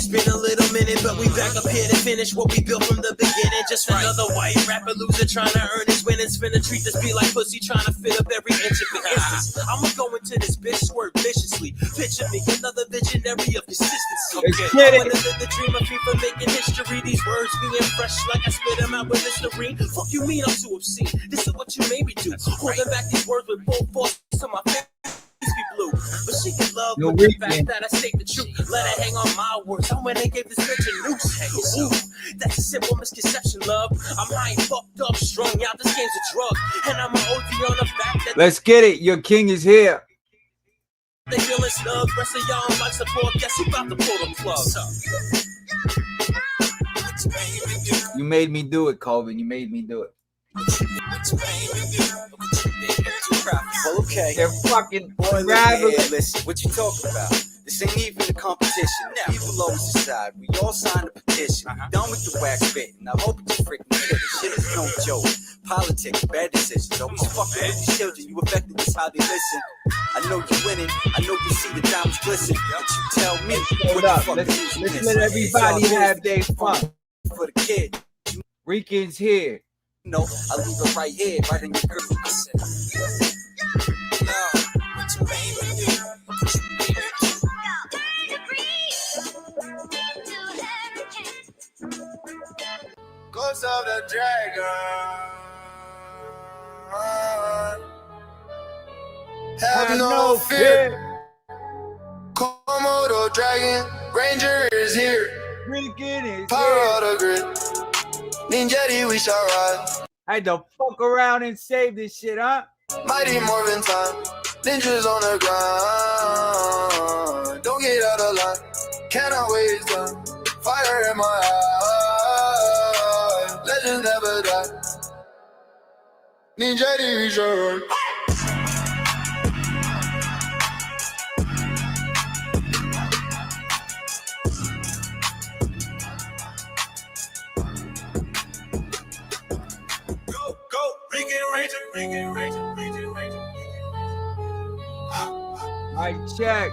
It's been a little minute, but we back up here to finish what we built from the beginning. Just another white rapper loser trying to earn his winnings. Finna treat this beat like pussy, trying to fit up every inch of an instance. I'ma go into this bitch squirt viciously. Picture me, another visionary of consistency. I wanna live the dream of FIFA making history. These words being fresh like I spit them out with Listerine. Fuck you mean I'm too obscene? This is what you made me do. Holding back these words with both forces to my face be blue. But she can love with the fact that I state the truth. Let her hang on my words. I went and gave this bitch a noose. Ooh, that's a simple misconception, love. I'm high and fucked up, strung out. This game's a drug. And I'm an OD on the fact that let's get it. Your king is here. They feeling snug. Rest of y'all on life support. Guess who about to pull the plug? You made me do it, Colvin. You made me do it. Well, okay. They're fucking boy. Listen, what you talking about? This ain't even a competition. People always decide. We all signed a petition. Done with the wax spitting. I hope it's freaking clear. This shit is no joke. Politics, bad decisions. Always fucking with these children. You affected this how they listen. I know you winning. I know you see the diamonds glisten. But you tell me. Hold up. Let's let everybody have their fun. For the kid. Rican's here. No, I leave it right here, right in your girl. I said, what you made me do? What you made me do? Ghost of the dragon. Have no fear. Komodo dragon. Ranger is here. Rican is Power here. of the grid. Ninjetti, we shall ride. I had to fuck around and save this shit, huh? Mighty Morphin time. Ninjas on the ground. Don't get out of line. Cannot waste time. Fire in my eye. Legends never die. Ninjetti, we shall ride. I check.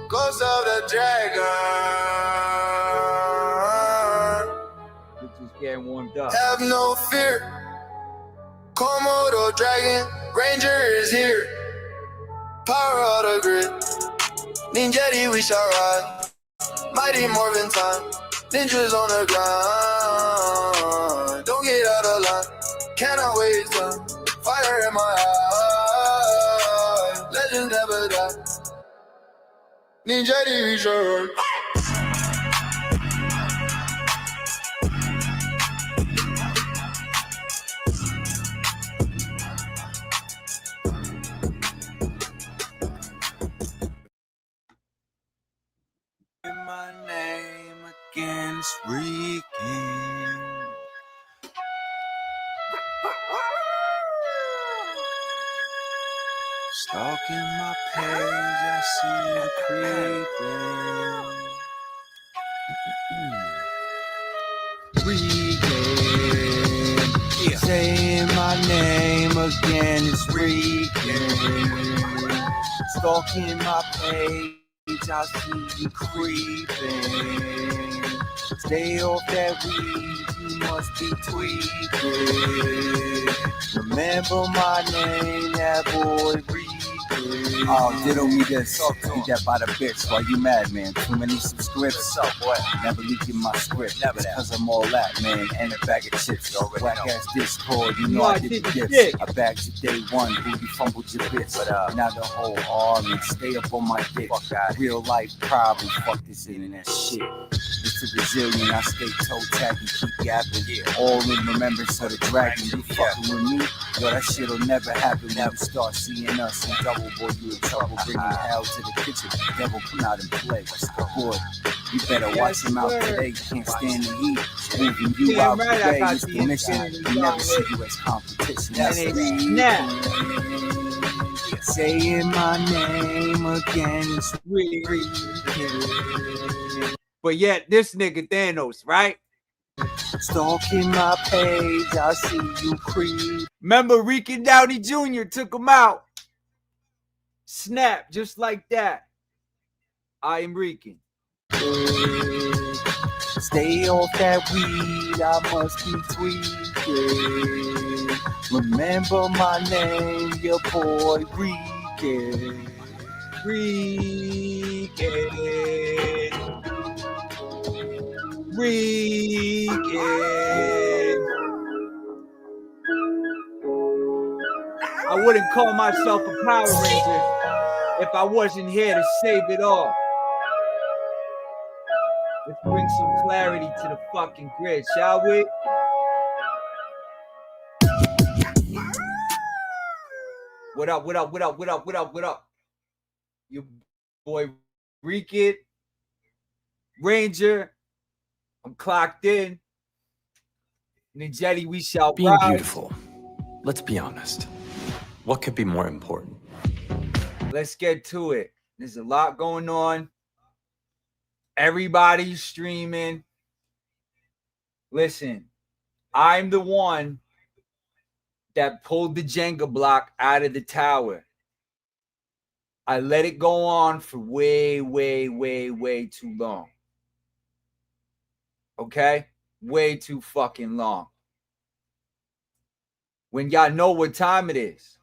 Ghost of the dragon. Which is getting warmed up. Have no fear. Komodo dragon. Ranger is here. Power of the grid. Ninjetti, we shall ride. Mighty Morphin time. Ninjas on the ground. Don't get out of line. Cannot waste time. Fire in my eye. Legends never die. Ninjetti, we shall ride. My name against Rican. Stalking my page, I see you creeping. Rican, saying my name again, it's Rican. Stalking my page, I see you creeping. Stay off that weed, you must be tweaking. Remember my name, that boy Rican. Oh, diddle me this. Eat that by the bitch. Why you mad, man? Too many subscripts. What's up, boy? Never leaking my script. Never that. Cause I'm all that, man. And a bag of chips. Black ass Discord. You know I did the gifts. I bagged you day one. Who you fumbled your bits. But now the whole army. Stay up on my dick. Fuck that. Real life problem. Fuck this internet shit. It's a Brazilian. I stay toe tagging. Keep yapping. All in remembrance of the dragon. You fucking with me? Yo, that shit'll never happen. Never start seeing us in double, boy. You in trouble. Bringing hell to the kitchen. Devil, come out and play. Boy, you better watch him out today. Can't stand the heat. Moving you out today is the mission. You never see you as competition. That's saying my name again is Rican. But yet, this nigga Thanos, right? Stalking my page, I see you creep. Remember, Rican Downey Jr. took him out. Snap, just like that. I am Rican. Stay off that weed, I must be tweaking. Remember my name, your boy Rican. Rican. I wouldn't call myself a Power Ranger if I wasn't here to save it all. Let's bring some clarity to the fucking grid, shall we? What up, what up, what up, what up, what up, what up? Your boy Rican, Ranger. I'm clocked in. Ninjetti, we shall Being rise. beautiful. Let's be honest. What could be more important? Let's get to it. There's a lot going on. Everybody's streaming. Listen, I'm the one that pulled the Jenga block out of the tower. I let it go on for way too long. Okay? Way too fucking long. When y'all know what time it is.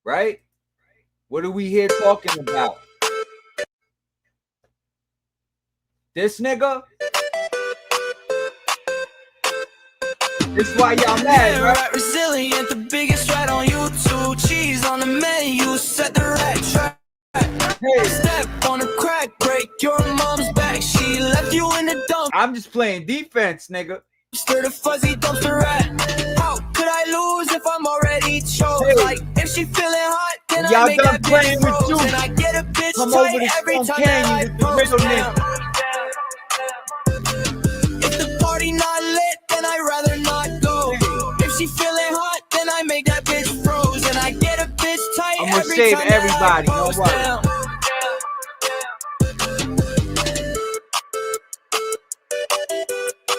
Right? What are we here talking about? This nigga? This why y'all mad, right? Resilient, the biggest right on YouTube. Cheese on the menu, set the right track. Hey. Step on a crack, break your mom's back. She left you in the dump. I'm just playing defense, nigga. Stir the fuzzy dumpster rat. How could I lose if I'm already chose? Hey. Like if she feeling hot, then Y'all I make done that playing bitch with froze. you. And I get a bitch Come over tight to every Stone time Canyon that I with the post real down. nigga. If the party not lit, then I'd rather not go. If she feeling hot, then I make that bitch froze. And I get a bitch tight I'm gonna every save time everybody, that I no post worries. down.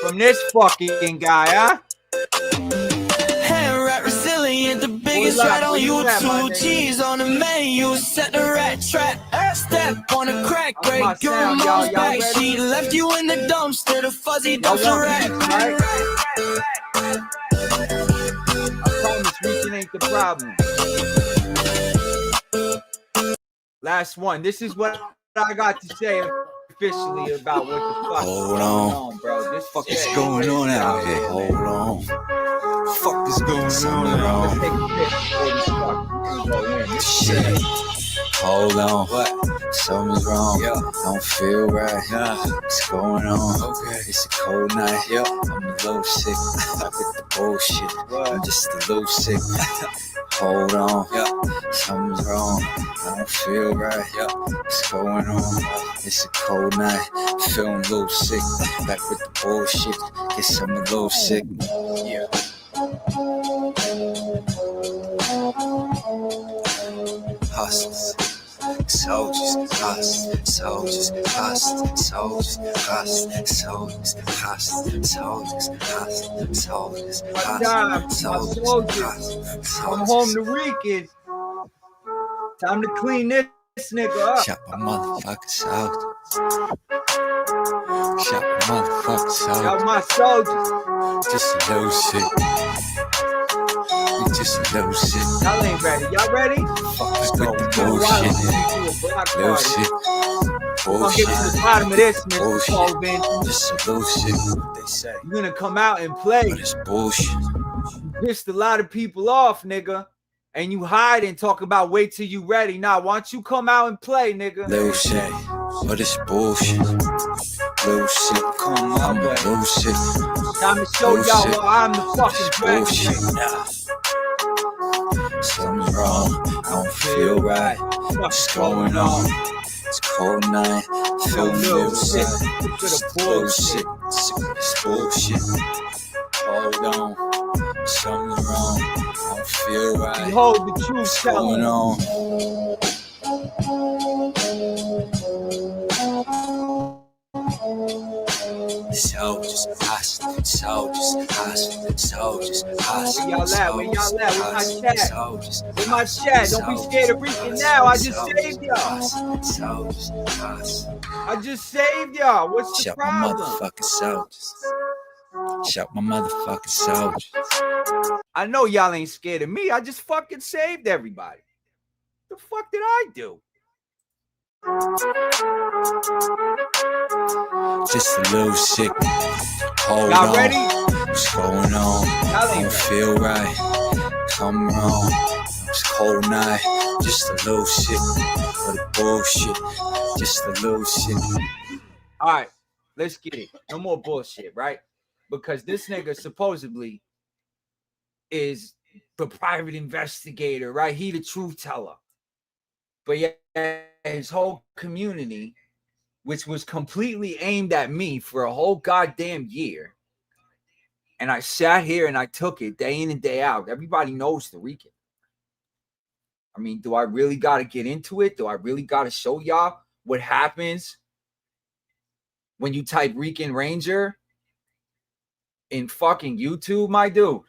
From this fucking guy, huh? Hand rat resilient, the biggest Hold up, rat on where you at, my YouTube. nigga? Cheese on the menu, set the rat trap. Step on a crack, That's my break your sound, y'all. mom's Y'all back. ready? She left you in the dumpster, the fuzzy Y'all dumpster want rat. peace, right? I promise Rican ain't the problem. Last one. This is what I got to say officially about what the fuck is Hold going on. on, bro. This Fuck is shit going on out crazy, here? man. Hold on. Fuck is going on Let's out take here? a piss before we start. We're gonna go in. This Shit. Hold on. What? Something's wrong. Yeah. Don't feel right. Nah. What's going on? Okay. It's a cold night. Yep. I'm a little sick. Stop with the bullshit. What? I'm just a little sick. Hold on. Yep. Something's wrong. I don't feel right. Yep. What's going on? It's a cold night. Feeling a little sick. Back with the bullshit. Guess I'm a little sick. Yeah. Hustlers, soldiers, hustlers, soldiers, hustlers, soldiers, hustlers, soldiers, hustlers, soldiers, hustlers, soldiers, Come home to Rican. Time to clean this nigga up. Shut my motherfuckers out. Shut my motherfuckers Y'all out. my soldiers. Just a little shit. Just a little shit. Y'all ain't ready. Y'all ready? Fuck is with the Bullshit. bullshit. Little shit. We're gonna get to the bottom of this, Mr. Bullshit. Colvin. Just a little shit. What they say. You're gonna come out and play. But it's bullshit. You pissed a lot of people off, nigga. And you hide and talk about wait till you ready. Nah, why don't you come out and play, nigga? Little shit. But it's bullshit. Little shit. Come on, I'm a little shit. Time to show y'all why I'm the fucking Bullshit. president. Something's wrong. I don't feel right. What's going on? It's cold night. Feel a little sick. It's bullshit. It's bullshit. Hold on. Something's wrong. I don't feel right. Behold the truth What's going teller. on? Soldiers, hustlers, soldiers, hustlers, soldiers, Where y'all at? Where y'all at? Where my chat? Where my chat? Don't be scared of Rican now. I just saved y'all. I just saved y'all. What's the problem? My motherfucking soldiers. Shout my motherfucking soldiers. I know y'all ain't scared of me. I just fucking saved everybody. The fuck did I do? Just a little sick. Hold Y'all on. ready? What's going on? I don't feel right. Come on. It's a cold night. Just a little sick for the bullshit. Just a little sick. All right, let's get it. No more bullshit, right? Because this nigga supposedly is the private investigator, right? He the truth teller. But yeah, his whole community, which was completely aimed at me for a whole goddamn year, and I sat here and I took it day in and day out. Everybody knows the Rican. I mean, do I really got to get into it? Do I really got to show y'all what happens when you type Rican Ranger in fucking YouTube, my dude?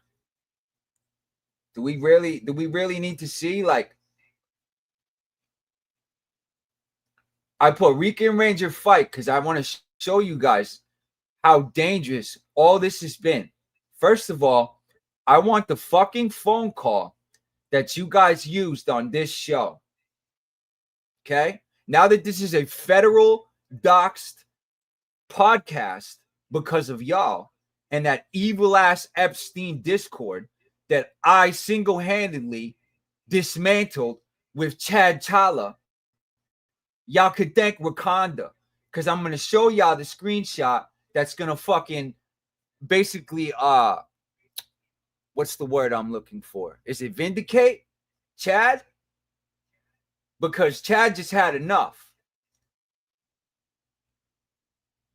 Do we really need to see? Like, I put Rican Ranger fight because I want to show you guys how dangerous all this has been. First of all, I want the fucking phone call that you guys used on this show. Okay? Now that this is a federal doxed podcast because of y'all and that evil ass Epstein Discord that I single-handedly dismantled with Chad Chala, y'all could thank Wakanda, because I'm going to show y'all the screenshot that's going to fucking basically, what's the word I'm looking for? Is it vindicate Chad? Because Chad just had enough.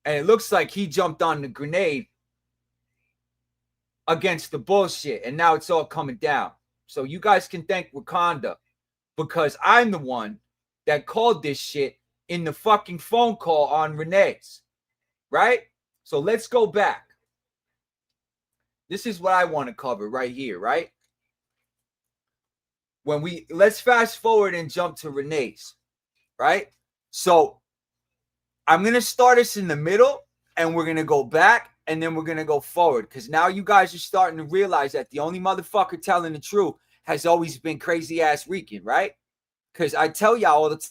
And it looks like he jumped on the grenade against the bullshit, and now it's all coming down. So you guys can thank Wakanda, because I'm the one that called this shit in the fucking phone call on Renee's, right? So let's go back. This is what I want to cover right here, right? Let's fast forward and jump to Renee's, right? So I'm going to start us in the middle, and we're going to go back, and then we're going to go forward, because now you guys are starting to realize that the only motherfucker telling the truth has always been crazy-ass Rican, right? Because I tell y'all all the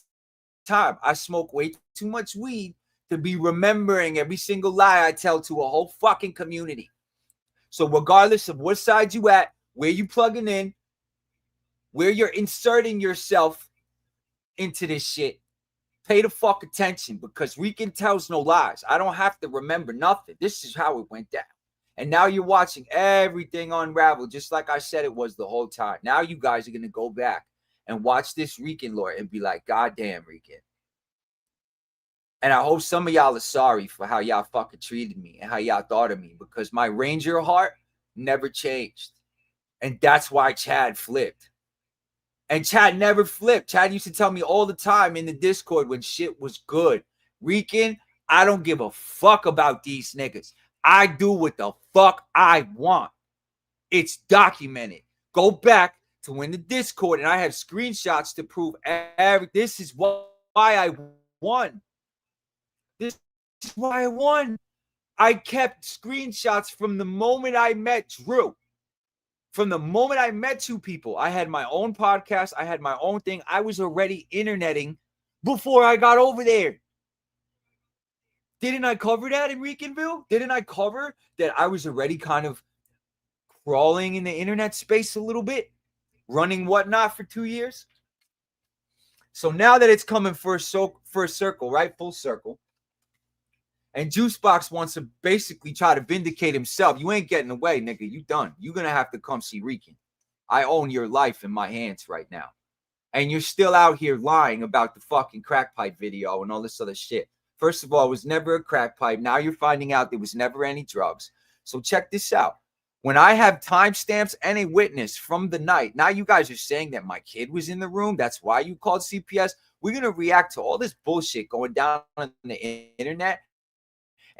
time, I smoke way too much weed to be remembering every single lie I tell to a whole fucking community. So regardless of what side you at, where you plugging in, where you're inserting yourself into this shit, pay the fuck attention, because Rican tells no lies. I don't have to remember nothing. This is how it went down. And now you're watching everything unravel, just like I said it was the whole time. Now you guys are going to go back and watch this Rican lore and be like, God damn, Rican. And I hope some of y'all are sorry for how y'all fucking treated me and how y'all thought of me, because my Ranger heart never changed. And that's why Chad flipped. And Chad never flipped. Chad used to tell me all the time in the Discord when shit was good, Rican, I don't give a fuck about these niggas. I do what the fuck I want. It's documented. Go back to when the Discord, and I have screenshots to prove this is why I won. This is why I won. I kept screenshots from the moment I met Drew. From the moment I met two people, I had my own podcast. I had my own thing. I was already interneting before I got over there. Didn't I cover that in Recanville? Didn't I cover that I was already kind of crawling in the internet space a little bit, running whatnot for 2 years? So now that it's coming for a circle, right? Full circle. And Juicebox wants to basically try to vindicate himself. You ain't getting away, nigga. You done. You're going to have to come see Rican. I own your life in my hands right now. And you're still out here lying about the fucking crack pipe video and all this other shit. First of all, it was never a crack pipe. Now you're finding out there was never any drugs. So check this out. When I have timestamps and a witness from the night, now you guys are saying that my kid was in the room. That's why you called CPS. We're going to react to all this bullshit going down on the internet.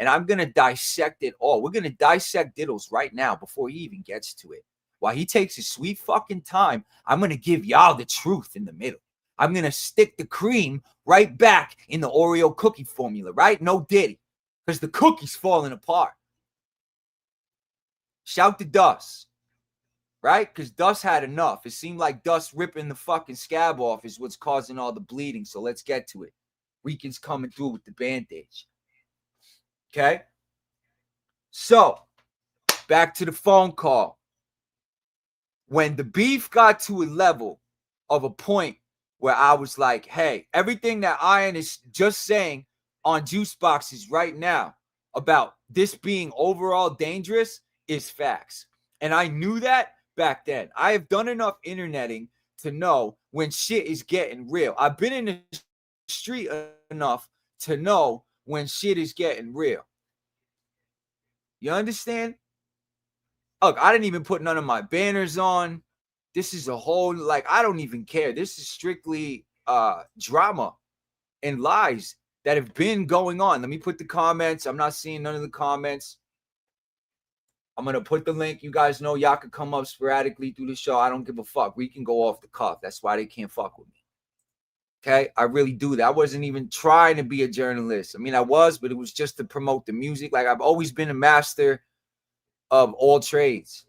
And I'm going to dissect it all. We're going to dissect Diddles right now before he even gets to it. While he takes his sweet fucking time, I'm going to give y'all the truth in the middle. I'm going to stick the cream right back in the Oreo cookie formula, right? No Diddy, because the cookie's falling apart. Shout to Dust, right? Because Dust had enough. It seemed like Dust ripping the fucking scab off is what's causing all the bleeding. So let's get to it. Rican's coming through with the bandage. Okay? So, back to the phone call. When the beef got to a level of a point where I was like, hey, everything that Iron is just saying on juice boxes right now about this being overall dangerous is facts. And I knew that back then. I have done enough interneting to know when shit is getting real. I've been in the street enough to know when shit is getting real. You understand? Look, I didn't even put none of my banners on. This is a whole, like, I don't even care. This is strictly drama and lies that have been going on. Let me put the comments. I'm not seeing none of the comments. I'm going to put the link. You guys know y'all can come up sporadically through the show. I don't give a fuck. We can go off the cuff. That's why they can't fuck with me. Okay? I really do that. I wasn't even trying to be a journalist. I mean, I was, but it was just to promote the music. Like, I've always been a master of all trades.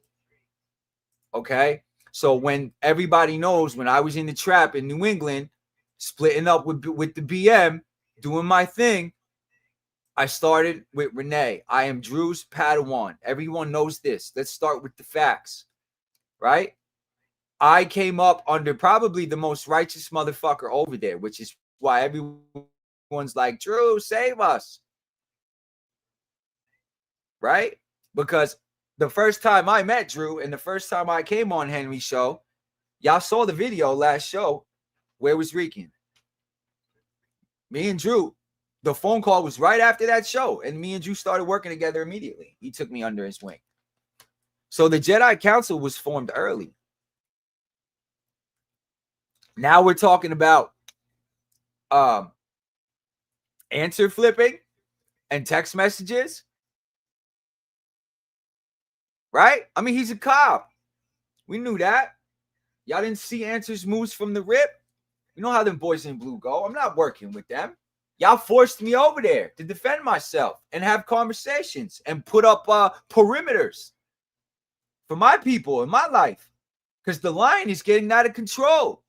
Okay? So when everybody knows, when I was in the trap in New England, splitting up with the BM, doing my thing, I started with Renee. I am Drew's Padawan. Everyone knows this. Let's start with the facts, right? I came up under probably the most righteous motherfucker over there, which is why everyone's like, Drew, save us, right? Because the first time I met Drew and the first time I came on Henry's show, y'all saw the video last show. Where was Rican? Me and Drew, the phone call was right after that show, and me and Drew started working together immediately. He took me under his wing. So the Jedi Council was formed early. Now we're talking about answer flipping and text messages. Right? I mean, he's a cop. We knew that. Y'all didn't see answers moves from the rip. You know how them boys in blue go. I'm not working with them. Y'all forced me over there to defend myself and have conversations and put up perimeters for my people in my life, because the line is getting out of control.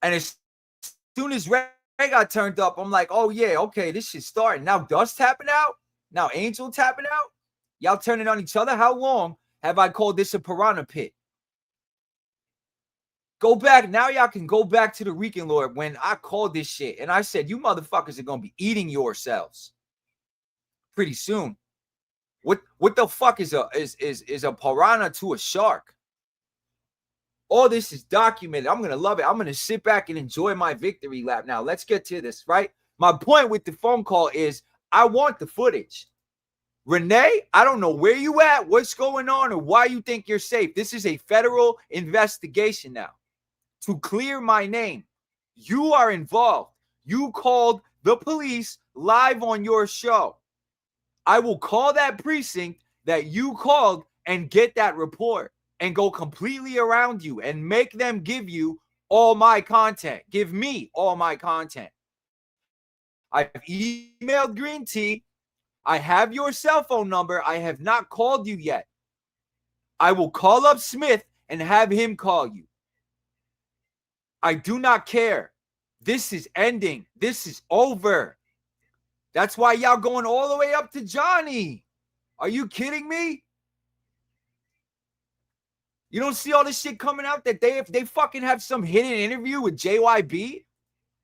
And as soon as Ray got turned up, I'm like, oh, yeah, okay, this shit's starting. Now Dust tapping out. Now Angel tapping out. Y'all turning on each other. How long have I called this a piranha pit? Go back. Now y'all can go back to the Rican Lord when I called this shit. And I said, you motherfuckers are going to be eating yourselves pretty soon. What the fuck is a piranha to a shark? All this is documented. I'm going to love it. I'm going to sit back and enjoy my victory lap. Now, let's get to this, right? My point with the phone call is I want the footage. Renee, I don't know where you at, what's going on, or why you think you're safe. This is a federal investigation now to clear my name. You are involved. You called the police live on your show. I will call that precinct that you called and get that report and go completely around you and make them give you all my content. Give me all my content. I've emailed Green Tea. I have your cell phone number. I have not called you yet. I will call up Smith and have him call you. I do not care. This is ending. This is over. That's why y'all going all the way up to Johnny. Are you kidding me? You don't see all this shit coming out that if they fucking have some hidden interview with JYB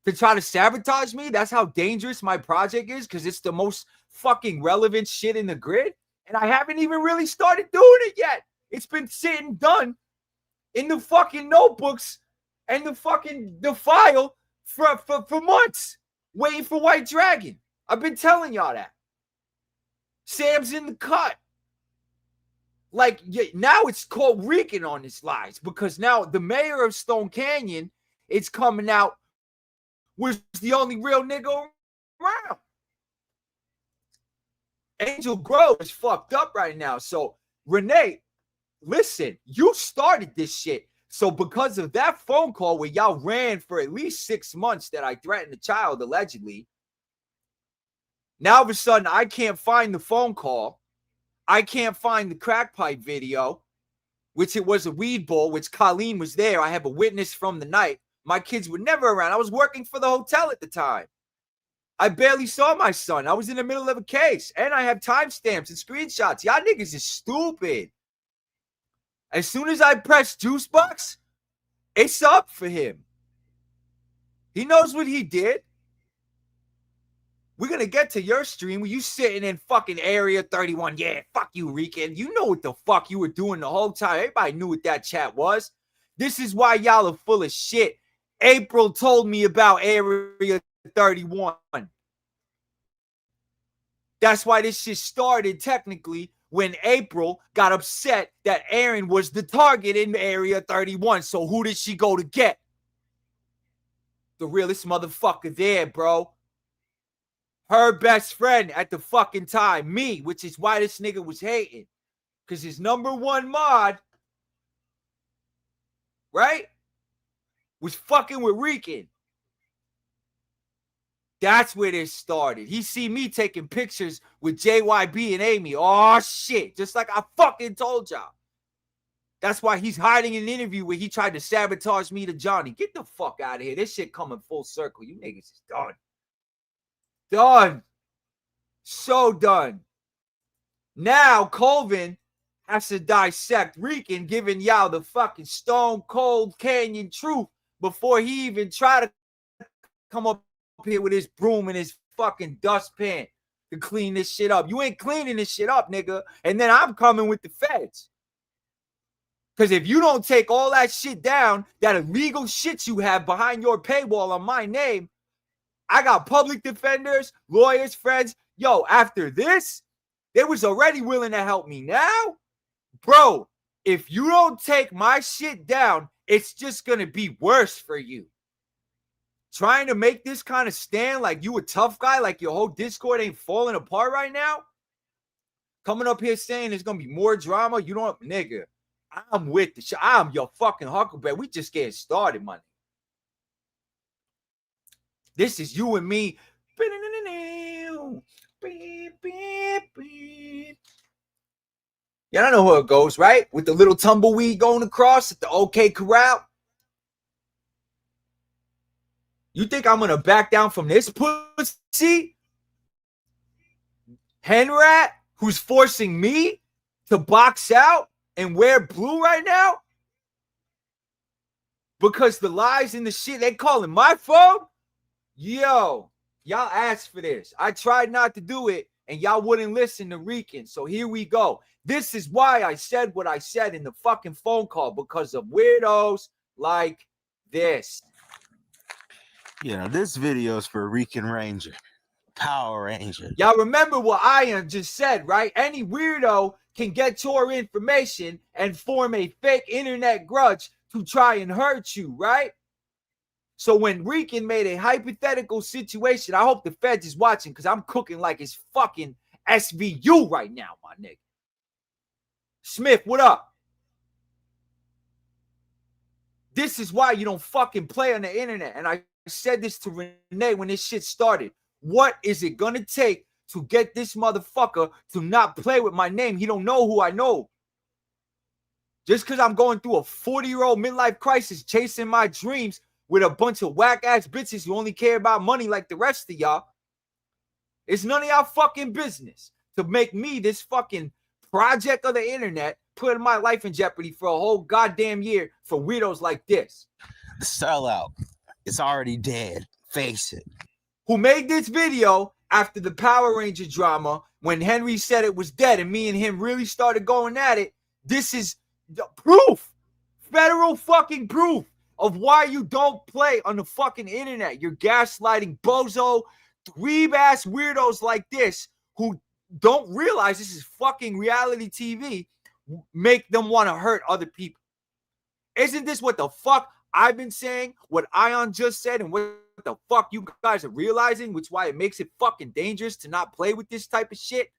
to try to sabotage me? That's how dangerous my project is, because it's the most fucking relevant shit in the grid. And I haven't even really started doing it yet. It's been sitting done in the fucking notebooks and the file for months, waiting for White Dragon. I've been telling y'all that. Sam's in the cut. Like, now it's called Rican on his lies, because now the mayor of Stone Canyon is coming out was the only real nigga around. Angel Grove is fucked up right now. So, Renee, listen, you started this shit. So because of that phone call where y'all ran for at least 6 months that I threatened a child, allegedly, now all of a sudden I can't find the phone call. I can't find the crack pipe video, which it was a weed bowl, which Colleen was there. I have a witness from the night. My kids were never around. I was working for the hotel at the time. I barely saw my son. I was in the middle of a case. And I have timestamps and screenshots. Y'all niggas is stupid. As soon as I press juice box, it's up for him. He knows what he did. We're going to get to your stream where you sitting in fucking Area 31. Yeah, fuck you, Rican. You know what the fuck you were doing the whole time. Everybody knew what that chat was. This is why y'all are full of shit. April told me about Area 31. That's why this shit started technically when April got upset that Aaron was the target in Area 31. So who did she go to get? The realest motherfucker there, bro. Her best friend at the fucking time, me, which is why this nigga was hating. Because his number one mod, right, was fucking with Rican. That's where this started. He see me taking pictures with JYB and Amy. Oh, shit. Just like I fucking told y'all. That's why he's hiding in an interview where he tried to sabotage me to Johnny. Get the fuck out of here. This shit coming full circle. You niggas is done. Done. So done. Now Colvin has to dissect Rican, giving y'all the fucking stone cold canyon truth before he even try to come up here with his broom and his fucking dustpan to clean this shit up. You ain't cleaning this shit up, nigga. And then I'm coming with the feds. Because if you don't take all that shit down, that illegal shit you have behind your paywall on my name, I got public defenders, lawyers, friends. Yo, after this, they was already willing to help me. Now, bro, if you don't take my shit down, it's just going to be worse for you. Trying to make this kind of stand like you a tough guy, like your whole Discord ain't falling apart right now. Coming up here saying there's going to be more drama. You don't, nigga, I'm with the shit. I'm your fucking Huckleberry. We just getting started, money. This is you and me. Y'all know how it goes, right? With the little tumbleweed going across at the OK Corral. You think I'm going to back down from this pussy? Hen rat who's forcing me to box out and wear blue right now? Because the lies and the shit they calling my phone? Yo, y'all asked for this. I tried not to do it, and y'all wouldn't listen to Rican. So here we go. This is why I said what I said in the fucking phone call, because of weirdos like this. You know, this video is for Rican Ranger, Power Ranger. Y'all remember what Ian just said, right? Any weirdo can get your information and form a fake internet grudge to try and hurt you, right? So when Rican made a hypothetical situation, I hope the feds is watching because I'm cooking like it's fucking SVU right now, my nigga. Smith, what up? This is why you don't fucking play on the internet. And I said this to Renee when this shit started. What is it going to take to get this motherfucker to not play with my name? He don't know who I know. Just because I'm going through a 40-year-old midlife crisis chasing my dreams with a bunch of whack-ass bitches who only care about money like the rest of y'all. It's none of y'all fucking business to make me this fucking project of the internet, putting my life in jeopardy for a whole goddamn year for weirdos like this. The sellout. It's already dead. Face it. Who made this video after the Power Ranger drama when Henry said it was dead and me and him really started going at it. This is the proof. Federal fucking proof of why you don't play on the fucking internet. You're gaslighting bozo, dweeb-ass weirdos like this who don't realize this is fucking reality TV, make them want to hurt other people. Isn't this what the fuck I've been saying? What Ion just said and what the fuck you guys are realizing, which is why it makes it fucking dangerous to not play with this type of shit?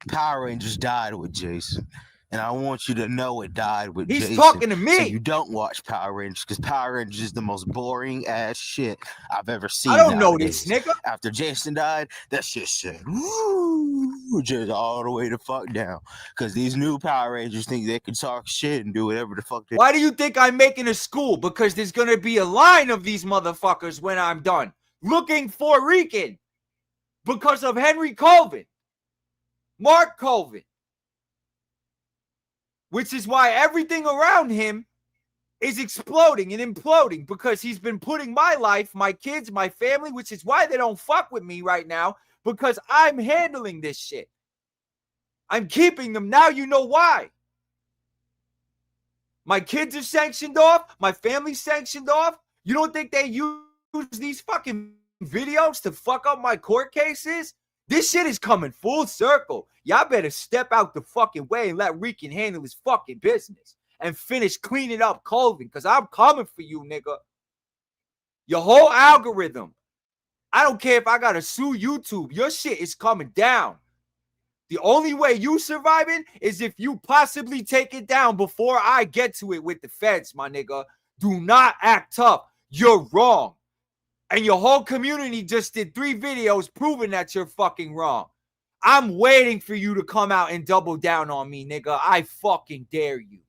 Power Rangers died with Jason. And I want you to know it died with He's Jason. talking to me. So you don't watch Power Rangers, because Power Rangers is the most boring ass shit I've ever seen. I don't know nowadays. this nigga. After Jason died, that shit said, woo, just all the way the fuck down. Because these new Power Rangers think they can talk shit and do whatever the fuck they. Why do you think I'm making a school? Because there's gonna be a line of these motherfuckers when I'm done looking for Rican because of Henry Colvin, Mark Colvin. Which is why everything around him is exploding and imploding, because he's been putting my life, my kids, my family, which is why they don't fuck with me right now, because I'm handling this shit. I'm keeping them. Now you know why. My kids are sanctioned off. My family's sanctioned off. You don't think they use these fucking videos to fuck up my court cases? This shit is coming full circle. Y'all better step out the fucking way and let Rican handle his fucking business and finish cleaning up Colvin, because I'm coming for you, nigga. Your whole algorithm. I don't care if I gotta sue YouTube. Your shit is coming down. The only way you surviving is if you possibly take it down before I get to it with the feds, my nigga. Do not act tough. You're wrong. And your whole community just did 3 videos proving that you're fucking wrong. I'm waiting for you to come out and double down on me, nigga. I fucking dare you.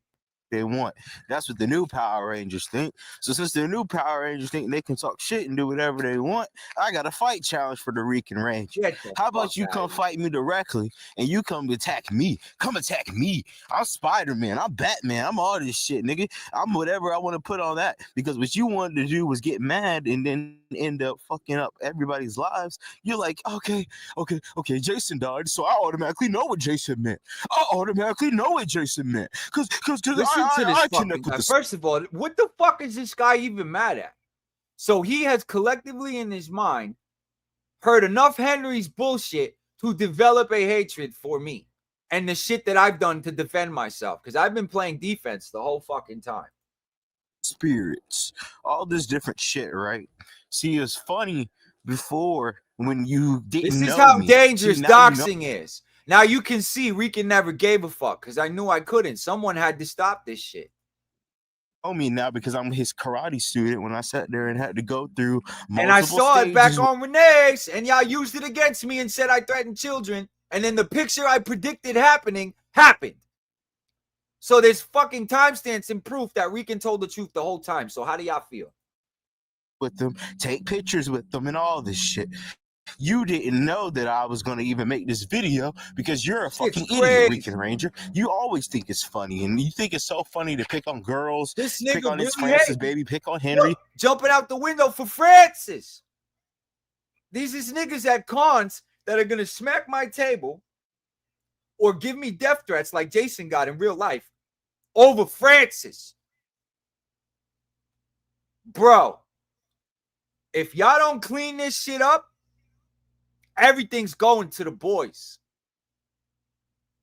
They want. That's what the new Power Rangers think. So since the new Power Rangers think they can talk shit and do whatever they want, I got a fight challenge for the Rican Ranger. How about you come fight me directly and you come attack me? Come attack me. I'm Spider-Man. I'm Batman. I'm all this shit, nigga. I'm whatever I want to put on that. Because what you wanted to do was get mad and then end up fucking up everybody's lives. You're like, okay, Jason died, so I automatically know what Jason meant. Because Listen to this fucking guy. First of all, what the fuck is this guy even mad at? So he has collectively in his mind heard enough Henry's bullshit to develop a hatred for me and the shit that I've done to defend myself, because I've been playing defense the whole fucking time. Spirits, all this different shit, right? See, it's funny before when you didn't know. This is how me. dangerous See, doxing is. Now you can see Rican never gave a fuck, because I knew I couldn't. Someone had to stop this shit. Know me now because I'm his karate student. When I sat there and had to go through multiple and I saw stages. it back on Renee's, and y'all used it against me and said I threatened children, and then the picture I predicted happening happened. So there's fucking timestamps and proof that Rican told the truth the whole time. So how do y'all feel? With them, take pictures with them and all this shit. You didn't know that I was going to even make this video because you're a fucking idiot, Rican Ranger. You always think it's funny, and you think it's so funny to pick on girls, this nigga pick on really his Francis, baby, pick on Henry. Look, jumping out the window for Francis. These is niggas at cons that are going to smack my table or give me death threats like Jason got in real life over Francis. Bro, if y'all don't clean this shit up, everything's going to the boys.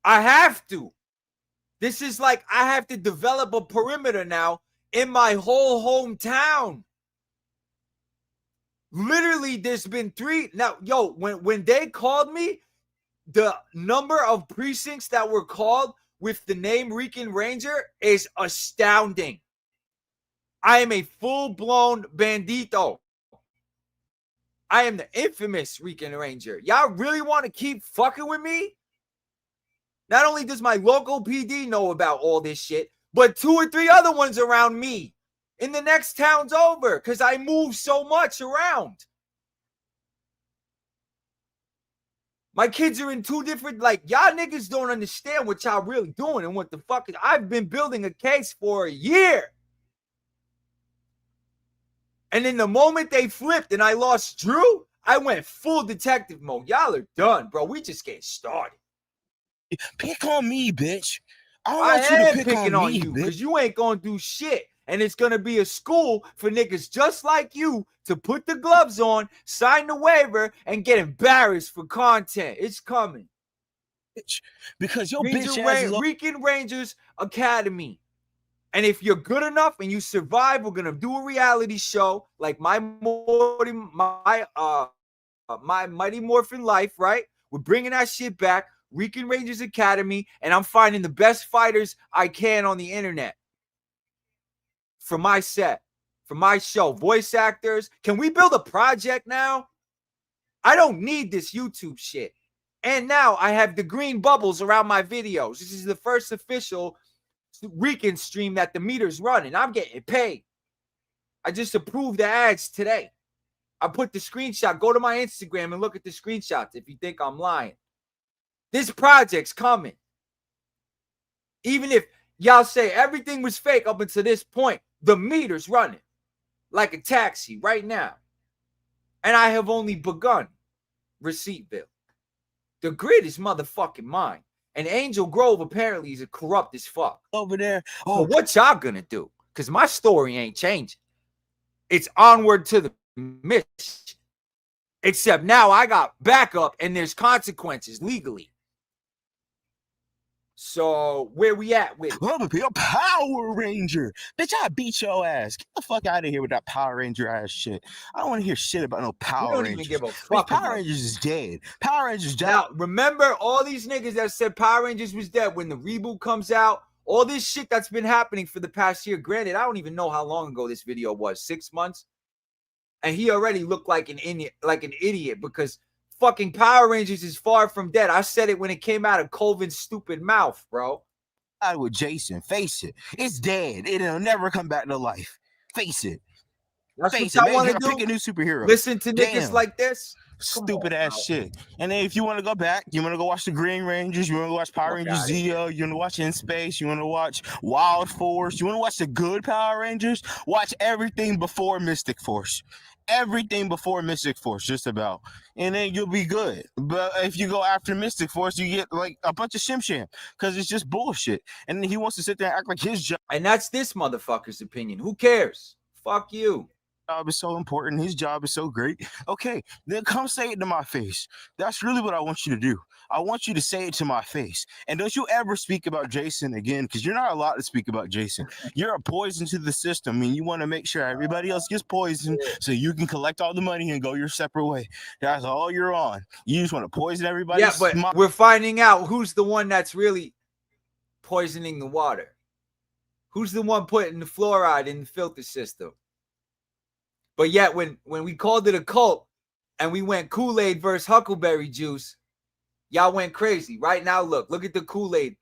I have to. This is like I have to develop a perimeter now in my whole hometown. Literally, there's been 3. Now, yo, when they called me, the number of precincts that were called with the name Rican Ranger is astounding. I am a full-blown bandito. I am the infamous Rican Ranger. Y'all really want to keep fucking with me? Not only does my local PD know about all this shit, but 2 or 3 other ones around me in the next towns over, because I move so much around. My kids are in 2 different, like, y'all niggas don't understand what y'all really doing and what the fuck is. I've been building a case for a year. And in the moment they flipped and I lost Drew, I went full detective mode. Y'all are done, bro. We just getting started. Pick on me, bitch. I am picking on you because you ain't gonna do shit. And it's gonna be a school for niggas just like you to put the gloves on, sign the waiver, and get embarrassed for content. It's coming. Because your bitch ass Rican Rangers Academy. And if you're good enough and you survive, we're gonna do a reality show like my Mighty Morphin Life, right? We're bringing that shit back. Rican Rangers Academy, and I'm finding the best fighters I can on the internet for my set, for my show. Voice actors. Can we build a project now? I don't need this YouTube shit. And now I have the green bubbles around my videos. This is the first official Rican stream that the meter's running. I'm getting paid. I just approved the ads today. I put the screenshot. Go to my Instagram and look at the screenshots if you think I'm lying. This project's coming. Even if y'all say everything was fake up until this point, the meter's running like a taxi right now. And I have only begun ReceiptViLLe. The grid is motherfucking mine. And Angel Grove apparently is corrupt as fuck. Over there. Oh, so what y'all gonna do? Because my story ain't changing. It's onward to the mission. Except now I got backup and there's consequences legally. So where we at with I'm gonna be a Power Ranger. Bitch, I beat your ass. Get the fuck out of here with that Power Ranger ass shit. I don't want to hear shit about no Power Rangers. Even give a fuck. Power Rangers is dead. Power Rangers dead. Now, remember all these niggas that said Power Rangers was dead when the reboot comes out? All this shit that's been happening for the past year. Granted, I don't even know how long ago this video was. 6 months? And he already looked like an idiot because fucking Power Rangers is far from dead. I said it when it came out of Colvin's stupid mouth, bro. With Jason, face it. It's dead. It'll never come back to life. Face it. That's face what it. I want to do. Pick a new superhero. Listen to niggas like this. Stupid ass shit. And then if you want to go back, you want to go watch the Green Rangers, you want to watch Power Rangers Zeo, you want to watch In Space, you want to watch Wild Force, you want to watch the good Power Rangers, watch everything before Mystic Force. Everything before Mystic Force, just about. And then you'll be good. But if you go after Mystic Force, you get like a bunch of shim because it's just bullshit. And then he wants to sit there and act like his job. And that's this motherfucker's opinion. Who cares? Fuck you. Job is so important. His job is so great. Okay, then come say it to my face. That's really what I want you to do. I want you to say it to my face. And don't you ever speak about Jason again, because you're not allowed to speak about Jason. You're a poison to the system, and you want to make sure everybody else gets poisoned so you can collect all the money and go your separate way. That's all you're on. You just want to poison everybody. Yeah, but we're finding out who's the one that's really poisoning the water. Who's the one putting the fluoride in the filter system? But yet, when we called it a cult and we went Kool-Aid versus Huckleberry juice, y'all went crazy. Right now, look at the Kool-Aid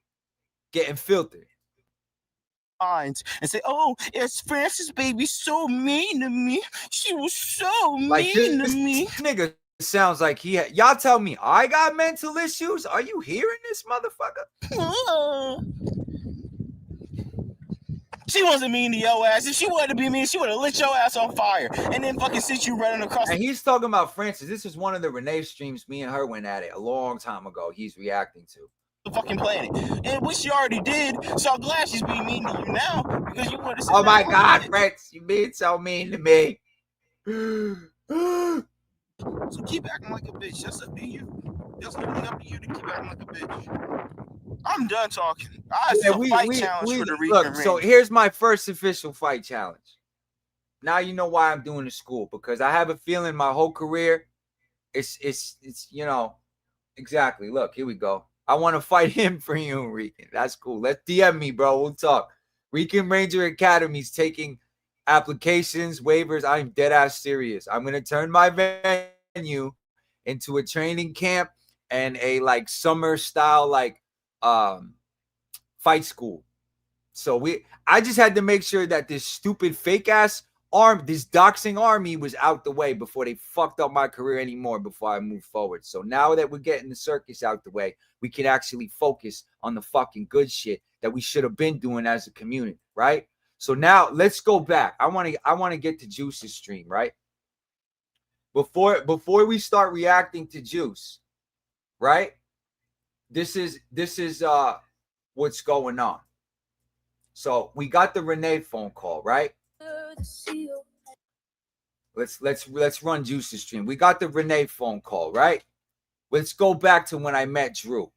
getting filtered. And say, oh, it's Francis, baby, so mean to me. She was so mean to me. This nigga sounds like he had. Y'all tell me, I got mental issues? Are you hearing this, motherfucker? She wasn't mean to your ass. If she wanted to be mean, she would have lit your ass on fire and then fucking sent you running across. And he's talking about Francis. This is one of the Renee streams. Me and her went at it a long time ago. He's reacting to the fucking planet, and which she already did. So I'm glad she's being mean to you now because you want to. Oh my God, Francis, you being so mean to me. So keep acting like a bitch. That's up to you. That's literally up to you to keep acting like a bitch. I'm done talking. Fight challenge for the Rican Rangers. So here's my first official fight challenge. Now you know why I'm doing the school, because I have a feeling my whole career, it's you know, exactly. Look, here we go. I want to fight him for you, Rican. That's cool. Let's DM me, bro. We'll talk. Rican Ranger Academy's taking applications, waivers. I'm dead ass serious. I'm gonna turn my venue into a training camp and a like summer style like fight school. So I just had to make sure that this stupid fake ass this doxing army was out the way before they fucked up my career anymore before I move forward. So now that we're getting the circus out the way, we can actually focus on the fucking good shit that we should have been doing as a community, right? So now let's go back. I want to get to Juice's stream, right? Before we start reacting to Juice, right? This is what's going on. So we got the Renee phone call, right? Let's run Juice's stream. We got the Renee phone call, right? Let's go back to when I met Drew.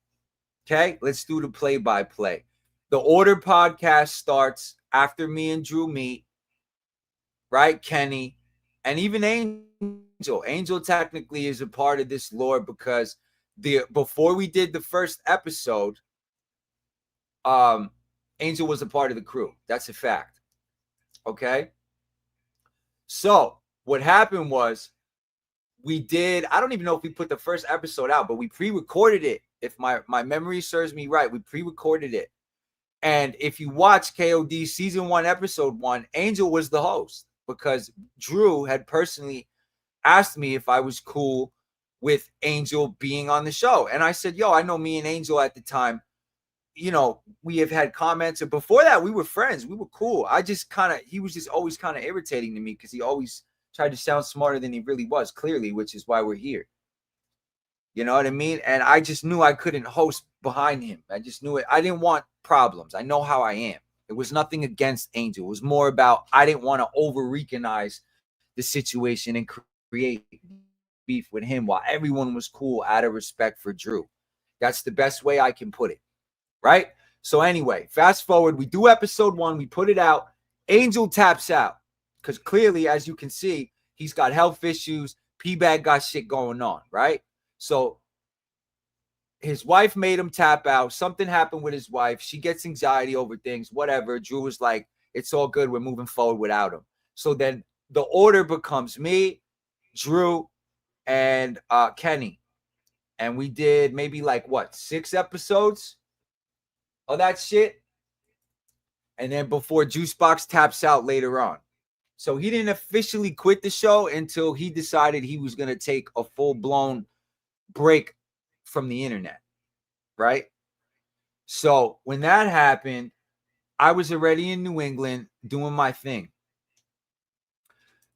Okay, let's do the play-by-play. The Order podcast starts after me and Drew meet, right? Kenny, and even Angel. Angel technically is a part of this lore because before we did the first episode, Angel was a part of the crew. That's a fact. Okay. So what happened was we did, I don't even know if we put the first episode out, but we pre-recorded it. If my memory serves me right, we pre-recorded it. And if you watch KOD season 1, episode 1, Angel was the host because Drew had personally asked me if I was cool with Angel being on the show. And I said, yo, I know me and Angel at the time, you know, we have had comments. And before that, we were friends. We were cool. He was just always kind of irritating to me because he always tried to sound smarter than he really was, clearly, which is why we're here. You know what I mean? And I just knew I couldn't host behind him. I just knew it. I didn't want problems. I know how I am. It was nothing against Angel. It was more about I didn't want to over-Recanize the situation and create beef with him while everyone was cool out of respect for Drew. That's the best way I can put it. Right? So anyway, fast forward. We do episode 1. We put it out. Angel taps out because clearly, as you can see, he's got health issues. P-Bag got shit going on. Right? So his wife made him tap out. Something happened with his wife. She gets anxiety over things, whatever. Drew was like, it's all good. We're moving forward without him. So then the order becomes me, Drew, and Kenny. And we did maybe like, 6 episodes of that shit? And then before Juicebox taps out later on. So he didn't officially quit the show until he decided he was going to take a full-blown break from the internet, right? So when that happened, I was already in New England doing my thing.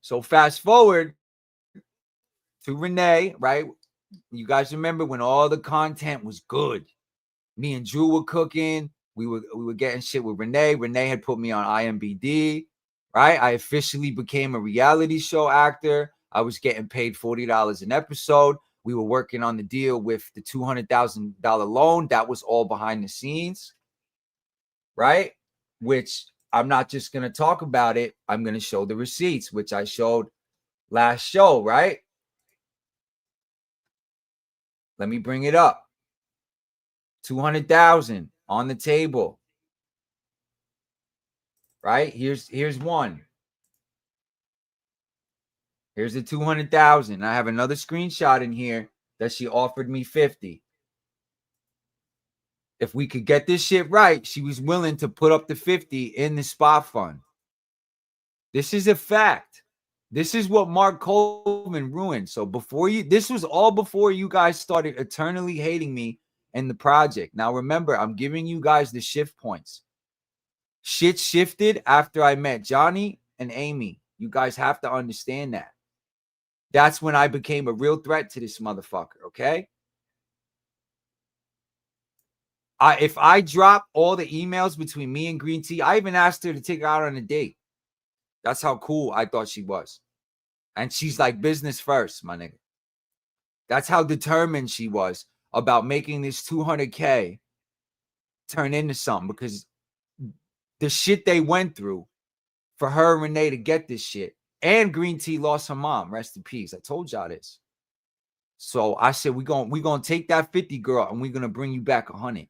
So fast forward to Renee, right? You guys remember when all the content was good. Me and Drew were cooking. We were getting shit with Renee. Renee had put me on IMBD, right? I officially became a reality show actor. I was getting paid $40 an episode. We were working on the deal with the $200,000 loan. That was all behind the scenes, right? Which I'm not just going to talk about it. I'm going to show the receipts, which I showed last show, right? Let me bring it up. 200,000 on the table, right? Here's one. Here's the 200,000. I have another screenshot in here that she offered me 50. If we could get this shit right, she was willing to put up the 50 in the spot fund. This is a fact. This is what Mark Colvin ruined. So this was all before you guys started eternally hating me and the project. Now remember, I'm giving you guys the shift points. Shit shifted after I met Johnny and Amy. You guys have to understand that. That's when I became a real threat to this motherfucker, okay? If I drop all the emails between me and Green Tea, I even asked her to take her out on a date. That's how cool I thought she was. And she's like business first, my nigga. That's how determined she was about making this 200K turn into something, because the shit they went through for her and Renee to get this shit. And Green Tea lost her mom. Rest in peace. I told y'all this. So I said, we're gonna take that 50, girl, and we're gonna bring you back 100.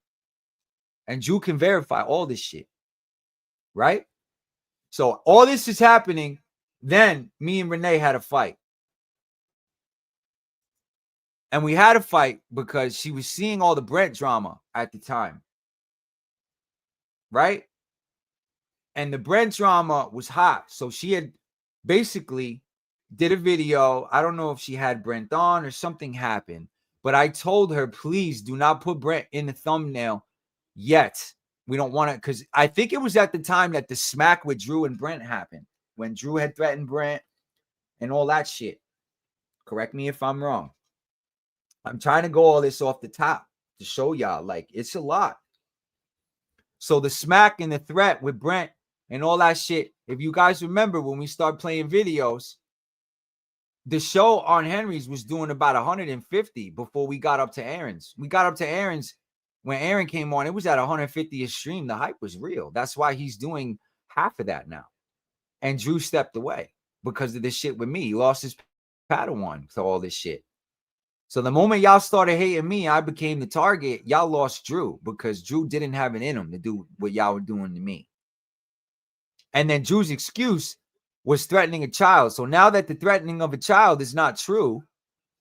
And Drew can verify all this shit. Right? So all this is happening. Then me and Renee had a fight. And we had a fight because she was seeing all the Brent drama at the time. Right? And the Brent drama was hot. So she had basically did a video. I don't know if she had Brent on or something happened, but I told her, please do not put Brent in the thumbnail yet. We don't want to, because I think it was at the time that the smack with Drew and Brent happened, when Drew had threatened Brent and all that shit. Correct me if I'm wrong. I'm trying to go all this off the top to show y'all, like, it's a lot. So the smack and the threat with Brent and all that shit, if you guys remember when we started playing videos, the show on Henry's was doing about 150 before we got up to Aaron's. We got up to Aaron's when Aaron came on. It was at 150 a stream. The hype was real. That's why he's doing half of that now. And Drew stepped away because of this shit with me. He lost his Padawan to all this shit. So the moment y'all started hating me, I became the target. Y'all lost Drew because Drew didn't have it in him to do what y'all were doing to me. And then Drew's excuse was threatening a child. So now that the threatening of a child is not true,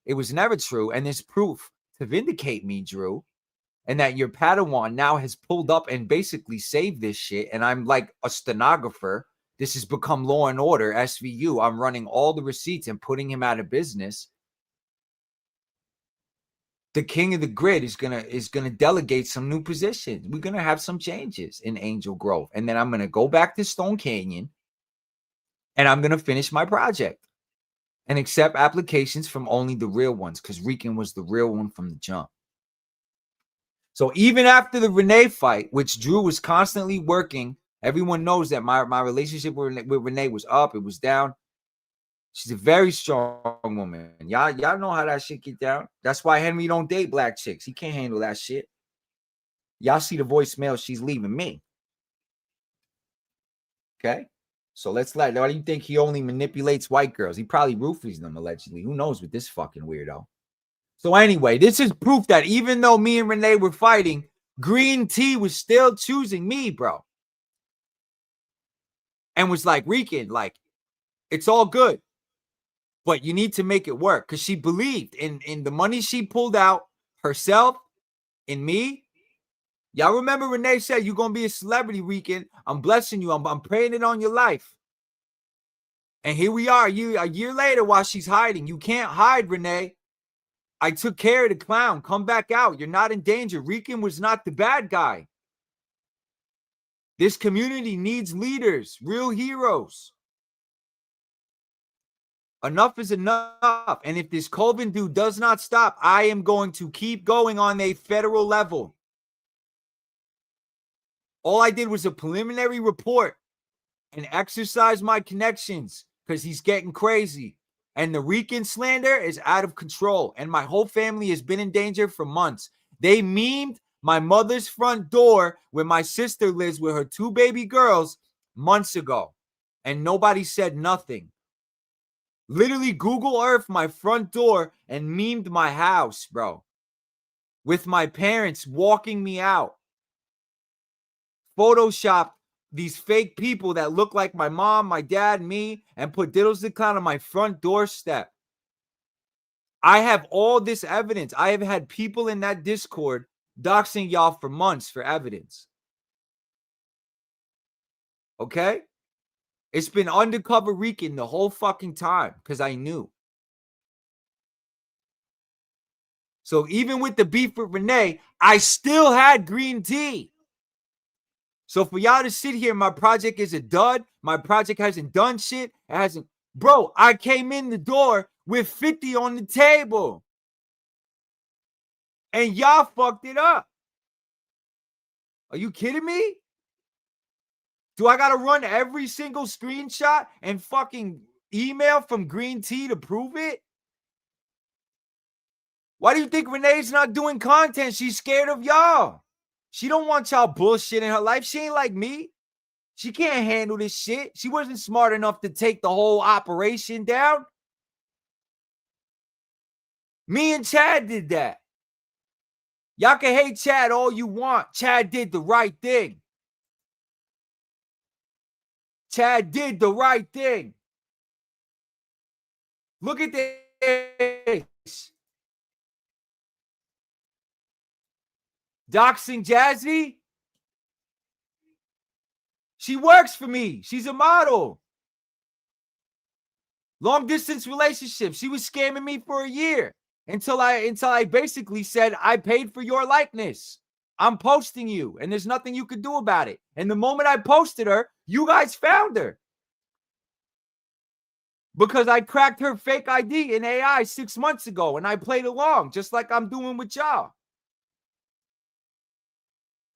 it was never true. And there's proof to vindicate me, Drew. And that your Padawan now has pulled up and basically saved this shit. And I'm like a stenographer. This has become Law and Order, SVU. I'm running all the receipts and putting him out of business. The king of the grid is gonna delegate some new positions. We're gonna have some changes in Angel Grove, and then I'm gonna go back to Stone Canyon, and I'm gonna finish my project and accept applications from only the real ones, because Rican was the real one from the jump. So even after the Renee fight, which Drew was constantly working, everyone knows that my relationship with Renee was up, it was down. She's a very strong woman. Y'all know how that shit get down. That's why Henry don't date black chicks. He can't handle that shit. Y'all see the voicemail. She's leaving me. Okay? So why do you think he only manipulates white girls? He probably roofies them, allegedly. Who knows with this fucking weirdo? So anyway, this is proof that even though me and Renee were fighting, Green Tea was still choosing me, bro. And was like, Rican, like, it's all good. But you need to make it work, because she believed in the money she pulled out herself, in me. Y'all remember Renee said, you're going to be a celebrity, Rican. I'm blessing you. I'm praying it on your life. And here we are, a year later while she's hiding. You can't hide, Renee. I took care of the clown. Come back out. You're not in danger. Rican was not the bad guy. This community needs leaders, real heroes. Enough is enough. And if this Colvin dude does not stop, I am going to keep going on a federal level. All I did was a preliminary report and exercise my connections, because he's getting crazy. And the Rican slander is out of control. And my whole family has been in danger for months. They memed my mother's front door where my sister lives with her 2 baby girls months ago. And nobody said nothing. Literally Google Earth my front door and memed my house, bro. With my parents walking me out. Photoshopped these fake people that look like my mom, my dad, me, and put Diddles the Clown on my front doorstep. I have all this evidence. I have had people in that Discord doxing y'all for months for evidence. Okay? It's been undercover Rican the whole fucking time, because I knew. So even with the beef with Renee, I still had green tea. So for y'all to sit here, my project is a dud. My project hasn't done shit. It hasn't. Bro, I came in the door with 50 on the table. And y'all fucked it up. Are you kidding me? Do I got to run every single screenshot and fucking email from Green Tea to prove it? Why do you think Renee's not doing content? She's scared of y'all. She don't want y'all bullshit in her life. She ain't like me. She can't handle this shit. She wasn't smart enough to take the whole operation down. Me and Chad did that. Y'all can hate Chad all you want. Chad did the right thing. Chad did the right thing. Look at this. Doxing Jazzy. She works for me. She's a model. Long distance relationship. She was scamming me for a year until I basically said, I paid for your likeness. I'm posting you, and there's nothing you could do about it. And the moment I posted her, you guys found her. Because I cracked her fake ID in AI 6 months ago, and I played along, just like I'm doing with y'all.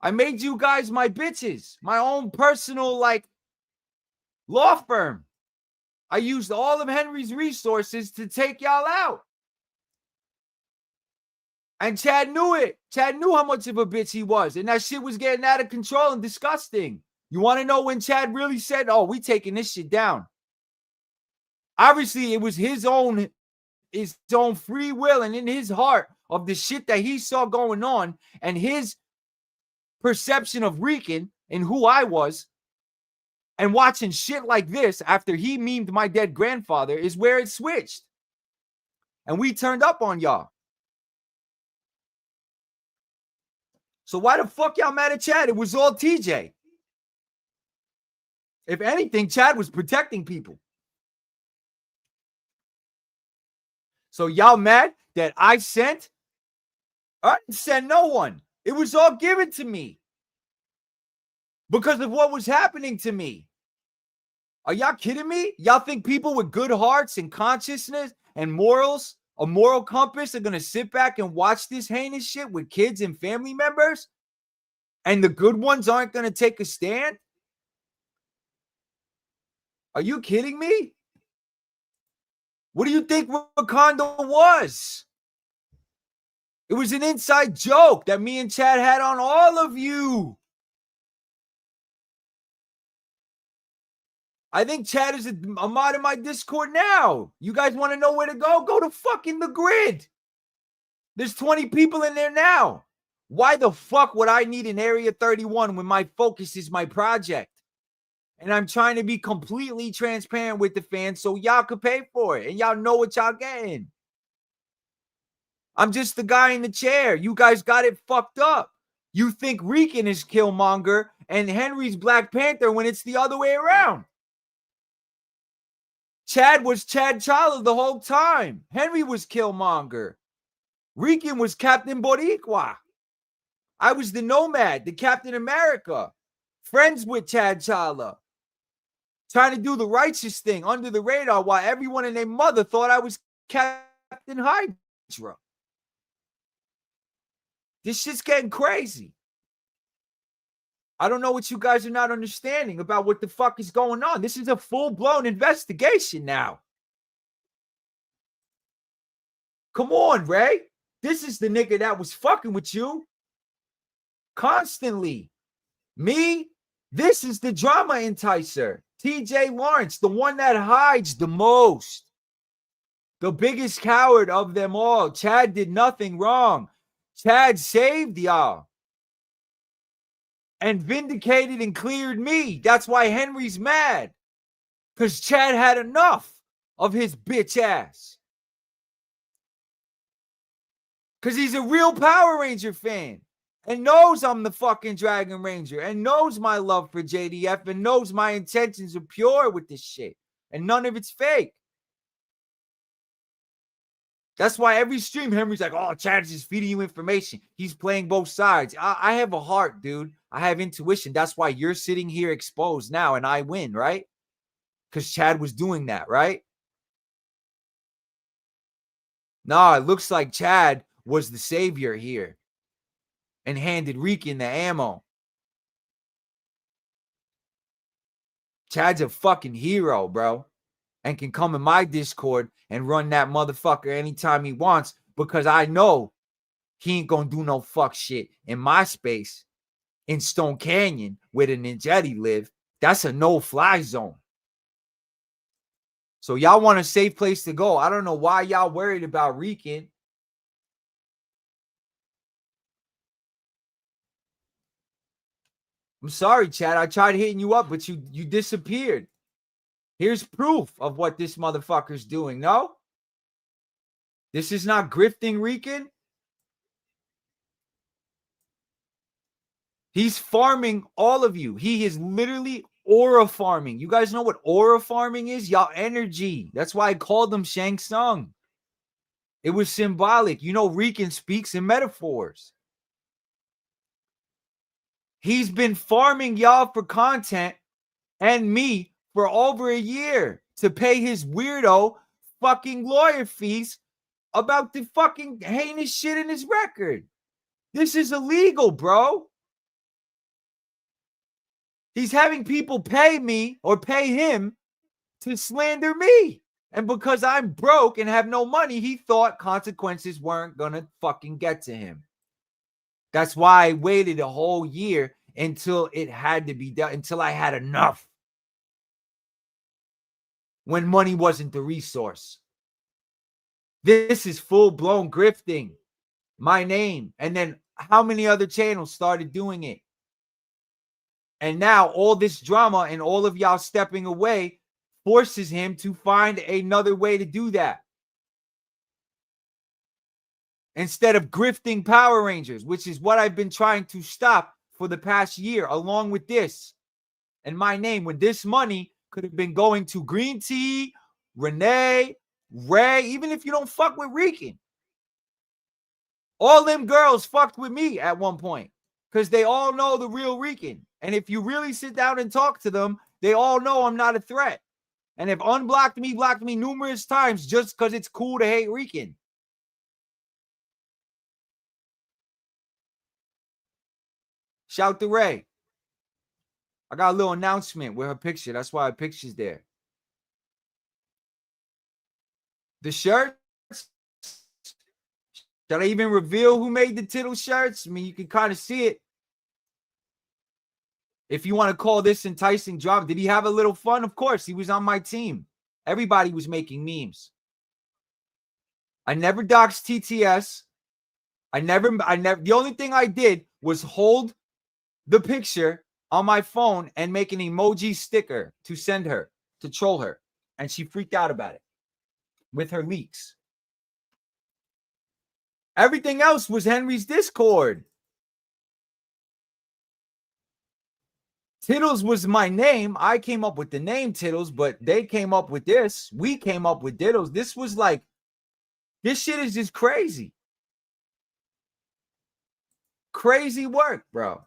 I made you guys my bitches, my own personal, law firm. I used all of Henry's resources to take y'all out. And Chad knew it. Chad knew how much of a bitch he was. And that shit was getting out of control and disgusting. You want to know when Chad really said, oh, we taking this shit down? Obviously, it was his own his own free will and in his heart of the shit that he saw going on and his perception of Rican and who I was, and watching shit like this after he memed my dead grandfather is where it switched. And we turned up on y'all. So why the fuck y'all mad at Chad? It was all TJ. If anything, Chad was protecting people. So y'all mad that I sent? I didn't send no one. It was all given to me because of what was happening to me. Are y'all kidding me? Y'all think people with good hearts and consciousness and morals, a moral compass, are going to sit back and watch this heinous shit with kids and family members? And the good ones aren't going to take a stand? Are you kidding me? What do you think Recounting was? It was an inside joke that me and Chad had on all of you. I think Chad is a mod in my Discord now. You guys want to know where to go? Go to fucking the grid. There's 20 people in there now. Why the fuck would I need an Area 31 when my focus is my project? And I'm trying to be completely transparent with the fans so y'all could pay for it and y'all know what y'all getting. I'm just the guy in the chair. You guys got it fucked up. You think Rican is Killmonger and Henry's Black Panther when it's the other way around. Chad was Chad Chala the whole time. Henry was Killmonger. Rican was Captain Boricua. I was the Nomad, the Captain America. Friends with Chad Chala. Trying to do the righteous thing under the radar while everyone and their mother thought I was Captain Hydra. This shit's getting crazy. I don't know what you guys are not understanding about what the fuck is going on. This is a full-blown investigation now. Come on, Ray. This is the nigga that was fucking with you constantly. Me, this is the drama enticer. TJ Lawrence, the one that hides the most. The biggest coward of them all. Chad did nothing wrong. Chad saved y'all. And vindicated and cleared me. That's why Henry's mad. Because Chad had enough of his bitch ass. Because he's a real Power Ranger fan. And knows I'm the fucking Dragon Ranger. And knows my love for JDF. And knows my intentions are pure with this shit. And none of it's fake. That's why every stream, Henry's like, oh, Chad's just feeding you information. He's playing both sides. I have a heart, dude. I have intuition. That's why you're sitting here exposed now and I win, right? Because Chad was doing that, right? Nah, it looks like Chad was the savior here and handed Rican the ammo. Chad's a fucking hero, bro. And can come in my Discord and run that motherfucker anytime he wants because I know he ain't gonna do no fuck shit in my space in Stone Canyon where the Ninjetti live. That's a no-fly zone. So y'all want a safe place to go. I don't know why y'all worried about Rican. I'm sorry, Chad. I tried hitting you up, but you disappeared. Here's proof of what this motherfucker's doing. No? This is not grifting Rican. He's farming all of you. He is literally aura farming. You guys know what aura farming is? Y'all energy. That's why I called him Shang Tsung. It was symbolic. You know, Rican speaks in metaphors. He's been farming y'all for content and me for over a year to pay his weirdo fucking lawyer fees about the fucking heinous shit in his record. This is illegal, bro. He's having people pay me or pay him to slander me. And because I'm broke and have no money, he thought consequences weren't going to fucking get to him. That's why I waited a whole year until it had to be done, until I had enough. When money wasn't the resource. This is full-blown grifting. My name. And then how many other channels started doing it? And now all this drama and all of y'all stepping away forces him to find another way to do that. Instead of grifting Power Rangers, which is what I've been trying to stop for the past year, along with this and my name, when this money could have been going to Green Tea, Renee, Ray, even if you don't fuck with Rican. All them girls fucked with me at one point because they all know the real Rican. And if you really sit down and talk to them, they all know I'm not a threat. And have unblocked me, blocked me numerous times just because it's cool to hate Rican. Shout to Ray. I got a little announcement with her picture. That's why her picture's there. The shirts. Should I even reveal who made the Tittle shirts? I mean, you can kind of see it. If you want to call this enticing drama, did he have a little fun? Of course, he was on my team. Everybody was making memes. I never doxed TTS. The only thing I did was hold the picture on my phone and make an emoji sticker to send her, to troll her. And she freaked out about it with her leaks. Everything else was Henry's Discord. Tiddles was my name. I came up with the name Tiddles, but they came up with this. We came up with diddles. This was like, this shit is just crazy. Crazy work, bro.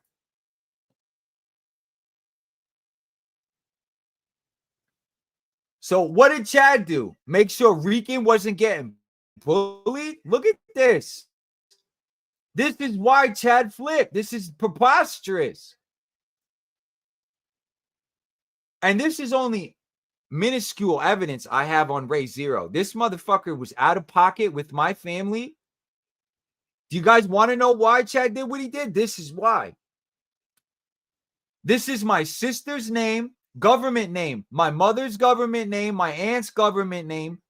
So what did Chad do? Make sure Rican wasn't getting bullied? Look at this. This is why Chad flipped. This is preposterous. And this is only minuscule evidence I have on Ray Zero. This motherfucker was out of pocket with my family. Do you guys want to know why Chad did what he did? This is why. This is my sister's name, government name, my mother's government name, my aunt's government name,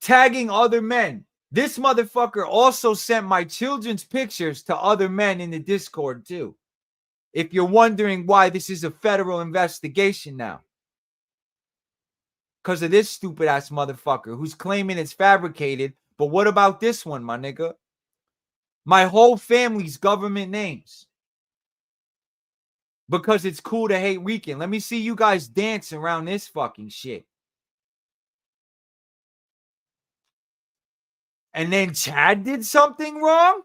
tagging other men. This motherfucker also sent my children's pictures to other men in the Discord too. If you're wondering why this is a federal investigation now. Because of this stupid ass motherfucker who's claiming it's fabricated. But what about this one, my nigga? My whole family's government names. Because it's cool to hate Rican. Let me see you guys dance around this fucking shit. And then Chad did something wrong?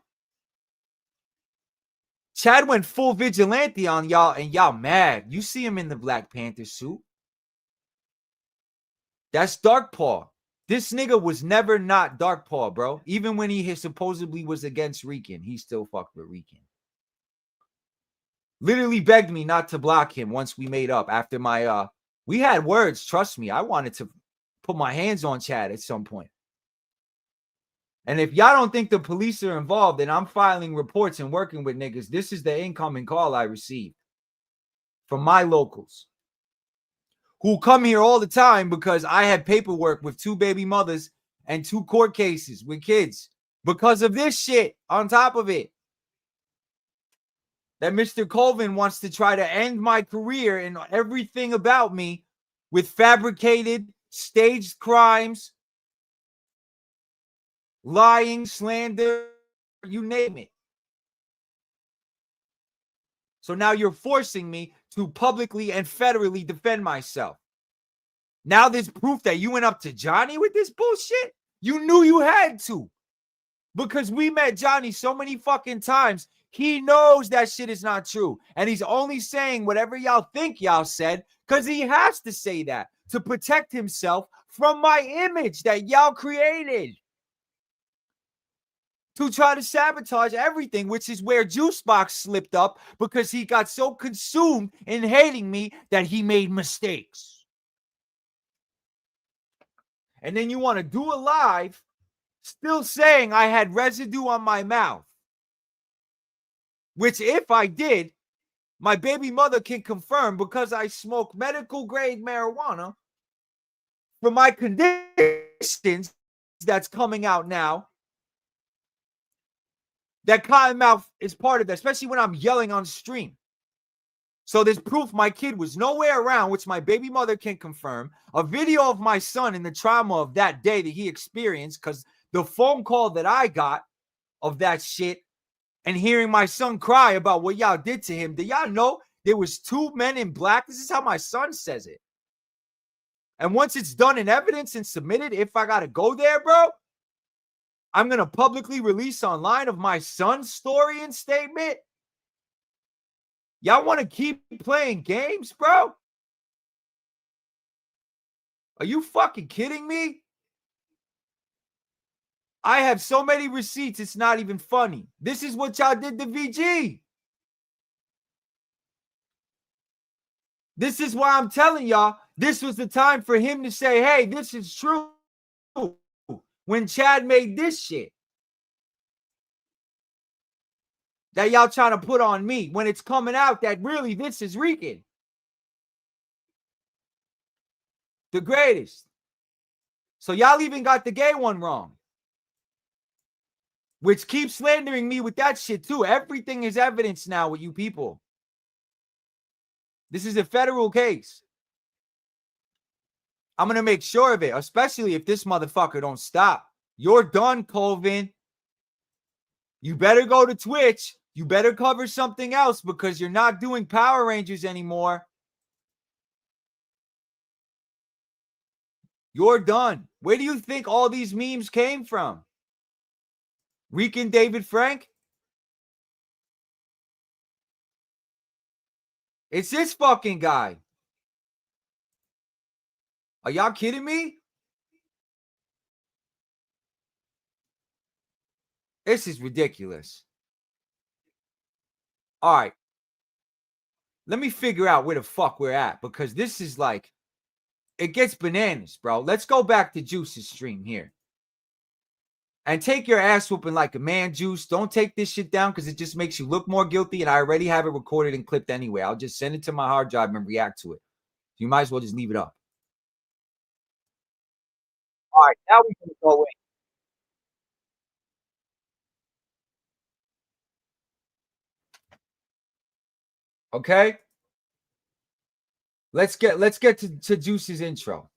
Chad went full vigilante on y'all and y'all mad. You see him in the Black Panther suit. That's Dark Paw. This nigga was never not Dark Paw, bro. Even when he supposedly was against Rican, he still fucked with Rican. Literally begged me not to block him once we made up after my we had words, trust me. I wanted to put my hands on Chad at some point. And if y'all don't think the police are involved and I'm filing reports and working with niggas, this is the incoming call I received from my locals who come here all the time because I had paperwork with 2 baby mothers and 2 court cases with kids because of this shit on top of it. That Mr. Colvin wants to try to end my career and everything about me with fabricated, staged crimes, lying, slander, you name it. So now you're forcing me to publicly and federally defend myself. Now there's proof that you went up to Johnny with this bullshit? You knew you had to. Because we met Johnny so many fucking times. He knows that shit is not true. And he's only saying whatever y'all think y'all said because he has to say that to protect himself from my image that y'all created. To try to sabotage everything, which is where Juicebox slipped up because he got so consumed in hating me that he made mistakes. And then you want to do a live still saying I had residue on my mouth. Which if I did, my baby mother can confirm because I smoke medical grade marijuana from my conditions that's coming out now, that Cottonmouth is part of that, especially when I'm yelling on stream. So there's proof my kid was nowhere around, which my baby mother can confirm. A video of my son and the trauma of that day that he experienced, because the phone call that I got of that shit and hearing my son cry about what y'all did to him. Did y'all know there was 2 men in black? This is how my son says it. And once it's done in evidence and submitted, if I got to go there, bro, I'm going to publicly release online of my son's story and statement. Y'all want to keep playing games, bro? Are you fucking kidding me? I have so many receipts, it's not even funny. This is what y'all did to VG. This is why I'm telling y'all, this was the time for him to say, hey, this is true. When Chad made this shit that y'all trying to put on me, when it's coming out that really this is Rican. The greatest. So y'all even got the gay one wrong. Which keeps slandering me with that shit too. Everything is evidence now with you people. This is a federal case. I'm going to make sure of it, especially if this motherfucker don't stop. You're done, Colvin. You better go to Twitch. You better cover something else because you're not doing Power Rangers anymore. You're done. Where do you think all these memes came from? Rican David Frank? It's this fucking guy. Are y'all kidding me? This is ridiculous. All right. Let me figure out where the fuck we're at because this is like, it gets bananas, bro. Let's go back to Juice's stream here. And take your ass whooping like a man, Juice. Don't take this shit down because it just makes you look more guilty. And I already have it recorded and clipped anyway. I'll just send it to my hard drive and react to it. You might as well just leave it up. All right, now we can go in. Okay. Let's get to Juice's intro.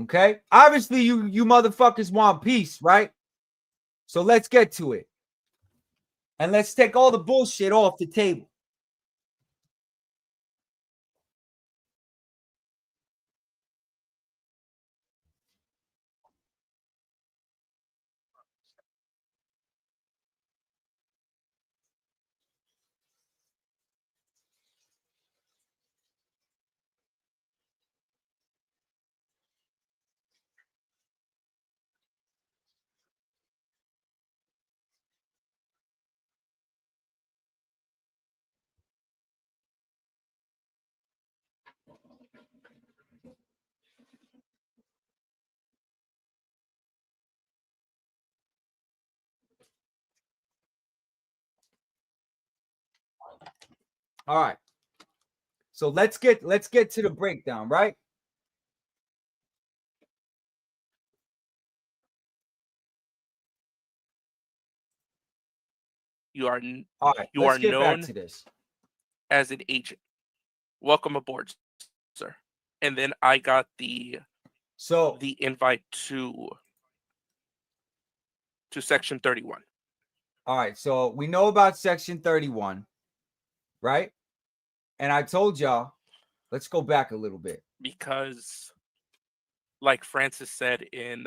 Okay. Obviously, you motherfuckers want peace, right? So let's get to it. And let's take all the bullshit off the table. All right. So let's get to the breakdown, right? You are all right. You let's are get known back to this as an agent. Welcome aboard, sir. And then I got the invite to section 31. All right. So we know about section 31, right? And I told y'all, let's go back a little bit. Because like Francis said in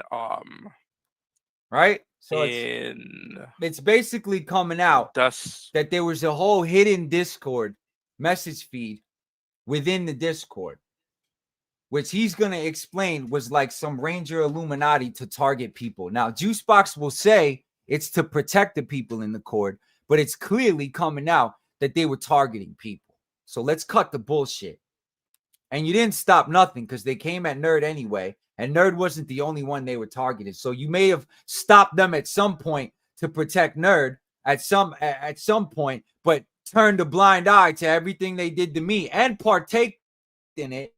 right? So it's basically coming out that there was a whole hidden Discord message feed within the Discord, which he's going to explain was like some Ranger Illuminati to target people. Now, Juicebox will say it's to protect the people in the Cord, but it's clearly coming out that they were targeting people. So let's cut the bullshit. And you didn't stop nothing because they came at Nerd anyway. And Nerd wasn't the only one they were targeted. So you may have stopped them at some point to protect Nerd at some point. But turned a blind eye to everything they did to me and partake in it.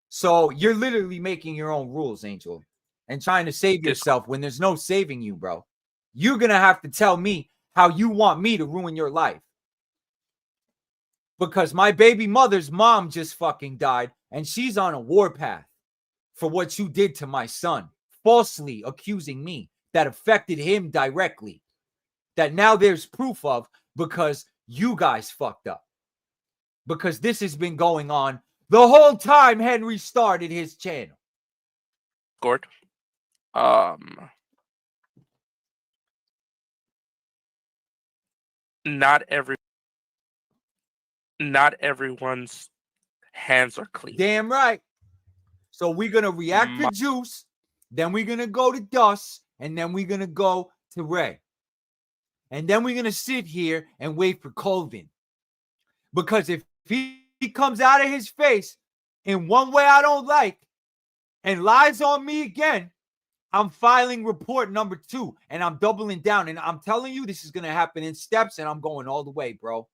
So you're literally making your own rules, Angel, and trying to save yourself when there's no saving you, bro. You're going to have to tell me how you want me to ruin your life. Because my baby mother's mom just fucking died, and she's on a warpath for what you did to my son, falsely accusing me that affected him directly, that now there's proof of because you guys fucked up. Because this has been going on the whole time Henry started his channel. Gord. Not everyone's hands are clean. Damn right. So we're going to react to Juice, then we're going to go to Dust, and then we're going to go to Ray. And then we're going to sit here and wait for Colvin. Because if he comes out of his face in one way I don't like and lies on me again, I'm filing report number 2 and I'm doubling down. And I'm telling you, this is going to happen in steps and I'm going all the way, bro.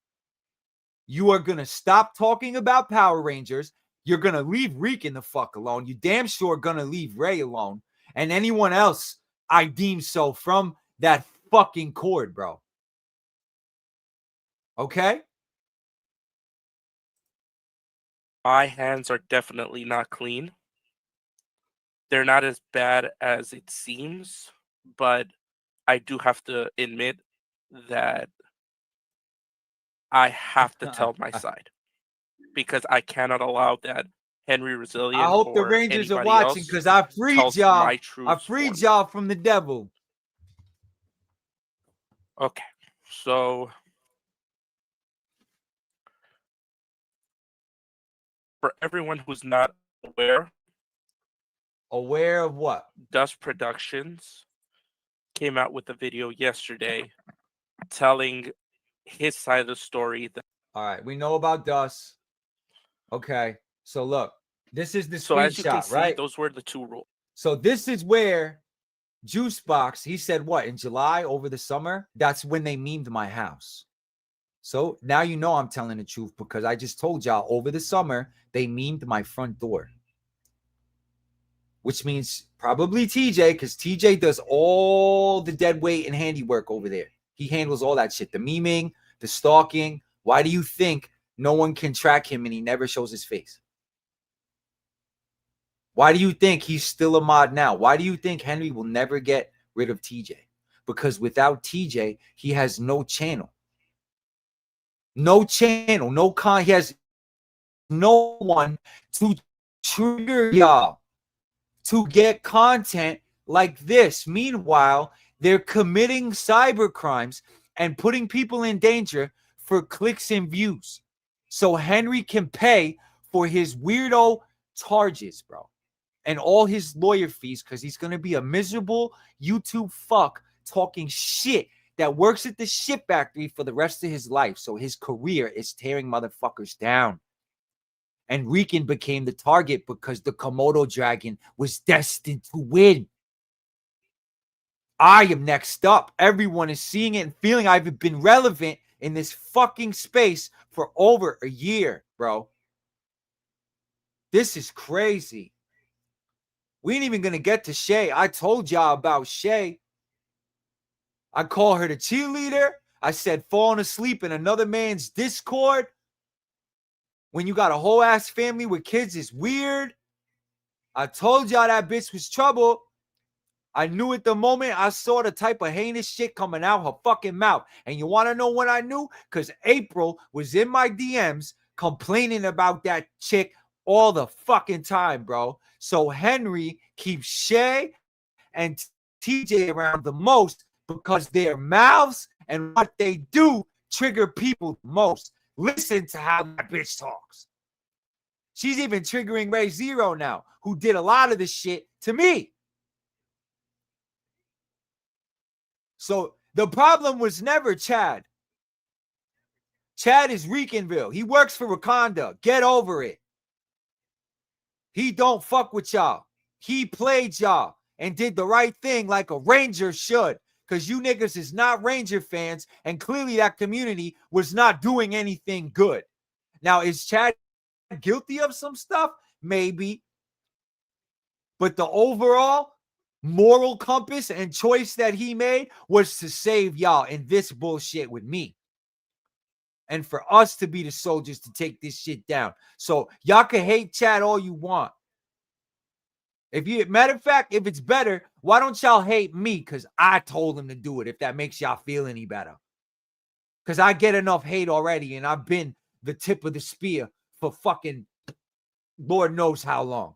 You are going to stop talking about Power Rangers. You're going to leave Rican the fuck alone. You damn sure going to leave Ray alone. And anyone else I deem so from that fucking cord, bro. Okay? My hands are definitely not clean. They're not as bad as it seems, but I do have to admit that I have to tell my side because I cannot allow that Henry Resilient. I hope the Rangers are watching because I freed y'all. I freed y'all from the devil. Okay, so for everyone who's not aware of what? Dust Productions came out with a video yesterday telling his side of the story. All right, we know about Dust. Okay, so look, this is the screenshot, so as you can see, right? Those were the 2 rules. So this is where Juicebox, he said what, in July over the summer? That's when they memed my house. So now you know I'm telling the truth because I just told y'all over the summer, they memed my front door. Which means probably TJ, because TJ does all the dead weight and handiwork over there. He handles all that shit. The memeing, the stalking. Why do you think no one can track him and he never shows his face? Why do you think he's still a mod now? Why do you think Henry will never get rid of TJ? Because without TJ, he has no channel. No channel, no he has no one to trigger y'all to get content like this. Meanwhile, they're committing cyber crimes and putting people in danger for clicks and views. So Henry can pay for his weirdo charges, bro. And all his lawyer fees because he's going to be a miserable YouTube fuck talking shit that works at the shit factory for the rest of his life. So his career is tearing motherfuckers down. And Rican became the target because the Komodo dragon was destined to win. I am next up. Everyone is seeing it and feeling I've been relevant in this fucking space for over a year, bro. This is crazy. We ain't even going to get to Shay. I told y'all about Shay. I call her the cheerleader. I said falling asleep in another man's Discord when you got a whole ass family with kids is weird. I told y'all that bitch was trouble. I knew at the moment I saw the type of heinous shit coming out her fucking mouth. And you want to know when I knew? Because April was in my DMs complaining about that chick all the fucking time, bro. So Henry keeps Shay and TJ around the most because their mouths and what they do trigger people the most. Listen to how that bitch talks. She's even triggering Ray Zero now, who did a lot of this shit to me. So the problem was never Chad. Chad is Ricanville. He works for Wakanda. Get over it. He don't fuck with y'all. He played y'all and did the right thing like a Ranger should. because you niggas is not Ranger fans, and clearly that community was not doing anything good. Now, is Chad guilty of some stuff? Maybe. But the overall moral compass and choice that he made was to save y'all in this bullshit with me. And for us to be the soldiers to take this shit down. So y'all can hate Chad all you want. Matter of fact, if it's better, why don't y'all hate me? Because I told him to do it, if that makes y'all feel any better. Because I get enough hate already, and I've been the tip of the spear for fucking Lord knows how long.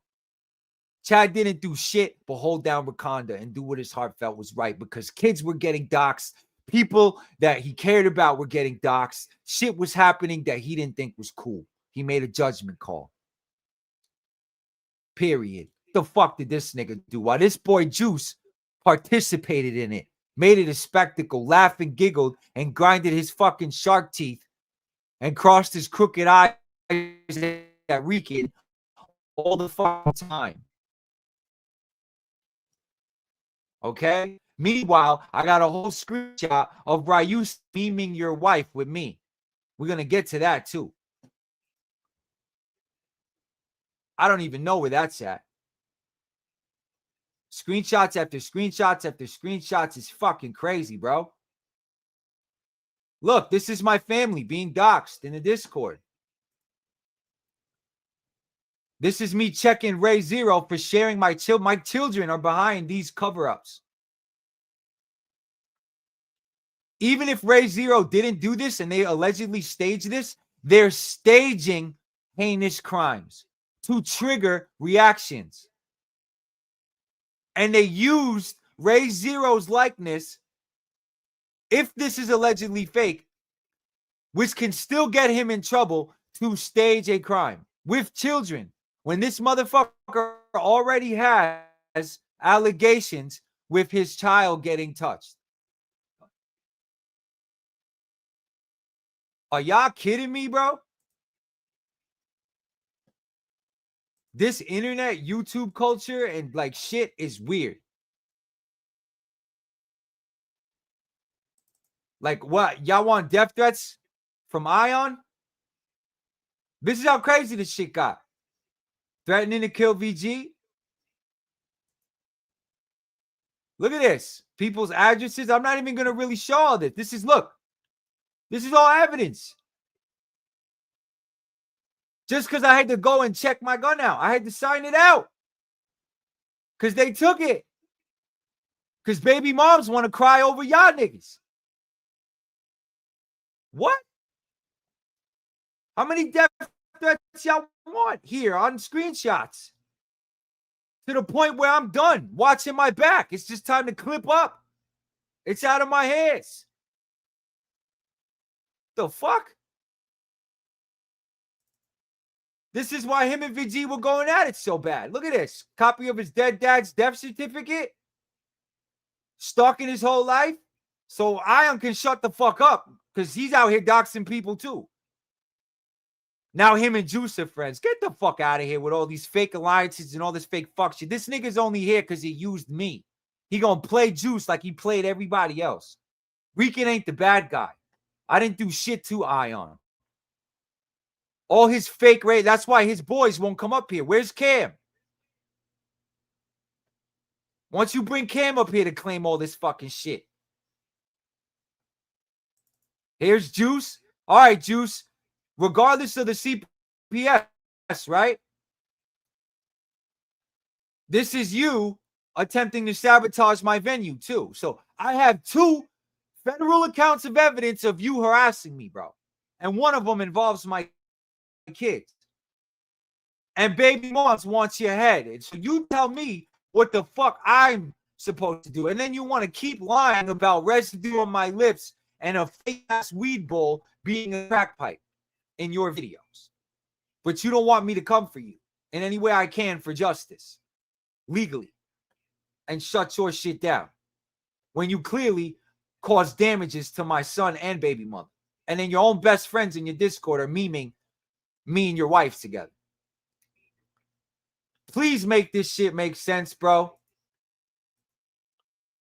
Chad didn't do shit but hold down Wakanda and do what his heart felt was right, because kids were getting doxxed. People that he cared about were getting doxxed. Shit was happening that he didn't think was cool. He made a judgment call. Period. The fuck did this nigga do? While this boy Juice participated in it, made it a spectacle, laughed and giggled, and grinded his fucking shark teeth and crossed his crooked eyes at Rican all the fucking time. Okay? Meanwhile, I got a whole screenshot of Ryu memeing your wife with me. We're going to get to that too. I don't even know where that's at. Screenshots after screenshots after screenshots is fucking crazy, bro. Look, this is my family being doxxed in the Discord. This is me checking Ray Zero for sharing my children are behind these cover-ups. Even if Ray Zero didn't do this and they allegedly staged this, they're staging heinous crimes to trigger reactions. And they used Ray Zero's likeness, if this is allegedly fake, which can still get him in trouble, to stage a crime with children. When this motherfucker already has allegations with his child getting touched. Are y'all kidding me, bro? This internet YouTube culture and like shit is weird. Like what? Y'all want death threats from Ion? This is how crazy this shit got. Threatening to kill VG. Look at this. People's addresses. I'm not even going to really show all this. This is, look. This is all evidence. Just because I had to go and check my gun out. I had to sign it out. Because they took it. Because baby moms want to cry over y'all niggas. What? How many death threats y'all want here on screenshots? To the point where I'm done watching my back. It's just time to clip up. It's out of my hands. The fuck? This is why him and VG were going at it so bad. Look at this. Copy of his dead dad's death certificate. Stalking his whole life. So Ion can shut the fuck up because he's out here doxing people too. Now him and Juice are friends. Get the fuck out of here with all these fake alliances and all this fake fuck shit. This nigga's only here because he used me. He gonna play Juice like he played everybody else. Rican ain't the bad guy. I didn't do shit to Ion. All his fake raid. That's why his boys won't come up here. Where's Cam? Once you bring Cam up here to claim all this fucking shit. Here's Juice. All right, Juice. Regardless of the CPS, right? This is you attempting to sabotage my venue, too. So I have 2 federal accounts of evidence of you harassing me, bro. And one of them involves my kids. And baby moms wants your head. And so you tell me what the fuck I'm supposed to do. And then you want to keep lying about residue on my lips and a fake-ass weed bowl being a crack pipe in your videos. But you don't want me to come for you in any way I can for justice. Legally. And shut your shit down. When you clearly caused damages to my son and baby mother. And then your own best friends in your Discord are memeing me and your wife together. Please make this shit make sense, bro.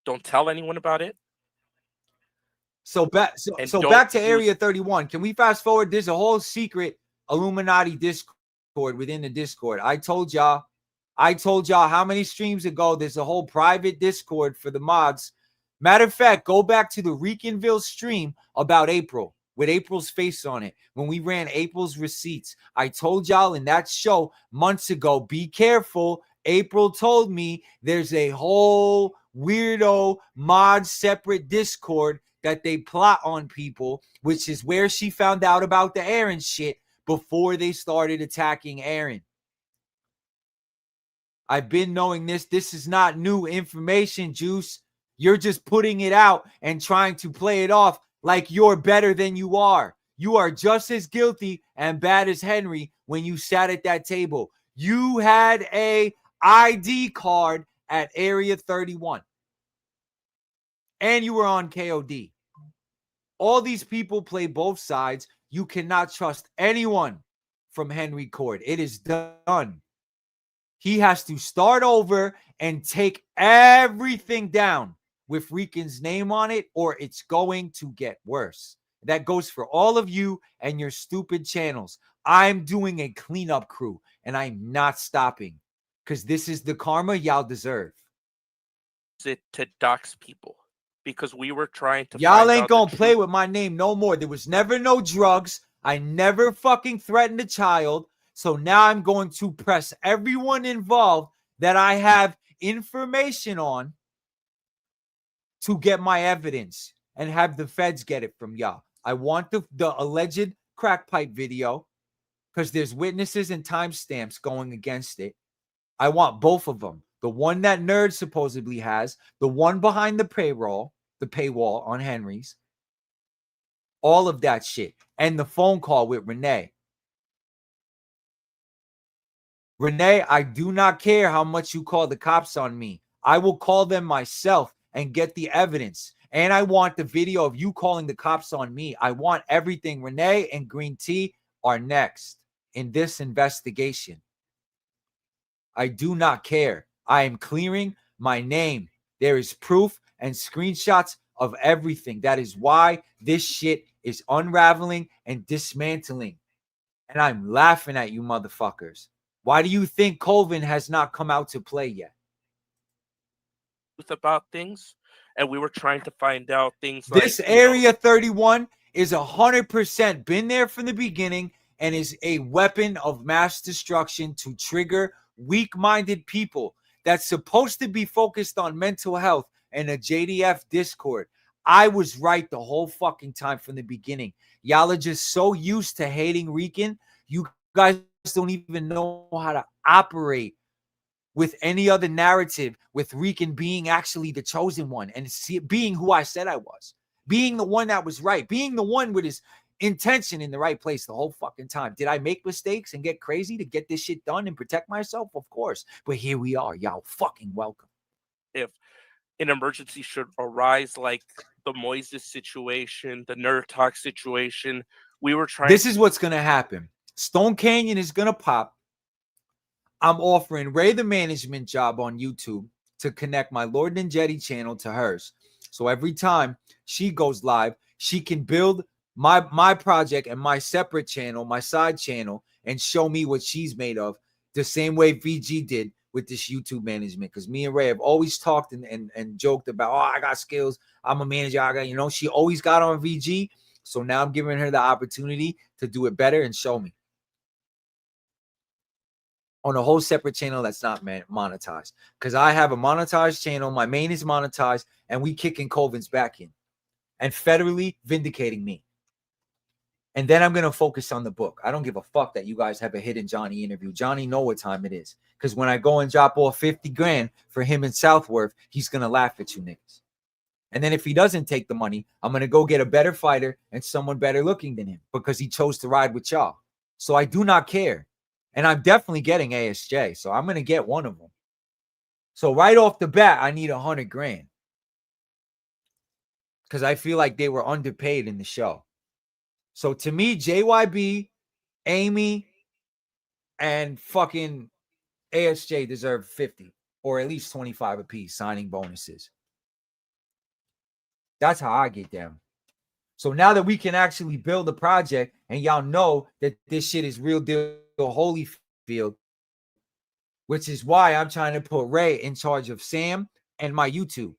Don't tell anyone about it. So back to Area 31. Can we fast forward? There's a whole secret Illuminati Discord within the Discord. I told y'all how many streams ago there's a whole private Discord for the mods. Matter of fact, go back to the ReicanViLLe stream about April with April's face on it. When we ran April's receipts, I told y'all in that show months ago, be careful. April told me there's a whole weirdo mod separate Discord that they plot on people, which is where she found out about the Aaron shit before they started attacking Aaron. I've been knowing this. This is not new information, Juice. You're just putting it out and trying to play it off like you're better than you are. You are just as guilty and bad as Henry when you sat at that table. You had a ID card at Area 31. And you were on KOD. All these people play both sides. You cannot trust anyone from Henry Cord. It is done. He has to start over and take everything down with Rican's name on it, or it's going to get worse. That goes for all of you and your stupid channels. I'm doing a cleanup crew, and I'm not stopping because this is the karma y'all deserve. It to dox people because we were trying to. Y'all ain't gonna play with my name no more. There was never no drugs. I never fucking threatened a child. So now I'm going to press everyone involved that I have information on to get my evidence and have the feds get it from y'all. I want the alleged crack pipe video because there's witnesses and timestamps going against it. I want both of them. The one that Nerd supposedly has, the one behind the paywall on Henry's, all of that shit, and the phone call with Renee. Renee, I do not care how much you call the cops on me. I will call them myself and get the evidence. And I want the video of you calling the cops on me. I want everything. Renee and Green Tea are next in this investigation. I do not care. I am clearing my name. There is proof and screenshots of everything. That is why this shit is unraveling and dismantling. And I'm laughing at you motherfuckers. Why do you think Colvin has not come out to play yet? About things, and we were trying to find out things this like Area 31 is 100% been there from the beginning and is a weapon of mass destruction to trigger weak-minded people that's supposed to be focused on mental health and a JDF Discord. I was right the whole fucking time from the beginning. Y'all are just so used to hating Rican, you guys don't even know how to operate with any other narrative, with Rican being actually the chosen one and being who I said I was, being the one that was right, being the one with his intention in the right place the whole fucking time. Did I make mistakes and get crazy to get this shit done and protect myself? Of course. But here we are. Y'all fucking welcome. If an emergency should arise, like the Moises situation, the Nerd Talk situation, we were trying. This is what's going to happen. Stone Canyon is going to pop. I'm offering Ray the management job on YouTube to connect my Lord Ninjetti channel to hers. So every time she goes live, she can build my project and my separate channel, my side channel, and show me what she's made of the same way VG did with this YouTube management. Because me and Ray have always talked and joked about, oh, I got skills. I'm a manager. I got, she always got on VG. So now I'm giving her the opportunity to do it better and show me. On a whole separate channel that's not monetized. Because I have a monetized channel. My main is monetized. And we kicking Colvin's back in. And federally vindicating me. And then I'm going to focus on the book. I don't give a fuck that you guys have a hidden Johnny interview. Johnny know what time it is. Because when I go and drop off 50 grand for him in Southworth, he's going to laugh at you niggas. And then if he doesn't take the money, I'm going to go get a better fighter and someone better looking than him. Because he chose to ride with y'all. So I do not care. And I'm definitely getting ASJ. So I'm going to get one of them. So right off the bat, I need 100 grand. Because I feel like they were underpaid in the show. So to me, JYB, Amy, and fucking ASJ deserve 50. Or at least 25 apiece signing bonuses. That's how I get down. So now that we can actually build a project and y'all know that this shit is real deal Holyfield, which is why I'm trying to put Ray in charge of Sam and my YouTube.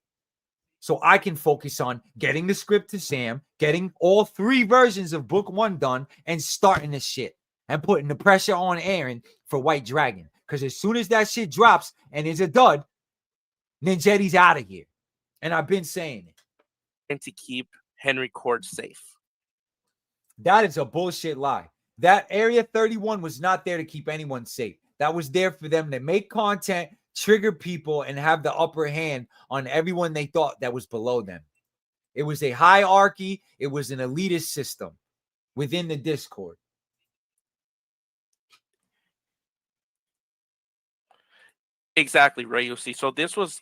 So I can focus on getting the script to Sam, getting all 3 versions of book 1 done, and starting this shit and putting the pressure on Aaron for White Dragon. Because as soon as that shit drops and is a dud, Ninjetti's out of here. And I've been saying it. And to keep Henry Cord safe. That is a bullshit lie. That Area 31 was not there to keep anyone safe. That was there for them to make content, trigger people, and have the upper hand on everyone they thought that was below them. It was a hierarchy. It was an elitist system within the Discord. Exactly, Ray. You see, so this was,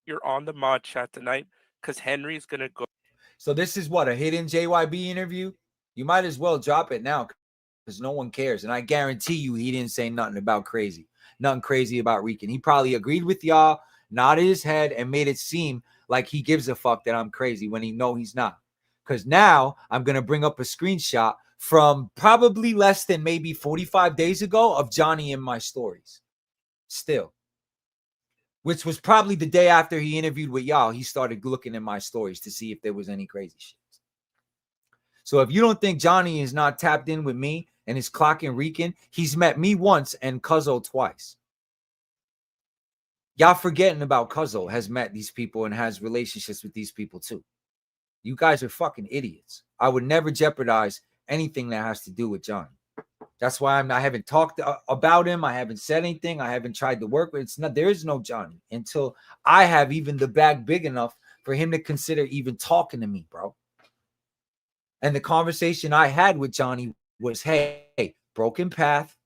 you're on the mod chat tonight because Henry's gonna go. So this is what, a hidden JYB interview? You might as well drop it now because no one cares. And I guarantee you he didn't say nothing about crazy. Nothing crazy about Rican. He probably agreed with y'all, nodded his head, and made it seem like he gives a fuck that I'm crazy when he know he's not. Because now I'm going to bring up a screenshot from probably less than maybe 45 days ago of Johnny in my stories. Still. Which was probably the day after he interviewed with y'all. He started looking in my stories to see if there was any crazy shit. So if you don't think Johnny is not tapped in with me and is clocking Rican, he's met me once and Cuzzo twice. Y'all forgetting about Cuzzo has met these people and has relationships with these people too. You guys are fucking idiots. I would never jeopardize anything that has to do with Johnny. That's why I haven't talked about him. I haven't said anything. I haven't tried to work with. There is no Johnny until I have even the bag big enough for him to consider even talking to me, bro. And the conversation I had with Johnny was, hey, Broken Path,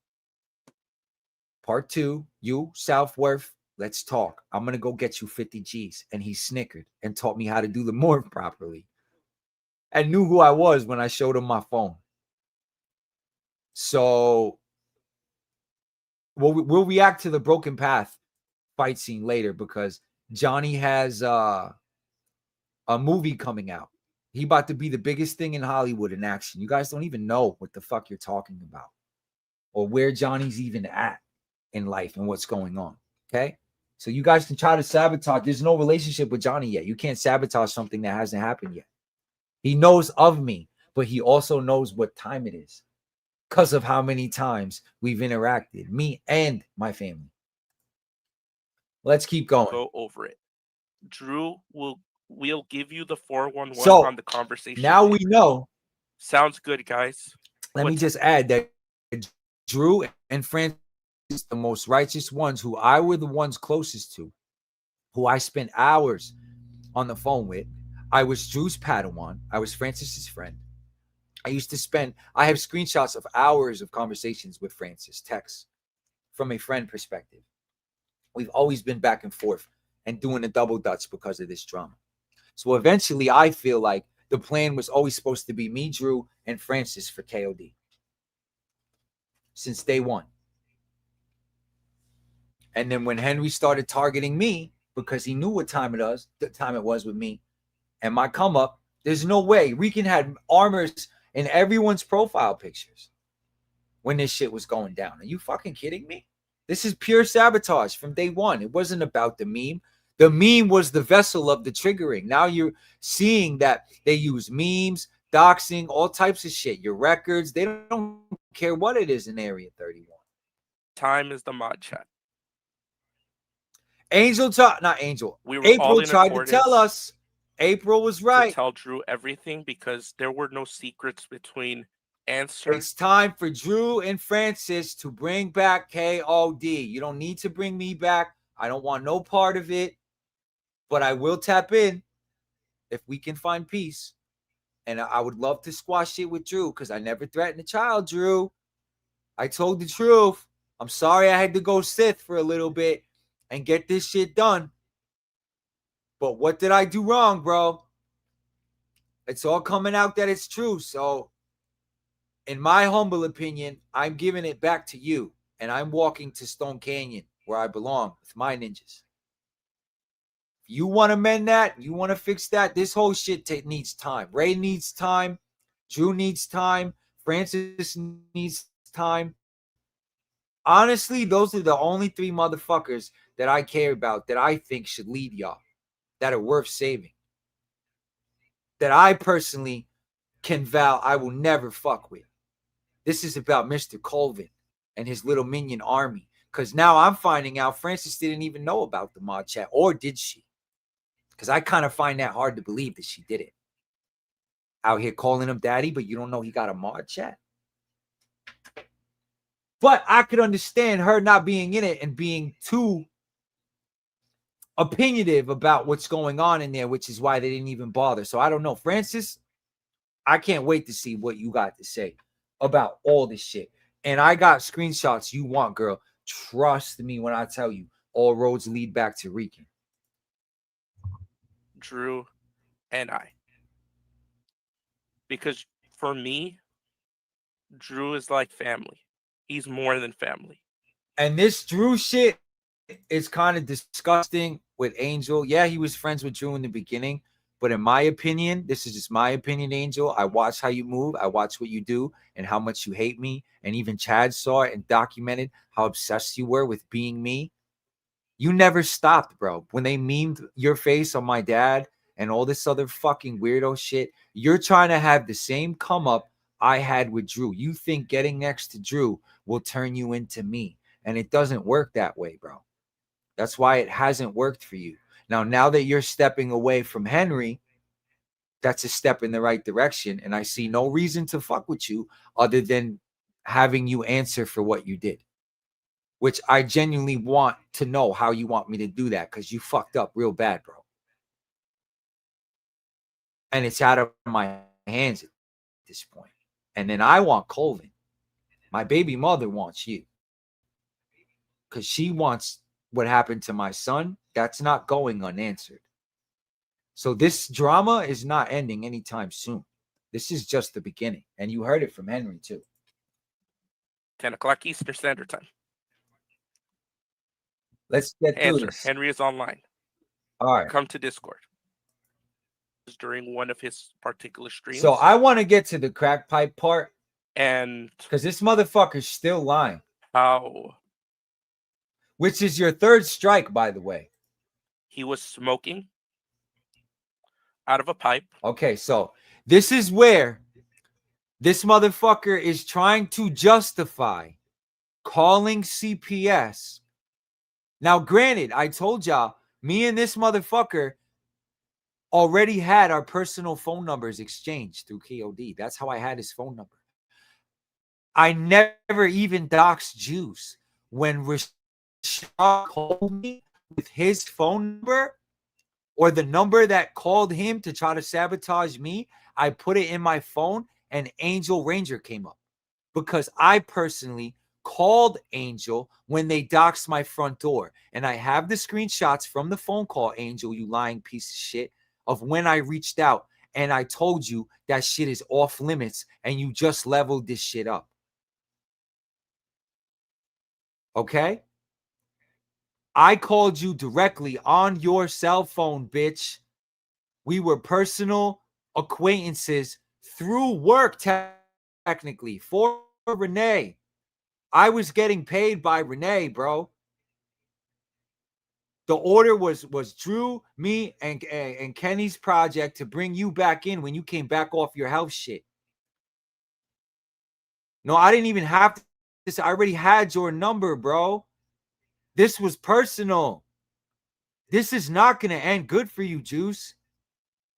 part 2, you, Southworth, let's talk. I'm going to go get you 50 G's. And he snickered and taught me how to do the morph properly. And knew who I was when I showed him my phone. So we'll react to the Broken Path fight scene later because Johnny has a movie coming out. He about to be the biggest thing in Hollywood in action. You guys don't even know what the fuck you're talking about or where Johnny's even at in life and what's going on. Okay? So you guys can try to sabotage. There's no relationship with Johnny yet. You can't sabotage something that hasn't happened yet. He knows of me, but he also knows what time it is because of how many times we've interacted, me and my family. Let's keep going. Go over it. Drew we'll give you the 411 on the conversation. Now we know. Sounds good, guys. Let me just add that Drew and Francis, the most righteous ones who I were the ones closest to, who I spent hours on the phone with. I was Drew's Padawan. I was Francis's friend. I have screenshots of hours of conversations with Francis, texts from a friend perspective. We've always been back and forth and doing a double dutch because of this drama. So eventually I feel like the plan was always supposed to be me, Drew, and Francis for KOD. Since day one. And then when Henry started targeting me, because he knew what time it was with me and my come up, there's no way. Rican had armors in everyone's profile pictures when this shit was going down. Are you fucking kidding me? This is pure sabotage from day one. It wasn't about the meme. The meme was the vessel of the triggering. Now you're seeing that they use memes, doxing, all types of shit. Your records, they don't care what it is in Area 31. Time is the mod chat. April tried to tell us. April was right. To tell Drew everything because there were no secrets between Answer. It's time for Drew and Francis to bring back KOD. You don't need to bring me back. I don't want no part of it. But I will tap in if we can find peace. And I would love to squash it with Drew because I never threatened a child, Drew. I told the truth. I'm sorry I had to go Sith for a little bit and get this shit done. But what did I do wrong, bro? It's all coming out that it's true. So, in my humble opinion, I'm giving it back to you. And I'm walking to Stone Canyon where I belong with my ninjas. If you want to mend that, you want to fix that, this whole shit needs time. Ray needs time. Drew needs time. Francis needs time. Honestly, those are the only 3 motherfuckers that I care about that I think should lead y'all, that are worth saving. That I personally can vow I will never fuck with. This is about Mr. Colvin and his little minion army. Because now I'm finding out Francis didn't even know about the mod chat. Or did she? Because I kind of find that hard to believe that she did it. Out here calling him daddy, but you don't know he got a mod chat. But I could understand her not being in it and being too opinionative about what's going on in there, which is why they didn't even bother. So I don't know. Francis, I can't wait to see what you got to say about all this shit. And I got screenshots you want, girl. Trust me when I tell you, all roads lead back to Rican. Drew and I. Because for me, Drew is like family. He's more than family. And this Drew shit is kind of disgusting with Angel. Yeah, he was friends with Drew in the beginning. But in my opinion, this is just my opinion, Angel. I watch how you move. I watch what you do and how much you hate me. And even Chad saw it and documented how obsessed you were with being me. You never stopped, bro. When they memed your face on my dad and all this other fucking weirdo shit, you're trying to have the same come up I had with Drew. You think getting next to Drew will turn you into me. And it doesn't work that way, bro. That's why it hasn't worked for you. Now that you're stepping away from Henry, that's a step in the right direction. And I see no reason to fuck with you other than having you answer for what you did. Which I genuinely want to know how you want me to do that, because you fucked up real bad, bro. And it's out of my hands at this point. And then I want Colvin. My baby mother wants you. Because she wants what happened to my son. That's not going unanswered. So this drama is not ending anytime soon. This is just the beginning. And you heard it from Henry, too. 10 o'clock Eastern Standard Time. Let's get through this. Henry is online. All right. Come to Discord. During one of his particular streams. So I want to get to the crack pipe part. And because this motherfucker's still lying. How? Which is your 3rd strike, by the way. He was smoking out of a pipe. Okay, so this is where this motherfucker is trying to justify calling CPS. Now, granted, I told y'all, me and this motherfucker already had our personal phone numbers exchanged through KOD. That's how I had his phone number. I never even doxed Juice. When Rashad called me with his phone number or the number that called him to try to sabotage me, I put it in my phone and Angel Ranger came up. Because I personally called Angel when they doxed my front door. And I have the screenshots from the phone call, Angel, you lying piece of shit, of when I reached out and I told you that shit is off limits and you just leveled this shit up. Okay? I called you directly on your cell phone, bitch. We were personal acquaintances through work, technically, for Renee. I was getting paid by Renee, bro. The order was Drew, me, and Kenny's project to bring you back in when you came back off your health shit. No, I didn't even have this. I already had your number, bro. This was personal. This is not going to end good for you, Juice.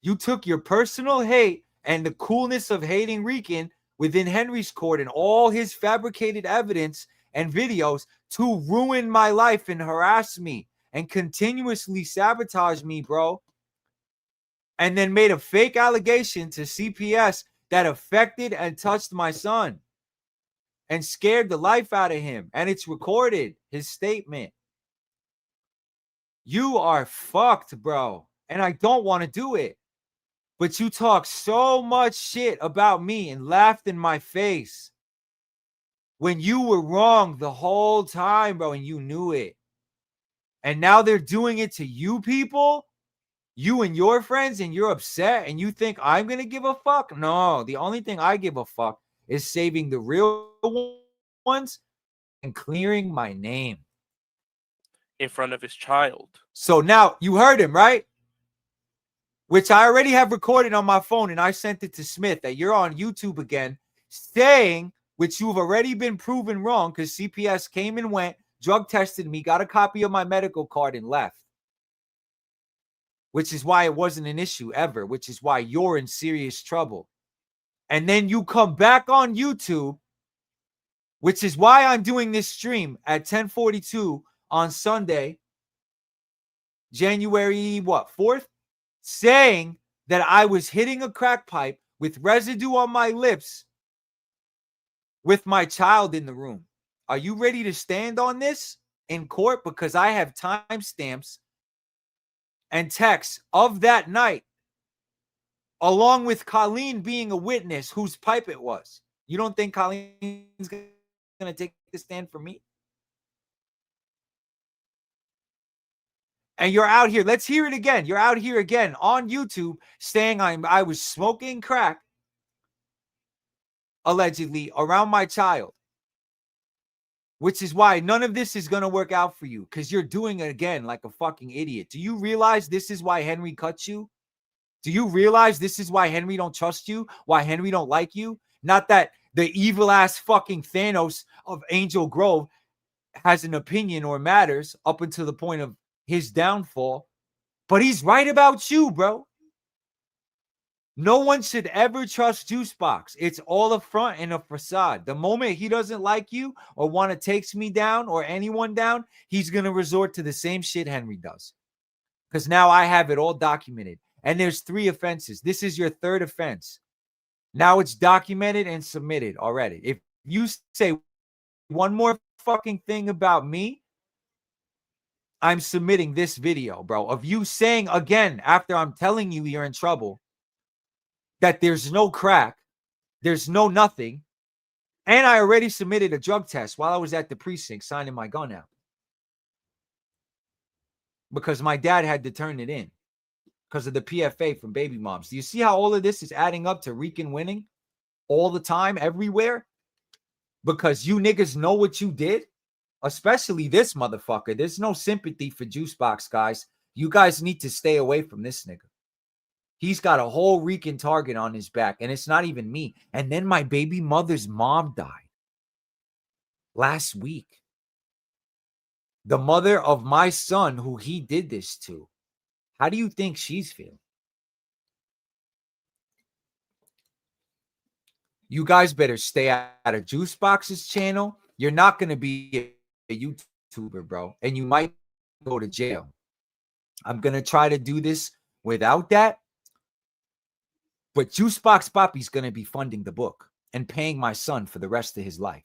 You took your personal hate and the coolness of hating Rican within Henry's court and all his fabricated evidence and videos to ruin my life and harass me and continuously sabotage me, bro. And then made a fake allegation to CPS that affected and touched my son and scared the life out of him. And it's recorded, his statement. You are fucked, bro. And I don't want to do it. But you talk so much shit about me and laughed in my face when you were wrong the whole time, bro, and you knew it. And now they're doing it to you people? You and your friends, and you're upset, and you think I'm going to give a fuck? No, the only thing I give a fuck is saving the real ones and clearing my name. In front of his child. So now, you heard him, right? Which I already have recorded on my phone, and I sent it to Smith, that you're on YouTube again, saying, which you've already been proven wrong, because CPS came and went, drug tested me, got a copy of my medical card, and left. Which is why it wasn't an issue ever, which is why you're in serious trouble. And then you come back on YouTube, which is why I'm doing this stream at 10:42 on Sunday, January, 4th? Saying that I was hitting a crack pipe with residue on my lips with my child in the room. Are you ready to stand on this in court? Because I have timestamps and texts of that night, along with Colleen being a witness whose pipe it was. You don't think Colleen's going to take the stand for me? And you're out here. Let's hear it again. You're out here again on YouTube saying I was smoking crack, allegedly, around my child. Which is why none of this is going to work out for you, because you're doing it again like a fucking idiot. Do you realize this is why Henry cut you? Do you realize this is why Henry don't trust you? Why Henry don't like you? Not that the evil-ass fucking Thanos of Angel Grove has an opinion or matters up until the point of his downfall, but he's right about you, bro. No one should ever trust Juicebox. It's all a front and a facade. The moment he doesn't like you or want to take me down or anyone down, he's going to resort to the same shit Henry does. Because now I have it all documented. And there's 3 offenses. This is your 3rd offense. Now it's documented and submitted already. If you say one more fucking thing about me, I'm submitting this video, bro, of you saying again, after I'm telling you you're in trouble, that there's no crack, there's no nothing, and I already submitted a drug test while I was at the precinct signing my gun out. Because my dad had to turn it in because of the PFA from baby moms. Do you see how all of this is adding up to Rican winning all the time, everywhere? Because you niggas know what you did, especially this motherfucker. There's no sympathy for Juicebox, guys. You guys need to stay away from this nigga. He's got a whole Rican target on his back, and it's not even me. And then my baby mother's mom died last week. The mother of my son, who he did this to. How do you think she's feeling? You guys better stay out of Juicebox's channel. You're not going to be a YouTuber, bro, and you might go to jail. I'm going to try to do this without that. But Juicebox Papi's going to be funding the book and paying my son for the rest of his life.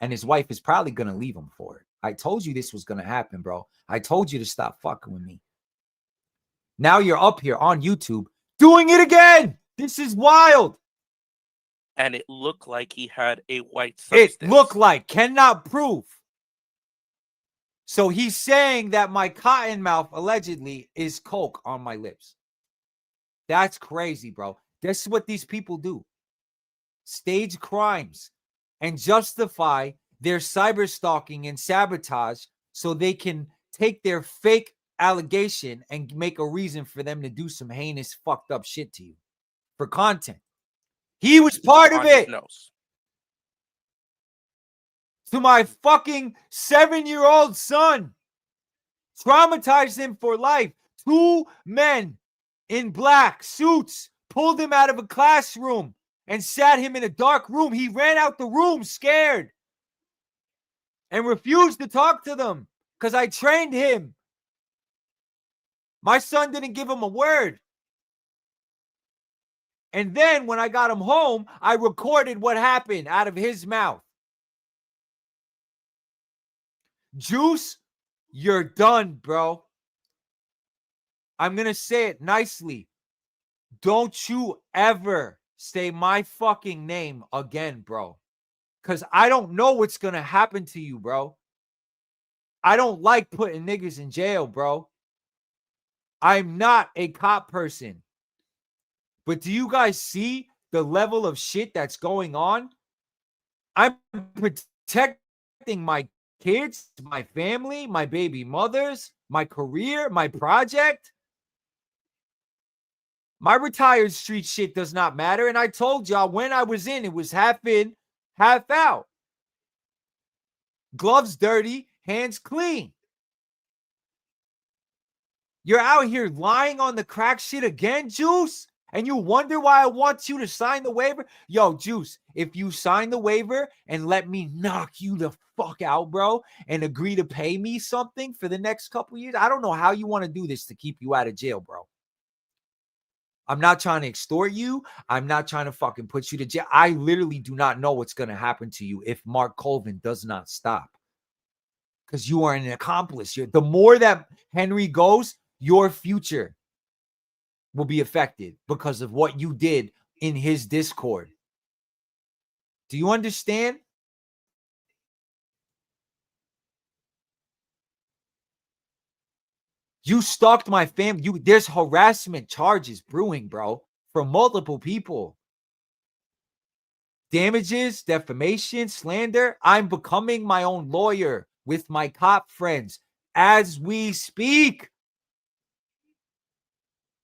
And his wife is probably going to leave him for it. I told you this was going to happen, bro. I told you to stop fucking with me. Now you're up here on YouTube doing it again. This is wild. And it looked like he had a white substance. It looked like, cannot prove. So he's saying that my cotton mouth allegedly is coke on my lips. That's crazy, bro. This is what these people do. Stage crimes and justify their cyber stalking and sabotage so they can take their fake allegation and make a reason for them to do some heinous, fucked up shit to you for content. He was part of it. To my fucking 7-year-old son. Traumatized him for life. 2 men in black suits pulled him out of a classroom and sat him in a dark room. He ran out the room scared and refused to talk to them because I trained him. My son didn't give him a word. And then when I got him home, I recorded what happened out of his mouth. Juice, you're done, bro. I'm going to say it nicely. Don't you ever say my fucking name again, bro. Because I don't know what's going to happen to you, bro. I don't like putting niggas in jail, bro. I'm not a cop person. But do you guys see the level of shit that's going on? I'm protecting my kids, my family, my baby mothers, my career, my project. My retired street shit does not matter. And I told y'all when I was in, it was half in, half out. Gloves dirty, hands clean. You're out here lying on the crack shit again, Juice? And you wonder why I want you to sign the waiver? Yo, Juice, if you sign the waiver and let me knock you the fuck out, bro, and agree to pay me something for the next couple years, I don't know how you want to do this to keep you out of jail, bro. I'm not trying to extort you. I'm not trying to fucking put you to jail. I literally do not know what's going to happen to you if Mark Colvin does not stop. Because you are an accomplice. The more that Henry goes, your future will be affected because of what you did in his Discord. Do you understand? You stalked my family. There's harassment charges brewing, bro, from multiple people. Damages, defamation, slander. I'm becoming my own lawyer with my cop friends as we speak.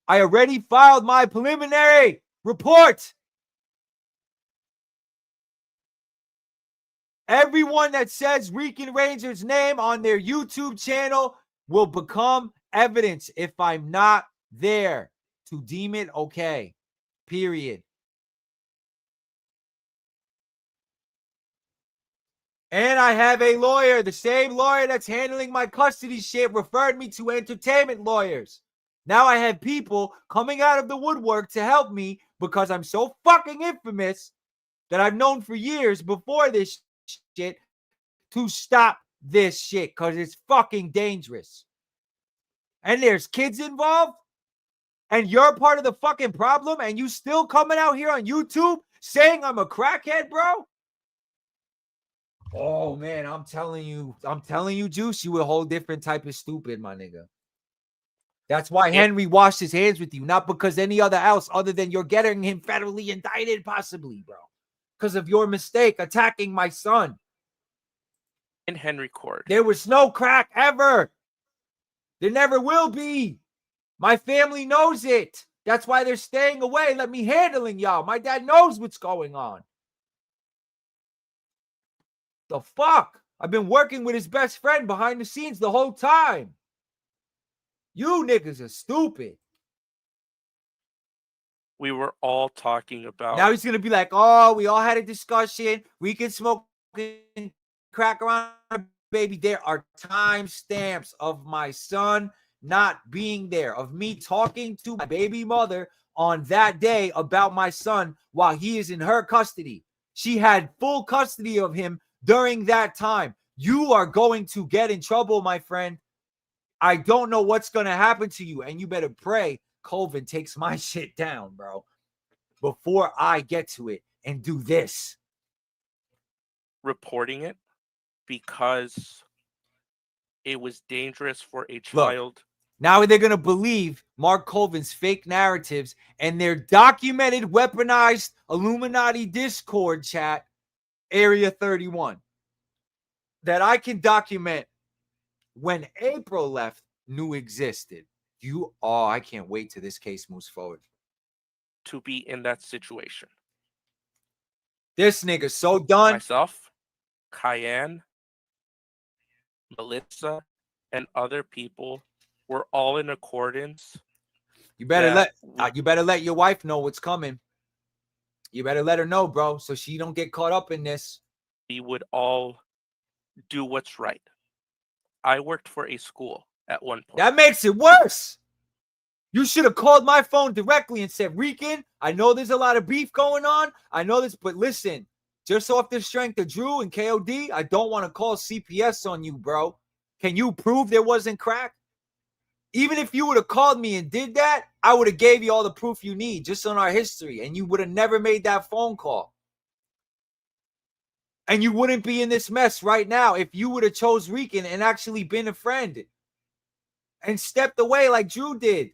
I already filed my preliminary report. Everyone that says Rican Ranger's name on their YouTube channel will become evidence if I'm not there to deem it okay. Period. And I have a lawyer. The same lawyer that's handling my custody shit referred me to entertainment lawyers. Now I have people coming out of the woodwork to help me because I'm so fucking infamous that I've known for years before this shit to stop this shit because it's fucking dangerous. And there's kids involved and you're part of the fucking problem and you still coming out here on YouTube saying I'm a crackhead, bro? Oh, man, I'm telling you, Juice, you a whole different type of stupid, my nigga. That's why Henry washed his hands with you, not because any other else other than you're getting him federally indicted, possibly, bro. Because of your mistake attacking my son. In Henry court. There was no crack ever. There never will be. My family knows it. That's why they're staying away. Let me handling y'all. My dad knows what's going on. The fuck? I've been working with his best friend behind the scenes the whole time. You niggas are stupid. We were all talking about. Now he's going to be like, oh, we all had a discussion. We can smoke and crack around, baby. There are timestamps of my son not being there, of me talking to my baby mother on that day about my son while he is in her custody. She had full custody of him during that time. You are going to get in trouble, my friend. I don't know what's going to happen to you, and you better pray Colvin takes my shit down, bro, before I get to it and do this. Reporting it because it was dangerous for a child. Look, now they're going to believe Mark Colvin's fake narratives and their documented, weaponized Illuminati Discord chat, Area 31, that I can document when April left knew existed. I can't wait till this case moves forward. To be in that situation. This nigga's so done. Myself, Cayenne, Melissa, and other people were all in accordance. You better let your wife know what's coming. You better let her know, bro, so she don't get caught up in this. We would all do what's right. I worked for a school at one point. That makes it worse. You should have called my phone directly and said, Rican, I know there's a lot of beef going on. I know this, but listen, just off the strength of Drew and KOD, I don't want to call CPS on you, bro. Can you prove there wasn't crack? Even if you would have called me and did that, I would have gave you all the proof you need just on our history, and you would have never made that phone call. And you wouldn't be in this mess right now if you would have chose Rican and actually been a friend and stepped away like Drew did.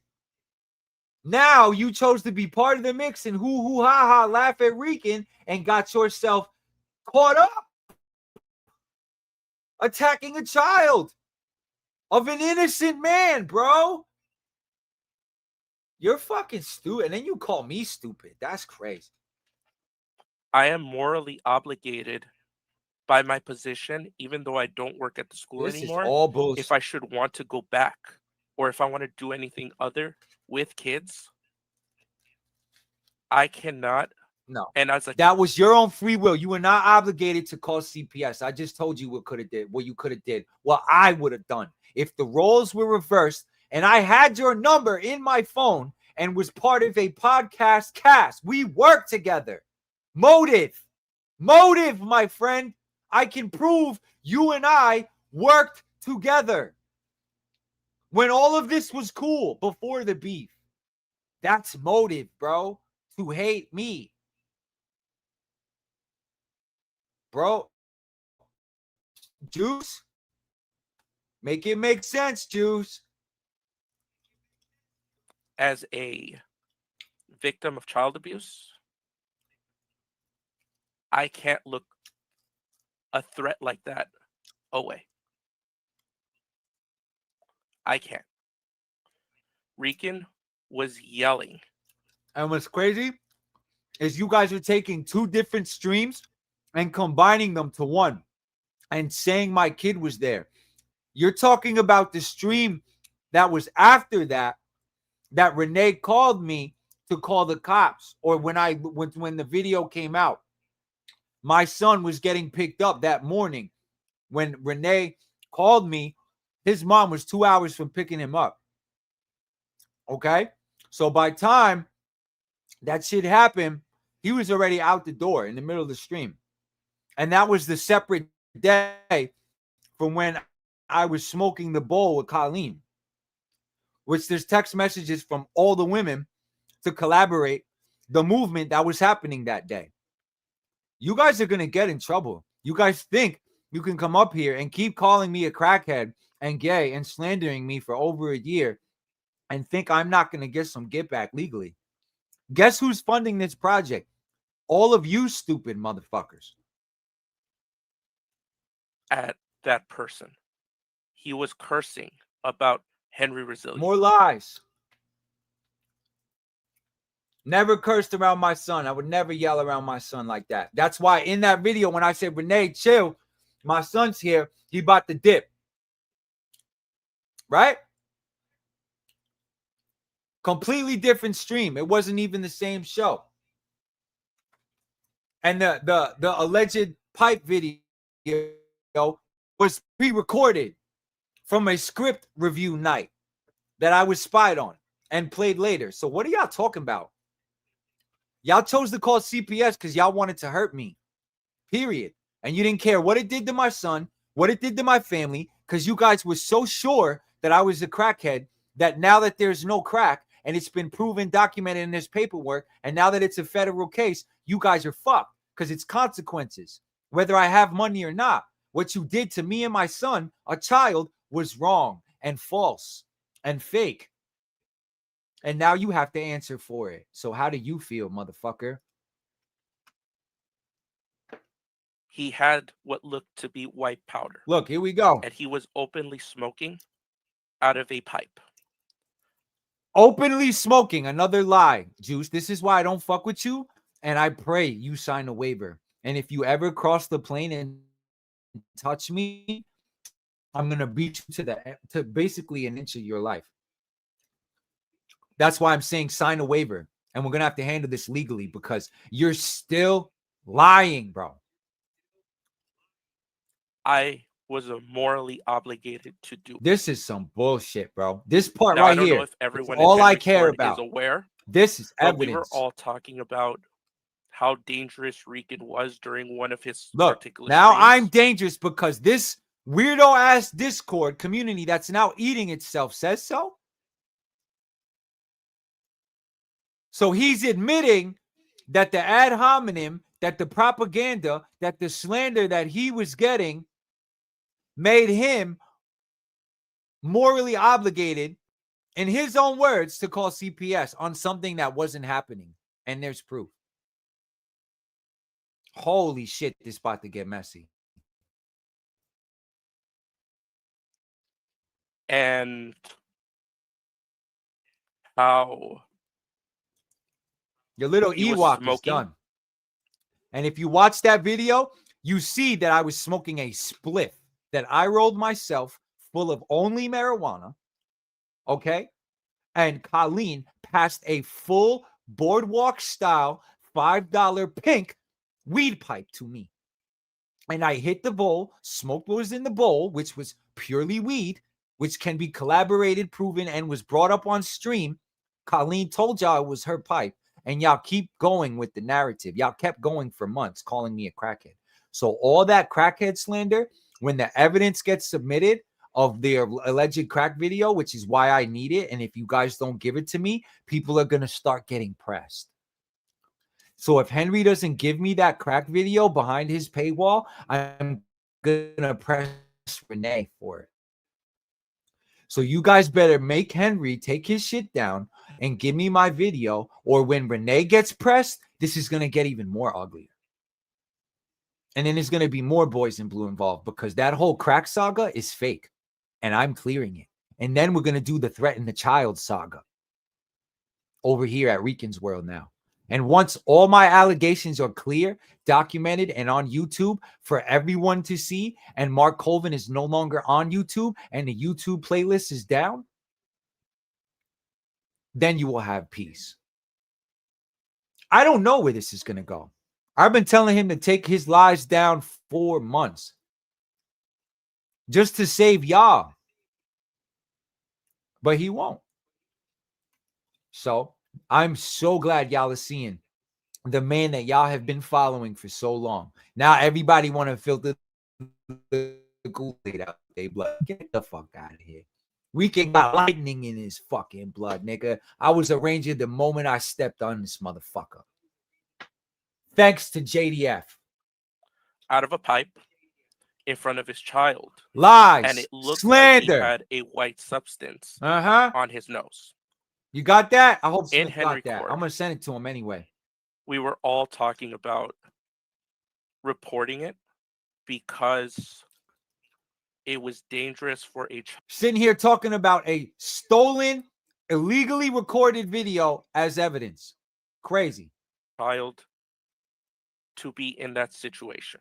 Now you chose to be part of the mix and hoo ha ha laugh at Rican and got yourself caught up attacking a child of an innocent man, bro. You're fucking stupid. And then you call me stupid. That's crazy. I am morally obligated by my position, even though I don't work at the school anymore. Is all bullshit. If I should want to go back or if I want to do anything other with kids, I cannot. No. And as a that was your own free will. You were not obligated to call CPS. I just told you what you could have did. What I would have done. If the roles were reversed and I had your number in my phone and was part of a podcast cast, we worked together. Motive, my friend. I can prove you and I worked together when all of this was cool before the beef. That's motive, bro. To hate me. Bro. Juice. Make it make sense, Juice. As a victim of child abuse, I can't look a threat like that away. I can't. Rican was yelling. And what's crazy is you guys are taking two different streams and combining them to one and saying my kid was there. You're talking about the stream that was after that Renee called me to call the cops, or when the video came out. My son was getting picked up that morning. When Renee called me, his mom was 2 hours from picking him up. Okay? So by time that shit happened, he was already out the door in the middle of the stream. And that was the separate day from when I was smoking the bowl with Colleen, which there's text messages from all the women to collaborate the movement that was happening that day. You guys are going to get in trouble. You guys think you can come up here and keep calling me a crackhead and gay and slandering me for over a year and think I'm not going to get some get back legally. Guess who's funding this project? All of you stupid motherfuckers. At that person. He was cursing about Henry Resilient. More lies. Never cursed around my son. I would never yell around my son like that. That's why in that video, when I said, Renee, chill, my son's here, he about to dip. Right? Completely different stream. It wasn't even the same show. And the alleged pipe video was pre-recorded from a script review night that I was spied on and played later. So what are y'all talking about? Y'all chose to call CPS because y'all wanted to hurt me. Period. And you didn't care what it did to my son, what it did to my family, because you guys were so sure that I was a crackhead that now that there's no crack and it's been proven, documented in this paperwork, and now that it's a federal case, you guys are fucked because it's consequences, whether I have money or not. What you did to me and my son, a child, was wrong and false and fake. And now you have to answer for it. So how do you feel, motherfucker? He had what looked to be white powder. Look, here we go. And he was openly smoking out of a pipe. Openly smoking, another lie, Juice. This is why I don't fuck with you. And I pray you sign a waiver. And if you ever cross the plane and touch me, I'm gonna beat you to basically an inch of your life. That's why I'm saying sign a waiver. And we're gonna have to handle this legally because you're still lying, bro. I was morally obligated to do. This is some bullshit, bro. This part now, right I don't here, know if everyone all I care about. Is aware. This is evidence. We were all talking about how dangerous Rican was during one of his particular now streams. I'm dangerous because this weirdo ass Discord community that's now eating itself says so. So he's admitting that the ad hominem, that the propaganda, that the slander that he was getting made him morally obligated, in his own words, to call CPS on something that wasn't happening. And there's proof. Holy shit, this about to get messy. And how your little Ewok is done. And if you watch that video, you see that I was smoking a spliff that I rolled myself full of only marijuana. Okay. And Colleen passed a full boardwalk style $5 pink weed pipe to me. And I hit the bowl. Smoke was in the bowl, which was purely weed, which can be collaborated, proven, and was brought up on stream. Colleen told y'all it was her pipe. And y'all keep going with the narrative. Y'all kept going for months, calling me a crackhead. So all that crackhead slander, when the evidence gets submitted of their alleged crack video, which is why I need it, and if you guys don't give it to me, people are going to start getting pressed. So if Henry doesn't give me that crack video behind his paywall, I'm going to press Renee for it. So you guys better make Henry take his shit down and give me my video, or when Renee gets pressed, this is going to get even more uglier. And then there's going to be more Boys in Blue involved, because that whole crack saga is fake and I'm clearing it. And then we're going to do the Threaten the Child saga over here at Rican's World now. And once all my allegations are clear, documented, and on YouTube for everyone to see, and Mark Colvin is no longer on YouTube and the YouTube playlist is down, then you will have peace. I don't know where this is going to go. I've been telling him to take his lies down 4 months just to save y'all. But he won't. So I'm so glad y'all are seeing the man that y'all have been following for so long. Now everybody want to filter the Kool-Aid out their blood. Get the fuck out of here. Rican got lightning in his fucking blood, nigga. I was a ranger the moment I stepped on this motherfucker. Thanks to JDF. Out of a pipe in front of his child. Lies. And it looked slander. Like he had a white substance on his nose. You got that? I hope in Smith Henry got that. Court, I'm going to send it to him anyway. We were all talking about reporting it because it was dangerous for a child. Sitting here talking about a stolen, illegally recorded video as evidence. Crazy. Child to be in that situation.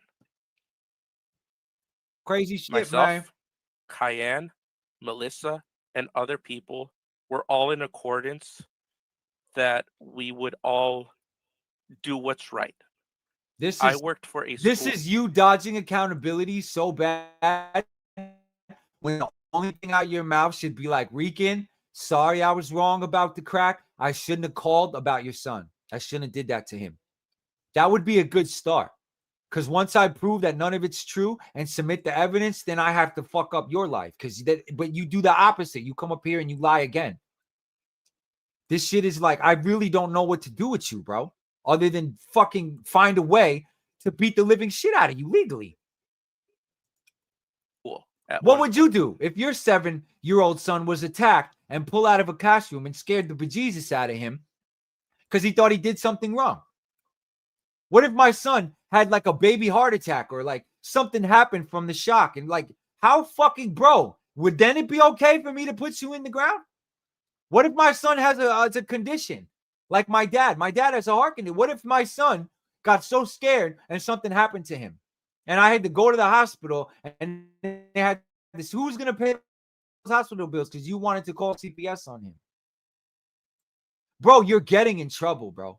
Crazy shit, Myself, man. Cayenne, Melissa, and other people were all in accordance that we would all do what's right. I worked for a This school. is you dodging accountability so bad when the only thing out your mouth should be like, Rican, sorry I was wrong about the crack. I shouldn't have called about your son. I shouldn't have did that to him. That would be a good start. Because once I prove that none of it's true and submit the evidence, then I have to fuck up your life. But you do the opposite. You come up here and you lie again. This shit is like, I really don't know what to do with you, bro. Other than fucking find a way to beat the living shit out of you legally. Cool. What would you do if your 7-year-old son was attacked and pulled out of a classroom and scared the bejesus out of him because he thought he did something wrong? What if my son had like a baby heart attack or like something happened from the shock? And like, how fucking, bro, would then it be okay for me to put you in the ground? What if my son has a condition like my dad? My dad has a heart condition. What if my son got so scared and something happened to him and I had to go to the hospital and they had this, who's going to pay those hospital bills because you wanted to call CPS on him? Bro, you're getting in trouble, bro.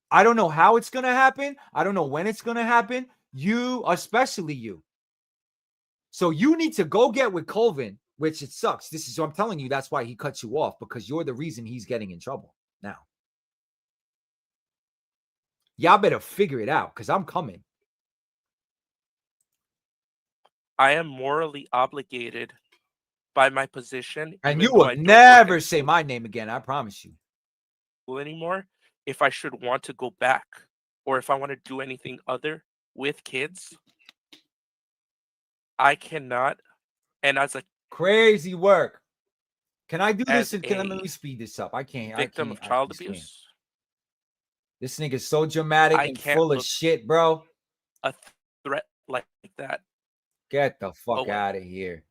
I don't know how it's going to happen. I don't know when it's going to happen. You, especially you. So you need to go get with Colvin, which it sucks. This is, I'm telling you, that's why he cut you off, because you're the reason he's getting in trouble now. Y'all better figure it out because I'm coming. I am morally obligated by my position. And you will never say my name again. I promise you. Anymore. If I should want to go back or if I want to do anything other with kids, I cannot And as a crazy work. Can I do as this? And let me speed this up. I can't. victim of I child just can't. abuse, This nigga's so dramatic I and can't full of look shit, bro. a threat like that Get the fuck away. out of here.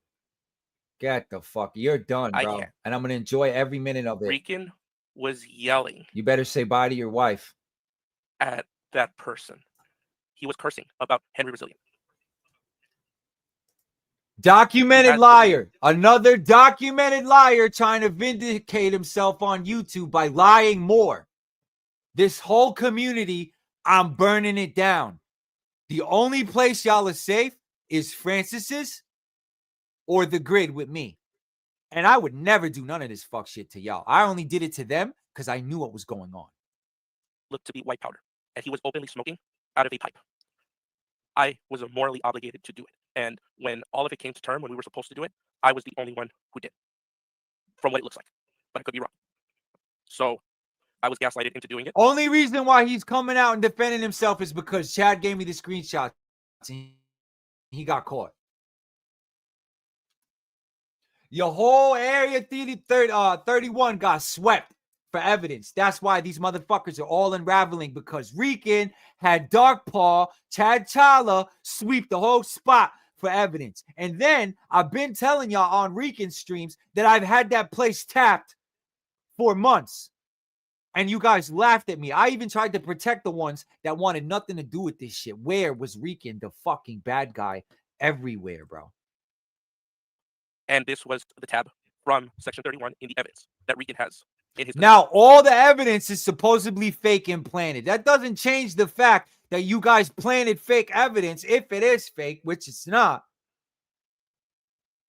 Get the fuck. You're done, I bro. can't. And I'm gonna enjoy every minute of it. Rican was yelling You better say bye to your wife. at that person. He was cursing about Henry Resilient. Documented liar. Another documented liar trying to vindicate himself on YouTube by lying more. This whole community, I'm burning it down. The only place y'all are safe is Francis's or the grid with me. And I would never do none of this fuck shit to y'all. I only did it to them because I knew what was going on. Looked to be white powder, and he was openly smoking out of a pipe. I was morally obligated to do it. And when all of it came to term, when we were supposed to do it, I was the only one who did, from what it looks like. But I could be wrong. So I was gaslighted into doing it. Only reason why he's coming out and defending himself is because Chad gave me the screenshots and he got caught. Your whole area 31 got swept for evidence. That's why these motherfuckers are all unraveling, because Rican had Dark Paw, Chad Chala sweep the whole spot for evidence. And then I've been telling y'all on Rican streams that I've had that place tapped for months. And you guys laughed at me. I even tried to protect the ones that wanted nothing to do with this shit. Where was Rican, the fucking bad guy, everywhere, bro? And this was the tab from Section 31 in the evidence that Rican has in his. Now, all the evidence is supposedly fake and planted. That doesn't change the fact that you guys planted fake evidence, if it is fake, which it's not,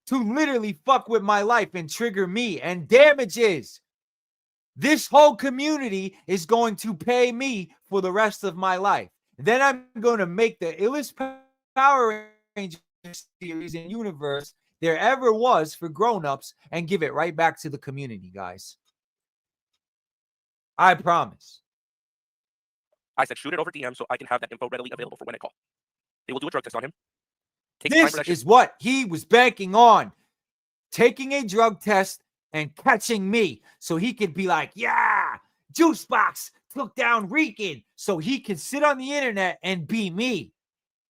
to literally fuck with my life and trigger me. And damages. This whole community is going to pay me for the rest of my life. Then I'm going to make the illest Power Rangers series in universe there ever was for grown-ups and give it right back to the community, guys. I promise. I said, shoot it over DM so I can have that info readily available for when I call. They will do a drug test on him. This is what he was banking on. Taking a drug test and catching me so he could be like, yeah, Juicebox took down Rican, so he can sit on the internet and be me,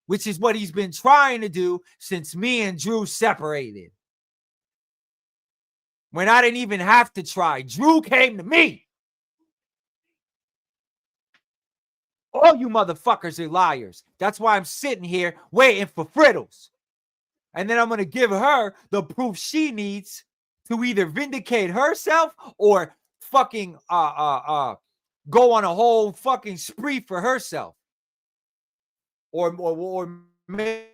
which is what he's been trying to do since me and Drew separated. When I didn't even have to try. Drew came to me. All you motherfuckers are liars. That's why I'm sitting here waiting for Frittles. And then I'm going to give her the proof she needs to either vindicate herself or fucking go on a whole fucking spree for herself. Or make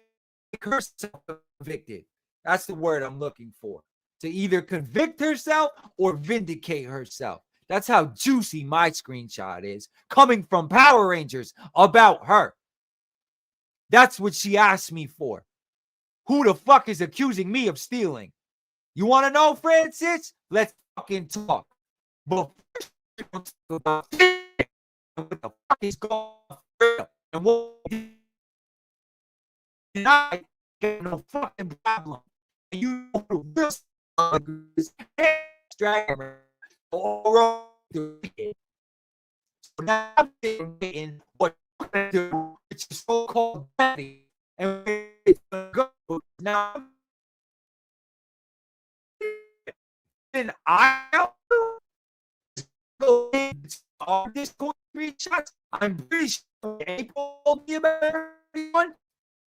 herself convicted. That's the word I'm looking for. To either convict herself or vindicate herself. That's how juicy my screenshot is. Coming from Power Rangers about her. That's what she asked me for. Who the fuck is accusing me of stealing? You want to know, Francis? Let's fucking talk. But first, about what the fuck is going on and what I get no fucking problem. You know the real is Dragon. So now I'm thinking what you're gonna do with your so-called daddy, and where it's gonna go now. Then I go all this screenshots. I'm pretty sure April told me about everyone.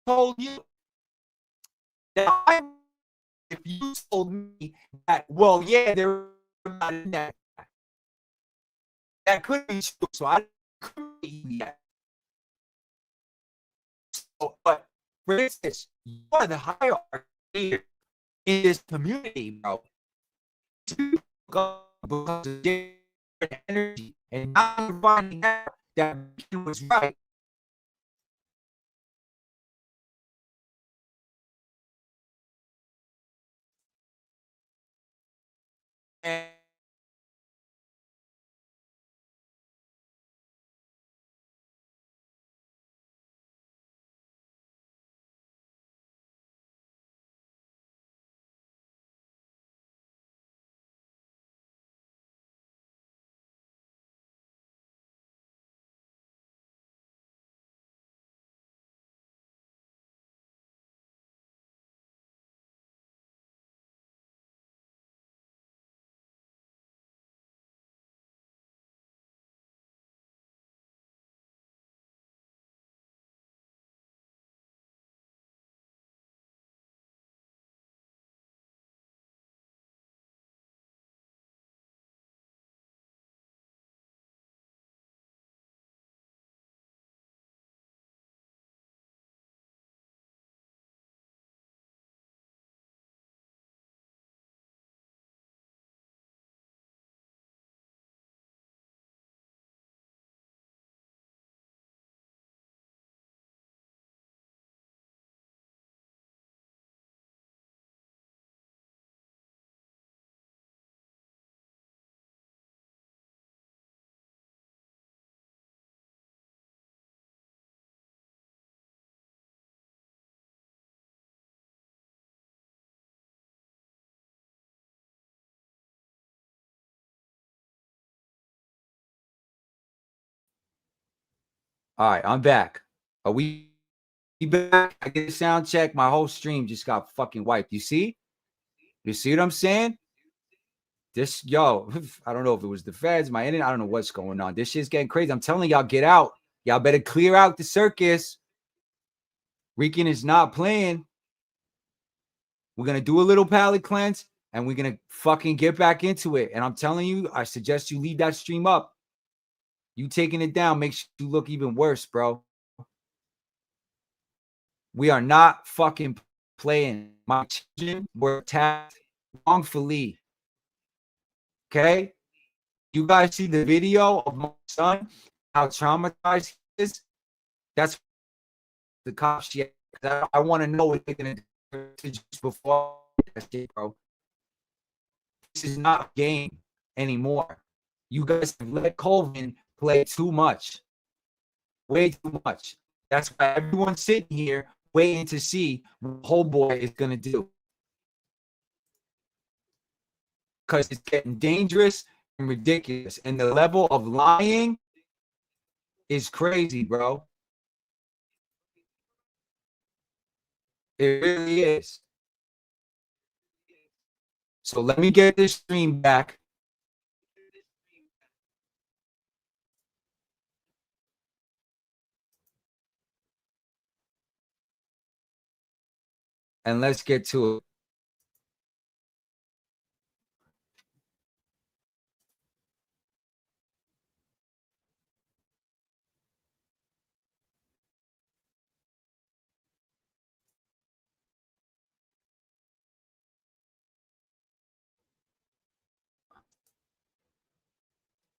Told you that if you told me that, well, yeah, they're not in that. That could be true. So I couldn't be yet. So, but for instance, you are the hierarchy in this community, bro. Because of different energy, and now you're finding out that he was right. And All right, I'm back. Are we back? I get a sound check. My whole stream just got fucking wiped. You see? You see what I'm saying? This, yo, I don't know if it was the feds, my internet. I don't know what's going on. This shit's getting crazy. I'm telling y'all, get out. Y'all better clear out the circus. Rican is not playing. We're going to do a little palate cleanse and we're going to fucking get back into it. And I'm telling you, I suggest you leave that stream up. You taking it down makes you look even worse, bro. We are not fucking playing. My children were attacked wrongfully. Okay? You guys see the video of my son, how traumatized he is? That's the cops. I want to know what they're going to do before that shit, bro. This is not a game anymore. You guys have let Colvin play too much. Way too much. That's why everyone's sitting here waiting to see what Homeboy is going to do. Because it's getting dangerous and ridiculous. And the level of lying is crazy, bro. It really is. So let me get this stream back. And let's get to it.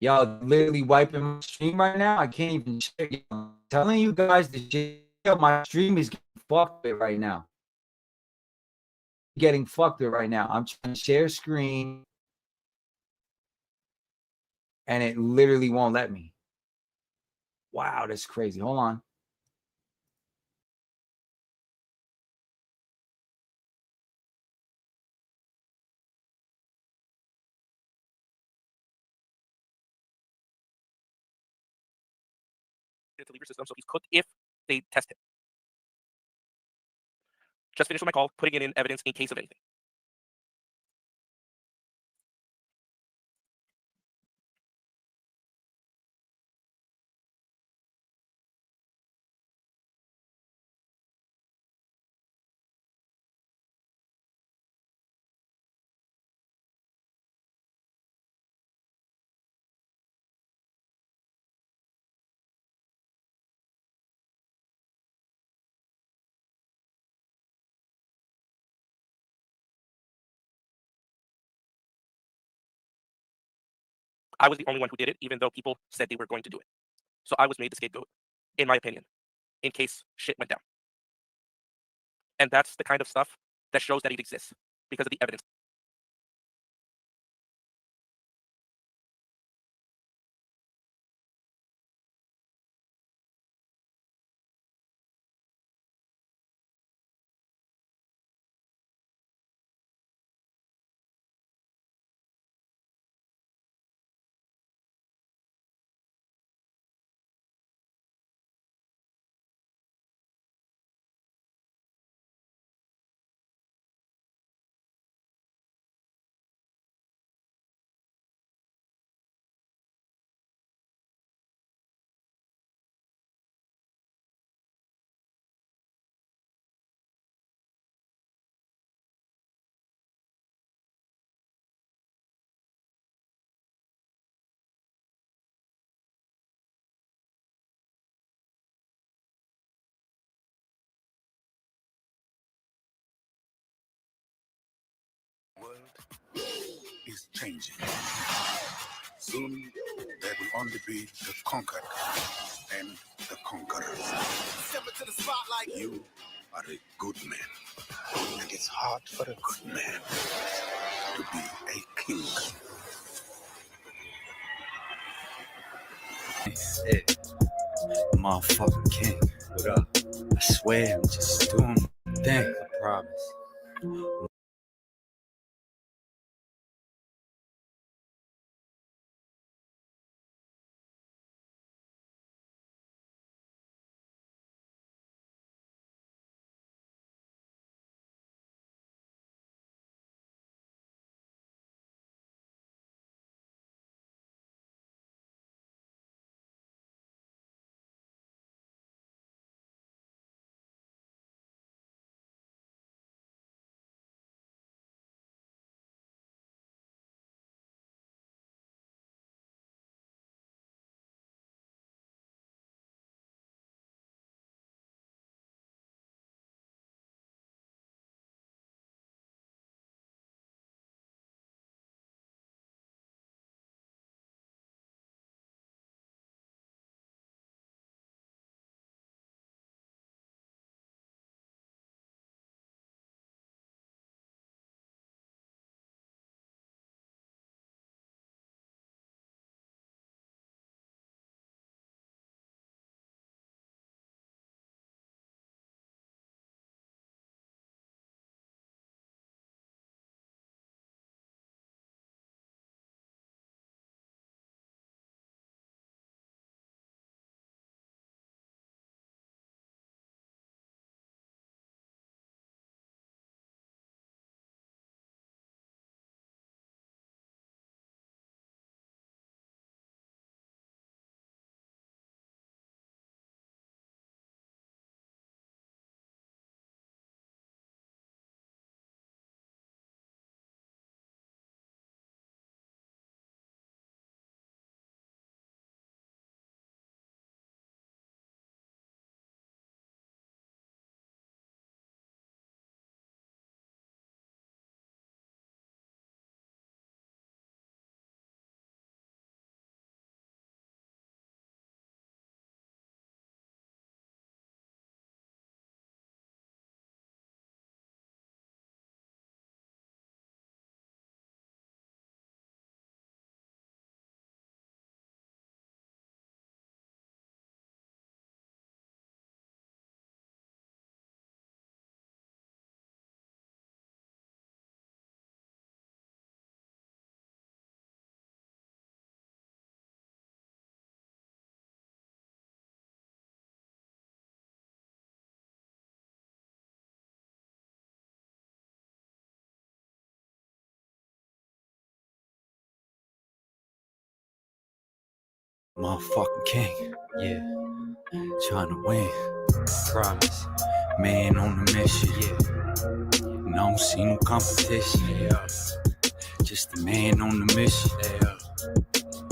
Y'all literally wiping my stream right now. I can't even share. I'm telling you guys the shit. My stream is getting fucked with right now. Getting fucked with right now. I'm trying to share screen. And it literally won't let me. Wow, that's crazy. Hold on. To leave your system, so he's cooked if they test him. Just finished with my call, putting it in evidence in case of anything. I was the only one who did it, even though people said they were going to do it. So I was made the scapegoat, in my opinion, in case shit went down. And that's the kind of stuff that shows that it exists, because of the evidence. World is changing. Soon there will only be the conquered and the conquerors. Step into the spotlight. You are a good man, and it's hard for a good man to be a king. Hey, motherfucking king. What up? I swear I'm just doing my thing. I promise. Motherfucking king. Yeah. Trying to win. Promise. Man on the mission. Yeah. And I don't see no competition. Yeah. Just a man on the mission. Yeah.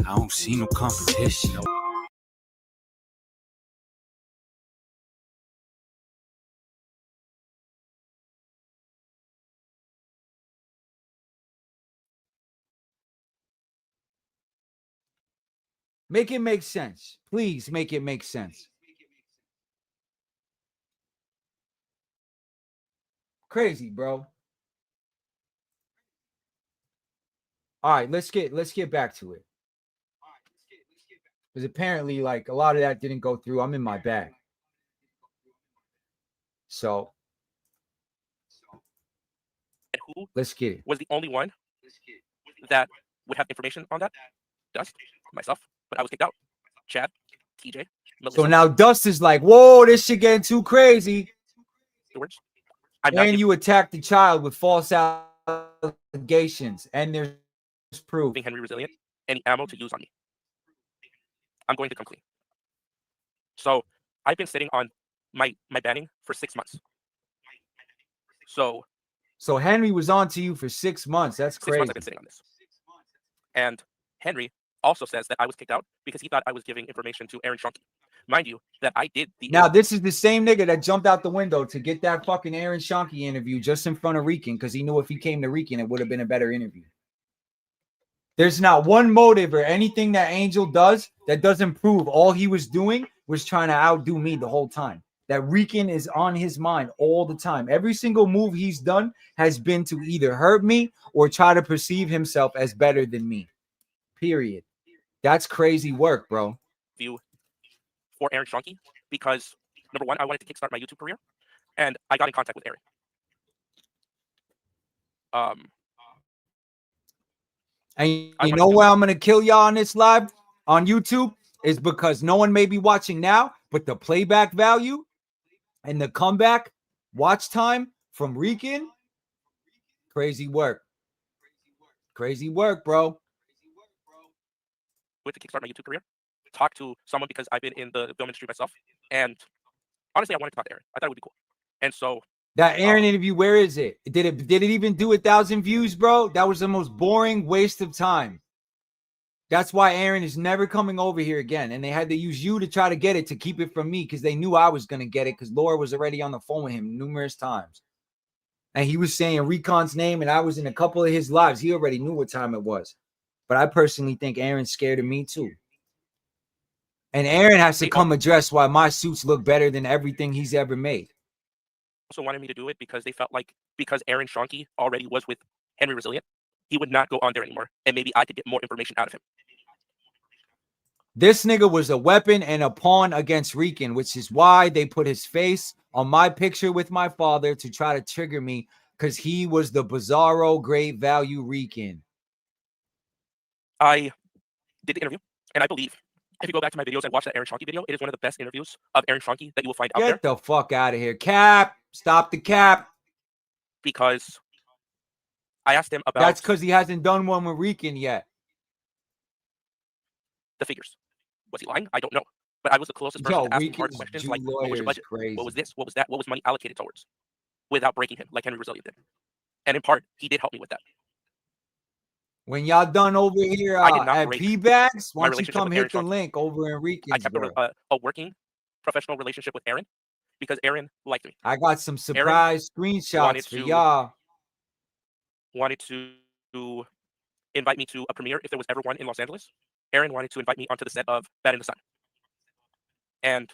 I don't see no competition. Make it make sense. Please make it make sense. Crazy, bro. All right, let's get back to it. Because apparently, like, a lot of that didn't go through. I'm in my bag. So And who let's get it. was the only one that would have information on that? Dust, myself, but I was kicked out. Chad, TJ, Melissa. So now Dust is like, whoa, this shit getting too crazy. Afterwards, And you attacked the child with false allegations, and there's proof. Being Henry resilient, any ammo to use on me. I'm going to come clean. So I've been sitting on my banning for 6 months. So Henry was on to you for 6 months. That's 6 crazy. months I've been sitting on this. And Henry also says that I was kicked out because he thought I was giving information to Aaron Shonky. Mind you, that I did the... Now, this is the same nigga that jumped out the window to get that fucking Aaron Shonky interview just in front of Rican because he knew if he came to Rican, it would have been a better interview. There's not one motive or anything that Angel does that doesn't prove all he was doing was trying to outdo me the whole time. That Rican is on his mind all the time. Every single move he's done has been to either hurt me or try to perceive himself as better than me. Period. That's crazy work, bro. View for Aaron Shonky because, number one, I wanted to kickstart my YouTube career, and I got in contact with Aaron. And you know why I'm going to kill y'all on this live on YouTube is because no one may be watching now, but the playback value and the comeback watch time from Rican, crazy work. Crazy work, bro. With to kickstart my YouTube career, talk to someone because I've been in the film industry myself, and honestly, I wanted to talk to Aaron. I thought it would be cool, and so that Aaron interview, where is it? Did it even do 1,000 views, bro? That was the most boring waste of time. That's why Aaron is never coming over here again, and they had to use you to try to get it to keep it from me because they knew I was gonna get it because Laura was already on the phone with him numerous times, and he was saying Recon's name, and I was in a couple of his lives. He already knew what time it was. But I personally think Aaron's scared of me too. And Aaron has to come address why my suits look better than everything he's ever made. Also wanted me to do it because they felt like because Aaron Shonky already was with Henry Resilient, he would not go on there anymore. And maybe I could get more information out of him. This nigga was a weapon and a pawn against Rican, which is why they put his face on my picture with my father to try to trigger me because he was the bizarro great value Rican. I did the interview, and I believe if you go back to my videos and watch that Aaron Shonky video, it is one of the best interviews of Aaron Shonky that you will find out there. Get the fuck out of here. Cap. Stop the cap. Because I asked him about... That's because he hasn't done one with Rican yet. The figures. Was he lying? I don't know. But I was the closest person to asking hard questions like, what was your budget? Crazy. What was this? What was that? What was money allocated towards? Without breaking him, like Henry Resilient did. And in part, he did help me with that. When y'all done over here at P-Bags, why don't you come hit the link over in Rican? I kept a working professional relationship with Aaron because Aaron liked me. I got some surprise screenshots for y'all. Wanted to invite me to a premiere if there was ever one in Los Angeles. Aaron wanted to invite me onto the set of Bad in the Sun. And,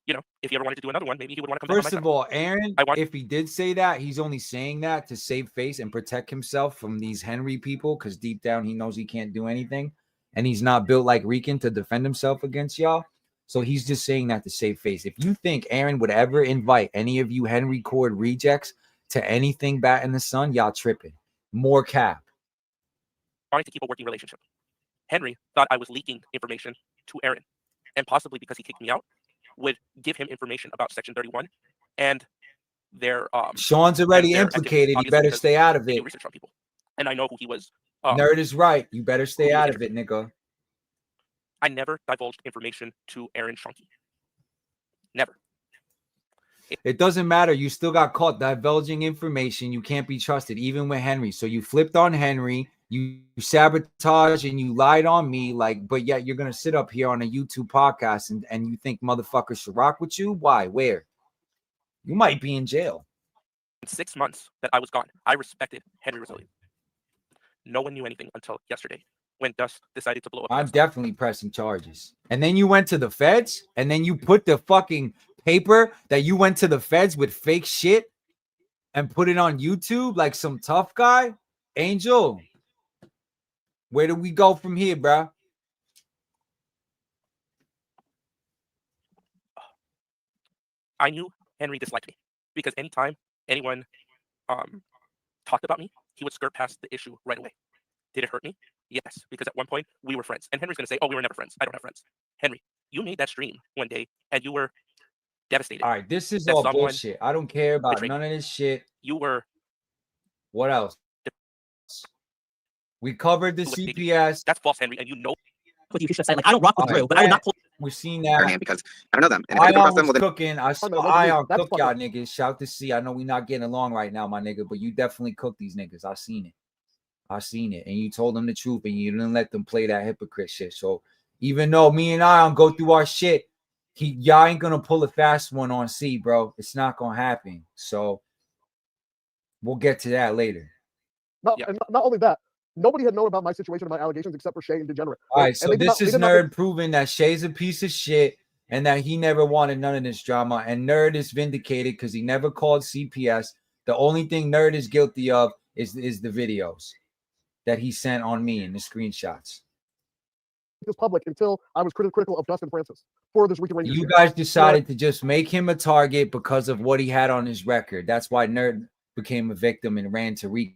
you know, if he ever wanted to do another one, maybe he would want to come First of all, Aaron, if he did say that, he's only saying that to save face and protect himself from these Henry people because deep down he knows he can't do anything. And he's not built like Rican to defend himself against y'all. So he's just saying that to save face. If you think Aaron would ever invite any of you Henry Cord rejects to anything Bat in the Sun, y'all tripping. More cap. Wanting to keep a working relationship. Henry thought I was leaking information to Aaron. And possibly because he kicked me out, would give him information about Section 31 and their Sean's already implicated. You better stay out of it. Research on people. And I know who he was. Nerd is right. You better stay out of it, nigga. I never divulged information to Aaron Shunky. Never. It doesn't matter. You still got caught divulging information. You can't be trusted, even with Henry. So you flipped on Henry. You sabotage and you lied on me, but yet you're gonna sit up here on a YouTube podcast and you think motherfuckers should rock with you? Why? Where? You might be in jail. In 6 months that I was gone, I respected Henry Roselli. No one knew anything until yesterday when Dust decided to blow up. I'm definitely pressing charges. And then you went to the feds, and then you put the fucking paper that you went to the feds with fake shit and put it on YouTube like some tough guy. Angel, where do we go from here, bro? I knew Henry disliked me because anytime anyone talked about me, he would skirt past the issue right away. Did it hurt me? Yes, because at one point we were friends. And Henry's going to say, oh, we were never friends. I don't have friends. Henry, you made that stream one day and you were devastated. All right, this is all bullshit. I don't care about none of this shit. You were. What else? We covered the CPS. That's false, Henry, and you know. What you should say, I don't rock with Drew, but I would not pull. We've seen that because I don't know them. And Ion was cooking. I saw Ion cook y'all niggas. Shout to see. I know we're not getting along right now, my nigga, but you definitely cooked these niggas. I seen it. And you told them the truth and you didn't let them play that hypocrite shit. So even though me and Ion go through our shit, y'all ain't gonna pull a fast one on C, bro. It's not gonna happen. So we'll get to that later. And not only that, nobody had known about my situation and my allegations except for Shay and Degenerate. All right, so this is Nerd proving that Shay's a piece of shit and that he never wanted none of this drama. And Nerd is vindicated because he never called CPS. The only thing Nerd is guilty of is the videos that he sent on me and the screenshots. This public until I was critical of Dustin Francis for this Rican. You guys decided to just make him a target because of what he had on his record. That's why Nerd became a victim and ran to Rican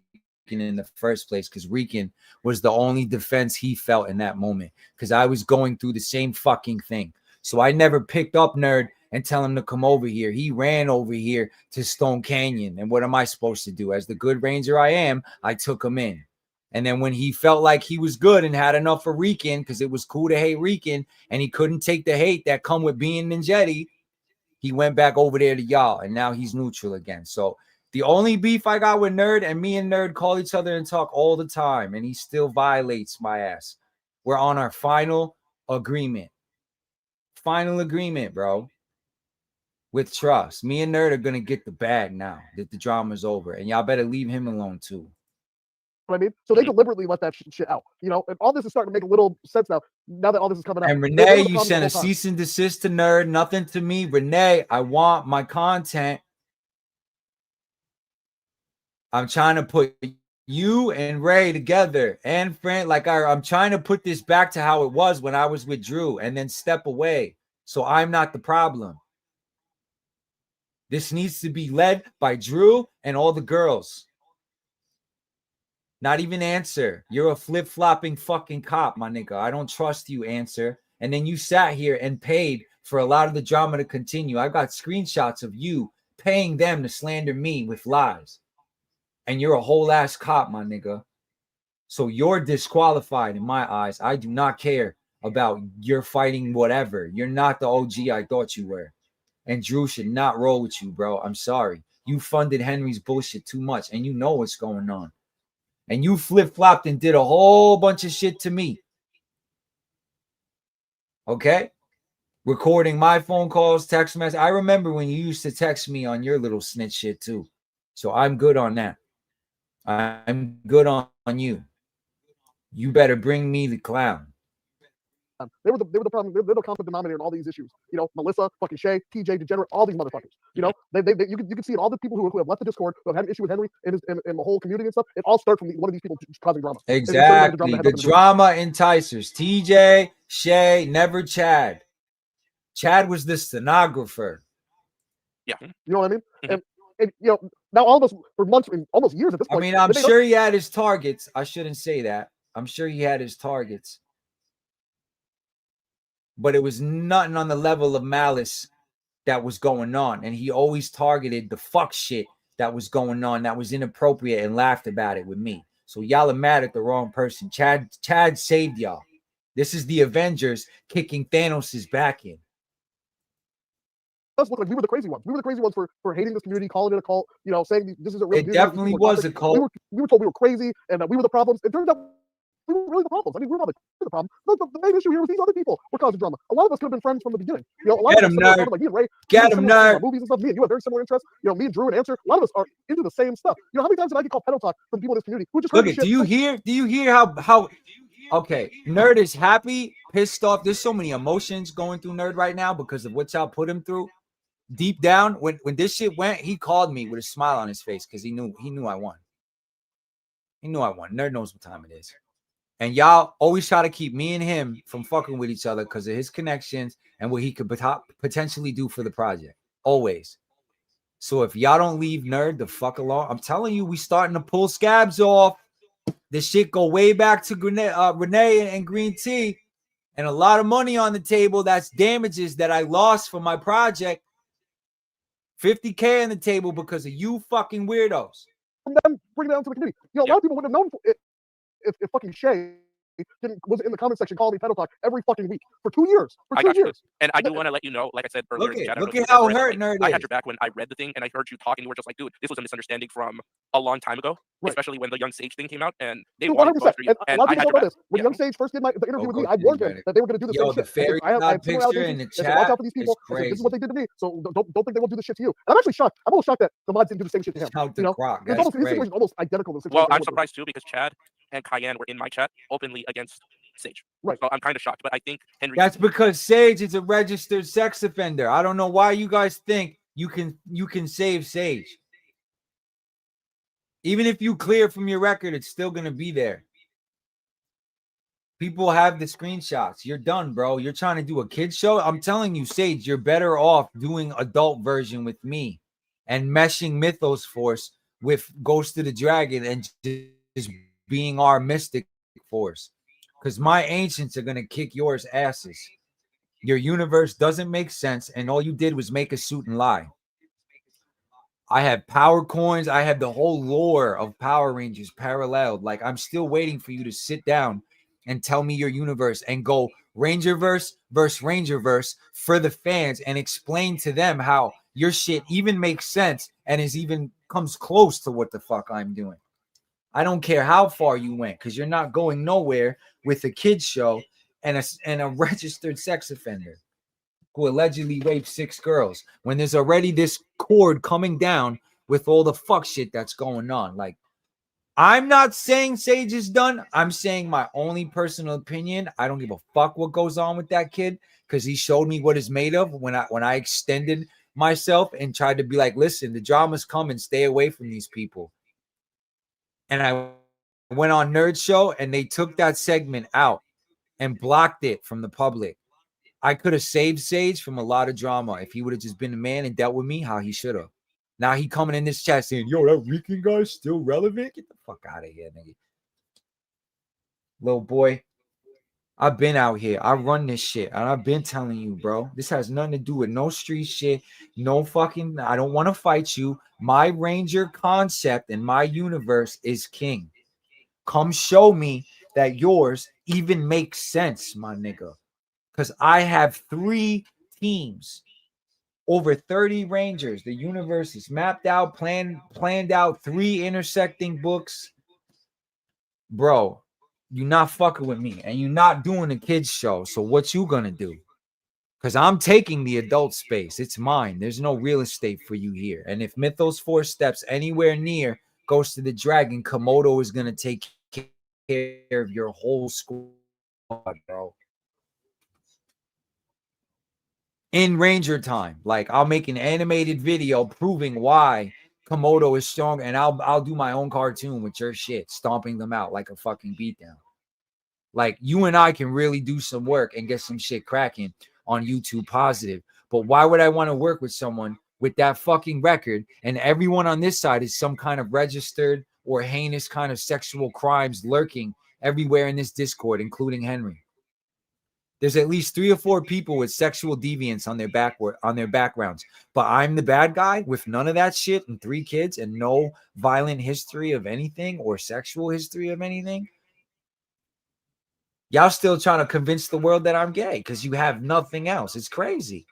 in the first place, because Rican was the only defense he felt in that moment, because I was going through the same fucking thing. So I never picked up Nerd and tell him to come over here. He ran over here to Stone Canyon. And what am I supposed to do? As the good ranger I am, I took him in. And then when he felt like he was good and had enough for Rican, because it was cool to hate Rican, and he couldn't take the hate that come with being Ninjetti, he went back over there to y'all, and now he's neutral again. So the only beef I got with Nerd, and me and Nerd call each other and talk all the time, and he still violates my ass. We're on our final agreement. Final agreement, bro. With trust. Me and Nerd are going to get the bag now that the drama's over, and y'all better leave him alone too. I mean, so they deliberately let that shit out, and all this is starting to make a little sense now that all this is coming out. And Renee, you sent a cease and desist to Nerd, nothing to me. Renee, I want my content. I'm trying to put you and Ray together and friend, I'm trying to put this back to how it was when I was with Drew and then step away. So I'm not the problem. This needs to be led by Drew and all the girls. Not even Answer. You're a flip-flopping fucking cop, my nigga. I don't trust you, Answer. And then you sat here and paid for a lot of the drama to continue. I got screenshots of you paying them to slander me with lies. And you're a whole ass cop, my nigga. So you're disqualified in my eyes. I do not care about your fighting whatever. You're not the OG I thought you were. And Drew should not roll with you, bro. I'm sorry. You funded Henry's bullshit too much, and you know what's going on. And you flip-flopped and did a whole bunch of shit to me. Okay? Recording my phone calls, text messages. I remember when you used to text me on your little snitch shit too. So I'm good on that. I'm good on you. You better bring me the clown. They were the problem. They're the common denominator in all these issues. Melissa, fucking Shay, TJ, Degenerate, all these motherfuckers. You can see it. All the people who have left the Discord, who have had an issue with Henry and the whole community and stuff. It all starts from one of these people causing drama. Exactly. The drama enticers. TJ, Shay, never Chad. Chad was the stenographer. Yeah. You know what I mean? And now all of us for months, almost years at this point. I mean, I'm sure he had his targets. I shouldn't say that. I'm sure he had his targets. But it was nothing on the level of malice that was going on. And he always targeted the fuck shit that was going on that was inappropriate and laughed about it with me. So y'all are mad at the wrong person. Chad saved y'all. This is the Avengers kicking Thanos' back in. Us look like we were the crazy ones. We were the crazy ones for hating this community, calling it a cult, you know, saying this isn't real. It definitely was a cult. We were told we were crazy and that we were the problems. It turns out we were really the problems. I mean, we were not the problem. The main issue here was these other people were causing drama. A lot of us could have been friends from the beginning. You know, a lot Get of him, us, nerd. like me and Ray, Get him, nerd. movies and stuff. Me and you have very similar interests. You know, me and Drew and Answer. A lot of us are into the same stuff. You know, how many times did I get called pedo talk from people in this community who just heard Look, this shit? do you hear how okay, Nerd is happy, pissed off. There's so many emotions going through Nerd right now because of what y'all put him through. Deep down, when this shit went, he called me with a smile on his face because he knew I won. He knew I won. Nerd knows what time it is. And y'all always try to keep me and him from fucking with each other because of his connections and what he could potentially do for the project. Always. So if y'all don't leave Nerd the fuck alone, I'm telling you, we starting to pull scabs off. This shit go way back to Renee and Green Tea. And a lot of money on the table. That's damages that I lost for my project. 50K on the table because of you fucking weirdos. From them, bring it down to the community. You know, a lot of people wouldn't have known if fucking Shay was in the comment section calling me pedo talk every fucking week for 2 years. For 2 years. And I do want to let you know, like I said earlier, look at how hurt Nerd is. I had your back when I read the thing and I heard you talking. You were just like, dude, this was a misunderstanding from a long time ago, especially when the Young Sage thing came out and they wanted to go after you. And a lot of people don't know this. When Young Sage first did the interview with me, I warned him that they were going to do the same shit. FiRe I have picture in the chat. Watch out for these people. This is what they did to me. So don't think they won't do this shit to you. And I'm actually shocked. I'm almost shocked that the mods didn't do the same shit to him. You know, it's almost his situation almost identical to the situation. Well, I'm surprised too because Chad and Cayenne were in my chat openly against Sage. Right. So I'm kind of shocked, but I think Henry. That's because Sage is a registered sex offender. I don't know why you guys think you can save Sage. Even if you clear from your record, it's still gonna be there. People have the screenshots. You're done, bro. You're trying to do a kid show. I'm telling you, Sage, you're better off doing adult version with me and meshing Mythos Force with Ghost of the Dragon and just being our Mystic Force. Because my ancients are gonna kick yours asses. Your universe doesn't make sense, and all you did was make a suit and lie. I have power coins. I have the whole lore of Power Rangers paralleled. Like, I'm still waiting for you to sit down and tell me your universe and go Rangerverse versus Rangerverse for the fans and explain to them how your shit even makes sense and is even comes close to what the fuck I'm doing. I don't care how far you went because you're not going nowhere with a kid's show and a registered sex offender who allegedly raped 6 girls when there's already this cord coming down with all the fuck shit that's going on. Like, I'm not saying Sage is done. I'm saying my only personal opinion. I don't give a fuck what goes on with that kid because he showed me what it's made of when I extended myself and tried to be like, listen, the drama's coming. Stay away from these people. And I went on Nerd Show and they took that segment out and blocked it from the public. I could have saved Sage from a lot of drama if he would have just been a man and dealt with me how he should have. Now he coming in this chat saying, yo, that Rican guy's still relevant? Get the fuck out of here, nigga. Little boy, I've been out here. I run this shit. And I've been telling you, bro. This has nothing to do with no street shit. No fucking, I don't want to fight you. My Ranger concept and my universe is king. Come show me that yours even makes sense, my nigga. Because I have 3 teams. Over 30 Rangers. The universe is mapped out, planned out, 3 intersecting books. Bro, you're not fucking with me. And you're not doing a kids show. So what you gonna do? Because I'm taking the adult space. It's mine. There's no real estate for you here. And if Mythos 4 steps anywhere near Ghost of the Dragon, Komodo is gonna take care of your whole squad, bro. In Ranger time, like I'll make an animated video proving why Komodo is strong, and I'll do my own cartoon with your shit, stomping them out like a fucking beatdown. Like, you and I can really do some work and get some shit cracking on YouTube positive. But why would I want to work with someone with that fucking record and everyone on this side is some kind of registered or heinous kind of sexual crimes lurking everywhere in this Discord, including Henry? There's at least 3 or 4 people with sexual deviance on their backgrounds. But I'm the bad guy with none of that shit and 3 kids and no violent history of anything or sexual history of anything. Y'all still trying to convince the world that I'm gay because you have nothing else. It's crazy.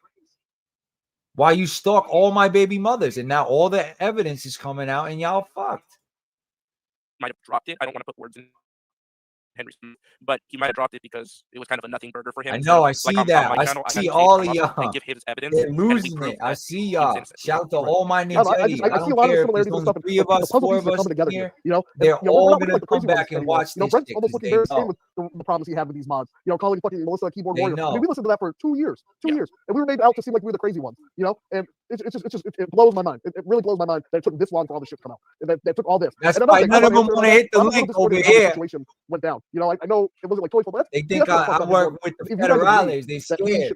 Why you stalk all my baby mothers, and now all the evidence is coming out, and y'all fucked. Might have dropped it. I don't want to put words in Henry's mouth, but he might have dropped it because it was kind of a nothing burger for him. I know. I see that. I see all of y'all. And give his evidence. They're losing it. I see y'all. Shout out to all my I Ninjetti. I see a don't lot of care if similarities there's and only stuff. 3 of us, 4 of us together here. You know, They're all we're gonna not come crazy back ones and watch anymore. this Brent's shit almost because looking they very same know. with the problems he had with these mods. You know, calling fucking Melissa a keyboard They warrior. know. I mean, we listened to that for 2 years, 2 years, and we were made out to seem like we were the crazy ones. You know, and it blows my mind. It really blows my mind that it took this long for all this shit to come out, and that took all this. That's and why none of them want to hit the link over here. Situation went down. You know, I know it wasn't like joyful, but They think I work with the federales. They scared.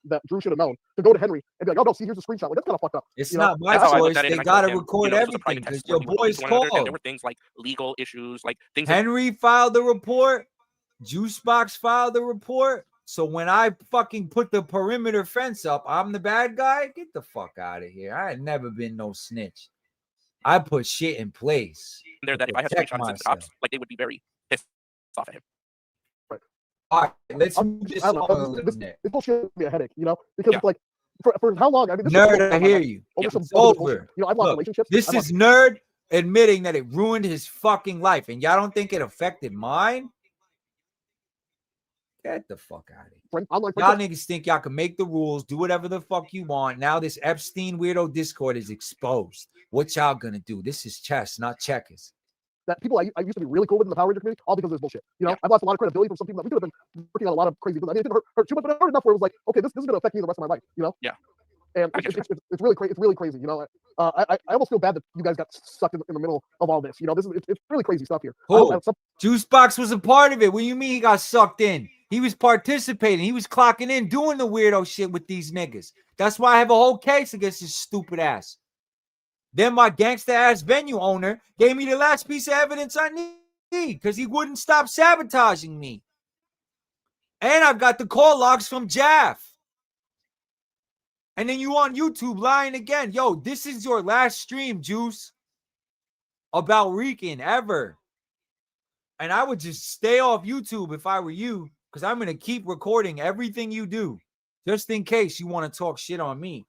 That Drew should have known to go to Henry and be like, oh no, see, here's a screenshot. Like, that's kind of fucked up. It's not my choice. They gotta record everything because your boys called. And there were things like legal issues, like things. Henry filed the report. Juicebox filed the report. So when I fucking put the perimeter fence up, I'm the bad guy. Get the fuck out of here. I had never been no snitch. I put shit in place. There that if I had screenshots to the cops, like they would be very pissed off at him. Right. All right, let's move this on a little bit. This bullshit would be a headache, you know, because it's like for how long? I mean, this Nerd, I hear you. It's over. You know, I've lost Look, relationships. This is Nerd admitting that it ruined his fucking life, and y'all don't think it affected mine? Get the fuck out of here. Y'all niggas think y'all can make the rules, do whatever the fuck you want. Now this Epstein weirdo Discord is exposed. What y'all gonna do? This is chess, not checkers. That people I used to be really cool with in the Power Ranger community, all because of this bullshit. You know, I've lost a lot of credibility from some people that we could have been working on a lot of crazy things. I mean, it didn't hurt too much, but it hurt enough where it was like, okay, this is going to affect me the rest of my life. You know? Yeah. And it's really crazy. It's really crazy. You know, I almost feel bad that you guys got stuck in the middle of all this. You know, it's really crazy stuff here. Juicebox was a part of it. What do you mean he got sucked in? He was participating. He was clocking in, doing the weirdo shit with these niggas. That's why I have a whole case against his stupid ass. Then my gangster ass venue owner gave me the last piece of evidence I need because he wouldn't stop sabotaging me. And I've got the call logs from Jaff. And then you on YouTube lying again. Yo, this is your last stream, Juice, about Rican ever. And I would just stay off YouTube if I were you, because I'm going to keep recording everything you do, just in case you want to talk shit on me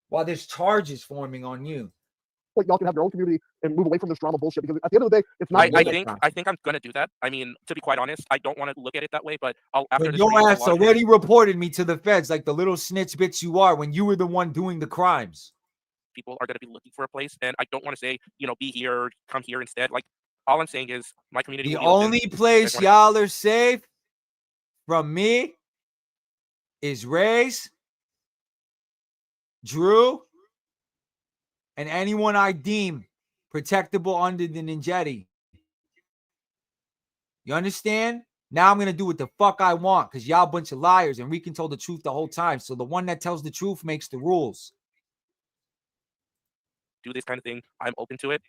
while there's charges forming on you. Like y'all can have your own community and move away from this drama bullshit, because at the end of the day, it's not. I think I'm gonna do that. I mean, to be quite honest, I don't want to look at it that way, but after your ass already reported me to the feds, like the little snitch bitch you are, when you were the one doing the crimes. People are gonna be looking for a place, and I don't want to say, you know, be here, come here instead. Like, all I'm saying is my community. The only place y'all are safe from me is Ray's, Drew, and anyone I deem protectable under the Ninjetti. You understand? Now I'm going to do what the fuck I want because y'all a bunch of liars and Rican told the truth the whole time. So the one that tells the truth makes the rules. Do this kind of thing. I'm open to it.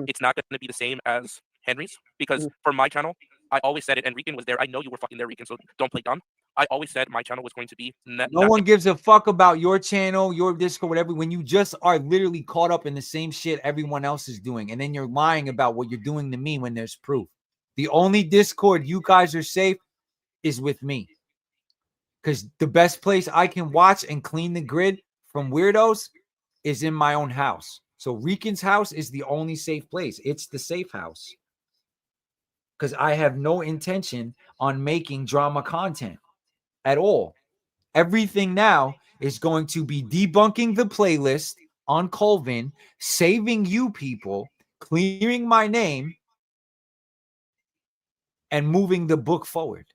It's not going to be the same as Henry's because for my channel, I always said it, and Rican was there. I know you were fucking there, Rican, so don't play dumb. I always said my channel was going to be... No one gives a fuck about your channel, your Discord, whatever, when you just are literally caught up in the same shit everyone else is doing. And then you're lying about what you're doing to me when there's proof. The only Discord you guys are safe is with me. Because the best place I can watch and clean the grid from weirdos is in my own house. So Rican's house is the only safe place. It's the safe house. Because I have no intention on making drama content at all. Everything now is going to be debunking the playlist on Colvin, saving you people, clearing my name, and moving the book forward.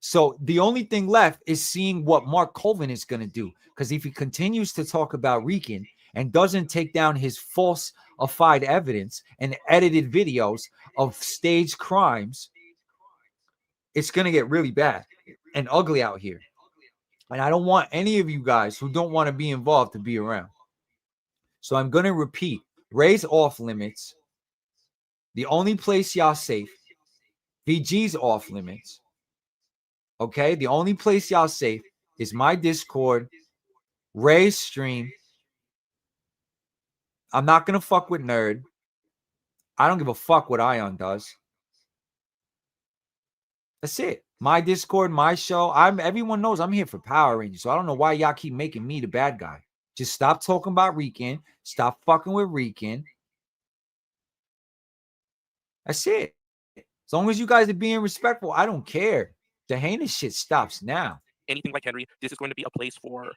So the only thing left is seeing what Mark Colvin is going to do. Because if he continues to talk about Rican and doesn't take down his falsified evidence and edited videos of staged crimes, it's going to get really bad and ugly out here. And I don't want any of you guys who don't want to be involved to be around. So I'm going to repeat. Ray's off limits. The only place y'all safe. VG's off limits. Okay? The only place y'all safe is my Discord, Ray's stream. I'm not going to fuck with Nerd. I don't give a fuck what Ion does. That's it. My Discord, my show. Everyone knows I'm here for Power Rangers. So I don't know why y'all keep making me the bad guy. Just stop talking about Rican. Stop fucking with Rican. That's it. As long as you guys are being respectful, I don't care. The heinous shit stops now. Anything like Henry, this is going to be a place for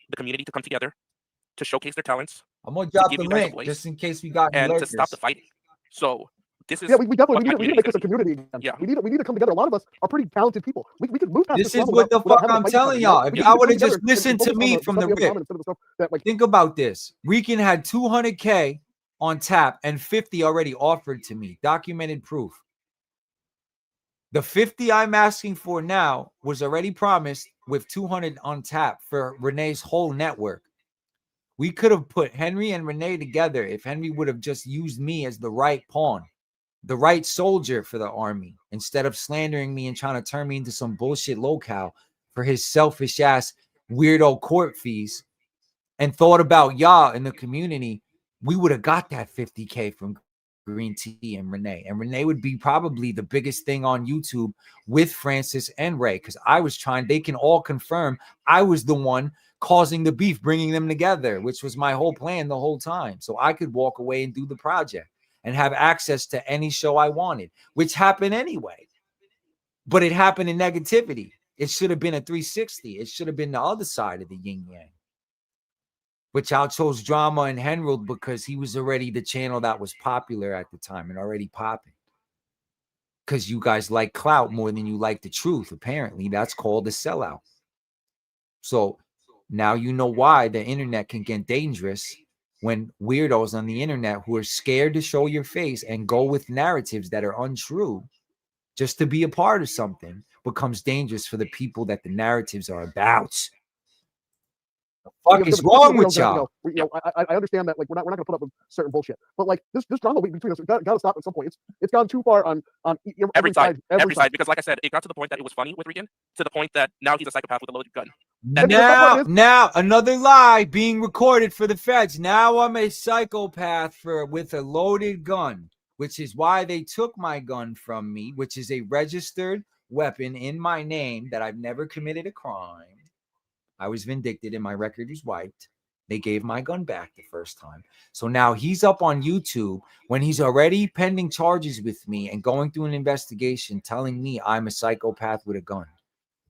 the community to come together, to showcase their talents. I'm gonna drop the link just in case we got any and to stop the fighting. So this is we definitely need to make this a community again. Yeah. We need to come together. A lot of us are pretty talented people. We could move past this is what the fuck I'm telling y'all. If y'all would have just listened to me from the rip, think about this. Rican had 200K on tap and 50 already offered to me. Documented proof. The 50 I'm asking for now was already promised with 200 on tap for Renee's whole network. We could have put Henry and Renee together if Henry would have just used me as the right pawn, the right soldier for the army, instead of slandering me and trying to turn me into some bullshit locale for his selfish ass weirdo court fees, and thought about y'all in the community. We would have got that 50K from Green Tea and Renee would be probably the biggest thing on YouTube with Francis and Ray, because I was trying, they can all confirm I was the one causing the beef, bringing them together, which was my whole plan the whole time, so I could walk away and do the project and have access to any show I wanted, which happened anyway. But it happened in negativity. It should have been a 360. It should have been the other side of the yin yang. But y'all chose drama and Henrold because he was already the channel that was popular at the time and already popping. Because you guys like clout more than you like the truth. Apparently, that's called a sellout. So now you know why the internet can get dangerous when weirdos on the internet who are scared to show your face and go with narratives that are untrue just to be a part of something becomes dangerous for the people that the narratives are about. What the fuck is wrong with y'all? I understand that, like, we're not gonna put up with certain bullshit, but like this drama between us, got to stop at some point. It's gone too far on every side. Because, like I said, it got to the point that it was funny with Rican, to the point that now he's a psychopath with a loaded gun. Now another lie being recorded for the feds. Now I'm a psychopath with a loaded gun, which is why they took my gun from me, which is a registered weapon in my name that I've never committed a crime. I was vindicted and my record was wiped. They gave my gun back the first time. So now he's up on YouTube when he's already pending charges with me and going through an investigation telling me I'm a psychopath with a gun.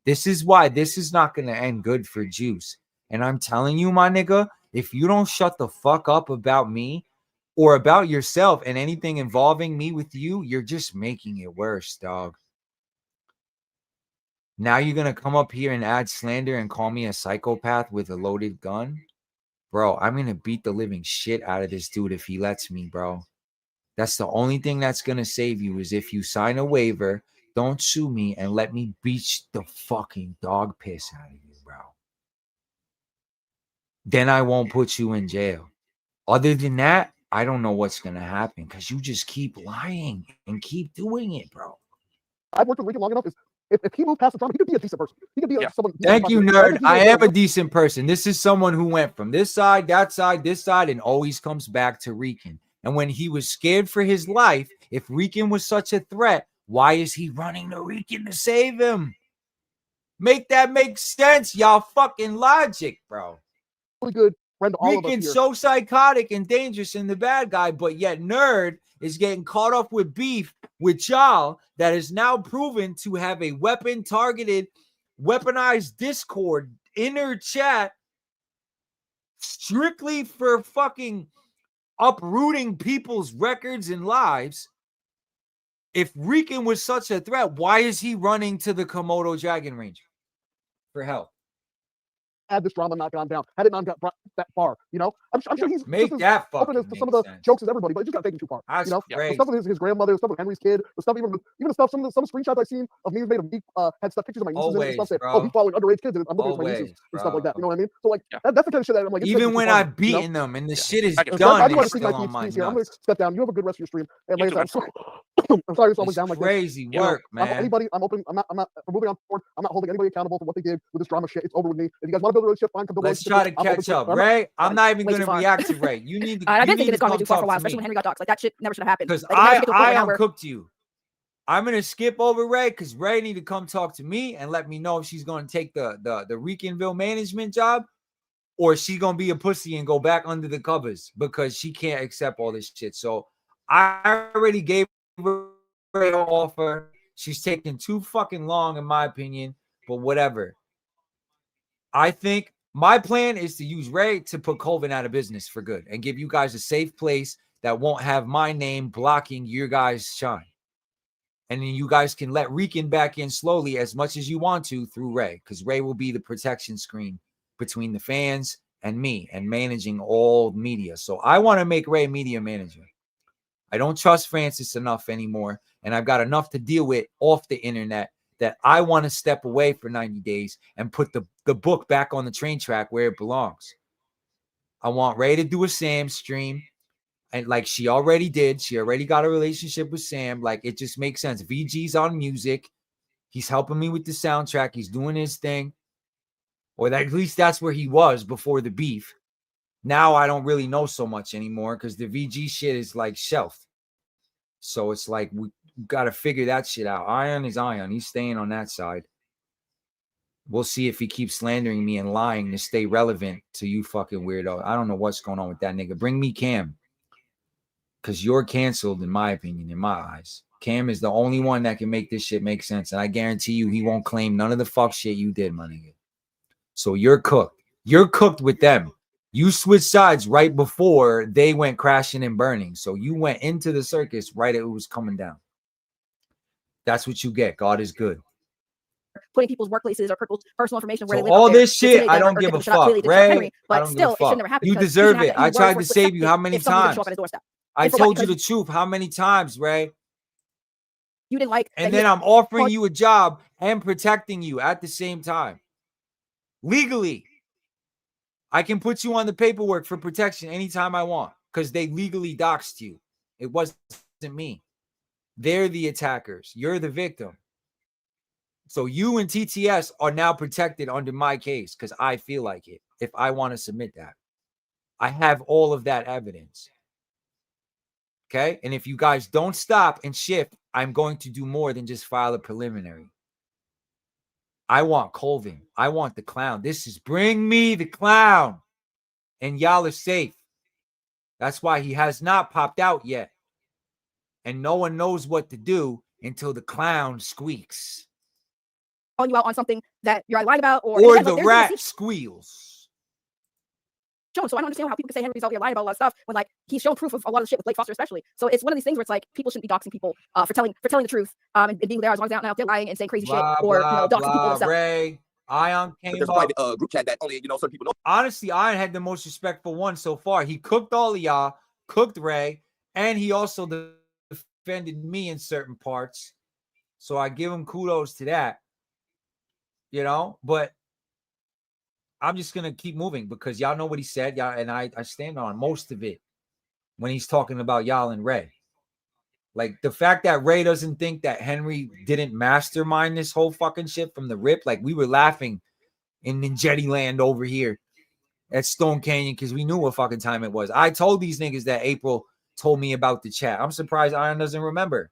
This is why this is not going to end good for Juice. And I'm telling you, my nigga, if you don't shut the fuck up about me or about yourself and anything involving me with you, you're just making it worse, dog. Now you're going to come up here and add slander and call me a psychopath with a loaded gun? Bro, I'm going to beat the living shit out of this dude if he lets me, bro. That's the only thing that's going to save you is if you sign a waiver, don't sue me, and let me beat the fucking dog piss out of you, bro. Then I won't put you in jail. Other than that, I don't know what's going to happen because you just keep lying and keep doing it, bro. I've worked with Rican long enough. If he moved past the drama, he could be a decent person. He could be someone. Thank you, nerd. I am a decent person. This is someone who went from this side, this side, and always comes back to Rican. And when he was scared for his life, if Rican was such a threat, why is he running to Rican to save him? Make that make sense, y'all fucking logic, bro. Really good friend to all of us here. Rican's so psychotic and dangerous and the bad guy, but yet nerd is getting caught up with beef with y'all that is now proven to have a weaponized Discord inner chat strictly for fucking uprooting people's records and lives. If Rican was such a threat, why is he running to the Komodo Dragon Ranger for help? Had this drama not gone down, had it not got brought that far, you know, I'm sure he's make that fucking to some of the jokes as everybody, but it just got taken too far. That's you know, crazy. The stuff with his grandmother, the stuff with Henry's kid, the stuff even the stuff. Some screenshots I've seen of memes made of me had stuff pictures of my nieces and stuff saying, "Oh, he's following underage kids," and I'm looking at my nieces and stuff like that. You know what I mean? So like that's the kind of shit that I'm like. Even when I've beaten them and the shit is done, I do want it's to still on my nuts. I'm gonna step down. You have a good rest of your stream. And I'm sorry it's always down like this. Crazy work, man. Anybody, I'm open. I'm not moving on forward. I'm not holding anybody accountable for what they did with this drama shit. It's over with me. If you guys want to build a relationship, fine. Let's try to catch up, Ray. I'm not even going to react to Ray. You need to. I've been thinking it's gone too far for a while, especially when Henry got doxed. Like that shit never should have happened. Because like, I uncooked you. I'm gonna skip over Ray because Ray need to come talk to me and let me know if she's gonna take the RecanViLLe management job, or she's gonna be a pussy and go back under the covers because she can't accept all this shit. So I already gave her an offer. She's taking too fucking long, in my opinion, but whatever. I think my plan is to use Ray to put Colvin out of business for good and give you guys a safe place that won't have my name blocking your guys' shine. And then you guys can let Rican back in slowly as much as you want to through Ray, because Ray will be the protection screen between the fans and me and managing all media. So I want to make Ray media manager. I don't trust Francis enough anymore, and I've got enough to deal with off the internet that I want to step away for 90 days and put the book back on the train track where it belongs. I want Ray to do a Sam stream, and like she already did. She already got a relationship with Sam. Like, it just makes sense. VG's on music. He's helping me with the soundtrack. He's doing his thing. Or at least that's where he was before the beef. Now I don't really know so much anymore because the VG shit is like shelved. So it's like we got to figure that shit out. Ion is Ion. He's staying on that side. We'll see if he keeps slandering me and lying to stay relevant to you fucking weirdo. I don't know what's going on with that nigga. Bring me Cam. Because you're canceled, in my opinion, in my eyes. Cam is the only one that can make this shit make sense. And I guarantee you he won't claim none of the fuck shit you did, my nigga. So you're cooked. You're cooked with them. You switched sides right before they went crashing and burning. So you went into the circus right as it was coming down. That's what you get. God is good. Putting people's workplaces or people's personal information where So they live. all this shit, I don't give a fuck. Ray, but I don't still, give a it should fuck. never happen. You deserve it. I tried to save you how many times? I told you the truth how many times, Ray? You didn't like. And then I'm offering you a job and protecting you at the same time. Legally. I can put you on the paperwork for protection anytime I want because they legally doxed you. It wasn't me. They're the attackers. You're the victim. So you and TTS are now protected under my case because I feel like it if I want to submit that. I have all of that evidence. Okay? And if you guys don't stop and shift, I'm going to do more than just file a preliminary. I want Colvin. I want the clown. This is bring me the clown. And y'all are safe. That's why he has not popped out yet. And no one knows what to do until the clown squeaks. Calling you out on something that you're lying about, or the rat squeals. So I don't understand how people can say Henry's out here lying about a lot of stuff when like he's shown proof of a lot of shit with Blake Foster especially. So it's one of these things where it's like people shouldn't be doxing people for telling the truth and being there as long as they're not out there lying and saying crazy shit or doxing people themselves. Ray, Ion came there's a private group chat that only certain people know. Honestly, Ion had the most respectful one so far. He cooked all of y'all, cooked Ray, and he also defended me in certain parts. So I give him kudos to that. You know, but I'm just gonna keep moving because y'all know what he said, y'all, and I stand on most of it when he's talking about y'all and Ray. Like the fact that Ray doesn't think that Henry didn't mastermind this whole fucking shit from the rip. Like we were laughing in Ninjetti land over here at Stone Canyon because we knew what fucking time it was. I told these niggas that April told me about the chat. I'm surprised Iron doesn't remember.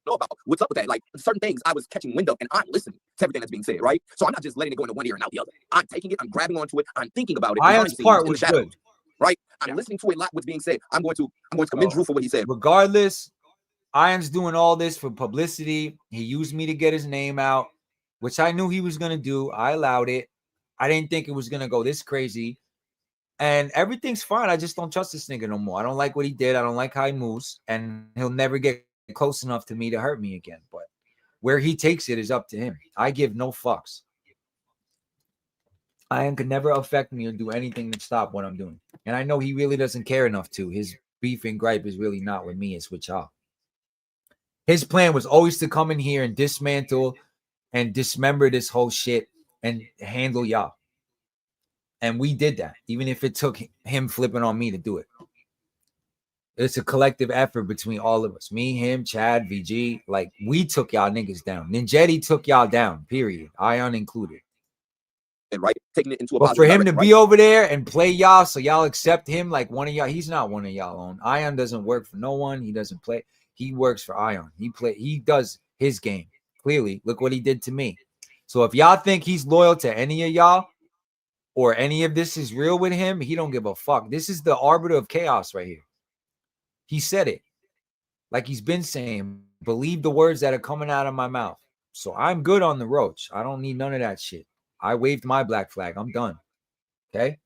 Know about what's up with that. Like certain things I was catching wind of and I'm listening to everything that's being said, right? So I'm not just letting it go into one ear and out the other. I'm taking it, I'm grabbing onto it, I'm thinking about it. Ion's part was good. Right? I'm listening to a lot what's being said. I'm going to commend Drew for what he said. Regardless, Ion's doing all this for publicity. He used me to get his name out, which I knew he was gonna do. I allowed it. I didn't think it was gonna go this crazy. And everything's fine. I just don't trust this nigga no more. I don't like what he did. I don't like how he moves, and he'll never get close enough to me to hurt me again. But where he takes it is up to him. I give no fucks. Iron could never affect me or do anything to stop what I'm doing. And I know he really doesn't care enough to. His beef and gripe is really not with me, it's with y'all. His plan was always to come in here and dismantle and dismember this whole shit and handle y'all. And we did that, even if it took him flipping on me to do it. It's a collective effort between all of us. Me, him, Chad, VG. Like, we took y'all niggas down. Ninjetti took y'all down, period. Ion included. And right, taking it into a but for him to be over there and play y'all so y'all accept him like one of y'all, he's not one of y'all own. Ion doesn't work for no one. He doesn't play. He works for Ion. He does his game. Clearly, look what he did to me. So if y'all think he's loyal to any of y'all or any of this is real with him, he don't give a fuck. This is the arbiter of chaos right here. He said it. Like he's been saying, believe the words that are coming out of my mouth. So I'm good on the roach. I don't need none of that shit. I waved my black flag. I'm done. Okay?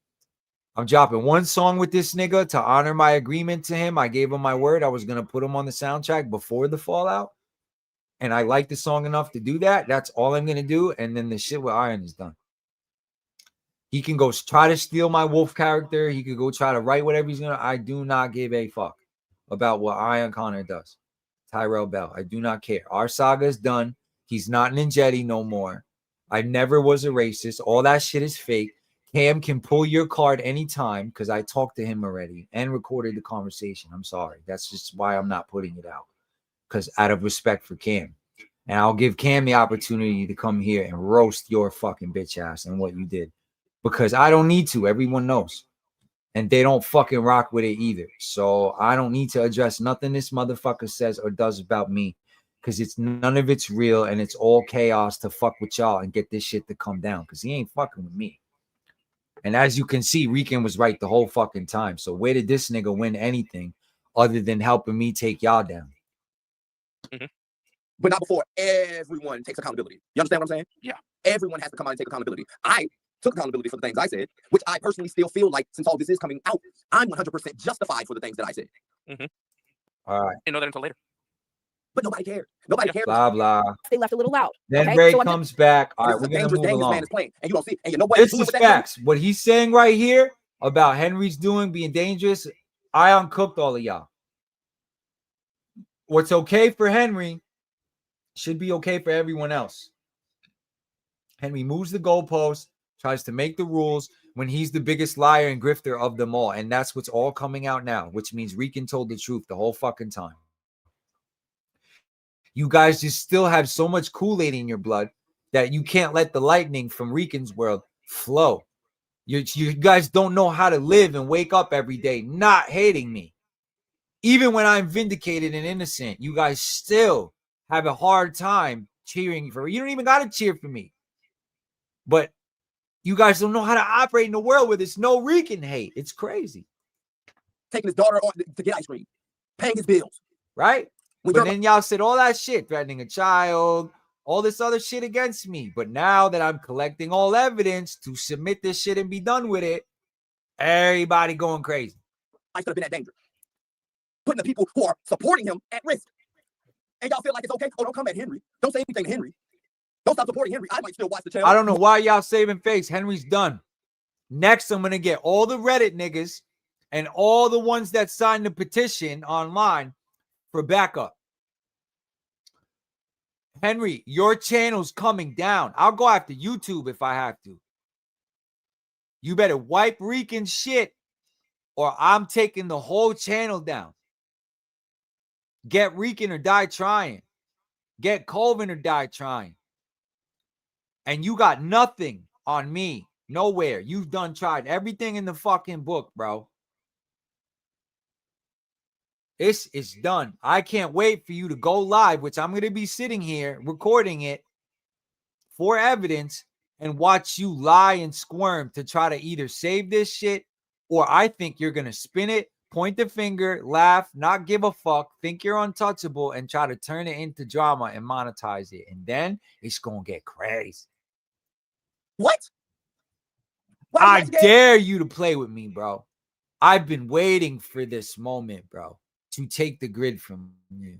I'm dropping one song with this nigga to honor my agreement to him. I gave him my word. I was going to put him on the soundtrack before the fallout. And I like the song enough to do that. That's all I'm going to do. And then the shit with Iron is done. He can go try to steal my wolf character. He could go try to write whatever he's going to. I do not give a fuck about what Iron Connor does. Tyrell Bell. I do not care. Our saga is done. He's not Ninjetti no more. I never was a racist. All that shit is fake. Cam can pull your card anytime because I talked to him already and recorded the conversation. I'm sorry. That's just why I'm not putting it out, because out of respect for Cam. And I'll give Cam the opportunity to come here and roast your fucking bitch ass and what you did, because I don't need to. Everyone knows. And they don't fucking rock with it either. So I don't need to address nothing this motherfucker says or does about me, because it's none of it's real and it's all chaos to fuck with y'all and get this shit to come down, because he ain't fucking with me. And as you can see, Rican was right the whole fucking time. So where did this nigga win anything other than helping me take y'all down? Mm-hmm. But not before everyone takes accountability. You understand what I'm saying? Yeah. Everyone has to come out and take accountability. I took accountability for the things I said, which I personally still feel like, since all this is coming out, I'm 100% justified for the things that I said. Mm-hmm. All right. You know that until later. But nobody cared. Nobody cared. Blah, blah. They left a little out. Then okay? Ray so comes back. All right, This is we're a going to dangerous move game this along. man is playing. And you don't see, and you know what? This is facts. What he's saying right here about Henry's doing being dangerous, I uncooked all of y'all. What's okay for Henry should be okay for everyone else. Henry moves the goalpost, tries to make the rules when he's the biggest liar and grifter of them all. And that's what's all coming out now, which means Rican told the truth the whole fucking time. You guys just still have so much Kool-Aid in your blood that you can't let the lightning from Rican's world flow. You guys don't know how to live and wake up every day not hating me. Even when I'm vindicated and innocent, you guys still have a hard time cheering for me. You don't even got to cheer for me. But you guys don't know how to operate in a world where there's no Rican hate. It's crazy. Taking his daughter to get ice cream, paying his bills. Right? But then y'all said all that shit, threatening a child, all this other shit against me. But now that I'm collecting all evidence to submit this shit and be done with it, everybody going crazy. I could have been at danger, putting the people who are supporting him at risk. And y'all feel like it's okay? Oh, don't come at Henry. Don't say anything to Henry. Don't stop supporting Henry. I might still watch the channel. I don't know why y'all saving face. Henry's done. Next, I'm going to get all the Reddit niggas and all the ones that signed the petition online for backup. Henry, your channel's coming down. I'll go after YouTube if I have to. You better wipe Rican shit or I'm taking the whole channel down. Get Rican or die trying. Get Colvin or die trying. And you got nothing on me. Nowhere. You've done tried everything in the fucking book, bro. This is done. I can't wait for you to go live, which I'm going to be sitting here recording it for evidence and watch you lie and squirm to try to either save this shit or I think you're going to spin it, point the finger, laugh, not give a fuck, think you're untouchable and try to turn it into drama and monetize it. And then it's going to get crazy. What? I dare you to play with me, bro. I've been waiting for this moment, bro, to take the grid from you.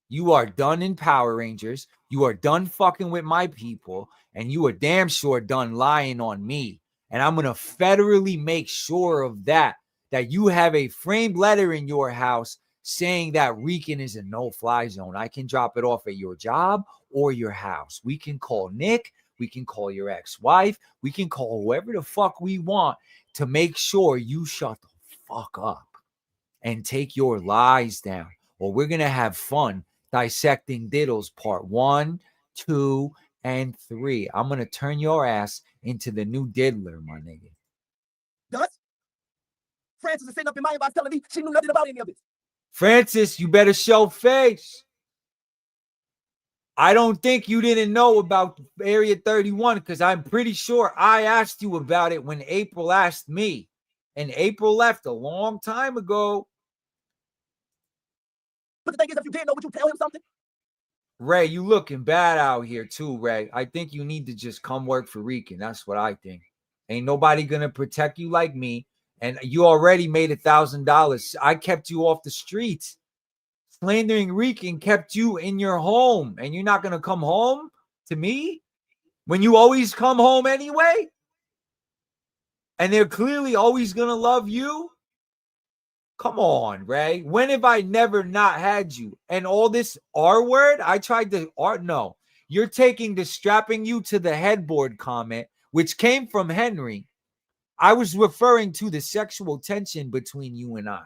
You are done in Power Rangers. You are done fucking with my people. And you are damn sure done lying on me. And I'm going to federally make sure of that you have a framed letter in your house saying that Rican is a no-fly zone. I can drop it off at your job or your house. We can call Nick. We can call your ex-wife. We can call whoever the fuck we want to make sure you shut the fuck up and take your lies down. Or we're going to have fun dissecting diddles part 1, 2, and 3. I'm going to turn your ass into the new diddler, my nigga. Does? Francis is sitting up in my inbox telling me she knew nothing about any of this. Francis, you better show face. I don't think you didn't know about Area 31 because I'm pretty sure I asked you about it when April asked me. And April left a long time ago. But the thing is, if you didn't know, would you tell him something? Ray, you looking bad out here too, Ray. I think you need to just come work for Rican. That's what I think. Ain't nobody gonna protect you like me. And you already made $1,000. I kept you off the streets. Slandering Rican kept you in your home, and you're not gonna come home to me when you always come home anyway. And they're clearly always gonna love you. Come on, Ray. When have I never not had you? And all this R word, I tried to no. You're taking the strapping you to the headboard comment, which came from Henry. I was referring to the sexual tension between you and I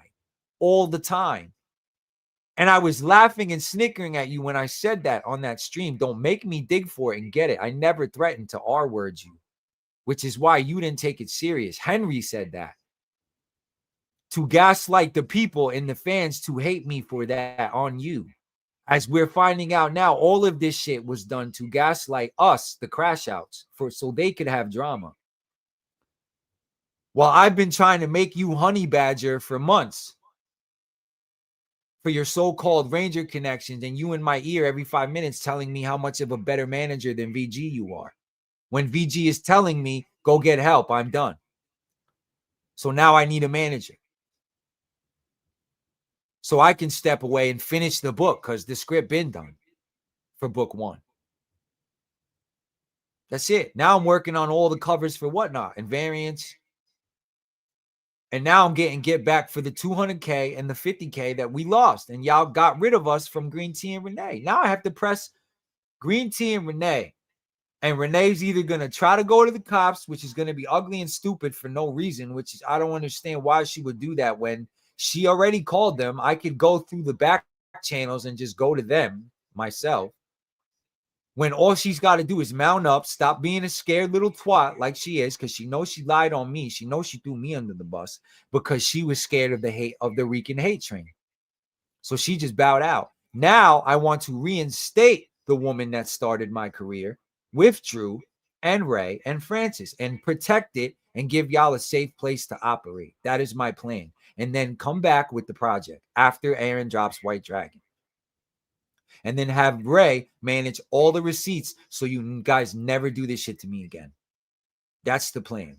all the time. And I was laughing and snickering at you when I said that on that stream. Don't make me dig for it and get it. I never threatened to R word you, which is why you didn't take it serious. Henry said that. To gaslight the people and the fans to hate me for that on you. As we're finding out now, all of this shit was done to gaslight us, the crash outs, so they could have drama. While I've been trying to make you honey badger for months for your so-called Ranger connections, and you in my ear every 5 minutes telling me how much of a better manager than VG you are. When VG is telling me, go get help, I'm done. So now I need a manager. So I can step away and finish the book because the script been done for book 1. That's it. Now I'm working on all the covers for Whatnot and variants. And now I'm getting get back for the 200K and the 50K that we lost. And y'all got rid of us from Green Tea and Renee. Now I have to press Green Tea and Renee. And Renee's either going to try to go to the cops, which is going to be ugly and stupid for no reason, which is I don't understand why she would do that when she already called them. I could go through the back channels and just go to them myself. When all she's got to do is mount up, stop being a scared little twat like she is, because she knows she lied on me. She knows she threw me under the bus because she was scared of the hate of the Rican hate train. So she just bowed out. Now I want to reinstate the woman that started my career with Drew and Ray and Francis and protect it and give y'all a safe place to operate. That is my plan. And then come back with the project after Aaron drops White Dragon. And then have Ray manage all the receipts so you guys never do this shit to me again. That's the plan.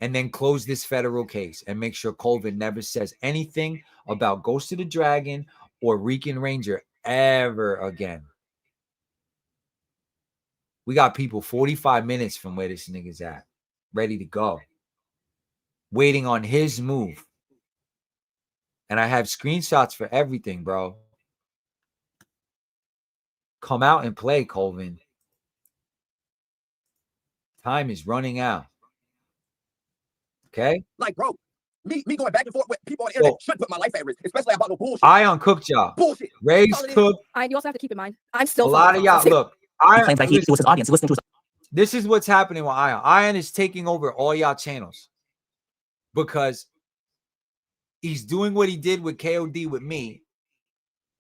And then close this federal case and make sure Colvin never says anything about Ghost of the Dragon or Rican Ranger ever again. We got people 45 minutes from where this nigga's at, ready to go, waiting on his move. And I have screenshots for everything, bro. Come out and play, Colvin. Time is running out. Okay? Like, bro, me going back and forth with people on the internet should put my life at risk, especially about no bullshit. Ion cooked y'all. Bullshit. Ray's cooked. You also have to keep in mind, I'm still a lot of y'all. Look, Ion, claims that he was his audience. Listening to this is what's happening with Ion. Ion is taking over all y'all channels because he's doing what he did with KOD with me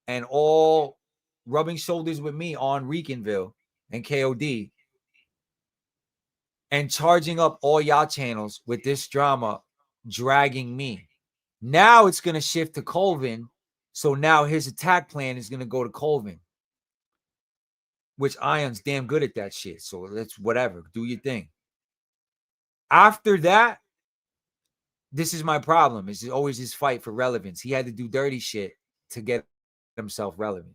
and all rubbing shoulders with me on RecanViLLe and KOD and charging up all y'all channels with this drama, dragging me. Now it's going to shift to Colvin. So now his attack plan is going to go to Colvin, which Ion's damn good at that shit. So that's whatever. Do your thing. After that, this is my problem. It's always his fight for relevance. He had to do dirty shit to get himself relevant.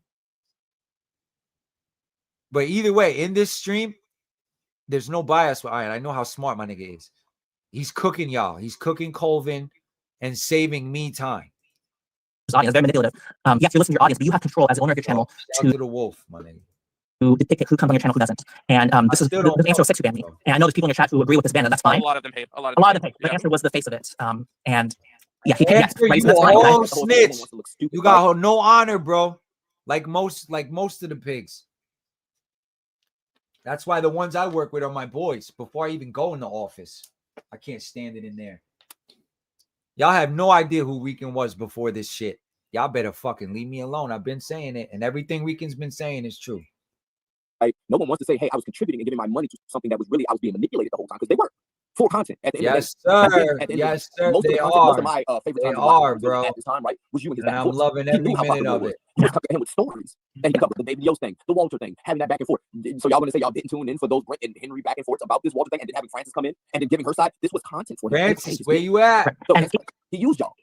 But either way, in this stream, there's no bias with Ion. I know how smart my nigga is. He's cooking y'all. He's cooking Colvin and saving me time. Audience, very manipulative. Yes, you're listening to your audience, but you have control as the owner of your channel to the wolf, my nigga. To dictate who comes on your channel, who doesn't. And this is the answer was 6 who banned me. And I know there's people in your chat who agree with this ban, and that's fine. A lot of them hate. A lot of them hate. The answer was the face of it. And yeah, he yes, right, you a whole snitch. You got no honor, bro. Like most of the pigs. That's why the ones I work with are my boys. Before I even go in the office, I can't stand it in there. Y'all have no idea who Rican was before this shit. y'all better fucking leave me alone. I've been saying it, and everything Rican's been saying is true. Right? No one wants to say, hey, I was contributing and giving my money to something that was really, I was being manipulated the whole time, because they were for content. At the end Yes, of the day, sir. at the end Yes, of the day, sir. most They of the content, most are. of my favorite They times of watching are, bro. at this time, right, was you and his And back and I'm forth. loving He every knew how minute popular of it was. it. You was covering him with stories, and he covered the videos thing, the Walter thing, having that back and forth. So y'all want to say y'all didn't tune in for those Brent and Henry back and forths about this Walter thing, and then having Francis come in and then giving her side? This was content for him. Francis, where you at? So he used y'all.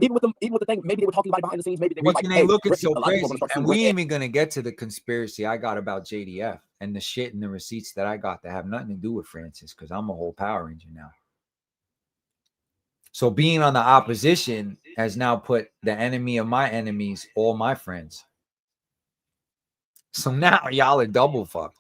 Even with the thing, maybe they were talking about it behind the scenes. Maybe they were like, Rican hey, ain't looking Ricky, so a lot of people crazy. are gonna start And suing we Rick. ain't even gonna get to the conspiracy I got about JDF and the shit and the receipts that I got that have nothing to do with Francis, because I'm a whole Power Ranger now. So being on the opposition has now put the enemy of my enemies, all my friends. So now y'all are double fucked.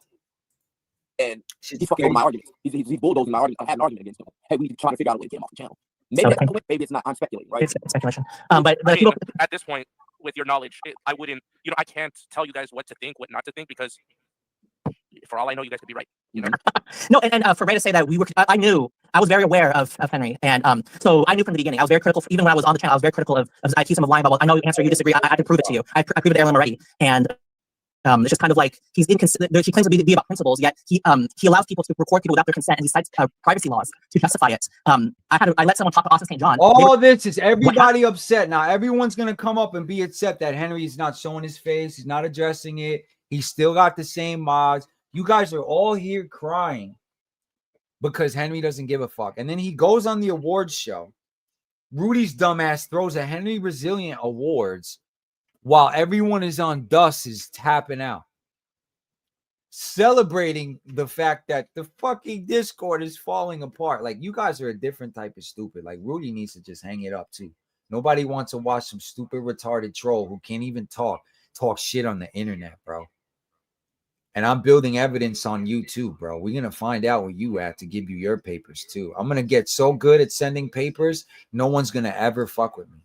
And he's fucking over my arguments. He's bulldozing my argument. I had an argument against him. Hey, we need to try to figure out a way to get him off the channel. Maybe that's the point. Maybe it's not. I'm speculating, right? It's speculation. I But mean, people, at this point, with your knowledge, I wouldn't. You know, I can't tell you guys what to think, what not to think, because for all I know, you guys could be right. You know. No, and for Ray to say that we were, I knew, I was very aware of Henry, and so I knew from the beginning. I was very critical, even when I was on the channel. I was very critical of I accused him of lying about. I know you answer, you disagree. I can prove it to you. I proved it to Heirloom already, and it's just kind of like he's inconsistent. He claims to be about principles, yet he allows people to record people without their consent, and he cites privacy laws to justify it. I let someone talk to Austin St. John. All this is everybody upset now. Everyone's gonna come up and be upset that Henry's not showing his face. He's not addressing it. He's still got the same mods. You guys are all here crying because Henry doesn't give a fuck. And then he goes on the awards show. Rudy's dumbass throws a Henry Resilient Awards while everyone is on dust, is tapping out, celebrating the fact that the fucking Discord is falling apart. Like, you guys are a different type of stupid. Like, Rudy needs to just hang it up too. Nobody wants to watch some stupid retarded troll who can't even talk shit on the internet, bro. And I'm building evidence on you too, bro. We're going to find out where you at to give you your papers too. I'm going to get so good at sending papers, no one's going to ever fuck with me.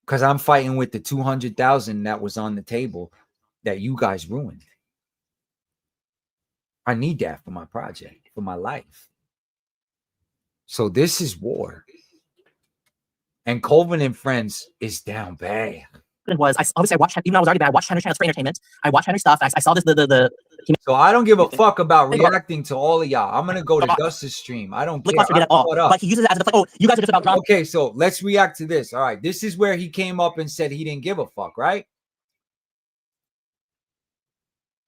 Because I'm fighting with the 200,000 that was on the table that you guys ruined. I need that for my project, for my life. So this is war. And Colvin and Friends is down bad. Was obviously I watched, even though I was already bad, I watched Henry's channel for entertainment. I watched Henry's stuff. I saw this So I don't give a fuck about reacting to all of y'all. I'm gonna go to Dust's stream. I don't care. Forget it all. But he uses it as a, like, oh, you guys are just about drama. Okay, so let's react to this. All right, this is where he came up and said he didn't give a fuck, right?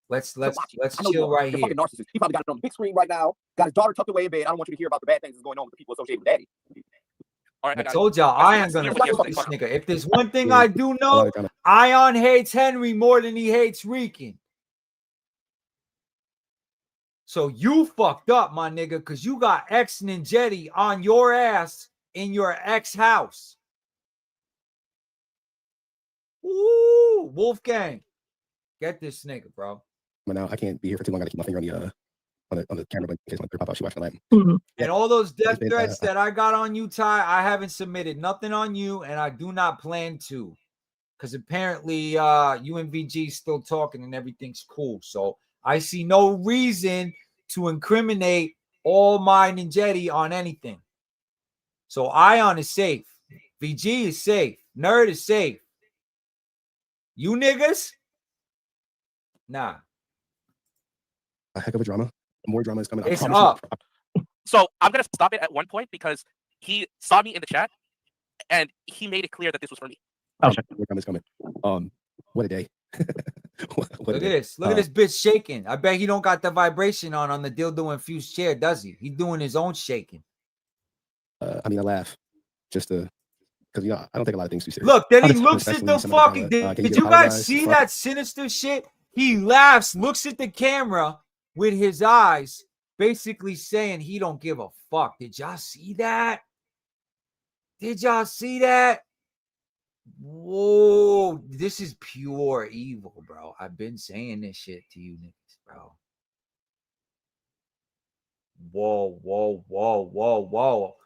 Let's chill right here. Fucking narcissist. He probably got it on the big screen right now. Got his daughter tucked away in bed. I don't want you to hear about the bad things that's going on with the people associated with Daddy. All right, I told y'all I am gonna fuck this nigga. If there's one thing I do know, Ion hates Henry more than he hates Rican. So you fucked up, my nigga, because you got ex Ninjetti on your ass in your ex house. Ooh, Wolfgang, get this nigga, bro. But now I can't be here for too long. I gotta keep my finger on the camera, but in case my pop out, she watched the light. And all those death threats that I got on you, Ty, I haven't submitted nothing on you, and I do not plan to, because apparently you and VG still talking and everything's cool. So I see no reason to incriminate all my Ninjetti on anything. So Ion is safe, VG is safe, Nerd is safe. You niggas, nah. A heck of a drama. More drama is coming. It's up. So I'm gonna stop it at one point because he saw me in the chat and he made it clear that this was for me. Oh, more drama is coming. What a day. Look at this. Look at this bitch shaking. I bet he don't got the vibration on the dildo infused chair, does he? He's doing his own shaking. I mean, I laugh just to, because you know I don't take a lot of things too serious. Look, then he looks at the fucking. Did you guys see that sinister shit? He laughs, looks at the camera with his eyes, basically saying he don't give a fuck. Did y'all see that? Did y'all see that? Whoa, this is pure evil, bro. I've been saying this shit to you niggas, bro. Whoa, whoa, whoa, whoa, whoa.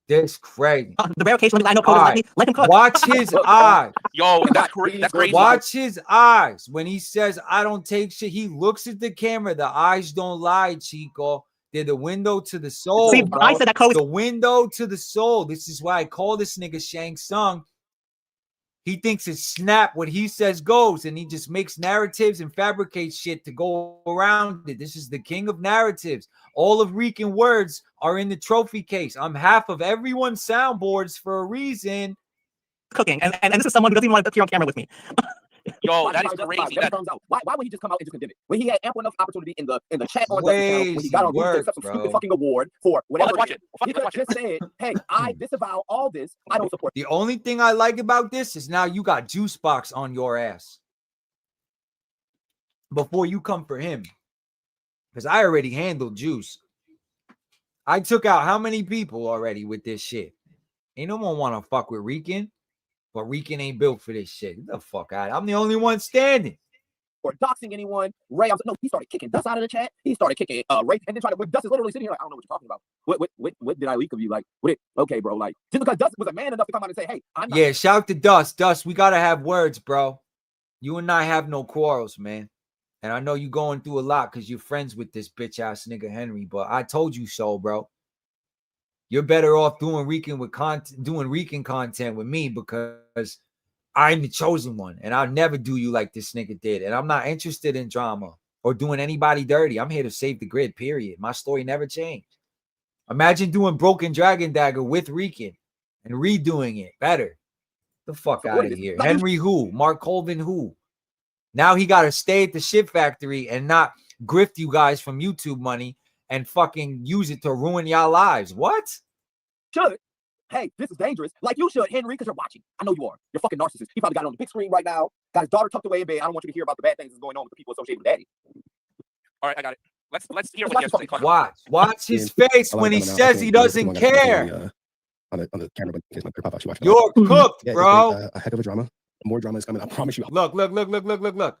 This crazy. The rare occasion I know code let him cook. Watch his eyes. Yo, that's crazy. Watch his eyes. When he says I don't take shit, he looks at the camera. The eyes don't lie, Chico. They're the window to the soul. See, bro. I said that code. The window to the soul. This is why I call this nigga Shang Tsung. He thinks it's snap. What he says goes, and he just makes narratives and fabricates shit to go around it. This is the king of narratives. All of Rican words are in the trophy case. I'm half of everyone's soundboards for a reason. Cooking, and this is someone who doesn't even want to appear on camera with me. Yo, that is crazy. Why would he just come out and just condemn it when he had ample enough opportunity in the chat on the channel when he got on YouTube to accept some stupid fucking award for whatever? Let's watch it. He could have just said, "Hey, I disavow all this. I don't support." The only thing I like about this is now you got Juice Box on your ass before you come for him, because I already handled Juice. I took out how many people already with this shit? Ain't no one want to fuck with Rican. But Rican ain't built for this shit. Get the fuck out. I'm the only one standing. Or doxing anyone. Ray, he started kicking Dust out of the chat. He started kicking Ray, and then trying to. Dust is literally sitting here like, I don't know what you're talking about. What did I leak of you? Like, okay, bro. Like, just because Dust was a man enough to come out and say, hey, I'm not. Yeah, shout to Dust. Dust, we gotta have words, bro. You and I have no quarrels, man. And I know you going through a lot because you're friends with this bitch ass nigga Henry. But I told you so, bro. You're better off doing Rican content with me because I'm the chosen one, and I'll never do you like this nigga did. And I'm not interested in drama or doing anybody dirty. I'm here to save the grid, period. My story never changed. Imagine doing Broken Dragon Dagger with Rican and redoing it better. The fuck out of here. Henry who? Mark Colvin who? Now he got to stay at the shit factory and not grift you guys from YouTube money and fucking use it to ruin y'all lives. What? Should. Hey, this is dangerous. Like you should, Henry, because you're watching. I know you are. You're fucking narcissist. He probably got it on the big screen right now. Got his daughter tucked away in bed. I don't want you to hear about the bad things that's going on with the people associated with daddy. All right, I got it. Let's hear what he has to say. Watch his face when he says he doesn't care. On the camera, but in case my pop-up, she watched. You're cooked, bro. A heck of a drama. More drama is coming. I promise you. Look.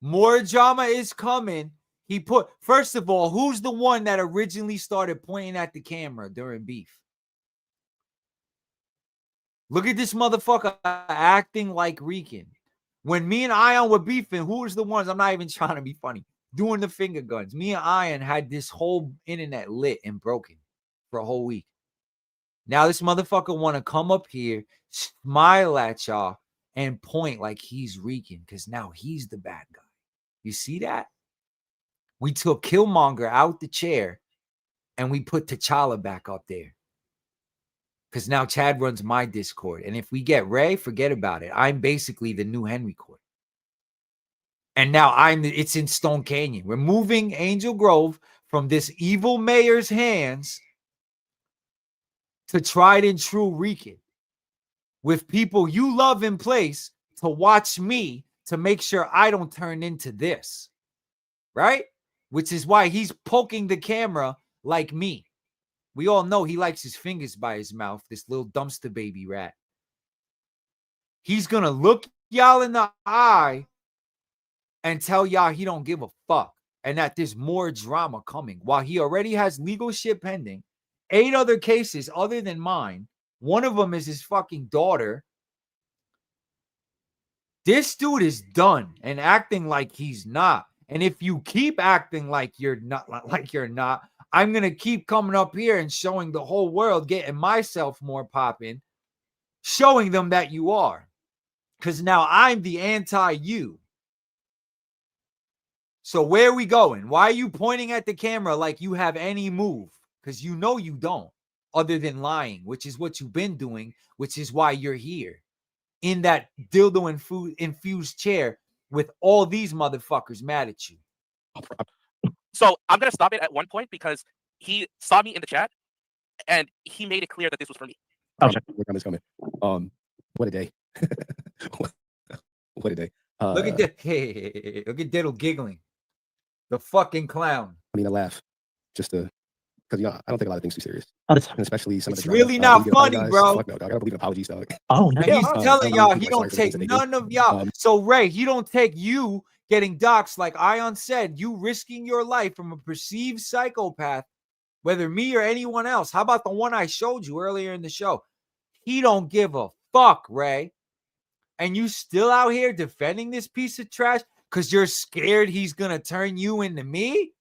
More drama is coming. He put, first of all, who's the one that originally started pointing at the camera during beef? Look at this motherfucker acting like Rican. When me and Ion were beefing, who was the ones, I'm not even trying to be funny, doing the finger guns? Me and Ion had this whole internet lit and broken for a whole week. Now this motherfucker want to come up here, smile at y'all, and point like he's Rican because now he's the bad guy. You see that? We took Killmonger out the chair and we put T'Challa back up there. Because now Chad runs my Discord. And if we get Ray, forget about it. I'm basically the new Henry Court. And now it's in Stone Canyon. We're moving Angel Grove from this evil mayor's hands to tried and true Rican. With people you love in place to watch me to make sure I don't turn into this. Right? Which is why he's poking the camera like me. We all know he likes his fingers by his mouth, this little dumpster baby rat. He's going to look y'all in the eye and tell y'all he don't give a fuck and that there's more drama coming while he already has legal shit pending. 8 other cases other than mine. One of them is his fucking daughter. This dude is done and acting like he's not. And if you keep acting like you're not, I'm going to keep coming up here and showing the whole world, getting myself more popping, showing them that you are. Because now I'm the anti-you. So where are we going? Why are you pointing at the camera like you have any move? Because you know you don't, other than lying, which is what you've been doing, which is why you're here in that dildo-infused chair with all these motherfuckers mad at you. So I'm going to stop it at one point because he saw me in the chat and he made it clear that this was for me. What time is coming? What a day. What a day. Look at that. Hey, look at Diddle giggling. The fucking clown. I mean, I laugh just to, because, I don't take a lot of things too serious. And especially some of the drama. Really not funny, bro. Fuck no, dog. I don't believe in apologies, dog. Oh, no. And he's telling y'all he don't take none of y'all. So, Ray, he don't take you getting doxxed, like Ion said, you risking your life from a perceived psychopath, whether me or anyone else. How about the one I showed you earlier in the show? He don't give a fuck, Ray. And you still out here defending this piece of trash because you're scared he's going to turn you into me?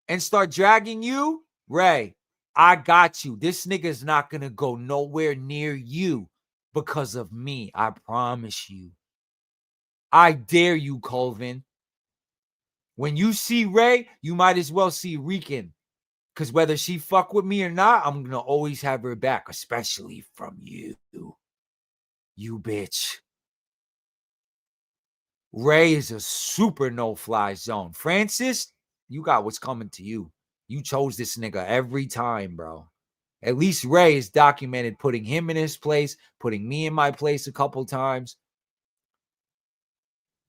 and start dragging you, Ray, I got you. This nigga's not going to go nowhere near you because of me. I promise you. I dare you, Colvin. When you see Ray, you might as well see Rican. Because whether she fuck with me or not, I'm going to always have her back, especially from you. You bitch. Ray is a super no-fly zone. Francis, you got what's coming to you. You chose this nigga every time, bro. At least Ray is documented putting him in his place, putting me in my place a couple times.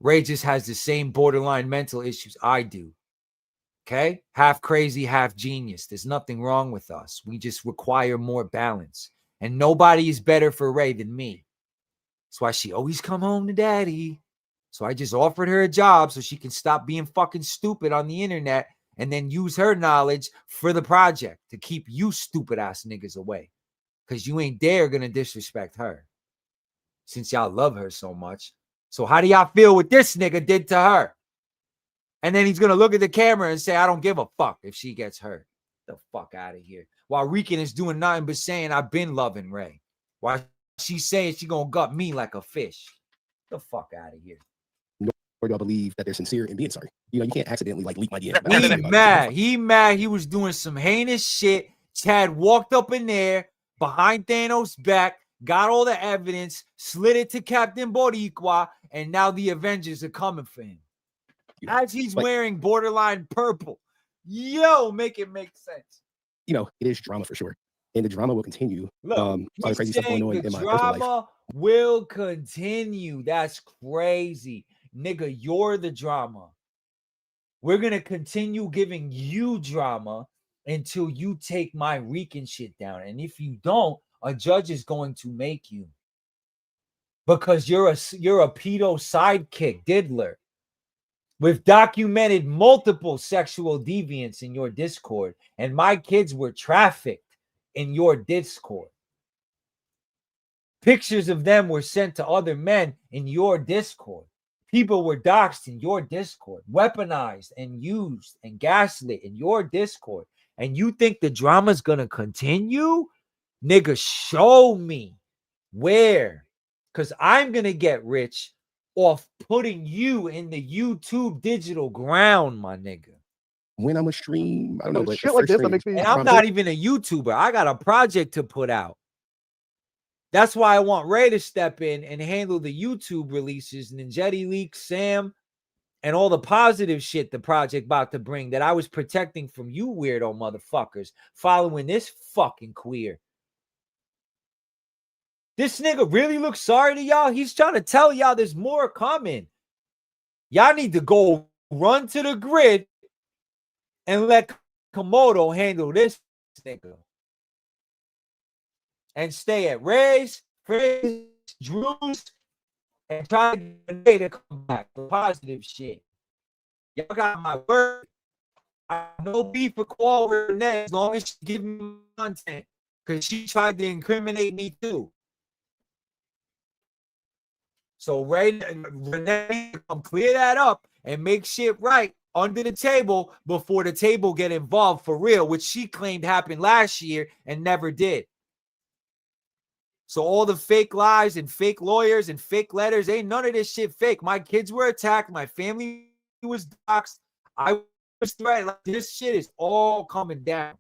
Ray just has the same borderline mental issues I do. Okay? Half crazy, half genius. There's nothing wrong with us. We just require more balance. And nobody is better for Ray than me. That's why she always come home to daddy. So I just offered her a job so she can stop being fucking stupid on the internet and then use her knowledge for the project to keep you stupid ass niggas away. Because you ain't dare gonna disrespect her. Since y'all love her so much. So how do y'all feel what this nigga did to her? And then he's gonna look at the camera and say, I don't give a fuck if she gets hurt. The fuck out of here. While Rican is doing nothing but saying, I've been loving Ray. While she's saying she gonna gut me like a fish. The fuck out of here. Or y'all believe that they're sincere in being sorry. You know, you can't accidentally like leak my DM. He mad. He was doing some heinous shit. Chad walked up in there behind Thanos' back, got all the evidence, slid it to Captain Boricua, and now the Avengers are coming for him. As he's wearing borderline purple. Yo, make it make sense. You know, it is drama for sure. And the drama will continue. Look, crazy stuff going on in my personal life. Drama will continue. That's crazy. Nigga, you're the drama. We're going to continue giving you drama until you take my Rican shit down. And if you don't, a judge is going to make you. Because you're a pedo sidekick, diddler. We've documented multiple sexual deviants in your Discord. And my kids were trafficked in your Discord. Pictures of them were sent to other men in your Discord. People were doxxed in your Discord, weaponized and used and gaslit in your Discord. And you think the drama's going to continue? Nigga, show me where. Because I'm going to get rich off putting you in the YouTube digital ground, my nigga. When I'm a stream, I don't know. But shit like this that makes me. And I'm not even a YouTuber. I got a project to put out. That's why I want Ray to step in and handle the YouTube releases, Ninjetti leaks, Sam, and all the positive shit the project about to bring that I was protecting from you weirdo motherfuckers following this fucking queer. This nigga really looks sorry to y'all. He's trying to tell y'all there's more coming. Y'all need to go run to the grid and let Komodo handle this nigga. And stay at Ray's, Frizz, Drew's, and try to get Ray to come back for positive shit. Y'all got my word. I have no beef for Qual Renee as long as she give me content. Because she tried to incriminate me too. So Renee, come clear that up and make shit right under the table before the table get involved for real, which she claimed happened last year and never did. So all the fake lies and fake lawyers and fake letters, ain't none of this shit fake. My kids were attacked. My family was doxxed. I was threatened. Like, this shit is all coming down.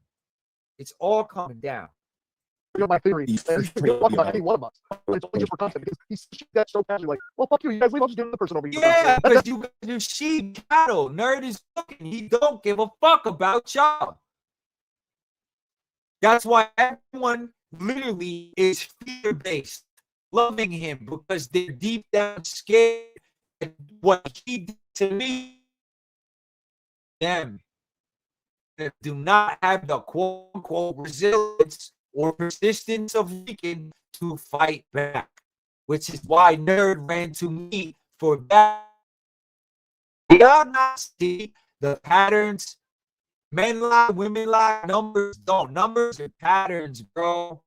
It's all coming down. My theory. He's talking about any one of us. It's only just for content because he's that so casually like, well, fuck you guys leave. I'll just give the person over here. Yeah, because you guys are sheep cattle. Nerd is looking. He don't give a fuck about y'all. That's why everyone literally is fear-based, loving him because they're deep down scared of what he did to me. Them that do not have the quote-unquote resilience or persistence of Rican to fight back, which is why Nerd ran to me for that. Y'all not see the patterns? Men lie, women lie, numbers don't. Numbers are patterns, bro.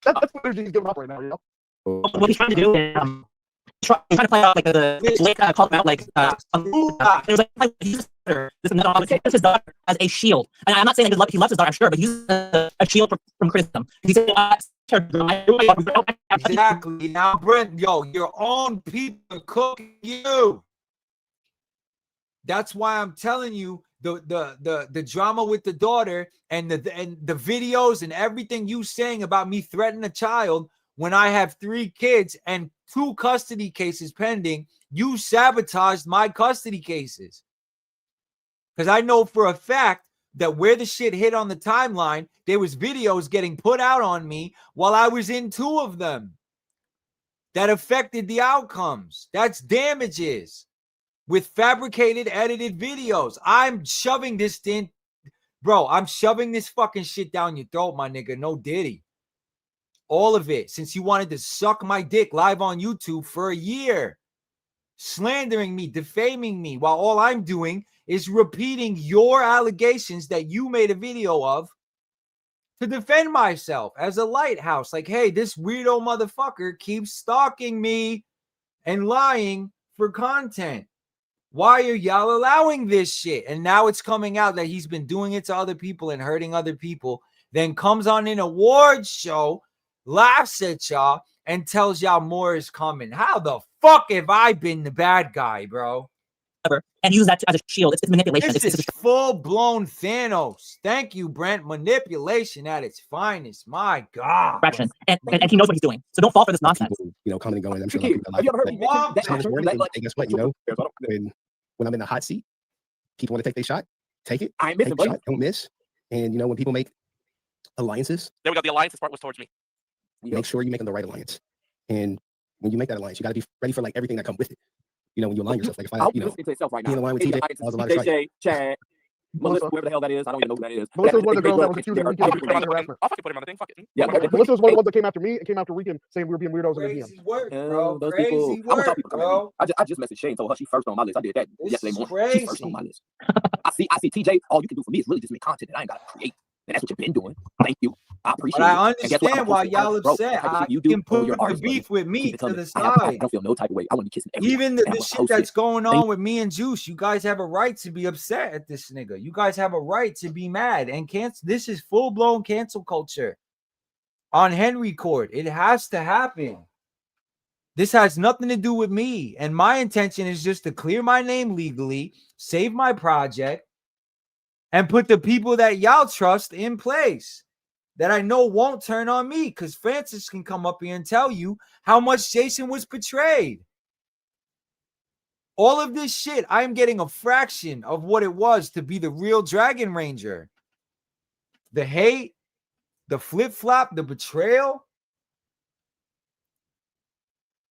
That's what he's giving up right now, you know? What he's trying to do is trying to play out like the late called him out like it was like he's This is his daughter as a shield. And I'm not saying that he loves his daughter, I'm sure, but he's a shield from criticism. He's exactly. Now, Brent, yo, your own people are cooking you. That's why I'm telling you the drama with the daughter and the videos and everything you saying about me threatening a child when I have 3 kids and 2 custody cases pending. You sabotaged my custody cases. Because I know for a fact that where the shit hit on the timeline, there was videos getting put out on me while I was in 2 of them that affected the outcomes. That's damages with fabricated, edited videos. I'm shoving this in. Bro, I'm shoving this fucking shit down your throat, my nigga. No diddy. All of it. Since you wanted to suck my dick live on YouTube for a year. Slandering me, defaming me, while all I'm doing is repeating your allegations that you made a video of to defend myself as a lighthouse. Like, hey, this weirdo motherfucker keeps stalking me and lying for content. Why are y'all allowing this shit? And now it's coming out that he's been doing it to other people and hurting other people, then comes on an awards show, laughs at y'all, and tells y'all more is coming. How the fuck have I been the bad guy, bro? And use that as a shield. It's manipulation. This is full-blown Thanos. Thank you, Brent. Manipulation at its finest. My God. And he knows what he's doing. So don't fall for this nonsense. People, you know, coming and going. I'm sure a lot of people Have you ever heard me mention that? some of this word, and guess what? You know, when I'm in the hot seat, people want to take their shot. Take it. I ain't missing, take the shot, don't miss. And you know, when people make alliances, there we go. The alliances part was towards me. Make sure you're making the right alliance. And when you make that alliance, you got to be ready for like everything that comes with it. You know, when you align yourself, like if I, you know, listening to itself right now. being aligned with TJ, that was a lot of TJ, Chad, Melissa, whoever the hell that is, I don't even know who that is. Melissa was one of the girls that was accused of I'll fucking put him on the thing. Fuck it. Yeah, Melissa was one of the ones that came after me and came after Rican saying we were being weirdos in the DM. Crazy work, bro. Those Crazy people. I want y'all work, people to come at bro. me. I just messaged Shay and told her she's first on my list. I did that This yesterday is morning. She's first on my crazy. list. I see TJ. All you can do for me is really just make content that I ain't got to create. And that's what you've been doing. Thank you. I appreciate But it. I And guess what? understand why y'all upset. I can put the beef with me to the I side. don't feel no type of way. I want to be kissing everyone. Even And the I'm gonna shit post that's it. going on with me and Juice, you guys have a right to be upset at this nigga. You guys have a right to be mad and cancel. This is full-blown cancel culture on Henry Court. It has to happen. This has nothing to do with me. And my intention is just to clear my name legally, save my project, and put the people that y'all trust in place that I know won't turn on me, because Francis can come up here and tell you how much Jason was betrayed. All of this shit, I'm getting a fraction of what it was to be the real Dragon Ranger. The hate, the flip-flop, the betrayal.